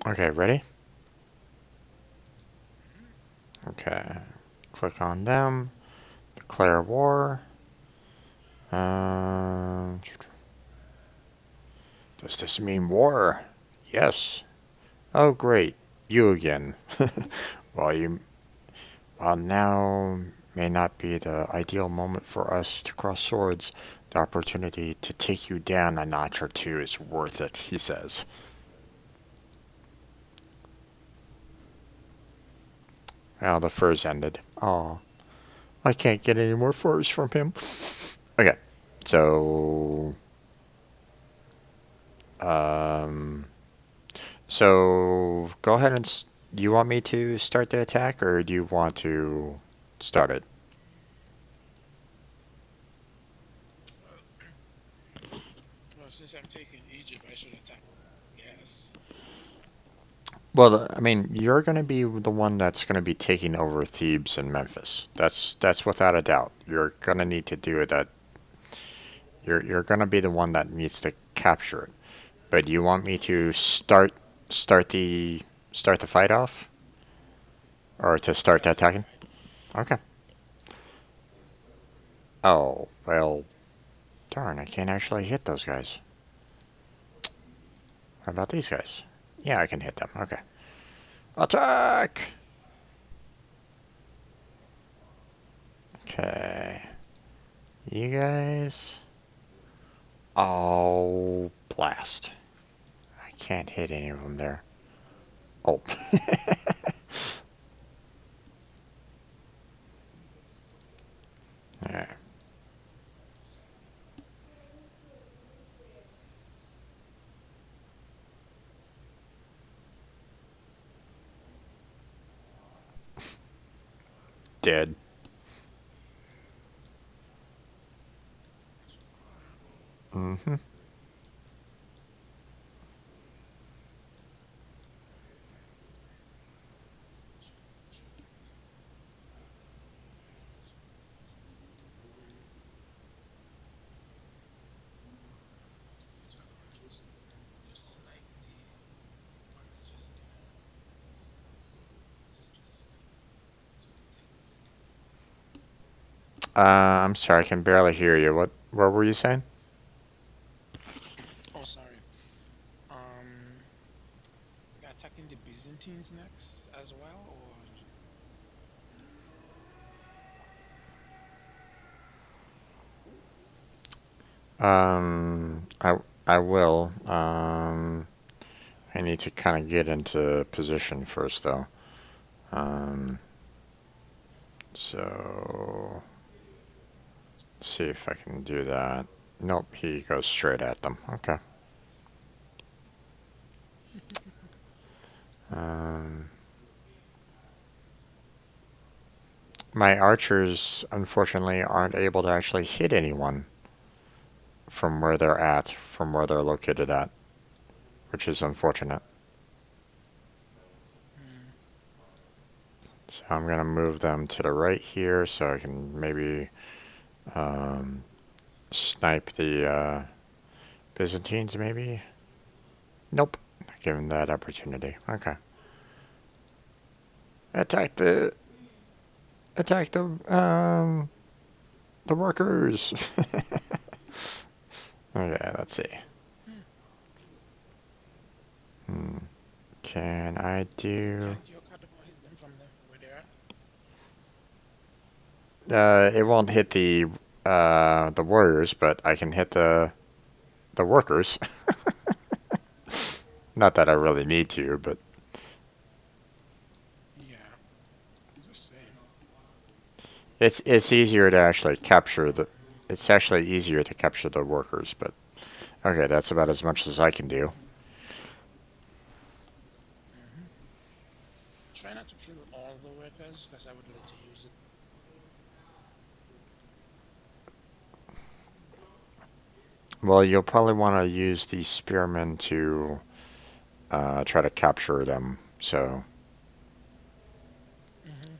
Okay, ready? Hmm. Okay. Click on them. Declare war. Does this mean war? Yes. Oh, great. You again. Well, while now may not be the ideal moment for us to cross swords, the opportunity to take you down a notch or two is worth it, he says. Well, the furs ended. Oh, I can't get any more furs from him. Okay, so um, so go ahead and. Do you want me to start the attack, or do you want to start it? Well, since I'm taking Egypt, I should attack. Yes. Well, I mean, you're going to be the one that's going to be taking over Thebes and Memphis. That's without a doubt. You're going to need to do it. That you're going to be the one that needs to capture it. But do you want me to start the start the fight off, or to start Yeah, the start the attacking? fight. Okay. Oh well, darn! I can't actually hit those guys. How about these guys? Yeah, I can hit them. Okay. Attack! Okay. You guys. Oh, blast. I can't hit any of them there. Oh. Alright. Dead. Mm-hmm. Just snipe me once, just so we can take them. I'm sorry, I can barely hear you. What were you saying? Oh, sorry. Um, we are attacking the Byzantines next as well, or I I will. I need to kind of get into position first, though. Um, so see if I can do that. Nope, he goes straight at them. Okay. Um, my archers, unfortunately, aren't able to actually hit anyone from where they're located at, which is unfortunate. hmm, So I'm gonna move them to the right here so I can maybe um, snipe the Byzantines, maybe? Nope. Not given that opportunity. Okay. Attack the... Attack the workers. Okay, let's see. Hmm. Hmm. Can I do? Can't your catapult hit them from where they're at? It won't hit the warriors, but I can hit the workers. Not that I really need to, but Yeah, just saying. it's easier to actually capture the. It's actually easier to capture the workers, but okay, that's about as much as I can do. Hmm. Try not to kill all the workers, because I would like to use it. Well, you'll probably want to use the spearmen to try to capture them. So, Hmm.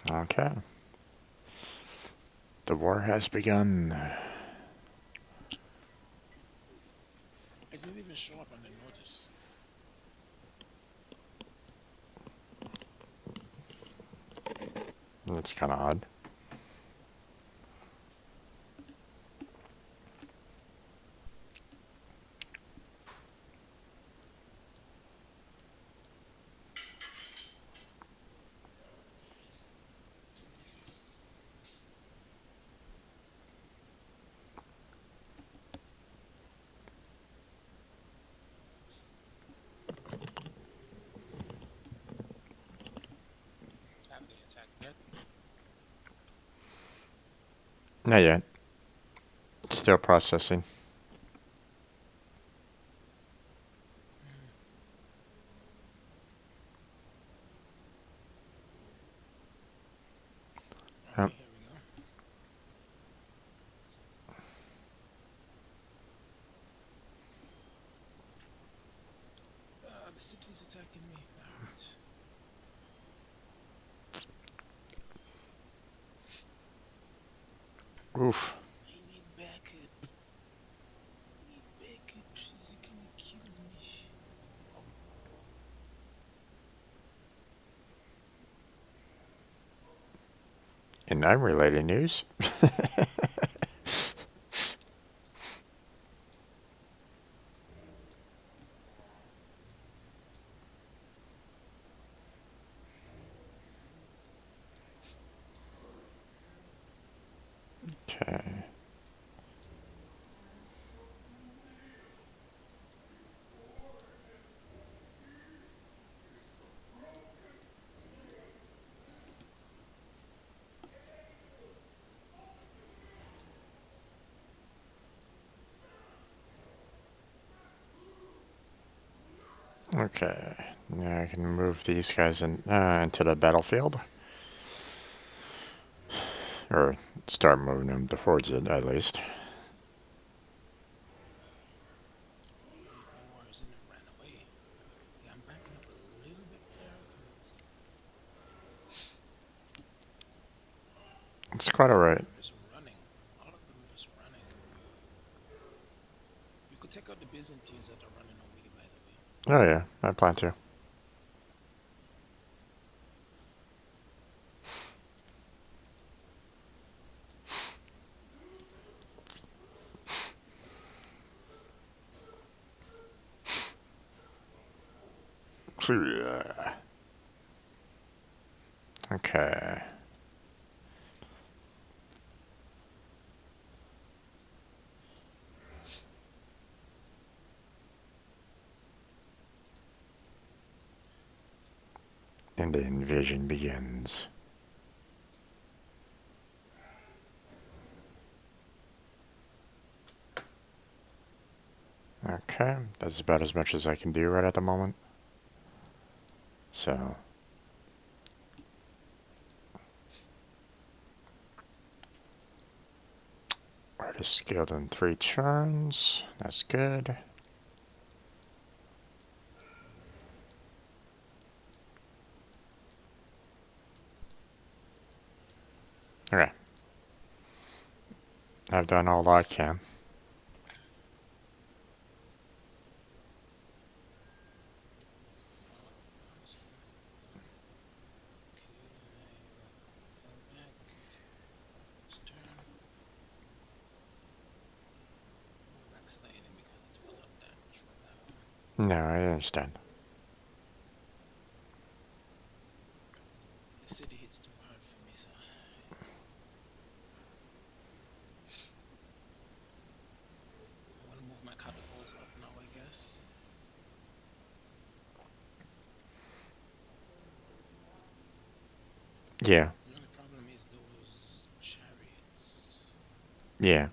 okay. The war has begun. It didn't even show up on the notice. That's kind of odd. Have they attacked yet? Not yet. Still processing. Mm. Yep. Okay, here we go. The city's attacking me. Alright. Oof. I need backup. I need backup. He's gonna kill me. In unrelated news. Okay. Okay. Now I can move these guys into the battlefield. Or start moving them towards it, at least. The warriors in there ran away. Okay, I'm backing up a little bit there, because It's quite all of alright. them are just running. All of them are just running. You could take out the Byzantines that are running away, by the way. Oh yeah, I plan to. Okay. And the invasion begins. Okay, that's about as much as I can do right at the moment. So, artist skilled in 3 turns. That's good. Okay. I've done all I can. Back. Next turn. Vaccinating because I took a lot of damage from that one. No, I understand. The city hits too hard for me, so I want to move my catapults up now, I guess. Yeah. The only problem is those chariots. Yeah.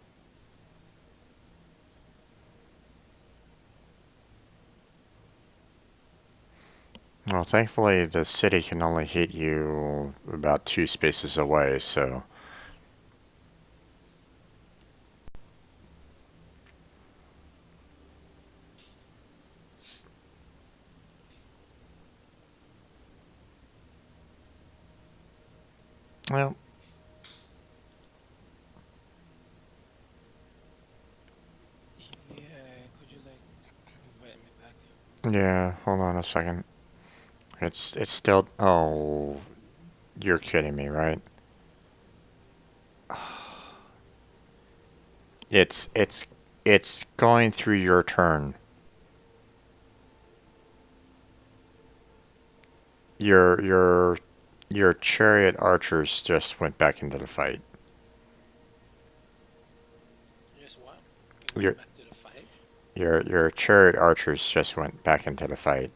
Well, thankfully, the city can only hit you about 2 spaces away, so... Well, Yeah, could you like invite me back? yeah, hold on a second. It's still... Oh, you're kidding me, right? It's going through your turn. Your your your chariot archers just went back into the fight. Yes, what? It went Your back to the fight? your chariot archers just went back into the fight.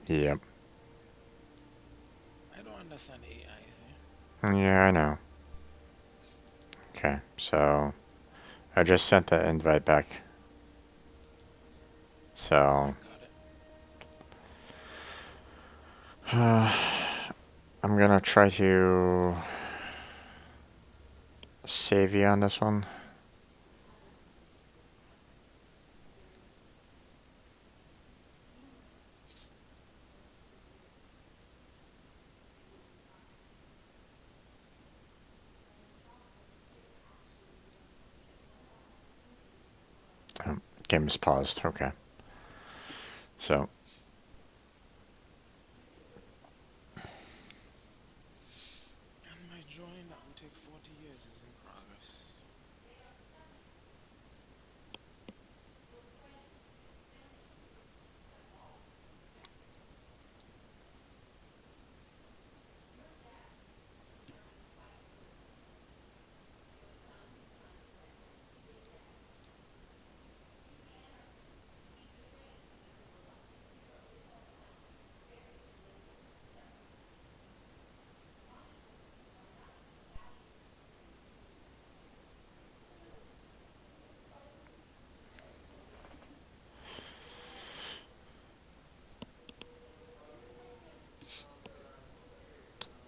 Yep. I don't understand AI, see? Yeah, I know. Okay, so I just sent the invite back. So I got it. I'm gonna try to save you on this one. Game is paused. Okay. So And my drawing that will take 40 years is in progress.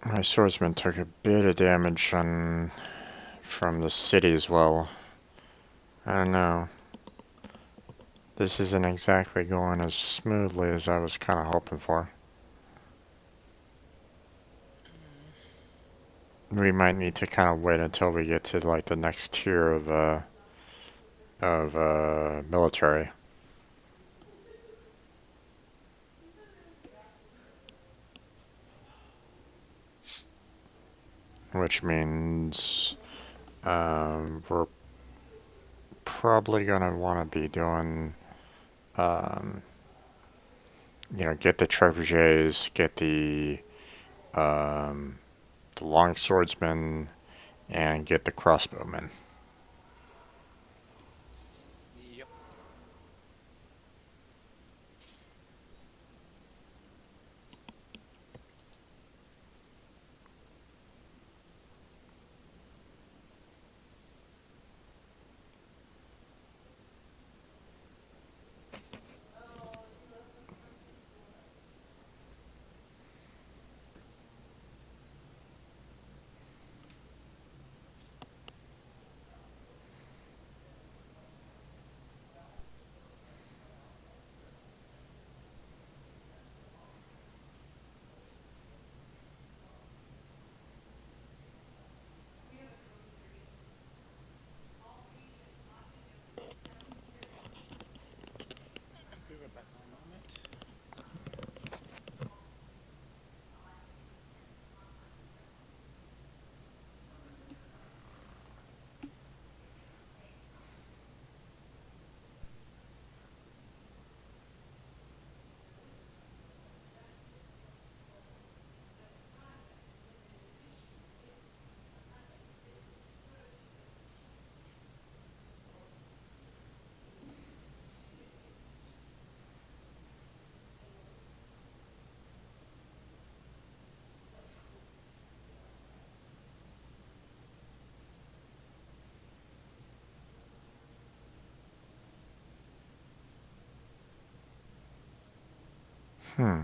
my swordsman took a bit of damage from the city as well. I don't know. This isn't exactly going as smoothly as I was kind of hoping for. We might need to kind of wait until we get to like the next tier of military, which means we're probably gonna want to be doing, um, get the trebuchets, get the long swordsman, and get the crossbowmen. Yep. Hmm.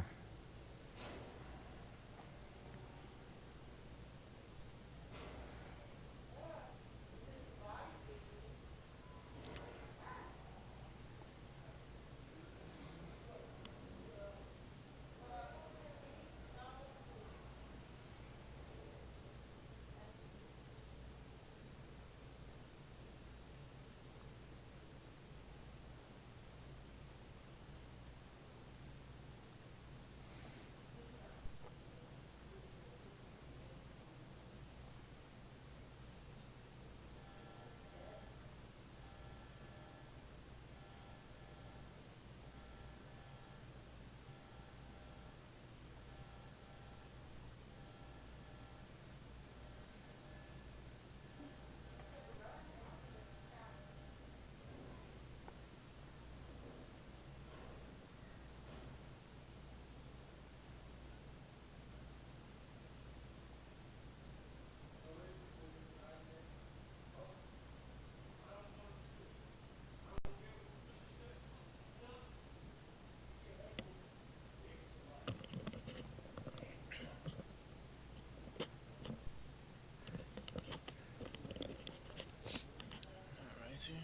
Alrighty.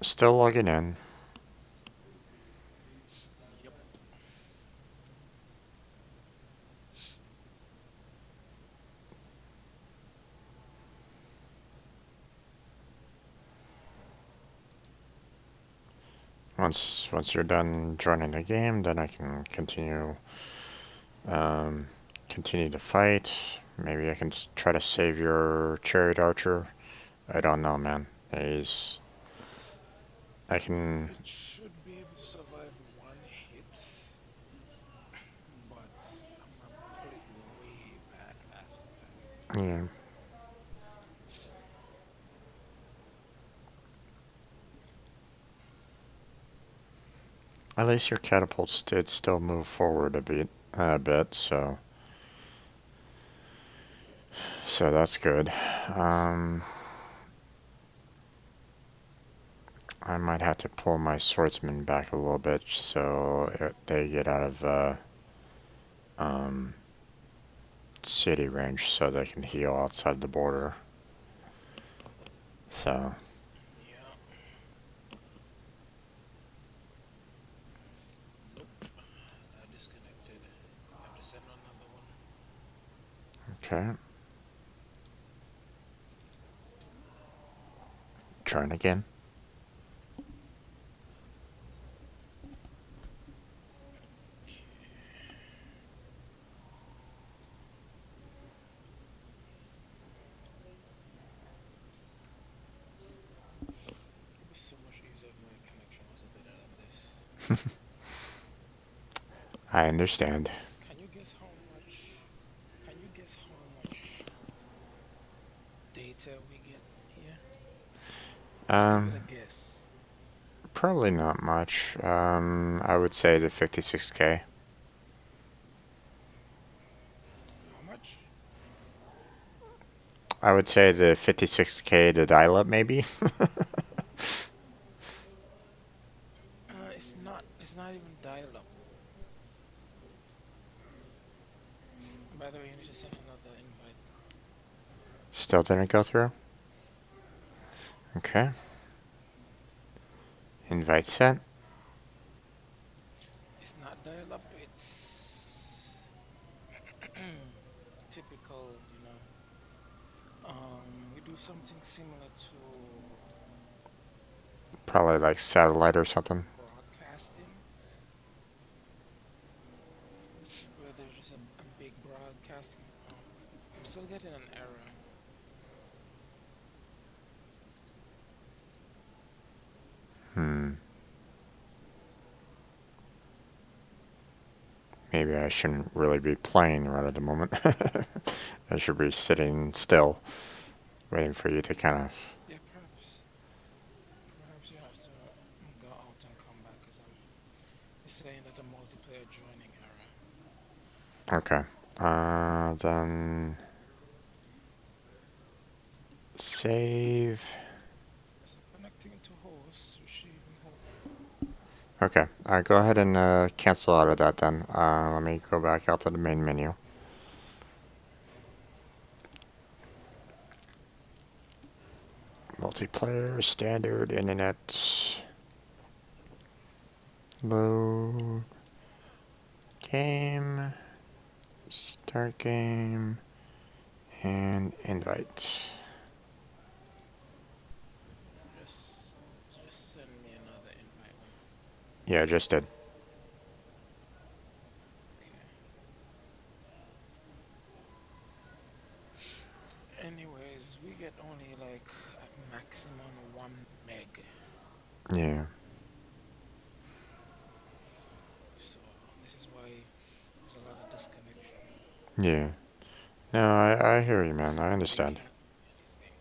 Still logging in. Yep. Once you're done joining the game, then I can um, continue the fight. Maybe I can try to save your chariot archer. I don't know, man. I can. It should be able to survive one hit, but I'm gonna have to put it way back after that. Yeah. At least your catapults did still move forward a bit. So that's good. Um, I might have to pull my swordsman back a little bit so they get out of um, city range so they can heal outside the border. So, Yeah. Nope. Got disconnected. Have to send another one. okay. Trying again. It'd be so much easier if my connection was a better than this. I understand. Can you guess how much? Can you guess how much data we get here? Like even Um, a guess. Probably not much. I would say the 56K. How much? I would say the 56K to dial-up maybe. It's not. It's not even dial up. By the way, you need to send another invite. Still didn't go through. Okay. Invite sent. It's not dial up. It's typical. We do something similar to Probably like satellite or something. broadcasting, where there's just a big broadcasting. Oh, I'm still getting an error. Hmm. Maybe I shouldn't really be playing right at the moment. I should be sitting still, waiting for you to kind of. Yeah, perhaps you have to go out and come back because it's saying that a multiplayer joining error. Okay. Then save. So connecting to host, receive Okay, go ahead and cancel out of that then. Let me go back out to the main menu. Multiplayer, standard, internet, load, game, start game, and invite. Just send me another invite when. Yeah, just did. Okay. Anyways, we get only like at maximum 1 meg, Yeah, so this is why there's a lot of disconnection. yeah. No, I hear you, man. I We understand. can't do anything.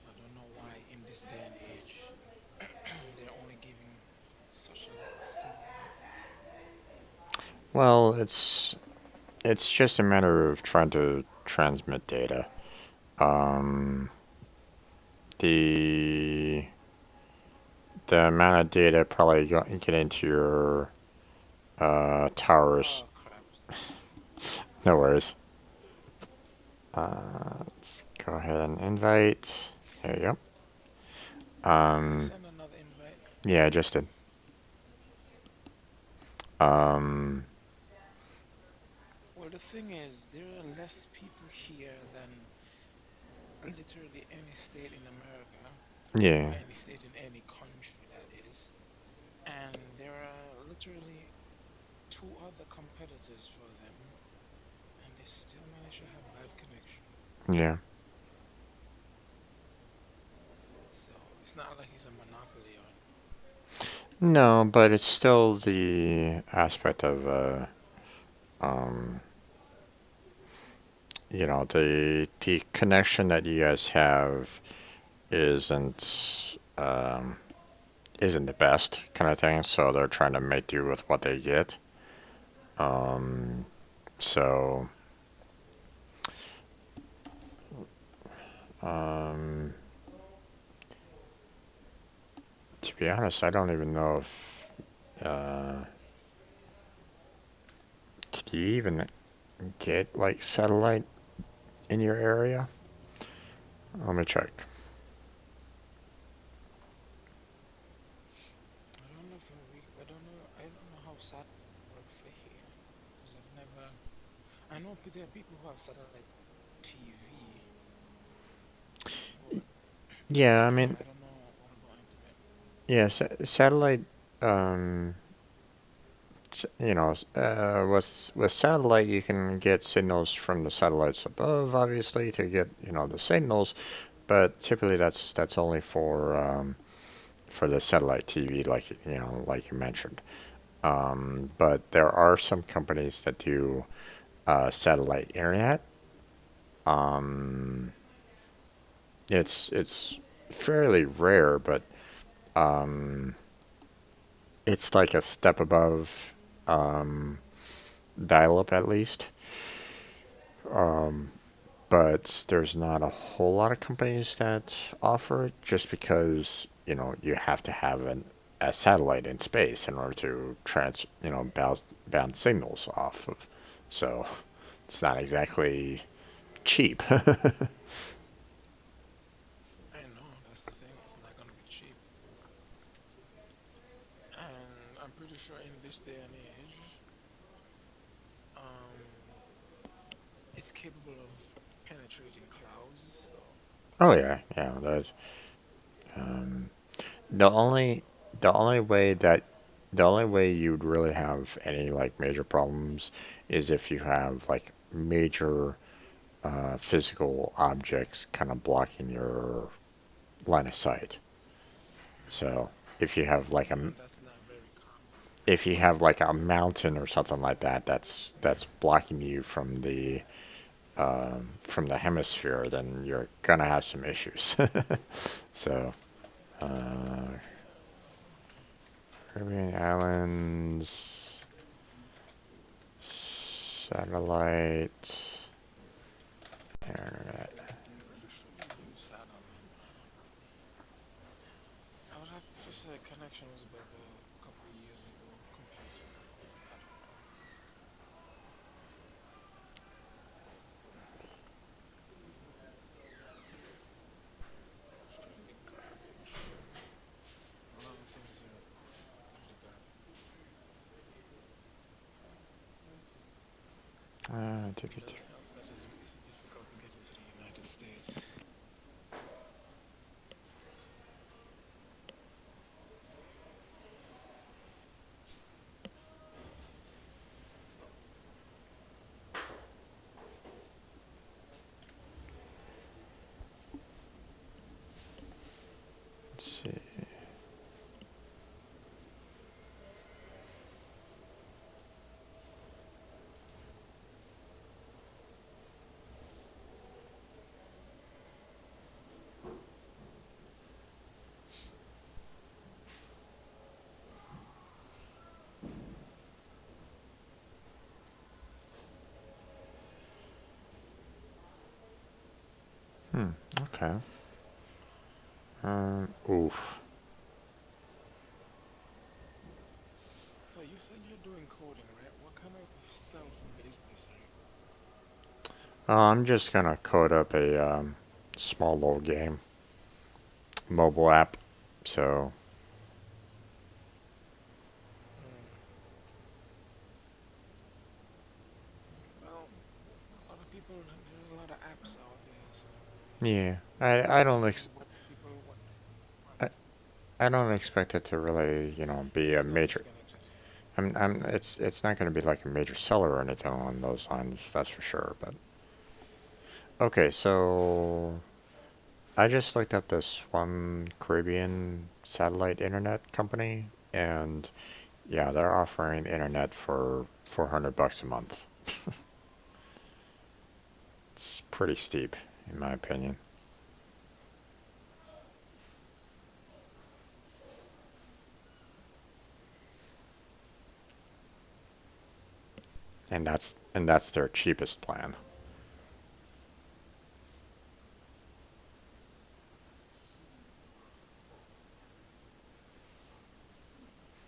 I don't know why in this day and age they're only giving such a small. Well, it's just a matter of trying to transmit data. Um, the the amount of data probably get into your towers. Oh crap! No worries. Let's go ahead and invite. There you go. Can you send another invite? Yeah, I just did. Um, Well, the thing is, there are less people here than literally any state in America, yeah, or any state in any country, that is. And there are literally two other competitors for them, and they still manage to have bad connection. yeah. So it's not like it's a monopoly on. No, but it's still the aspect of um, the connection that you guys have isn't isn't the best kind of thing. So they're trying to make do with what they get. Um, so um, to be honest, I don't even know if could you even get like satellite in your area? Let me check. I don't know if we. I don't know. I don't know how satellite work for here, because I've never. I know there are people who have satellite TV, but Yeah, I mean, I don't know what about internet. yeah, satellite. With satellite, you can get signals from the satellites above, obviously, to get the signals. But typically, that's only for the satellite TV, like like you mentioned. But there are some companies that do satellite internet. Um, it's fairly rare, but um, it's like a step above um, dial-up at least. Um, but there's not a whole lot of companies that offer it just because you have to have a satellite in space in order to bounce signals off of. So it's not exactly cheap. I know that's the thing. It's not gonna be cheap, and I'm pretty sure in this day and age, um, it's capable of penetrating clouds. So Oh yeah, yeah. That's um, the only the only way that the only way you'd really have any like major problems is if you have like major physical objects kind of blocking your line of sight. So if you have like a and that's not very common. if you have like a mountain or something like that that's blocking you from the hemisphere, then you're gonna have some issues. So Caribbean Islands satellite. internet. Pretty sure they use satellite, but I don't know. I would have to say connection was better a couple years ago compared to now, but I don't know. Straight big garbage. A lot of things here are pretty garbage. Do, It do, do. doesn't help that it's difficult to get into the United States. Let's see. Okay. Oof. So you said you're doing coding, right? What kind of self business are you? I'm just gonna code up a small little game, mobile app. So Mm, well, a lot of people, there's a lot of apps out there, so yeah, I don't what people what I, want. I don't expect it to really be a Yeah, no major. disconnected. It's not going to be like a major seller or anything along those lines. That's for sure. But okay, so I just looked up this one Caribbean satellite internet company, and yeah, they're offering internet for $400 a month. It's pretty steep, in my opinion. And that's their cheapest plan.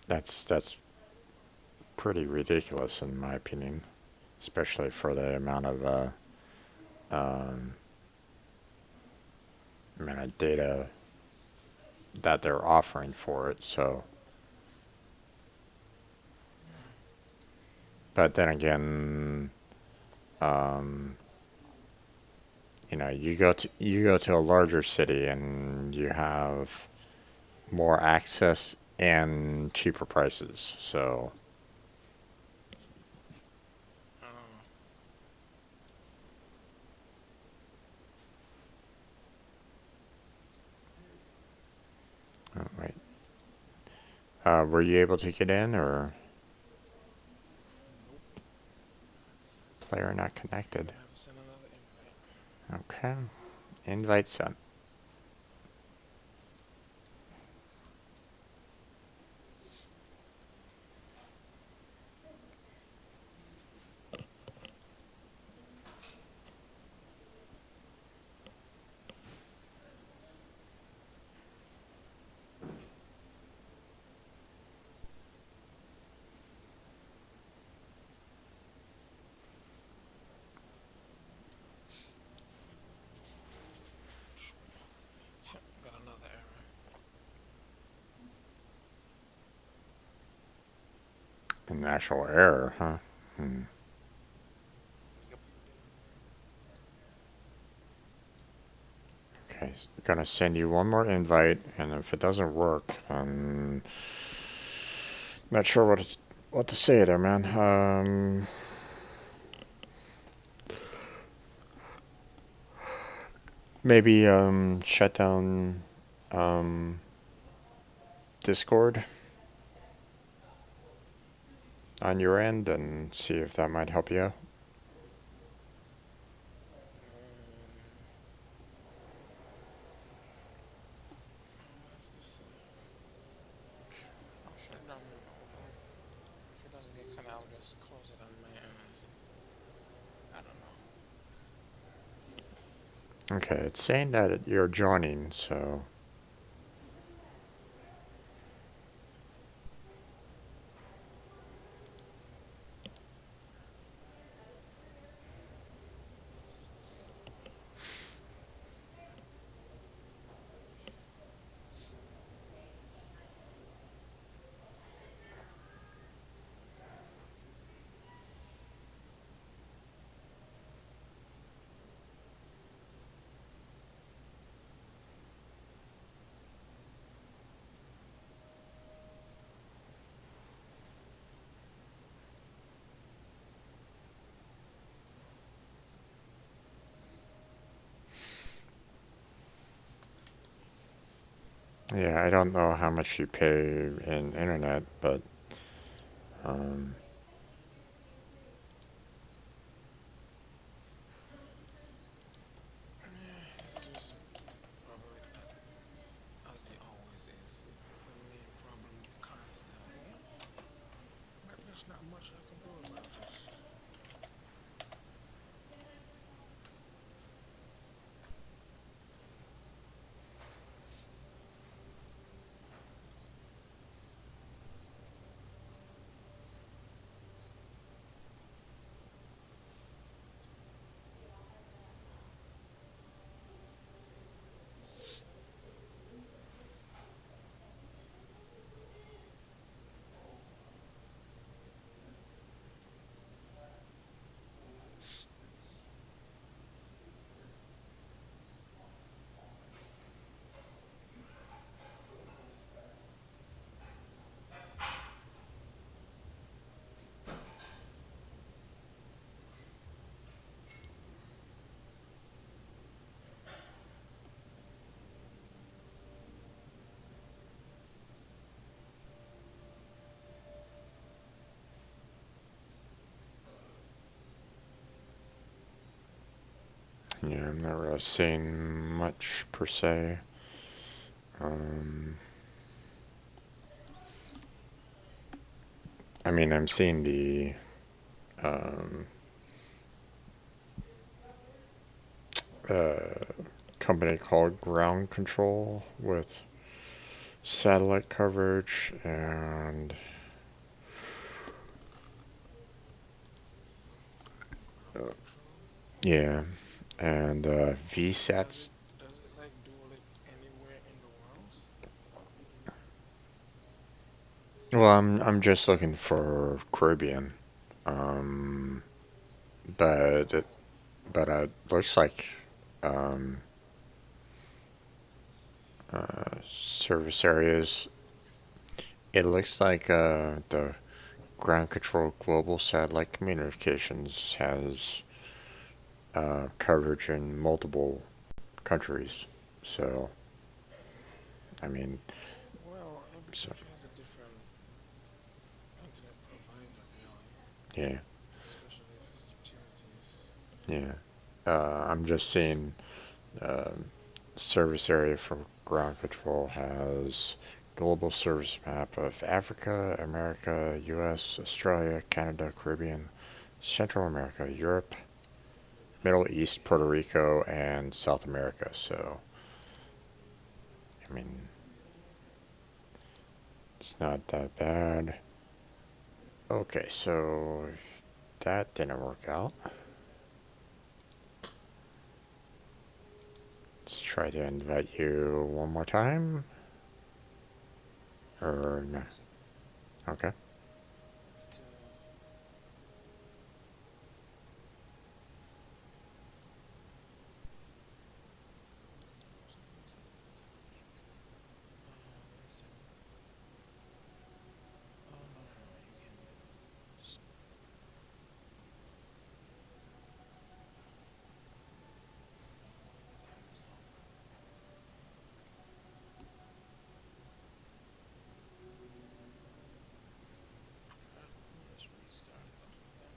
That's pretty ridiculous in my opinion, especially for the um, amount of data that they're offering for it. So, Mm. but then again, um, you go to a larger city and you have more access and cheaper prices. So, Oh, oh, wait, were you able to get in or nope. player not You're connected? gonna have to send another invite. Okay, invite sent. Got another error. An actual error, huh? Hmm. Yep. Okay, gonna send you one more invite, and if it doesn't work, then not sure what to say there, man. Maybe shut down um Discord on your end and see if that might help you out. I'll have to see. I'll shut it down. If it doesn't get connected, I'll just close it on my end. I don't know. Okay, it's saying that you're joining, so yeah, I don't know how much you pay in internet, but um, Yeah, it's just probably that, as it always is. It's the main problem constantly. Yeah, but there's not much I can do about it. yeah, I'm not really seeing much per se. Um, I mean, I'm seeing the um, company called Ground Control with satellite coverage and Ground control. yeah, and Does it VSATs. does it like do it anywhere in the world? Well, I'm just looking for Caribbean, um, but it Oh, looks like um, service areas. It looks like the Ground Control Global Satellite Communications has coverage in multiple countries. So, I mean, well, every so country has a different internet provider, really, yeah, especially if it's utilities. yeah. I'm just seeing uh, service area for ground control has global service map of Africa, America, U.S., Australia, Canada, Caribbean, Central America, Europe, Middle East, Puerto Yes. Rico, and South America. So, I mean, it's not that bad. Okay, so that didn't work out. Let's try to invite you one more time. Or no. Wait a second. Okay. I have to. Wait a second. Oh no no no! You can't do that. Oh, my time is up. Let me just restart it up again.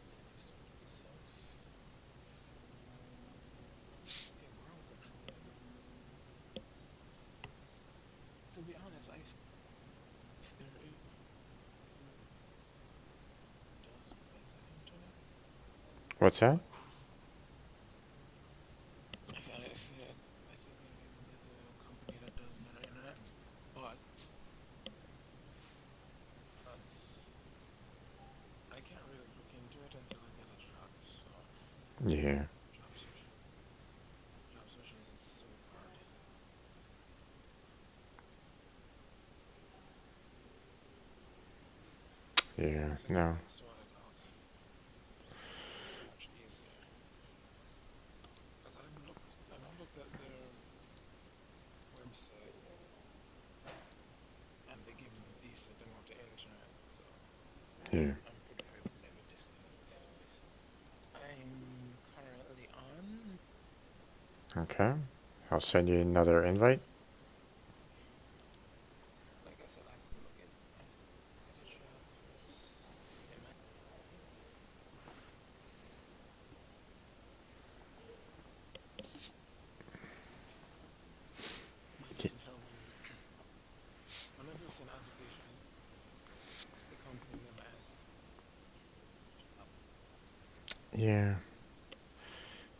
Fully start myself. Yeah, ground control. To be honest, I think there is does better internet, What's that? but Yeah, Once I get no. things sorted out, it's so much easier. Because I've looked at their website, and they give decent amount of internet, so Yeah. I'm pretty familiar with this anyways. I'm currently on. Okay. I'll send you another invite. Like I said, I have to look at a job first. It doesn't help when whenever you send application, the company never answers. Yeah.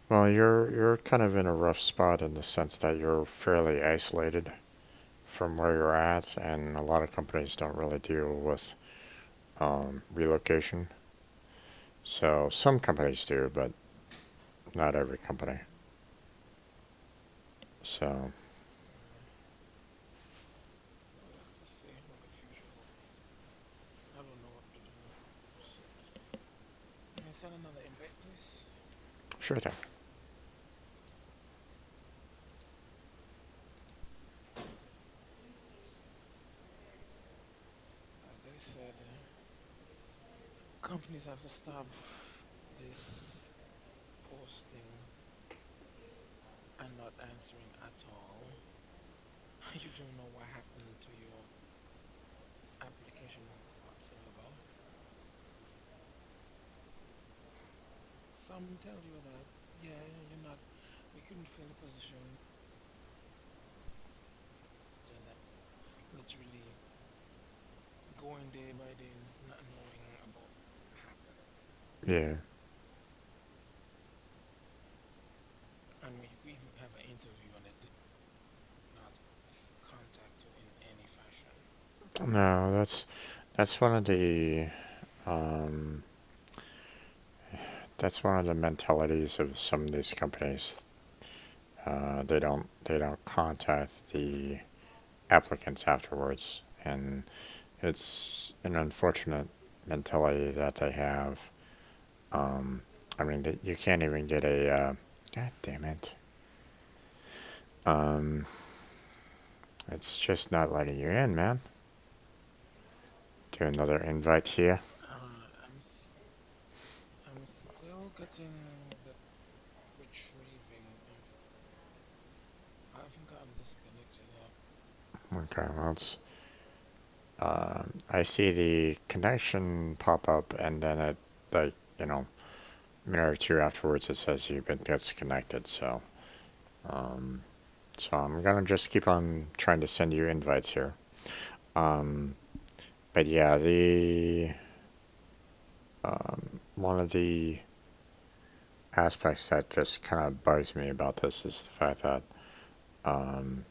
Well, you're kind of in a rough spot in the sense that you're fairly isolated from where you're at, and a lot of companies don't really deal with relocation. So some companies do, but not every company. So We'll have to see what the future holds. I don't know what to do. So, can you send another invite, please? sure thing. As I said, companies have to stop this posting and not answering at all. You don't know what happened to your application whatsoever. Some tell you that, yeah, you're not, we couldn't fill the position. So that literally going day by day, not knowing about what happened. Yeah. And when you could even have an interview and it did not contact you in any fashion. No, that's one of the um, that's one of the mentalities of some of these companies. They don't contact the applicants afterwards, and it's an unfortunate mentality that they have. Um, I mean, you can't even get a. God damn it! Um, it's just not letting you in, man. Do another invite here. I'm I'm still getting the retrieving info. I haven't gotten disconnected yet. Okay, well, I see the connection pop up, and then it, like, a minute or two afterwards, it says you've been disconnected. Um, so I'm gonna just keep on trying to send you invites here. Um, but yeah, the one of the aspects that just kind of bugs me about this is the fact that um,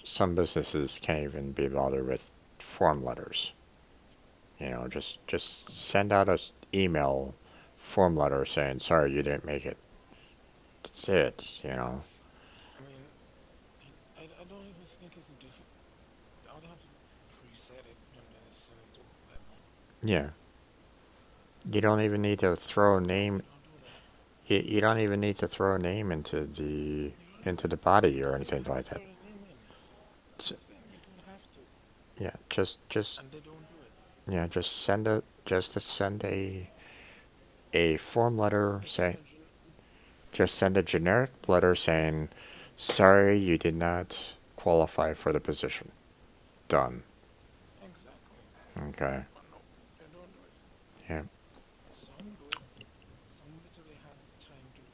some businesses can't even be bothered with form letters. Just send out a email form letter saying sorry you didn't make it. That's it. I mean, I don't even think it's difficult. I'll have to preset it and then send it to whoever. Yeah. You don't even need to throw a No, name. you don't do that. You don't even need to throw a name into the body You or don't even anything have to like that. throw the name in. That's S the thing. You don't have to, yeah, just and they don't do it. yeah, just send a form letter Just send say a just send a generic letter saying sorry you did not qualify for the position. Done. exactly. Okay. But no, they don't do it. Yeah. Some do it. Some literally have the time to do it.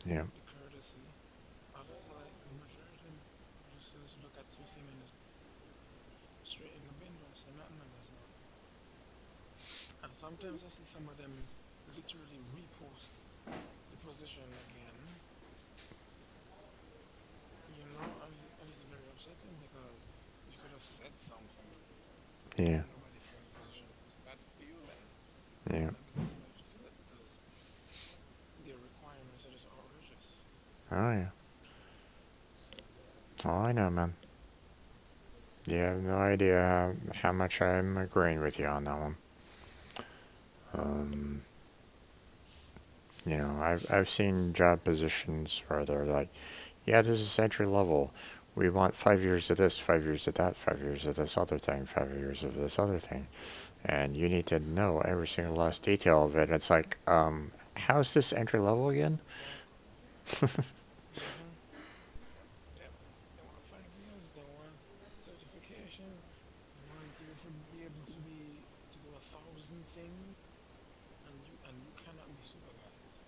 Yeah. The courtesy. Others are like the majority of them just says look at your thing and it's straight in the bin. Don't say nothing and that's about. And sometimes I see some of them literally repost the position again. And it's very upsetting because you could have said something. If Yeah. nobody filled the position, it's bad for you then. Yeah. You'll never get somebody to fill it because their requirements are just outrageous. Oh yeah. Oh, I know, man. You have no idea how much I'm agreeing with you on that one. Um, I've seen job positions where they're like, yeah, this is entry level. We want 5 years of this, 5 years of that, 5 years of this other thing, 5 years of this other thing. And you need to know every single last detail of it. It's like, how's this entry level again? Exactly. Mm-hmm. Yep. They want 5 years. They want certification. They want you to be able to do 1,000 things, and you cannot be supervised.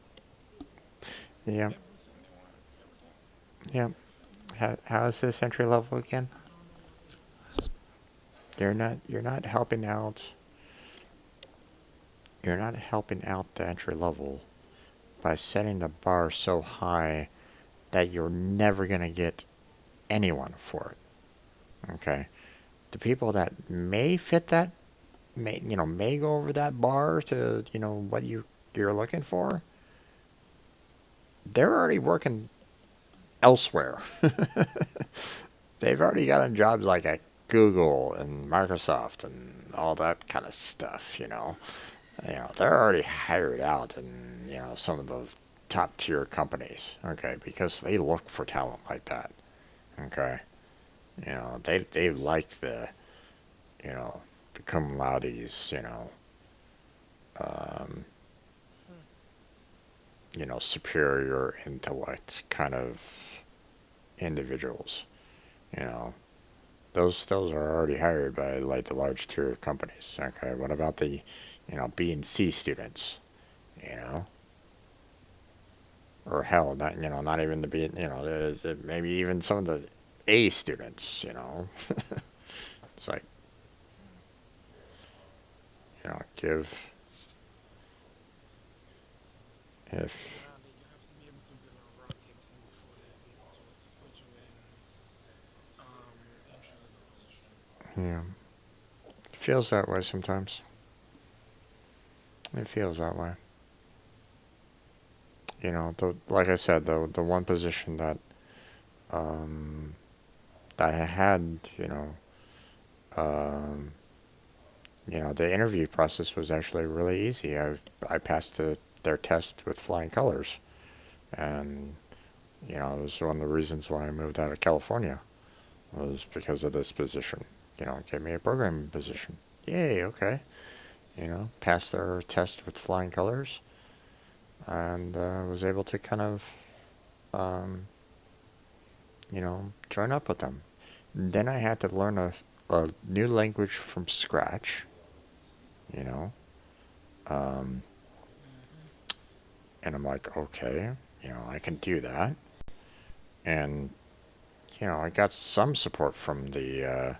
Yeah, Everything they want. Everything. yeah. Everything. How's this entry level again? I don't know what it is. You're not helping out. You're not helping out the entry level by setting the bar so high that you're never gonna get anyone for it. Okay. The people that may fit that may go over that bar to what you're looking for, they're already working elsewhere. They've already gotten jobs like at Google and Microsoft and all that kind of stuff. They're already hired out in some of those top tier companies. Okay, because they look for talent like that. Okay, they like you know the cum laudes. Um, Hmm. superior intellect kind of individuals. You know, those are already hired by like the large tier companies. Okay, what about the B and C students? You know, or hell, not even the B. Maybe even some of the A students. It's like give if Yeah, you have to be able to build a rocketing before they'll be able to put you in entry level position. it feels that way sometimes. It feels that way. Like I said, the one position um, that I had, you know, um, the interview process was actually really easy. I passed their test with flying colors, and it was one of the reasons why I moved out of California was because of this position. Get me a programming position. Yay, okay. Passed their test with flying colors, and was able to kind of, um, join up with them. Then I had to learn a new language from scratch, you know, um, Mm-hmm. and I'm like, okay, I can do that. And, I got some support from the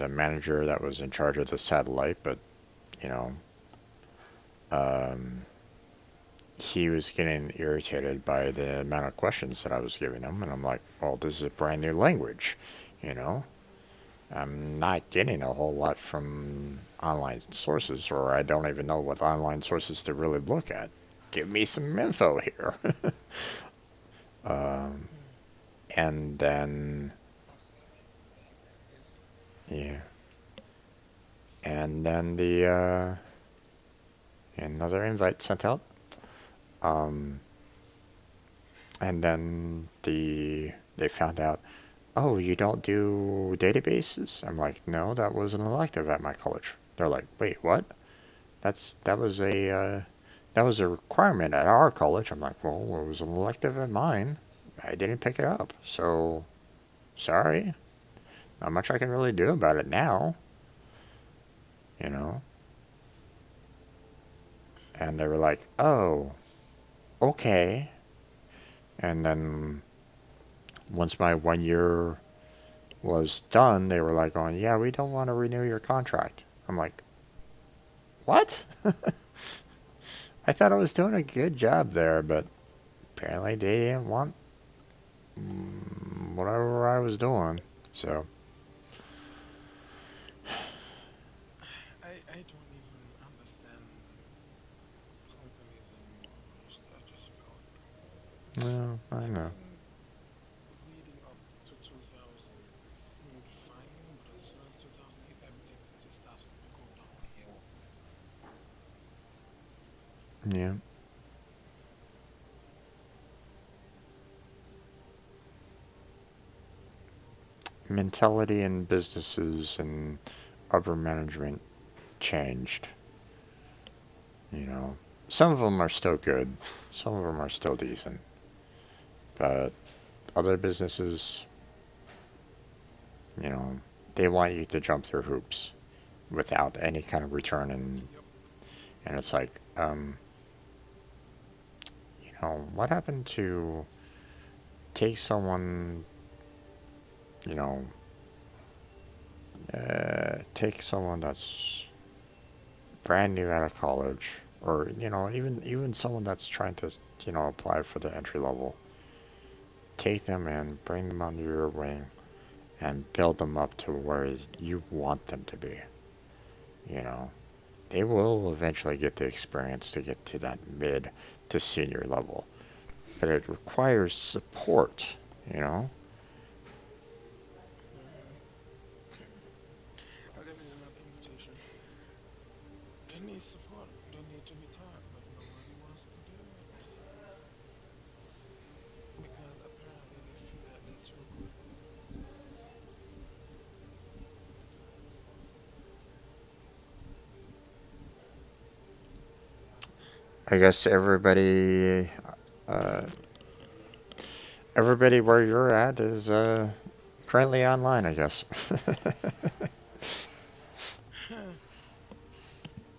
manager that was in charge of the satellite, but, you know, um, he was getting irritated by the amount of questions that I was giving him, and I'm like, well, this is a brand new language, you know. I'm not getting a whole lot from online sources, or I don't even know what online sources to really look at. Give me some info here. um, Hmm. and then, I'll say this. yeah, and then another invite sent out. Um, and then they found out, oh, you don't do databases? I'm like, no, that was an elective at my college. They're like, wait, what? That was a requirement at our college. I'm like, well, it was an elective at mine. I didn't pick it up, so sorry. Not much I can really do about it now, you know. And they were like, oh, okay. And then once my 1 year was done, they were like, going, yeah, we don't want to renew your contract. I'm like, what? I thought I was doing a good job there, but apparently they didn't want whatever I was doing. So, I don't even understand companies anymore. I just don't. well, I know. Everything leading up to 2016. Yeah. Mentality in businesses and upper management changed. You know, some of them are still good, some of them are still decent, but other businesses, you know, they want you to jump through hoops without any kind of return, Yep. and it's like, what happened to take someone, you know, take someone that's brand new out of college, or even someone that's trying to apply for the entry level, take them and bring them under your wing and build them up to where you want them to be. You know, they will eventually get the experience to get to that mid to senior level, but it requires support. You know, Okay, there's another invitation. They need support. They need to be taught, but nobody wants to do it because apparently they feel that they're too good. I guess uh, everybody where you're at is currently online. I guess.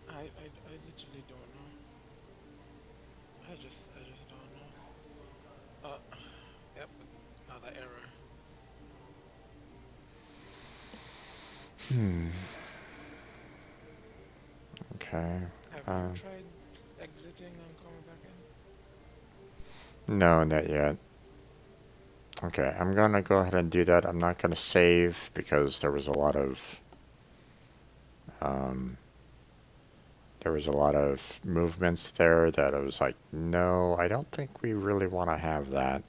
I literally don't know. I just don't know. Uh, yep, another error. Hmm. Okay. Have you Um, tried exiting and coming back in? no, not yet. Okay, I'm gonna go ahead and do that. I'm not gonna save because um, there was a lot of movements there that I was like, no, I don't think we really want to have that.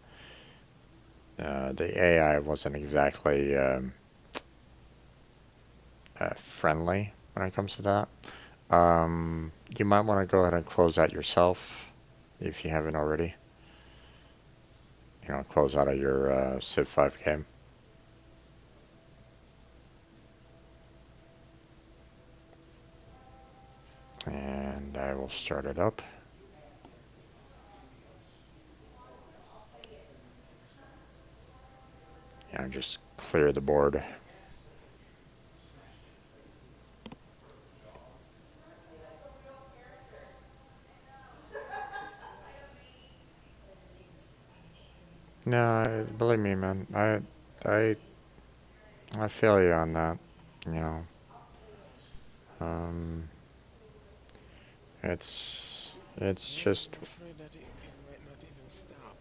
The AI wasn't exactly friendly when it comes to that. You might want to go ahead and close out yourself if you haven't already. Close out of your Civ 5 game. And I will start it up. Just clear the board. No, believe me, man. I, I feel you on that. You know, um, it's Yeah, just, I'm afraid that it might not even stop.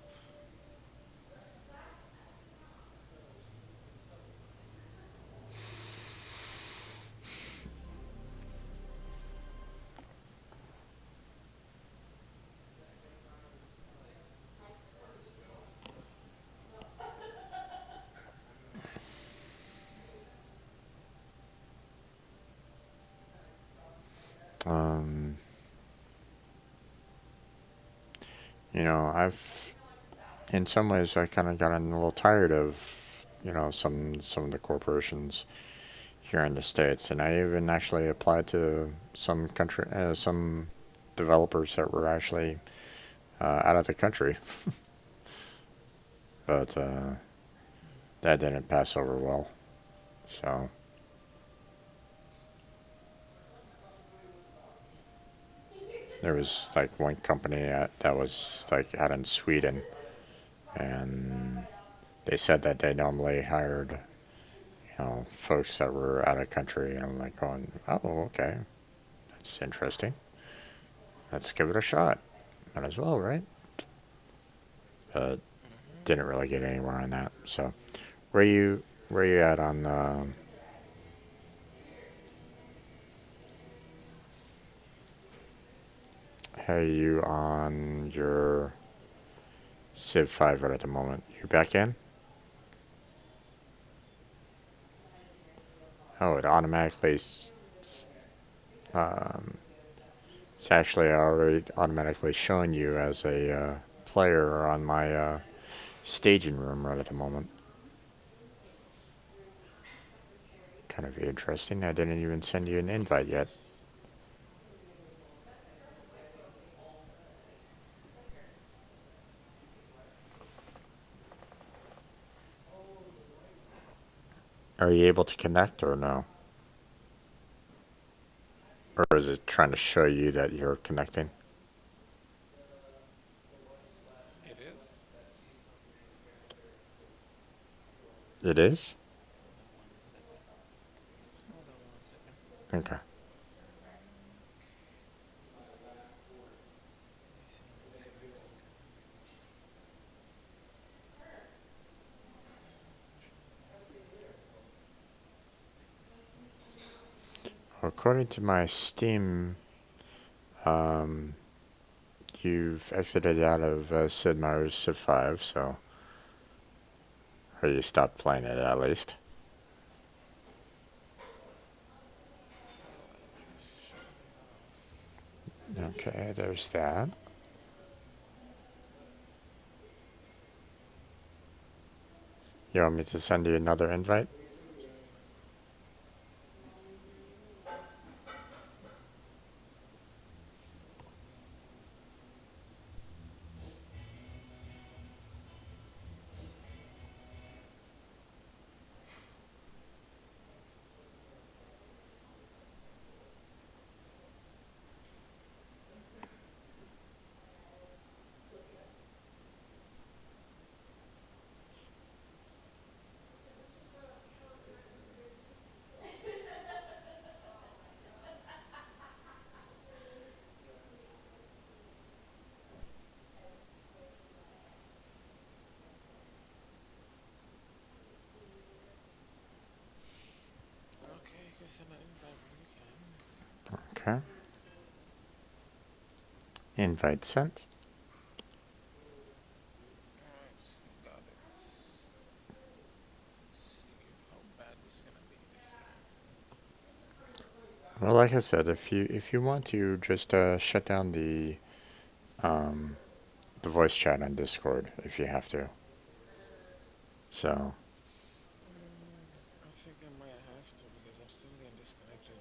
um, I've in some ways I kind of gotten a little tired of some of the corporations here in the states, and I even actually applied to some developers that were actually out of the country, but that didn't pass over well. So there was like one company that was like out in Sweden, and they said that they normally hired folks that were out of country, and I'm like going, oh, okay, that's interesting. Let's give it a shot. Might as well, right? But Hmm. didn't really get anywhere on that. So where you where you at on how are you on your Civ 5 right at the moment? You back in? Oh, it automatically um, It's actually already automatically showing you as a player on my staging room right at the moment. Kind of interesting. I didn't even send you an invite yet. Yes. Are you able to connect or no? Or is it trying to show you that you're connecting? It is. It is? Hold on 1 second. Hold on 1 second. Okay. Let me see. No connection. According to my Steam, um, you've exited out of Sid Meier's Civ 5, so. Or you stopped playing it at least. Oh, I just shut it off. Okay, there's that. You want me to send you another invite? Okay, you can send an invite when you can. Okay. Invite sent. Alright, got it. Let's see how bad this is gonna be this time. Well, like I said, if you want to just shut down um, the voice chat on Discord if you have to. So I think I might have to because I'm still getting disconnected.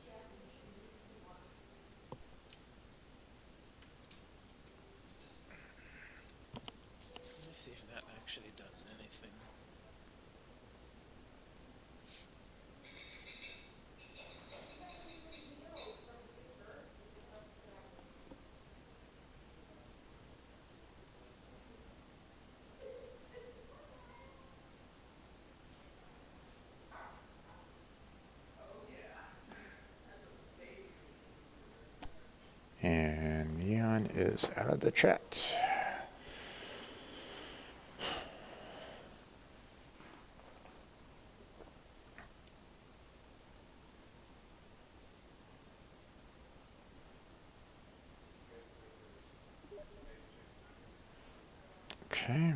Let me see if that actually does anything. and Neon is out of the chat. Okay.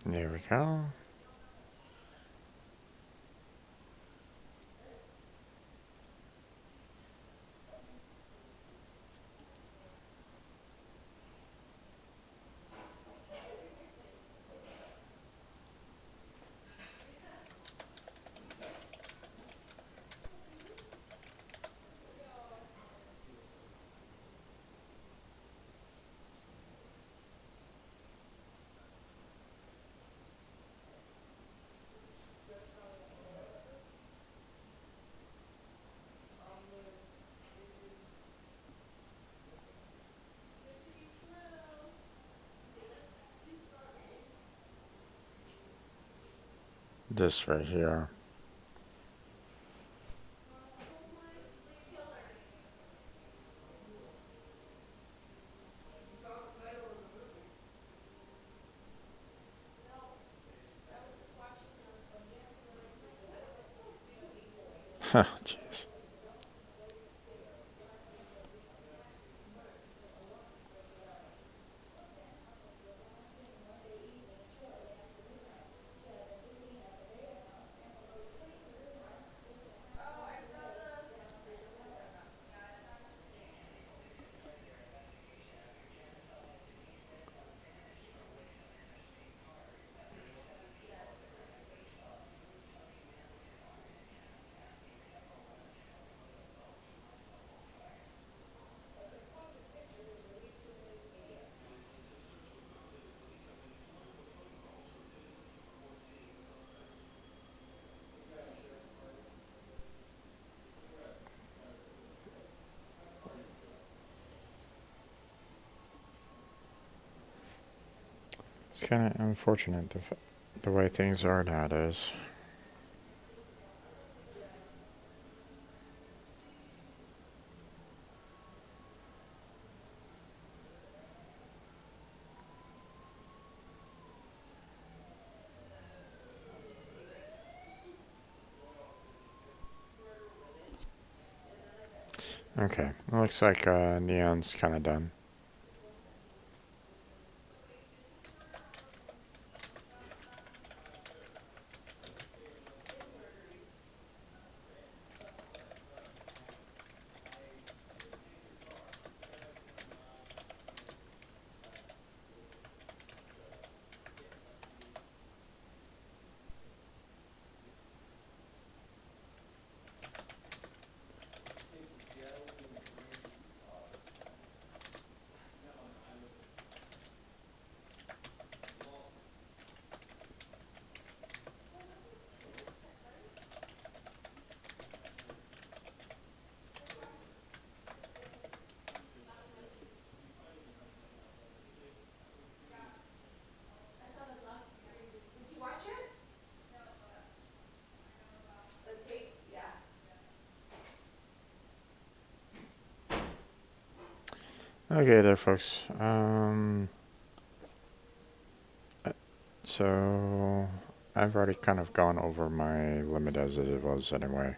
There we go. This right here. Jeez. It's kind of unfortunate the way things are nowadays. Okay, looks like Neon's kind of done. Okay, there, folks. So I've already kind of gone over my limit as it was anyway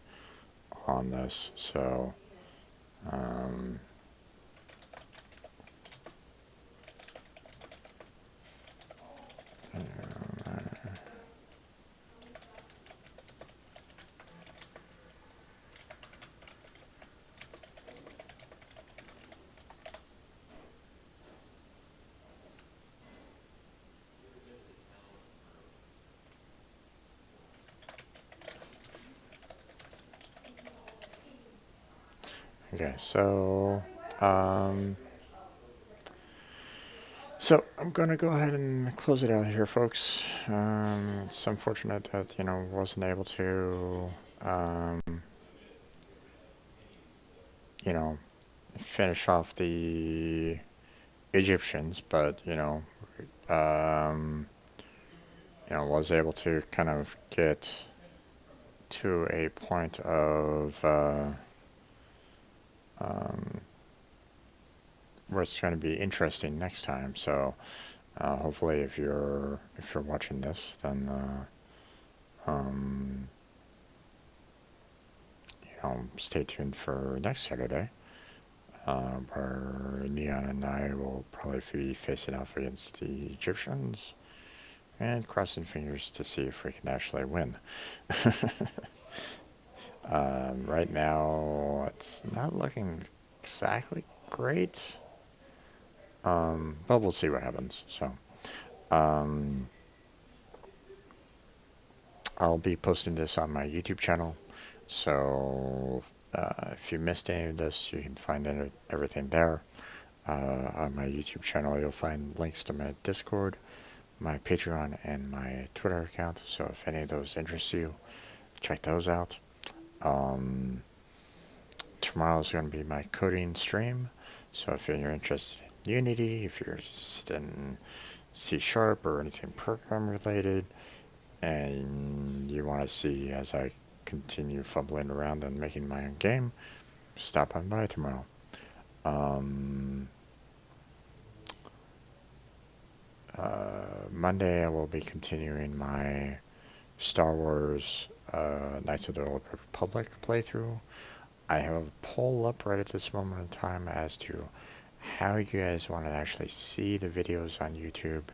on this. So um, okay, um, so I'm gonna go ahead and close it out here, folks. It's unfortunate that wasn't able to um, you know finish off the Egyptians, but um, was able to kind of get to a point of um, where it's going to be interesting next time. So hopefully, if you're watching this, then stay tuned for next Saturday, where Neon and I will probably be facing off against the Egyptians and crossing fingers to see if we can actually win. Right now, it's not looking exactly great, but we'll see what happens. So, um, I'll be posting this on my YouTube channel. So, if you missed any of this, you can find everything there. On my YouTube channel, you'll find links to my Discord, my Patreon, and my Twitter account. So, if any of those interest you, check those out. Tomorrow is going to be my coding stream. So if you're interested in Unity, if you're interested in C Sharp or anything program related, and you want to see as I continue fumbling around and making my own game, stop on by tomorrow. Monday I will be continuing my Star Wars Knights of the Old Republic playthrough. I have a poll up right at this moment in time as to how you guys want to actually see the videos on YouTube.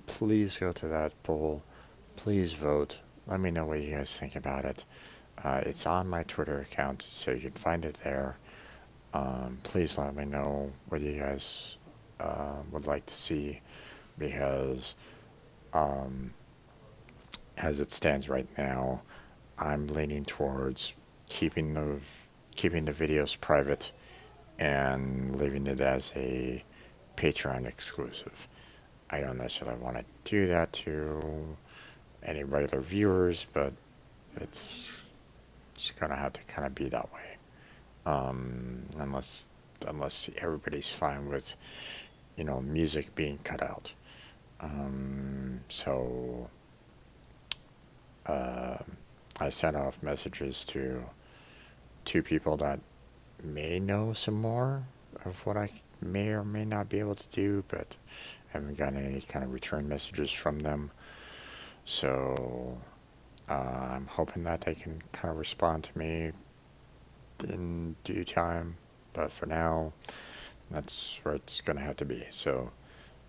Please go to that poll. Please vote. Let me know what you guys think about it. It's on my Twitter account, so you can find it there. Please let me know what you guys would like to see, because as it stands right now, I'm leaning towards keeping the videos private and leaving it as a Patreon exclusive. I don't necessarily want to do that to any regular viewers, but it's gonna have to kind of be that way, unless everybody's fine with music being cut out. So uh, I sent off messages to two people that may know some more of what I may or may not be able to do, but I haven't gotten any kind of return messages from them. So I'm hoping that they can kind of respond to me in due time. But for now, that's where it's going to have to be. So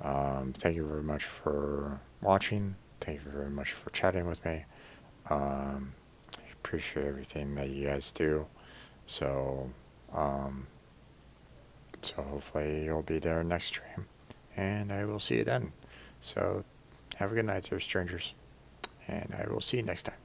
thank you very much for watching. Thank you very much for chatting with me. Um, I appreciate everything that you guys do. So, um, so hopefully you'll be there next stream, and I will see you then. So have a good night, there, strangers, and I will see you next time.